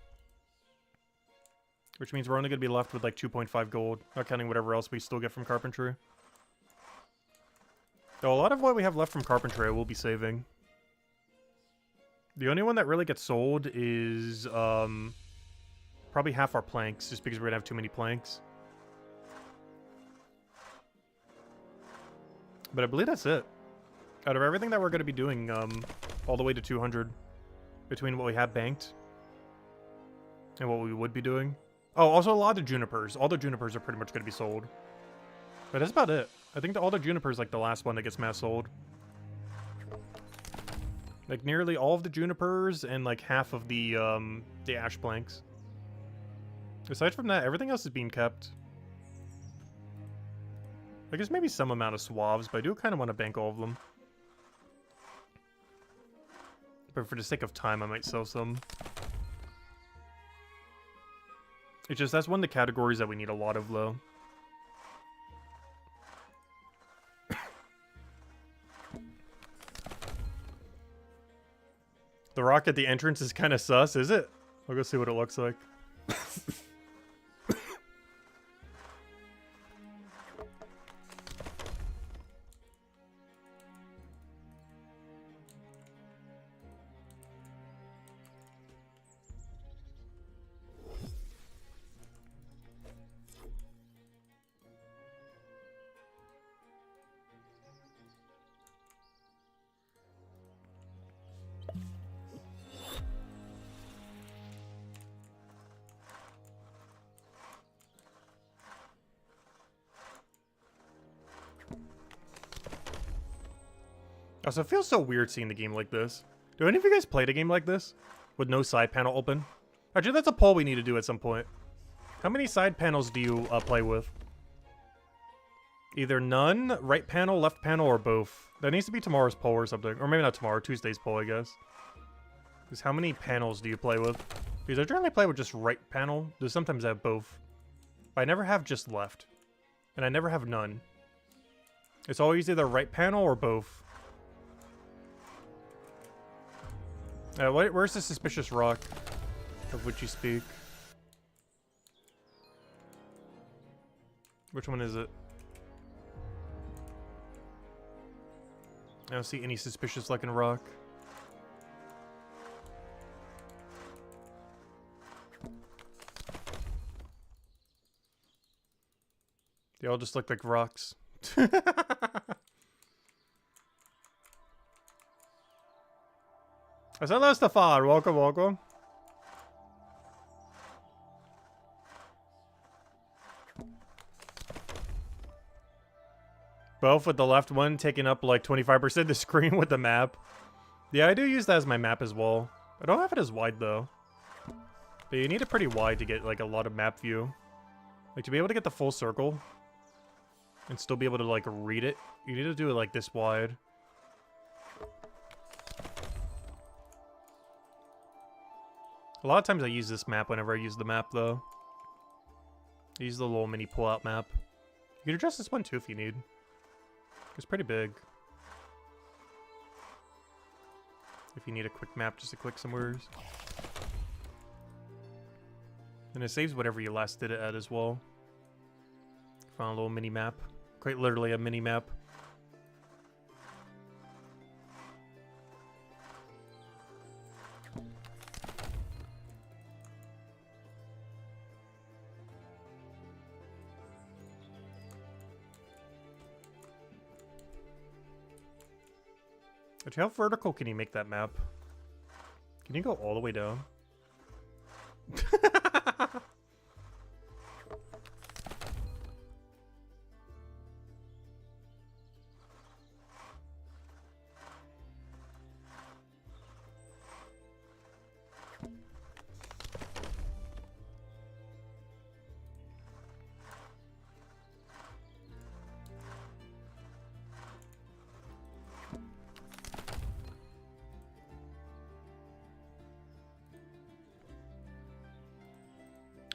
Which means we're only gonna be left with like 2.5 gold, not counting whatever else we still get from carpentry. Though a lot of what we have left from carpentry I will be saving. The only one that really gets sold is probably half our planks, just because we're gonna have too many planks. But I believe that's it. Out of everything that we're gonna be doing, all the way to 200, between what we have banked and what we would be doing. Oh, also a lot of junipers. All the junipers are pretty much gonna be sold. But that's about it. I think all the junipers like the last one that gets mass sold. Like nearly all of the junipers and like half of the ash planks. Aside from that, everything else is being kept. I guess maybe some amount of suaves, but I do kind of want to bank all of them. But for the sake of time, I might sell some. It's just, that's one of the categories that we need a lot of, though. The rock at the entrance is kind of sus, is it? I'll go see what it looks like. Also, it feels so weird seeing the game like this. Do any of you guys play a game like this? With no side panel open? Actually, that's a poll we need to do at some point. How many side panels do you play with? Either none, right panel, left panel, or both. That needs to be tomorrow's poll or something. Or maybe not tomorrow, Tuesday's poll, I guess. Because how many panels do you play with? Because I generally play with just right panel. Though sometimes I have both. But I never have just left. And I never have none. It's always either right panel or both. Where's the suspicious rock of which you speak? Which one is it? I don't see any suspicious looking rock. They all just look like rocks. Hello, Stefan. Welcome, welcome. Both with the left one taking up like 25% of the screen with the map. Yeah, I do use that as my map as well. I don't have it as wide though. But you need it pretty wide to get like a lot of map view. Like to be able to get the full circle and still be able to like read it, you need to do it like this wide. A lot of times I use this map whenever I use the map though. I use the little mini pull-out map. You can adjust this one too if you need. It's pretty big. If you need a quick map just to click somewhere. And it saves whatever you last did it at as well. Found a little mini map. Quite literally a mini map. Actually, how vertical can you make that map? Can you go all the way down?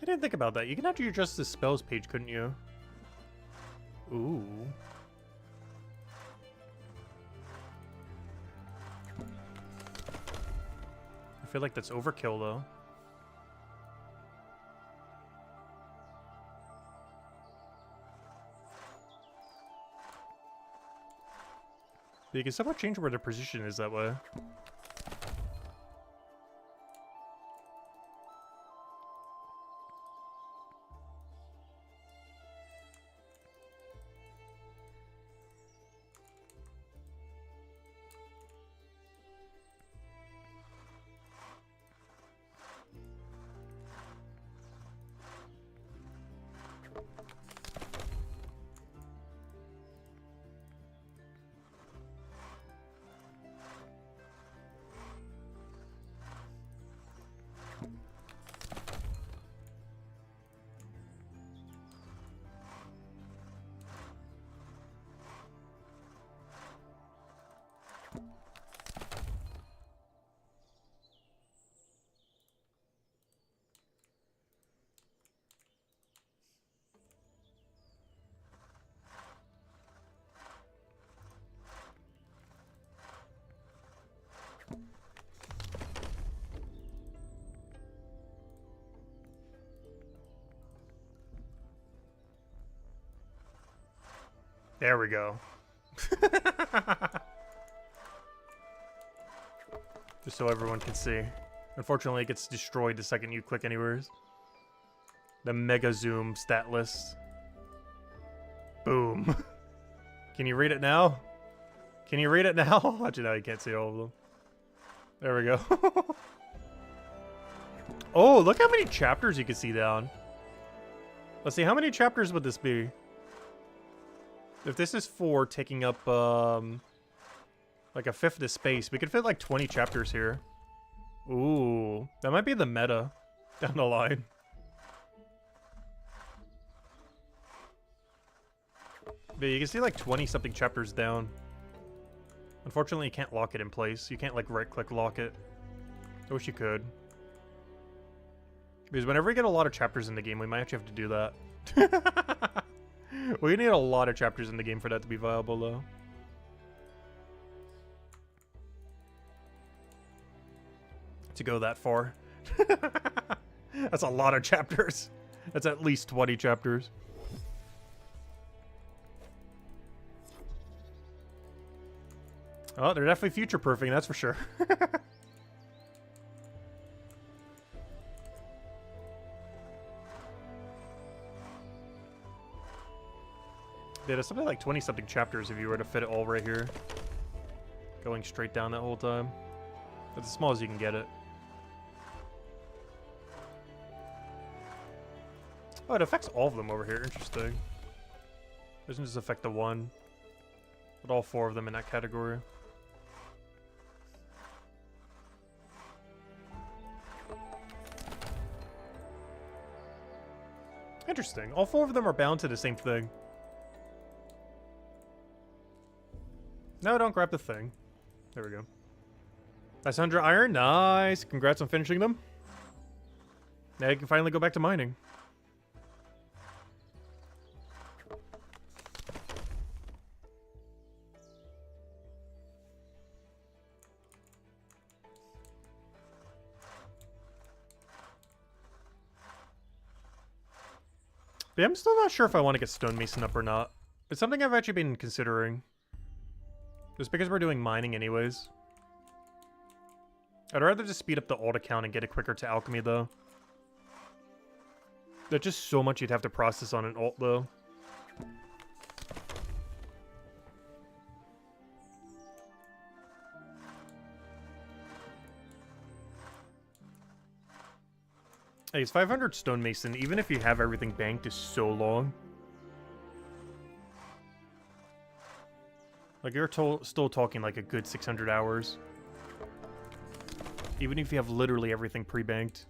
I didn't think about that. You can actually adjust the spells page, couldn't you? Ooh. I feel like that's overkill, though. But you can somewhat change where the position is that way. There we go. Just so everyone can see. Unfortunately, it gets destroyed the second you click anywheres. The mega zoom stat list. Boom. Can you read it now? Can you read it now? Actually, now you can't see all of them. There we go. Oh, look how many chapters you can see down. Let's see, how many chapters would this be? If this is 4, taking up, like a fifth of space, we could fit like 20 chapters here. Ooh, that might be the meta down the line. But you can see like 20-something chapters down. Unfortunately, you can't lock it in place. You can't like right-click lock it. I wish you could. Because whenever we get a lot of chapters in the game, we might actually have to do that. We need a lot of chapters in the game for that to be viable, though. To go that far. That's a lot of chapters. That's at least 20 chapters. Oh, they're definitely future-proofing, that's for sure. Yeah, there's something like 20-something chapters if you were to fit it all right here. Going straight down that whole time. That's as small as you can get it. Oh, it affects all of them over here. Interesting. Doesn't just affect the one, but all 4 of them in that category. Interesting. All 4 of them are bound to the same thing. No, don't grab the thing. There we go. That's 100 iron. Nice. Congrats on finishing them. Now you can finally go back to mining. But yeah, I'm still not sure if I want to get stonemason up or not. It's something I've actually been considering. Just because we're doing mining anyways. I'd rather just speed up the alt account and get it quicker to alchemy, though. There's just so much you'd have to process on an alt, though. Hey, it's 500 stonemason, even if you have everything banked, is so long. Like, you're still talking like a good 600 hours. Even if you have literally everything pre-banked.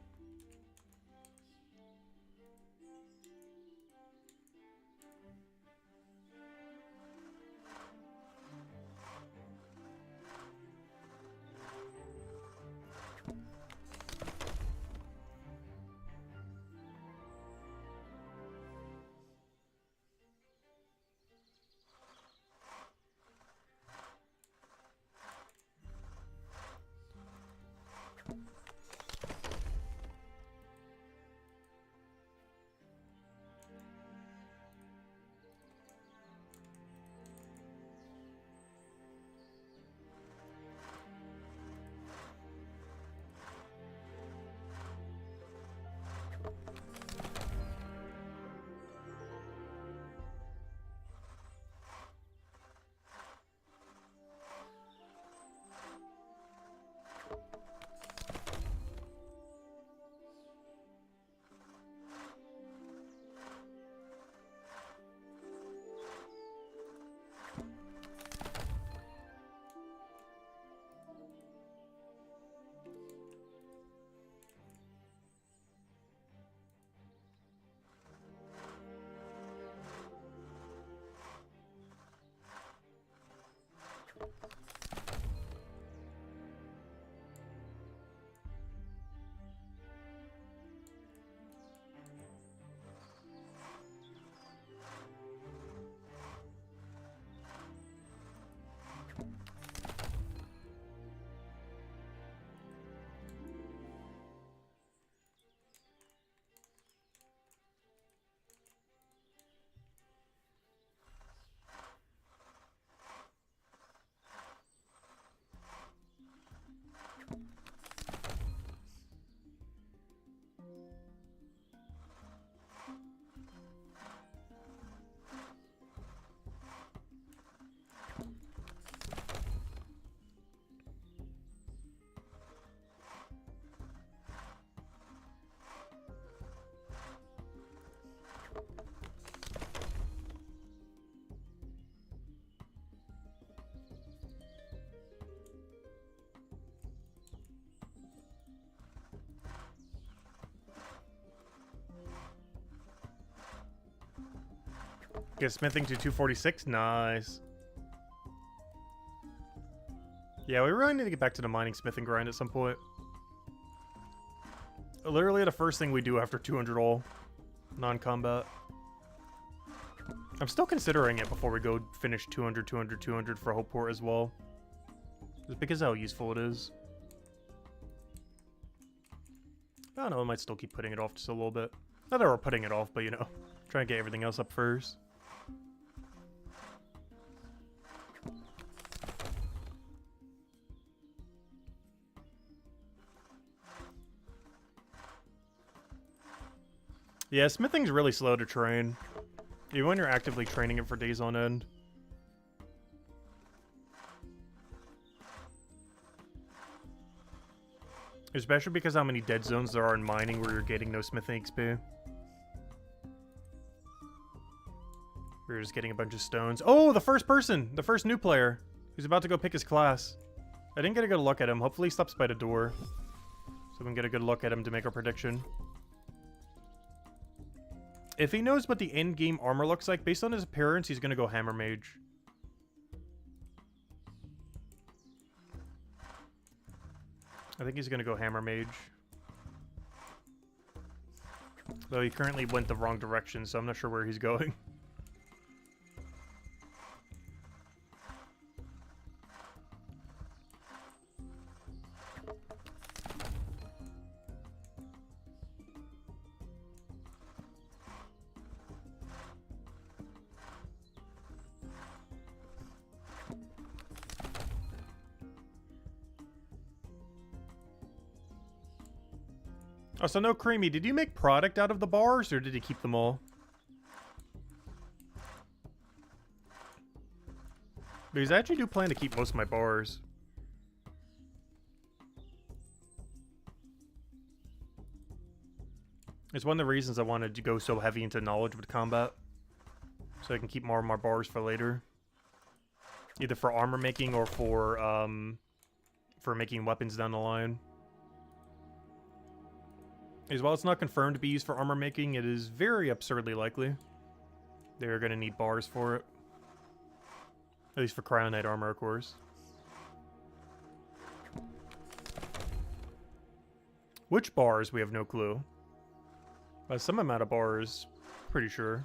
Get smithing to 246. Nice. Yeah, we really need to get back to the mining smithing grind at some point. Literally the first thing we do after 200 all non-combat. I'm still considering it before we go finish 200, 200, 200 for Hopeport as well. Just because of how useful it is. I don't know, I might still keep putting it off just a little bit. Not that we're putting it off, but you know, trying to get everything else up first. Yeah, smithing's really slow to train. Even when you're actively training it for days on end. Especially because how many dead zones there are in mining where you're getting no smithing XP. We're just getting a bunch of stones. Oh, the first person! The first new player! Who's about to go pick his class. I didn't get a good look at him. Hopefully he stops by the door. So we can get a good look at him to make our prediction. If he knows what the end-game armor looks like, based on his appearance, he's gonna go Hammer Mage. I think he's gonna go Hammer Mage. Though he currently went the wrong direction, so I'm not sure where he's going. Oh, so no Creamy. Did you make product out of the bars, or did you keep them all? Because I actually do plan to keep most of my bars. It's one of the reasons I wanted to go so heavy into knowledge with combat. So I can keep more of my bars for later. Either for armor making or for making weapons down the line. As well, it's not confirmed to be used for armor making. It is very absurdly likely. They're going to need bars for it. At least for Cryonite armor, of course. Which bars? We have no clue. Some amount of bars, pretty sure.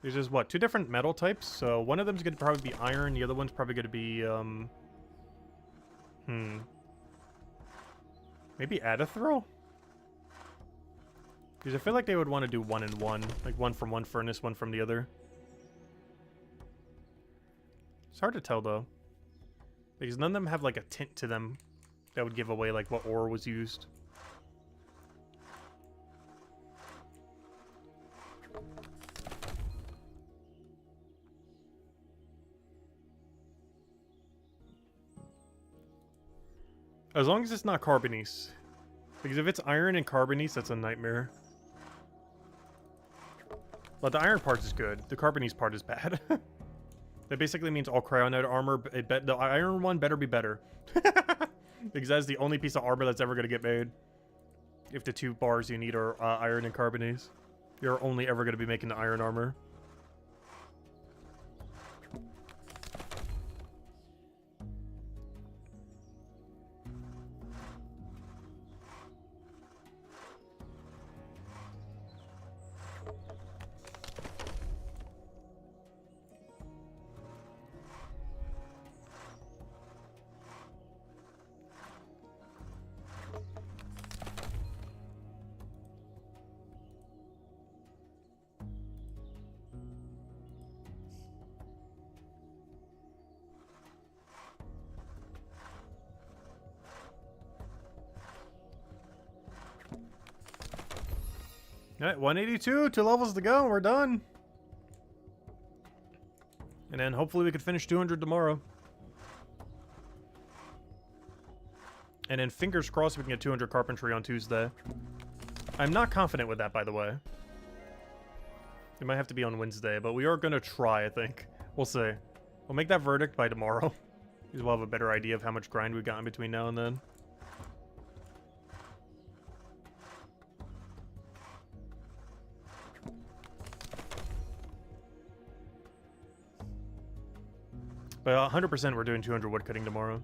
There's just, what, 2 different metal types? So one of them's going to probably be iron. The other one's probably going to be, maybe Adathril? Because I feel like they would want to do 1 and 1. Like one from one furnace, one from the other. It's hard to tell, though. Because none of them have, like, a tint to them that would give away, like, what ore was used. As long as it's not Carbonese. Because if it's iron and Carbonese, that's a nightmare. But the iron part is good. The Carbonese part is bad. That basically means all Cryonite armor, the iron one better be better. Because that's the only piece of armor that's ever going to get made. If the 2 bars you need are iron and Carbonese. You're only ever going to be making the iron armor. Alright, 182, 2 levels to go, and we're done. And then hopefully we could finish 200 tomorrow. And then fingers crossed we can get 200 carpentry on Tuesday. I'm not confident with that, by the way. It might have to be on Wednesday, but we are going to try, I think. We'll see. We'll make that verdict by tomorrow. Because we'll have a better idea of how much grind we've got in between now and then. But 100% we're doing 200 woodcutting tomorrow.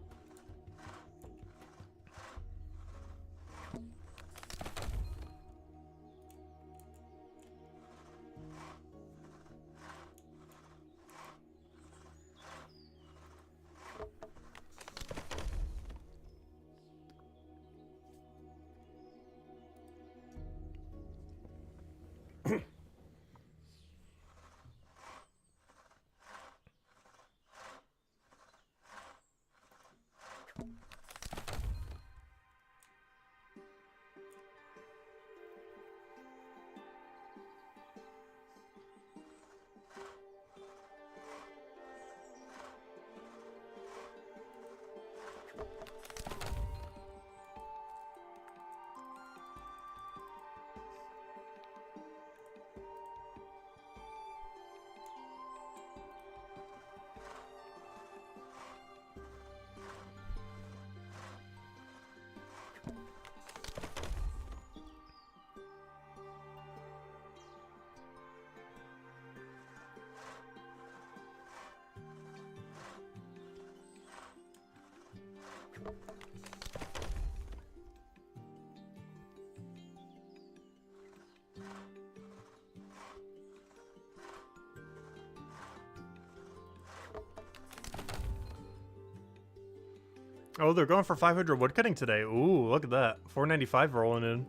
Oh, they're going for 500 woodcutting today. Ooh, look at that. 495 rolling in.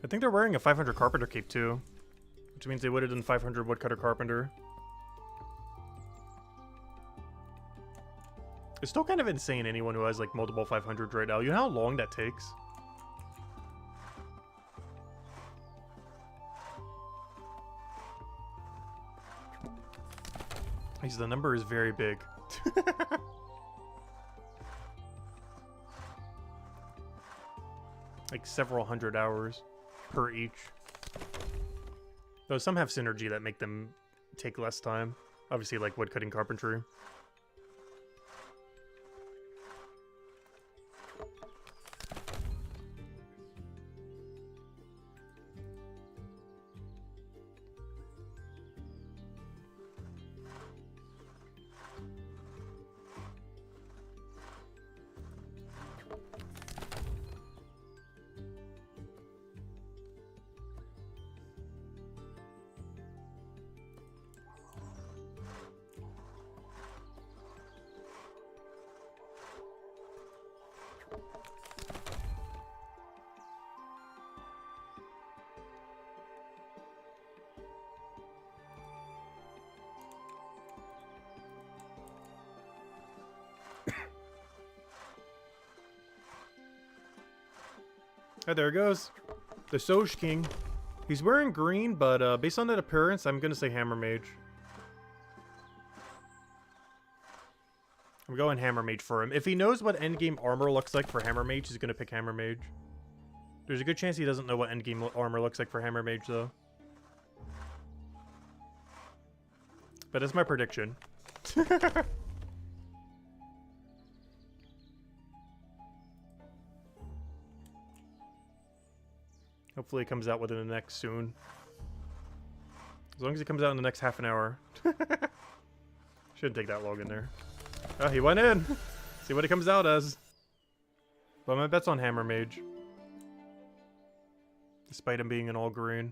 I think they're wearing a 500 carpenter cape too, which means they would have done 500 woodcutter carpenter. It's still kind of insane, anyone who has like multiple 500s right now. You know how long that takes? The number is very big. Like several hundred hours per each. Though some have synergy that make them take less time. Obviously like woodcutting carpentry. Oh, there it goes. The Soj King. He's wearing green, but based on that appearance, I'm going to say Hammer Mage. I'm going Hammer Mage for him. If he knows what endgame armor looks like for Hammer Mage, he's going to pick Hammer Mage. There's a good chance he doesn't know what endgame armor looks like for Hammer Mage, though. But that's my prediction. Hopefully it comes out within the next soon. As long as it comes out in the next half an hour. Shouldn't take that long in there. Oh, he went in! See what it comes out as. But my bet's on Hammer Mage. Despite him being an all green.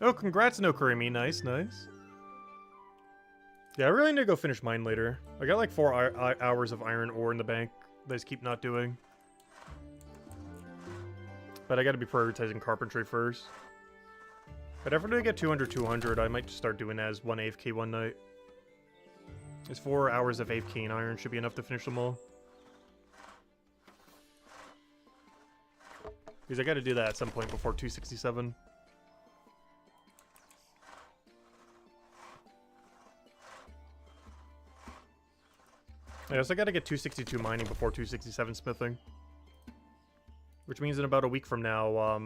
Oh, congrats, No Karimi. Nice, nice. Yeah, I really need to go finish mine later. I got like 4 hours of iron ore in the bank that I just keep not doing. But I gotta be prioritizing carpentry first. But after I get 200, I might just start doing that as one AFK one night. It's 4 hours of AFK and iron should be enough to finish them all. Because I gotta do that at some point before 267. I also gotta get 262 mining before 267 smithing. Which means in about a week from now,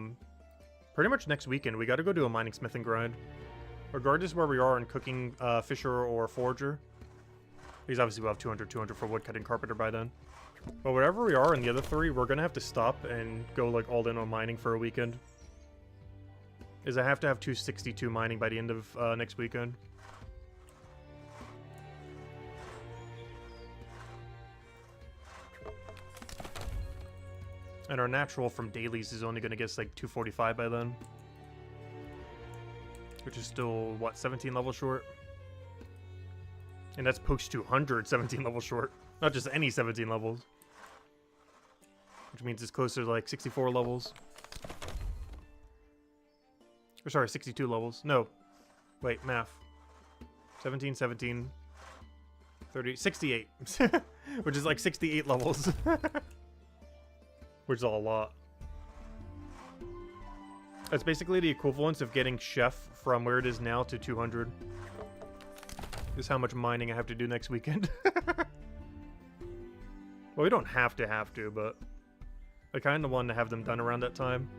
pretty much next weekend, we gotta go do a mining smithing grind. Regardless where we are in cooking, fisher or forger. Because obviously we'll have 200 for woodcutting carpenter by then. But wherever we are in the other 3, we're gonna have to stop and go like all in on mining for a weekend. Is I have to have 262 mining by the end of next weekend. And our natural from dailies is only going to get us like 245 by then. Which is still, what, 17 levels short? And that's post 200, 17 levels short. Not just any 17 levels. Which means it's closer to like 64 levels. Or sorry, 62 levels. No. Wait, math. 17, 17, 30, 68. Which is like 68 levels. Which is a lot. That's basically the equivalence of getting Chef from where it is now to 200. This is how much mining I have to do next weekend. Well, we don't have to, but I kind of want to have them done around that time.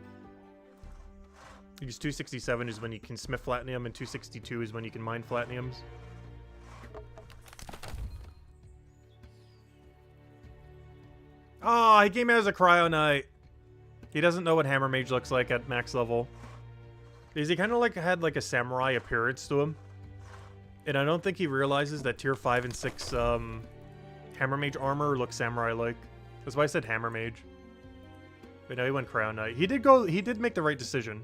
Because 267 is when you can smith platinum, and 262 is when you can mine platinums. Oh, he came out as a Cryo Knight. He doesn't know what Hammer Mage looks like at max level. Because he kind of like had like a samurai appearance to him. And I don't think he realizes that tier 5 and 6 Hammer Mage armor looks samurai-like. That's why I said Hammer Mage. But no, he went Crown Knight. He did make the right decision.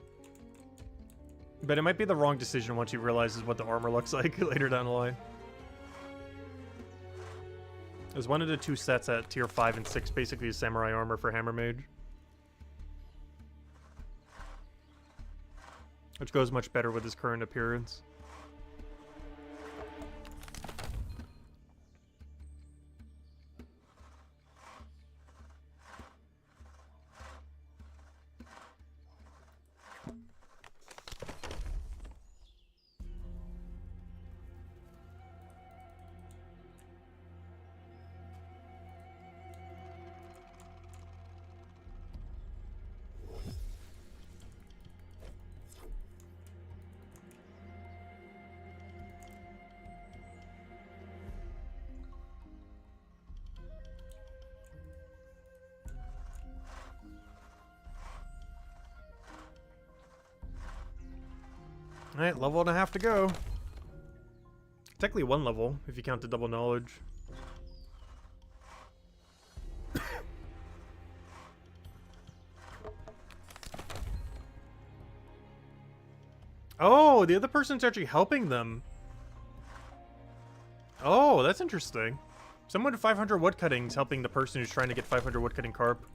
But it might be the wrong decision once he realizes what the armor looks like later down the line. There's one of the two sets at tier 5 and 6, basically is samurai armor for Hammer Mage. Which goes much better with his current appearance. Alright, level and a half to go. Technically one level, if you count the double knowledge. Oh, the other person's actually helping them. Oh, that's interesting. Someone with 500 woodcutting is helping the person who's trying to get 500 woodcutting carp.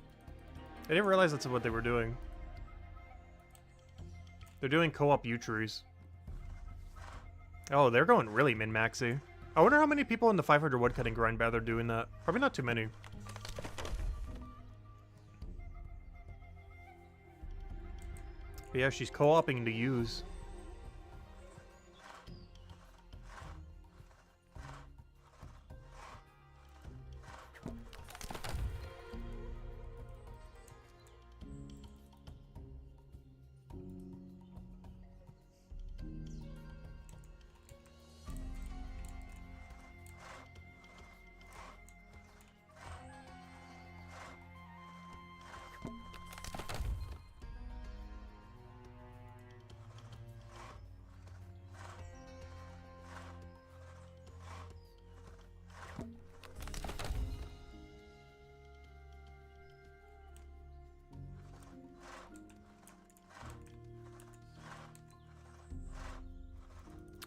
I didn't realize that's what they were doing. They're doing co-op Utris. Oh, they're going really min-maxy. I wonder how many people in the 500 woodcutting grind battle are doing that. Probably not too many. But yeah, she's co-oping to use.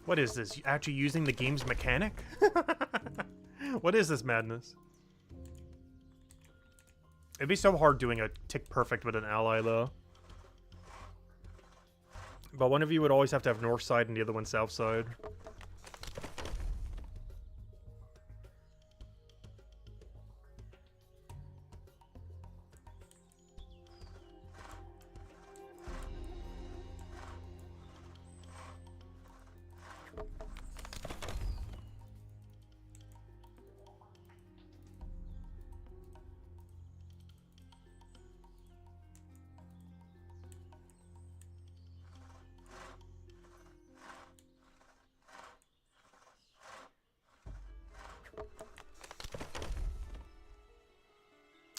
What is this? You actually using the game's mechanic? What is this madness? It'd be so hard doing a tick perfect with an ally, though. But one of you would always have to have north side and the other one south side.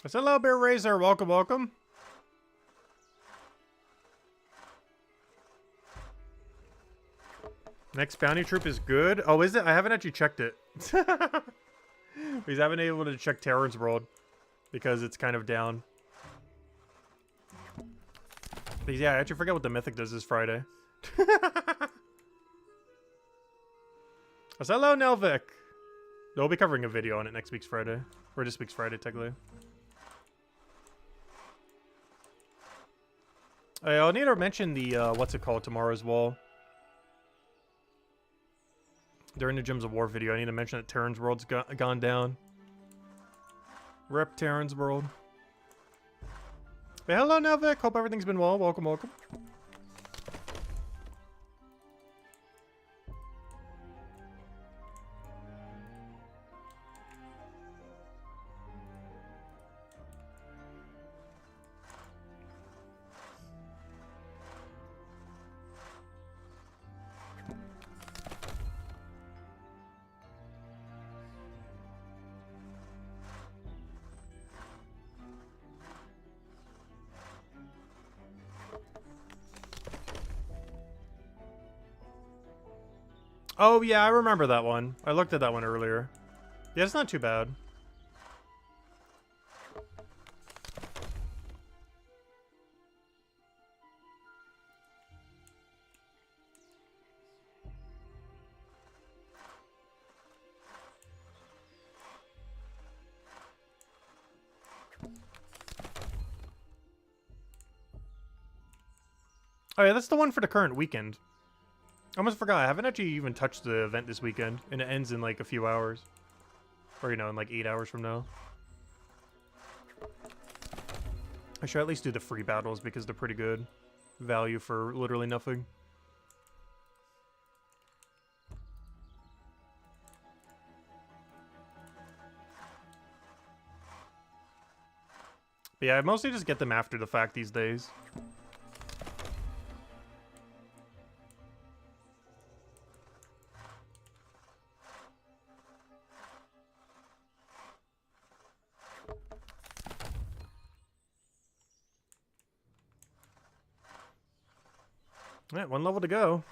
It's Hello Bear Razor, welcome, welcome. Next bounty troop is good. Oh, is it? I haven't actually checked it. Because I haven't been able to check Terran's World. Because it's kind of down. Because, yeah, I actually forget what the Mythic does this Friday. So hello, Nelvik. We'll be covering a video on it next week's Friday. Or this week's Friday, technically. I'll need to mention the, what's it called, tomorrow as well. During the Gems of War video, I need to mention that Terran's World's gone down. Rep Terran's World. But hello, Nelvik. Hope everything's been well. Welcome, welcome. Oh, yeah, I remember that one. I looked at that one earlier. Yeah, it's not too bad. Oh yeah, that's the one for the current weekend. I almost forgot. I haven't actually even touched the event this weekend, and it ends in like a few hours. Or, you know, in like 8 hours from now. I should at least do the free battles because they're pretty good. Value for literally nothing. But yeah, I mostly just get them after the fact these days. Alright, 1 level to go.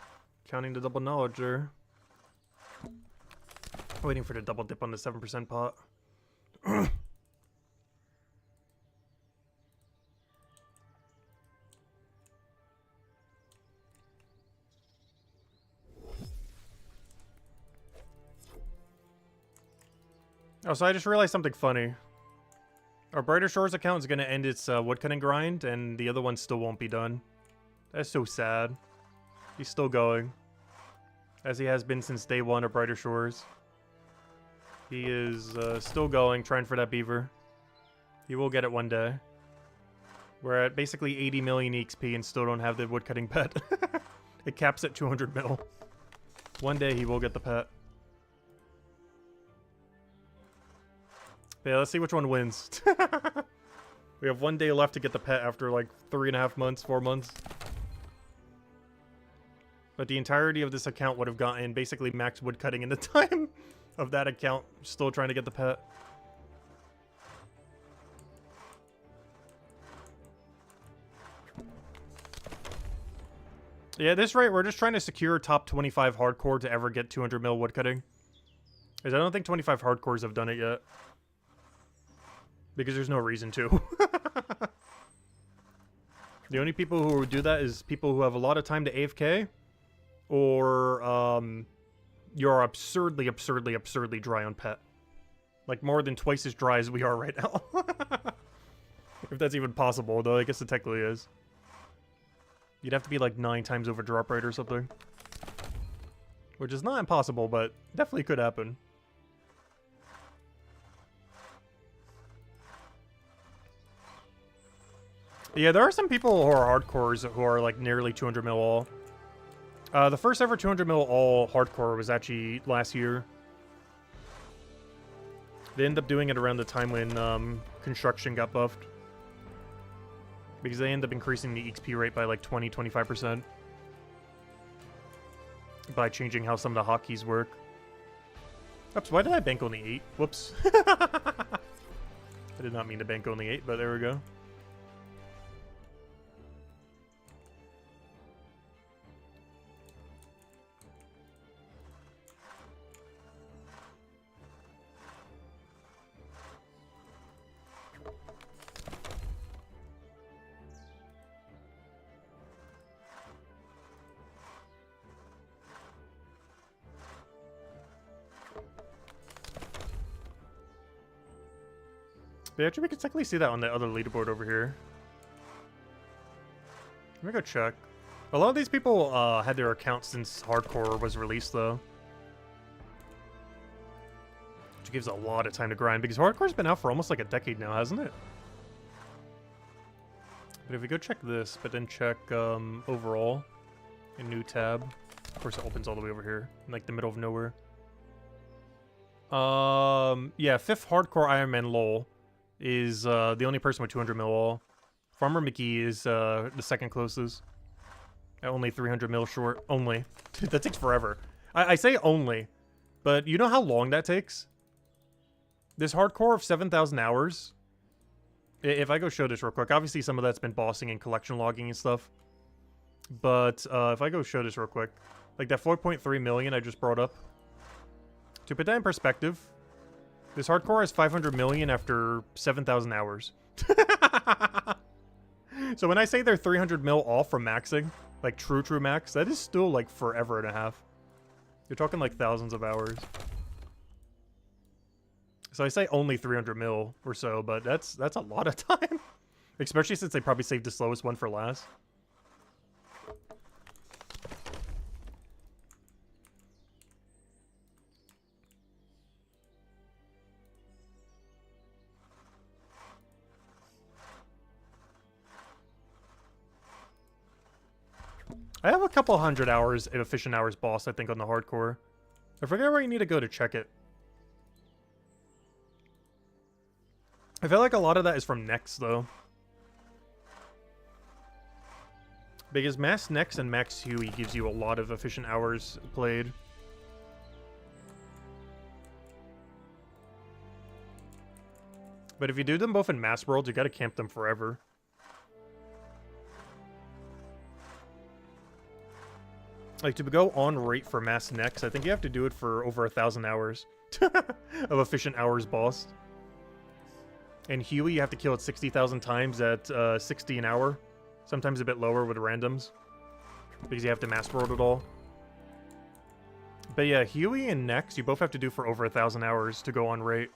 Counting the double knowledge there. Waiting for the double dip on the 7% pot. Oh, so I just realized something funny. Our Brighter Shores account is going to end its woodcutting grind, and the other one still won't be done. That's so sad. He's still going. As he has been since day 1 of Brighter Shores. He is still going, trying for that beaver. He will get it one day. We're at basically 80 million EXP and still don't have the woodcutting pet. It caps at 200 mil. One day he will get the pet. But yeah, let's see which one wins. We have 1 day left to get the pet after like 3.5 months, 4 months. But the entirety of this account would have gotten basically max woodcutting in the time of that account, still trying to get the pet. Yeah, at this rate, we're just trying to secure top 25 hardcore to ever get 200 mil woodcutting. Because I don't think 25 hardcores have done it yet. Because there's no reason to. The only people who would do that is people who have a lot of time to AFK. Or, you're absurdly dry on pet. Like, more than twice as dry as we are right now. If that's even possible, though I guess it technically is. You'd have to be like 9 times over drop rate or something. Which is not impossible, but definitely could happen. Yeah, there are some people who are hardcores who are like nearly 200 mil all. The first ever 200 mil all hardcore was actually last year. They ended up doing it around the time when construction got buffed. Because they end up increasing the XP rate by like 20-25%. By changing how some of the hotkeys work. Oops, why did I bank only 8? Whoops. I did not mean to bank only 8, but there we go. But actually, we can technically see that on the other leaderboard over here. Let me go check. A lot of these people had their accounts since Hardcore was released, though. Which gives a lot of time to grind, because Hardcore's been out for almost like a decade now, hasn't it? But if we go check this, but then check overall, a new tab. Of course, it opens all the way over here, in like the middle of nowhere. Yeah, 5th Hardcore Iron Man LOL is the only person with 200 mil all. Farmer Mickey is the second closest. Only 300 mil short. Only. Dude, that takes forever. I say only, but you know how long that takes? This hardcore of 7,000 hours. If I go show this real quick, obviously some of that's been bossing and collection logging and stuff. But if I go show this real quick, like that 4.3 million I just brought up. To put that in perspective, this hardcore has 500 million after 7,000 hours. So when I say they're 300 mil off from maxing, like true max, that is still like forever and a half. You're talking like thousands of hours. So I say only 300 mil or so, but that's a lot of time. Especially since they probably saved the slowest one for last. I have a couple hundred hours of efficient hours boss, I think, on the hardcore. I forget where you need to go to check it. I feel like a lot of that is from Nex, though. Because Mass Nex and Max Huey gives you a lot of efficient hours played. But if you do them both in Mass World, you gotta camp them forever. Like, to go on rate for Mass Nex, I think you have to do it for over 1,000 hours of efficient hours boss. And Huey, you have to kill it 60,000 times at 60 an hour. Sometimes a bit lower with randoms. Because you have to Mass World it all. But yeah, Huey and Nex, you both have to do for over 1,000 hours to go on rate.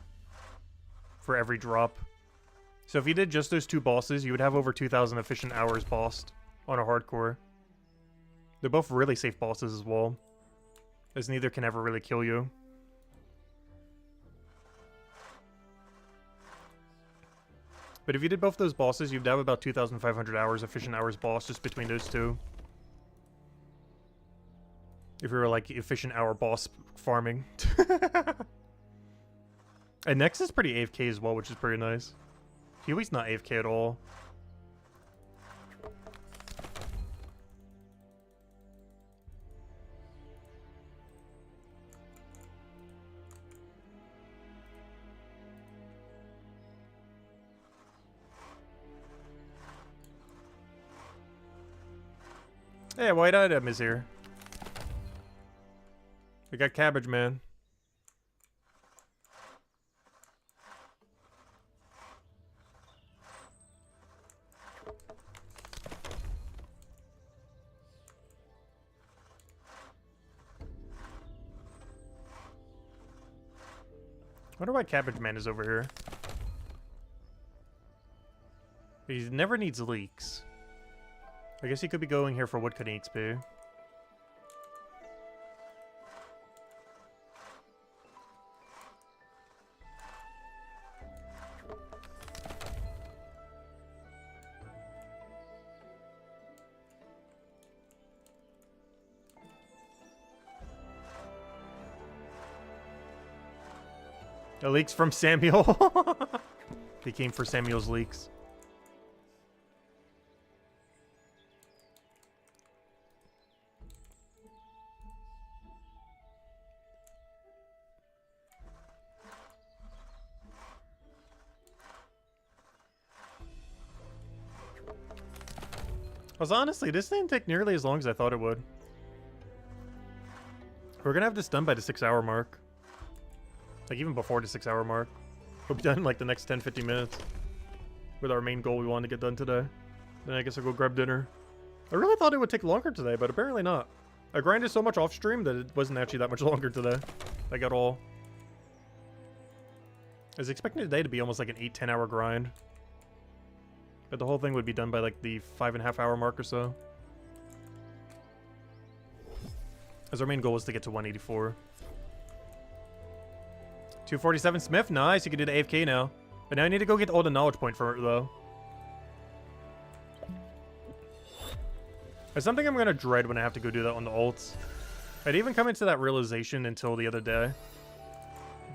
For every drop. So if you did just those two bosses, you would have over 2,000 efficient hours bossed on a hardcore. They're both really safe bosses as well, as neither can ever really kill you. But if you did both those bosses, you'd have about 2,500 hours efficient hours boss just between those two. If you were like efficient hour boss farming. And Nex is pretty AFK as well, which is pretty nice. Huey's not AFK at all. Hey, White Item is here. We got Cabbage Man. I wonder why Cabbage Man is over here. He never needs leaks. I guess he could be going here for Woodcutting XP. The leaks from Samuel. He came for Samuel's leaks. Honestly, this didn't take nearly as long as I thought it would. We're gonna have this done by the 6-hour mark. Like, even before the 6-hour mark. We'll be done in, like, the next 10-15 minutes. With our main goal we wanted to get done today. Then I guess I'll go grab dinner. I really thought it would take longer today, but apparently not. I grinded so much off stream that it wasn't actually that much longer today. Like, at all. I was expecting today to be almost like an 8-10 hour grind. But the whole thing would be done by like the 5.5 hour mark or so. As our main goal was to get to 184. 247 Smith, nice, you can do the AFK now. But now I need to go get all the knowledge point for it though. It's something I'm gonna dread when I have to go do that on the ults. I didn't even come into that realization until the other day.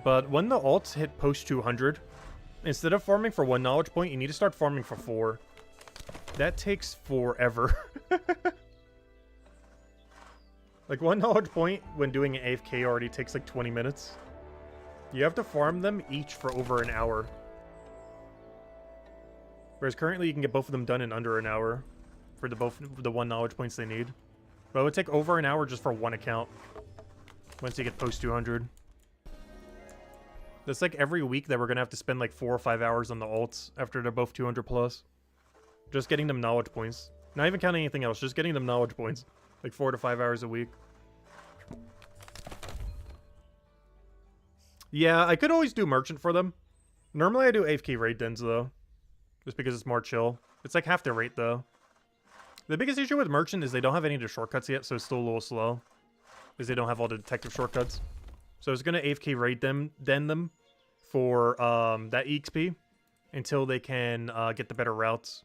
But when the ults hit post 200, instead of farming for 1 knowledge point, you need to start farming for 4. That takes forever. Like, 1 knowledge point when doing an AFK already takes like 20 minutes. You have to farm them each for over an hour. Whereas currently you can get both of them done in under an hour. For the 1 knowledge points they need. But it would take over an hour just for 1 account. Once you get post 200. That's like every week that we're going to have to spend like 4 or 5 hours on the ults after they're both 200 plus. Just getting them knowledge points. Not even counting anything else, just getting them knowledge points. Like 4 to 5 hours a week. Yeah, I could always do merchant for them. Normally I do AFK raid dens though. Just because it's more chill. It's like half their rate though. The biggest issue with merchant is they don't have any of the shortcuts yet, so it's still a little slow. Because they don't have all the detective shortcuts. So I was going to AFK raid den them for that EXP until they can get the better routes.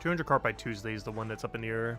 200 carp by Tuesday is the one that's up in the air.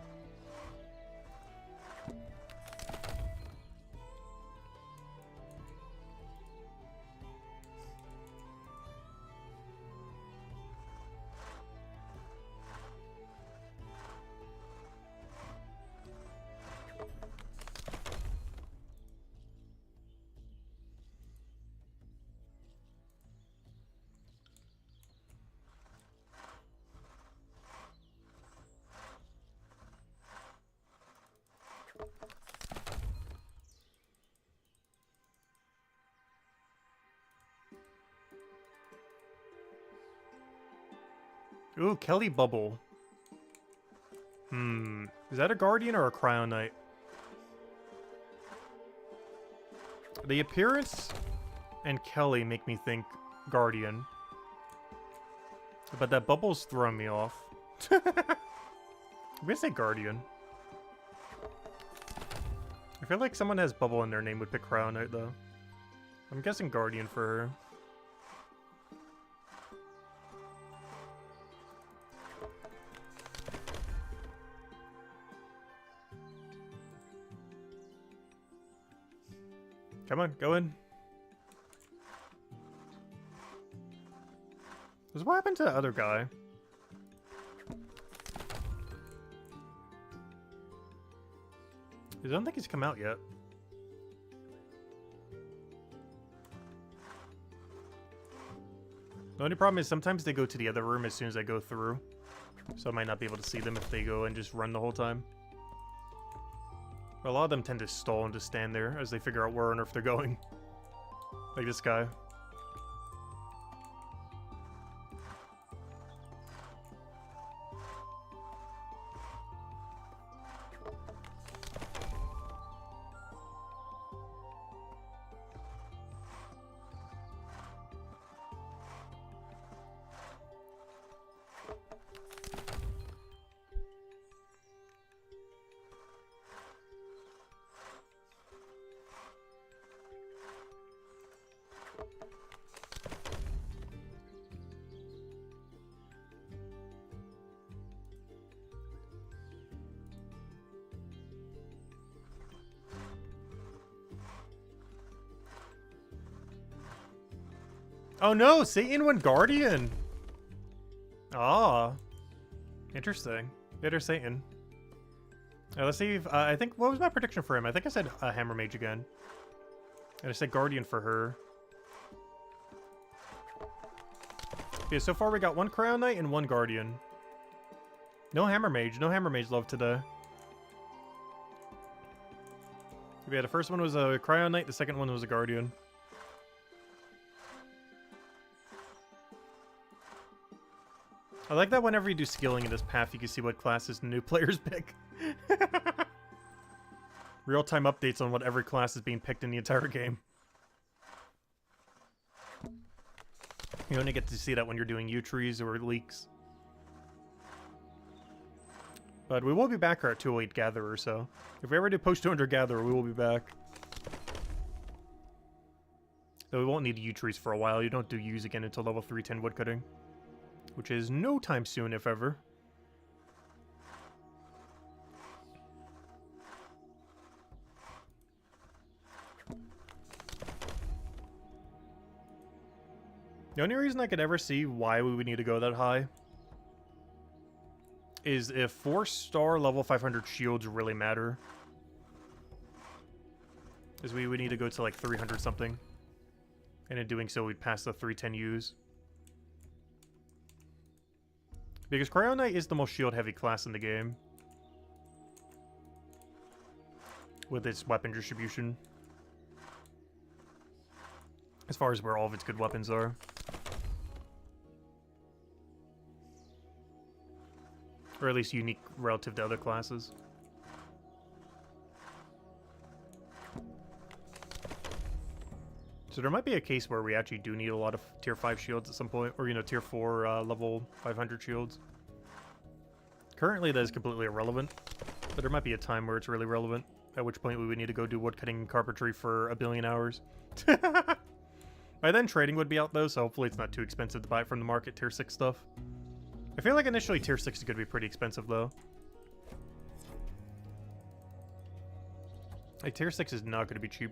Ooh, Kelly Bubble. Is that a Guardian or a Cryo Knight? The appearance and Kelly make me think Guardian. But that Bubble's throwing me off. I'm gonna say Guardian. I feel like someone has Bubble in their name would pick Cryo Knight, though. I'm guessing Guardian for her. Come on, go in. What happened to the other guy? I don't think he's come out yet. The only problem is sometimes they go to the other room as soon as I go through. So I might not be able to see them if they go and just run the whole time. A lot of them tend to stall and just stand there as they figure out where on earth they're going. Like this guy. Oh no, Satan went Guardian. Ah, interesting. Bitter Satan. Let's see if, I think, what was my prediction for him? I think I said Hammer Mage again. And I said Guardian for her. Yeah, so far we got one Cryo Knight and one Guardian. No Hammer Mage. No Hammer Mage love today. Yeah, the first one was a Cryo Knight, the second one was a Guardian. I like that whenever you do skilling in this path, you can see what classes the new players pick. Real-time updates on what every class is being picked in the entire game. You only get to see that when you're doing U-trees or leaks. But we will be back at 208 Gatherer, so if we ever do post-200 Gatherer, we will be back. Though we won't need U-trees for a while. You don't do U's again until level 310 Woodcutting. Which is no time soon, if ever. The only reason I could ever see why we would need to go that high is if 4-star level 500 shields really matter. Because we would need to go to like 300 something. And in doing so, we'd pass the 310 U's. Because Cryo Knight is the most shield-heavy class in the game. With its weapon distribution. As far as where all of its good weapons are. Or at least unique relative to other classes. So there might be a case where we actually do need a lot of tier 5 shields at some point, or, you know, tier 4 level 500 shields. Currently that is completely irrelevant, but there might be a time where it's really relevant, at which point we would need to go do woodcutting and carpentry for 1 billion hours. By then trading would be out though, so hopefully it's not too expensive to buy it from the market tier 6 stuff. I feel like initially tier 6 is going to be pretty expensive, though. Like, tier 6 is not going to be cheap.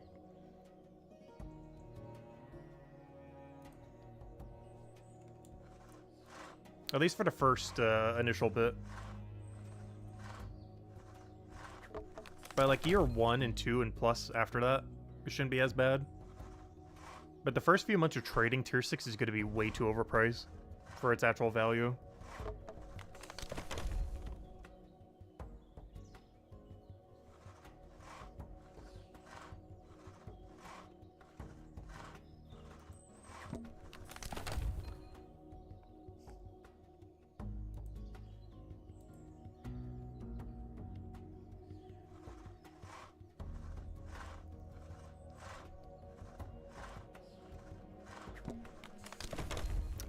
At least for the first initial bit. By like year 1 and 2 and plus after that, it shouldn't be as bad. But the first few months of trading, tier 6 is going to be way too overpriced for its actual value.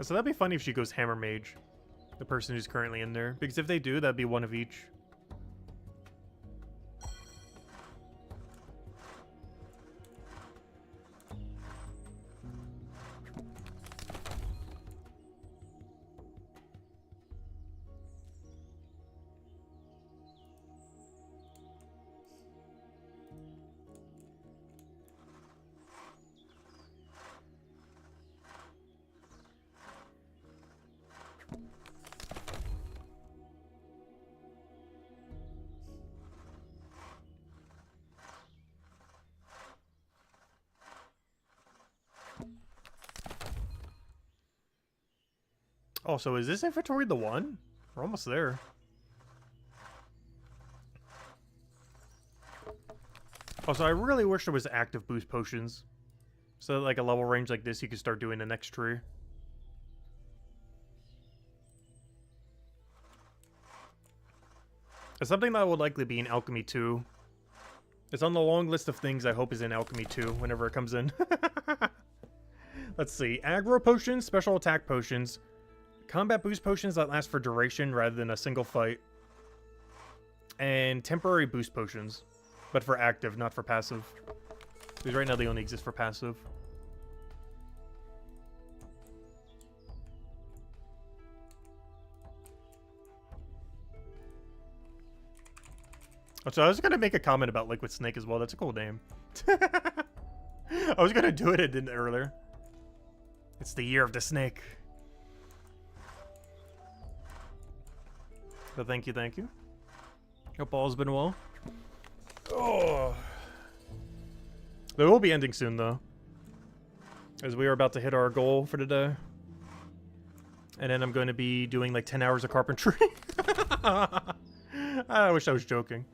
So that'd be funny if she goes Hammer Mage, the person who's currently in there. Because if they do, that'd be one of each. Oh, so is this inventory the one? We're almost there. Also, I really wish there was active boost potions. So that, like, a level range like this, you could start doing the next tree. It's something that would likely be in Alchemy 2. It's on the long list of things I hope is in Alchemy 2 whenever it comes in. Let's see. Aggro potions, special attack potions, combat boost potions that last for duration rather than a single fight, and temporary boost potions, but for active, not for passive. Because right now they only exist for passive. So I was going to make a comment about Liquid Snake as well. That's a cool name. I was going to do it, didn't earlier. It's the year of the snake. But thank you, thank you. Hope all's been well. Oh. They will be ending soon, though. As we are about to hit our goal for today. And then I'm going to be doing like 10 hours of carpentry. I wish I was joking.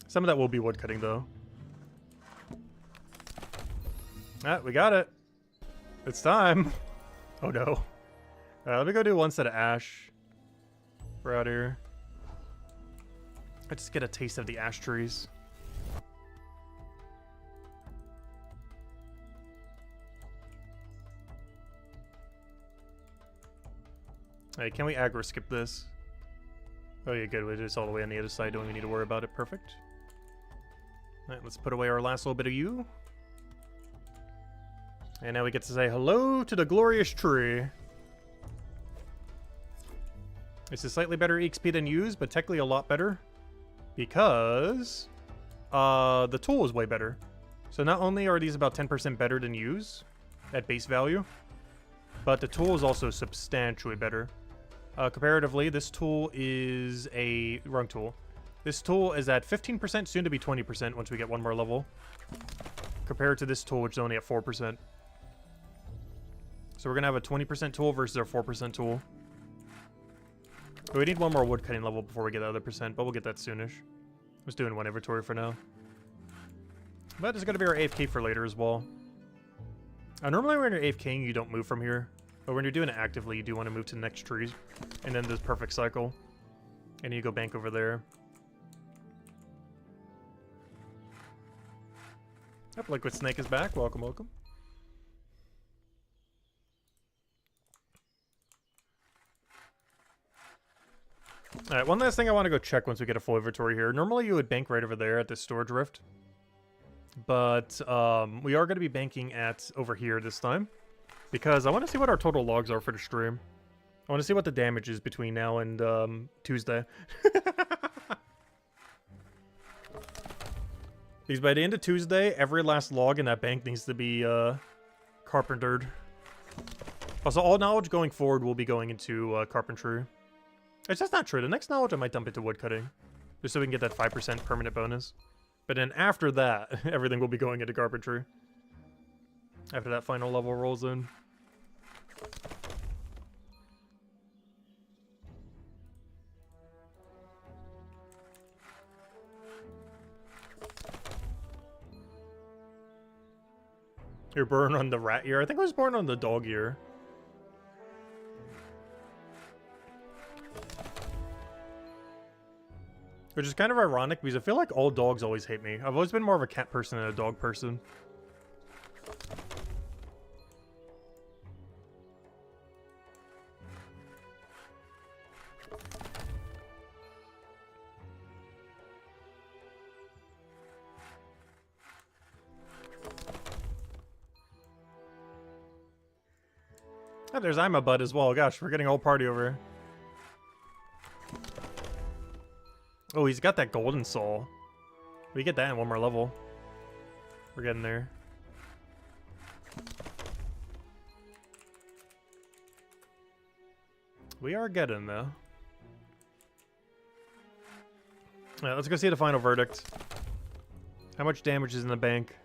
Some of that will be woodcutting, though. Ah, we got it. It's time. Oh, no. Let me go do one set of ash. We're out here. I just get a taste of the ash trees. Hey, can we aggro skip this? Oh yeah, good. We're just all the way on the other side. Don't even need to worry about it. Perfect. Alright, let's put away our last little bit of you. And now we get to say hello to the glorious tree. It's a slightly better XP than use, but technically a lot better. Because the tool is way better. So not only are these about 10% better than use at base value, but the tool is also substantially better. Comparatively, this tool is a... wrong tool. This tool is at 15%, soon to be 20% once we get one more level. Compared to this tool, which is only at 4%. So we're going to have a 20% tool versus our 4% tool. But we need one more woodcutting level before we get the other percent, but we'll get that soonish. I was doing one inventory for now. But it's going to be our AFK for later as well. Normally when you're AFKing, you don't move from here. But when you're doing it actively, you do want to move to the next trees. And then this perfect cycle. And you go bank over there. Yep, Liquid Snake is back. Welcome, welcome. Alright, one last thing I want to go check once we get a full inventory here. Normally you would bank right over there at this storage rift. But we are going to be banking at over here this time. because I want to see what our total logs are for the stream. I want to see what the damage is between now and Tuesday. Because by the end of Tuesday, every last log in that bank needs to be carpentered. Also, all knowledge going forward will be going into carpentry. It's just not true. The next knowledge I might dump into woodcutting, just so we can get that 5% permanent bonus. But then after that, everything will be going into carpentry. After that final level rolls in. You're born on the rat year? I think I was born on the dog year. Which is kind of ironic because I feel like all dogs always hate me. I've always been more of a cat person than a dog person. Oh, there's I'm a bud as well. Gosh, we're getting a whole party over here. Oh, he's got that golden soul. We get that in one more level. We're getting there. We are getting there. Alright, let's go see the final verdict. How much damage is in the bank?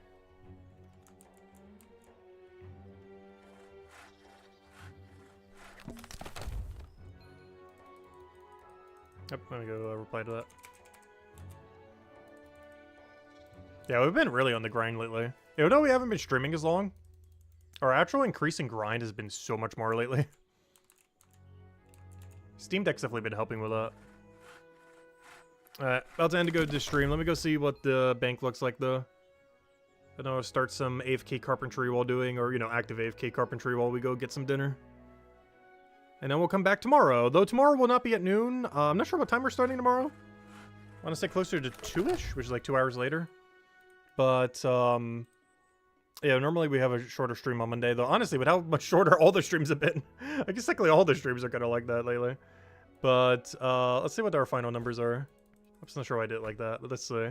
Yep, let me go reply to that. Yeah, we've been really on the grind lately. Even though we haven't been streaming as long, our actual increasing grind has been so much more lately. Steam Deck's definitely been helping with that. Alright, about to end to go to the stream. Let me go see what the bank looks like, though. And I'll start some AFK carpentry while doing, or, you know, active AFK carpentry while we go get some dinner. And then we'll come back tomorrow. Though tomorrow will not be at noon. I'm not sure what time we're starting tomorrow. I want to say closer to 2-ish, which is like 2 hours later. But, yeah, normally we have a shorter stream on Monday. Though, honestly, with how much shorter all the streams have been. I guess technically all the streams are kind of like that lately. But, let's see what our final numbers are. I'm just not sure why I did it like that. But let's see.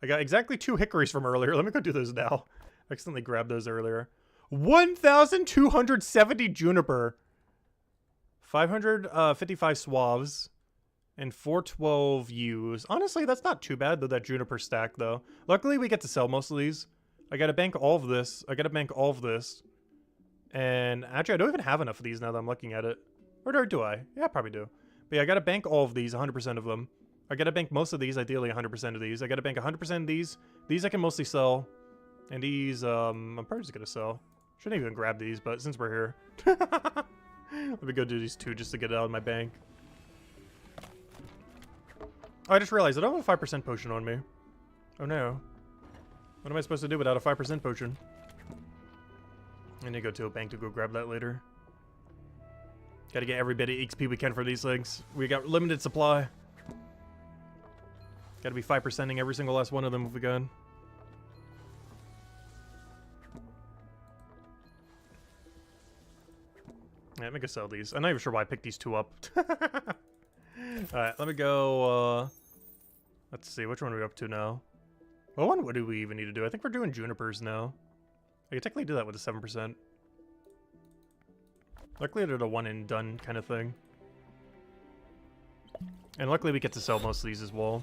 I got exactly 2 hickories from earlier. Let me go do those now. I accidentally grabbed those earlier. 1,270 juniper. 555 suaves and 412 U's. Honestly, that's not too bad, though, that juniper stack, though. Luckily, we get to sell most of these. I gotta bank all of this. I gotta bank all of this. And actually, I don't even have enough of these now that I'm looking at it. Or do I? Yeah, I probably do. But yeah, I gotta bank all of these, 100% of them. I gotta bank most of these, ideally 100% of these. I gotta bank 100% of these. These I can mostly sell. And these, I'm probably just gonna sell. Shouldn't even grab these, but since we're here. Let me go do these 2 just to get it out of my bank. Oh, I just realized I don't have a 5% potion on me. Oh no. What am I supposed to do without a 5% potion? I need to go to a bank to go grab that later. Gotta get every bit of XP we can for these things. We got limited supply. Gotta be 5%ing every single last one of them if we can. Yeah, let me go sell these. I'm not even sure why I picked these 2 up. Alright, let me go, let's see, which one are we up to now? What do we even need to do? I think we're doing junipers now. I can technically do that with a 7%. Luckily they're the one and done kind of thing. And luckily we get to sell most of these as well.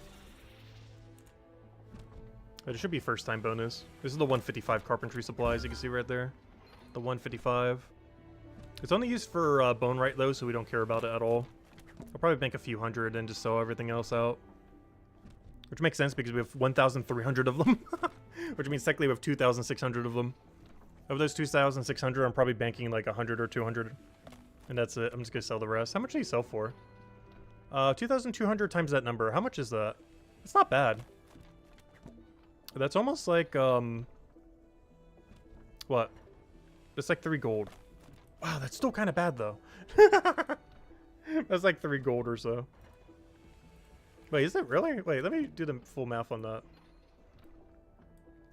But it should be first time bonus. This is the 155 carpentry supplies you can see right there. The 155. It's only used for bone right though, so we don't care about it at all. I'll probably bank a few hundred and just sell everything else out. Which makes sense because we have 1,300 of them. Which means technically we have 2,600 of them. Of those 2,600, I'm probably banking like 100 or 200. And that's it. I'm just gonna sell the rest. How much do you sell for? 2,200 times that number. How much is that? It's not bad. That's almost like, what? It's like 3 gold. Wow, that's still kind of bad, though. That's like 3 gold or so. Wait, is it really? Wait, let me do the full math on that.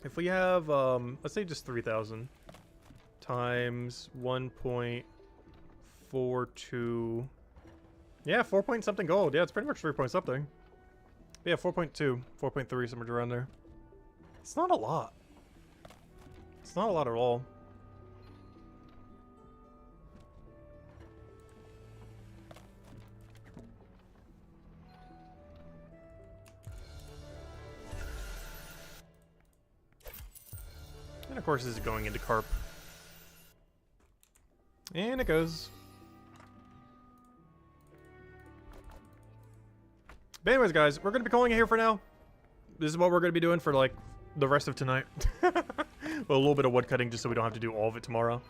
If we have, let's say just 3,000 times 1.42. Yeah, 4 point something gold. Yeah, it's pretty much 3 point something. Yeah, 4.2, 4.3, somewhere around there. It's not a lot. It's not a lot at all. And of course, this is going into carp. And it goes. But anyways, guys, we're going to be calling it here for now. This is what we're going to be doing for, like, the rest of tonight. Well, a little bit of woodcutting just so we don't have to do all of it tomorrow.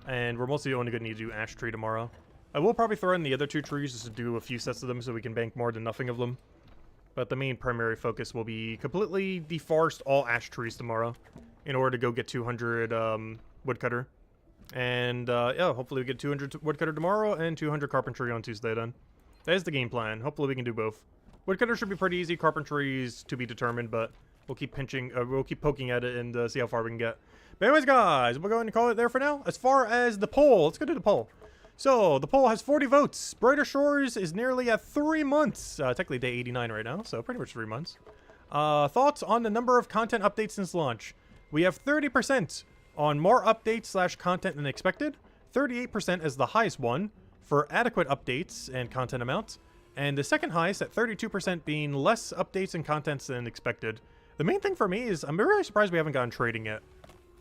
And we're mostly only going to need to do ash tree tomorrow. I will probably throw in the other 2 trees just to do a few sets of them so we can bank more than nothing of them. But the main primary focus will be completely deforest all ash trees tomorrow in order to go get 200 woodcutter. And yeah, hopefully we get 200 woodcutter tomorrow and 200 carpentry on Tuesday then. That is the game plan. Hopefully we can do both. Woodcutter should be pretty easy. Carpentry is to be determined, but we'll keep pinching, we'll keep poking at it and see how far we can get. But anyways, guys, we're going to call it there for now. As far as the poll, let's go to the poll. So the poll has 40 votes. Brighter Shores is nearly at 3 months. Technically day 89 right now, so pretty much 3 months. Thoughts on the number of content updates since launch? We have 30% on more updates / content than expected. 38% as the highest one for adequate updates and content amount. And the second highest at 32% being less updates and contents than expected. The main thing for me is I'm really surprised we haven't gotten trading yet.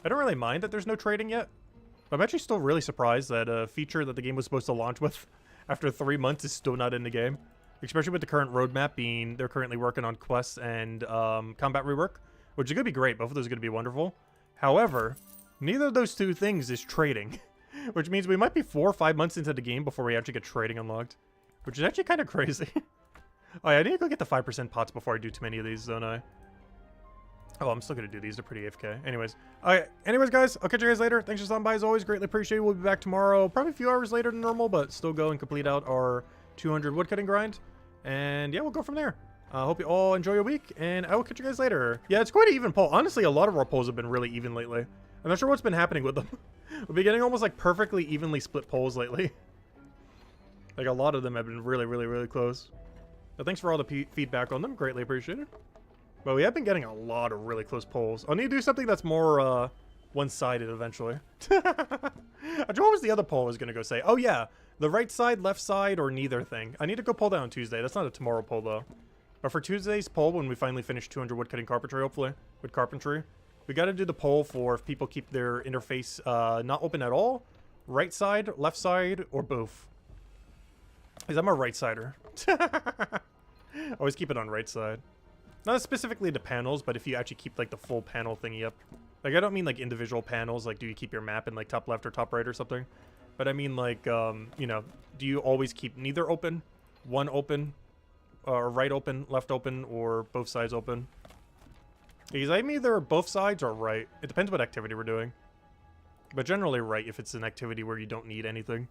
I don't really mind that there's no trading yet. But I'm actually still really surprised that a feature that the game was supposed to launch with after 3 months is still not in the game. Especially with the current roadmap being they're currently working on quests and combat rework. Which is going to be great. Both of those are going to be wonderful. However, neither of those 2 things is trading. Which means we might be 4 or 5 months into the game before we actually get trading unlocked. Which is actually kind of crazy. Oh yeah, I need to go get the 5% pots before I do too many of these, don't I? Oh, I'm still going to do these. They're pretty AFK. Anyways. Alright, anyways, guys, I'll catch you guys later. Thanks for stopping by as always. Greatly appreciated. We'll be back tomorrow. Probably a few hours later than normal, but still go and complete out our 200 woodcutting grind. And yeah, we'll go from there. I hope you all enjoy your week, and I will catch you guys later. Yeah, it's quite an even poll. Honestly, a lot of our polls have been really even lately. I'm not sure what's been happening with them. We've been getting almost like perfectly evenly split polls lately. Like a lot of them have been really, really, really close. But thanks for all the feedback on them. Greatly appreciated. But we have been getting a lot of really close polls. I'll need to do something that's more one-sided eventually. What was the other poll I was going to go say? Oh yeah, the right side, left side, or neither thing. I need to go poll that on Tuesday. That's not a tomorrow poll though. But for Tuesday's poll, when we finally finish 200 woodcutting carpentry, hopefully, with carpentry, we got to do the poll for if people keep their interface not open at all, right side, left side, or both. Because I'm a right-sider. Always keep it on right side. Not specifically the panels, but if you actually keep like the full panel thingy up. Like I don't mean like individual panels, like do you keep your map in like top left or top right or something? But I mean like, you know, do you always keep neither open, one open, or right open, left open, or both sides open? Because I'm either both sides or right. It depends what activity we're doing. But generally right if it's an activity where you don't need anything.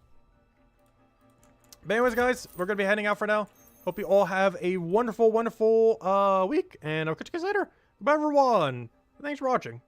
But anyways, guys, we're going to be heading out for now. Hope you all have a wonderful, wonderful week. And I'll catch you guys later. Goodbye, everyone. Thanks for watching.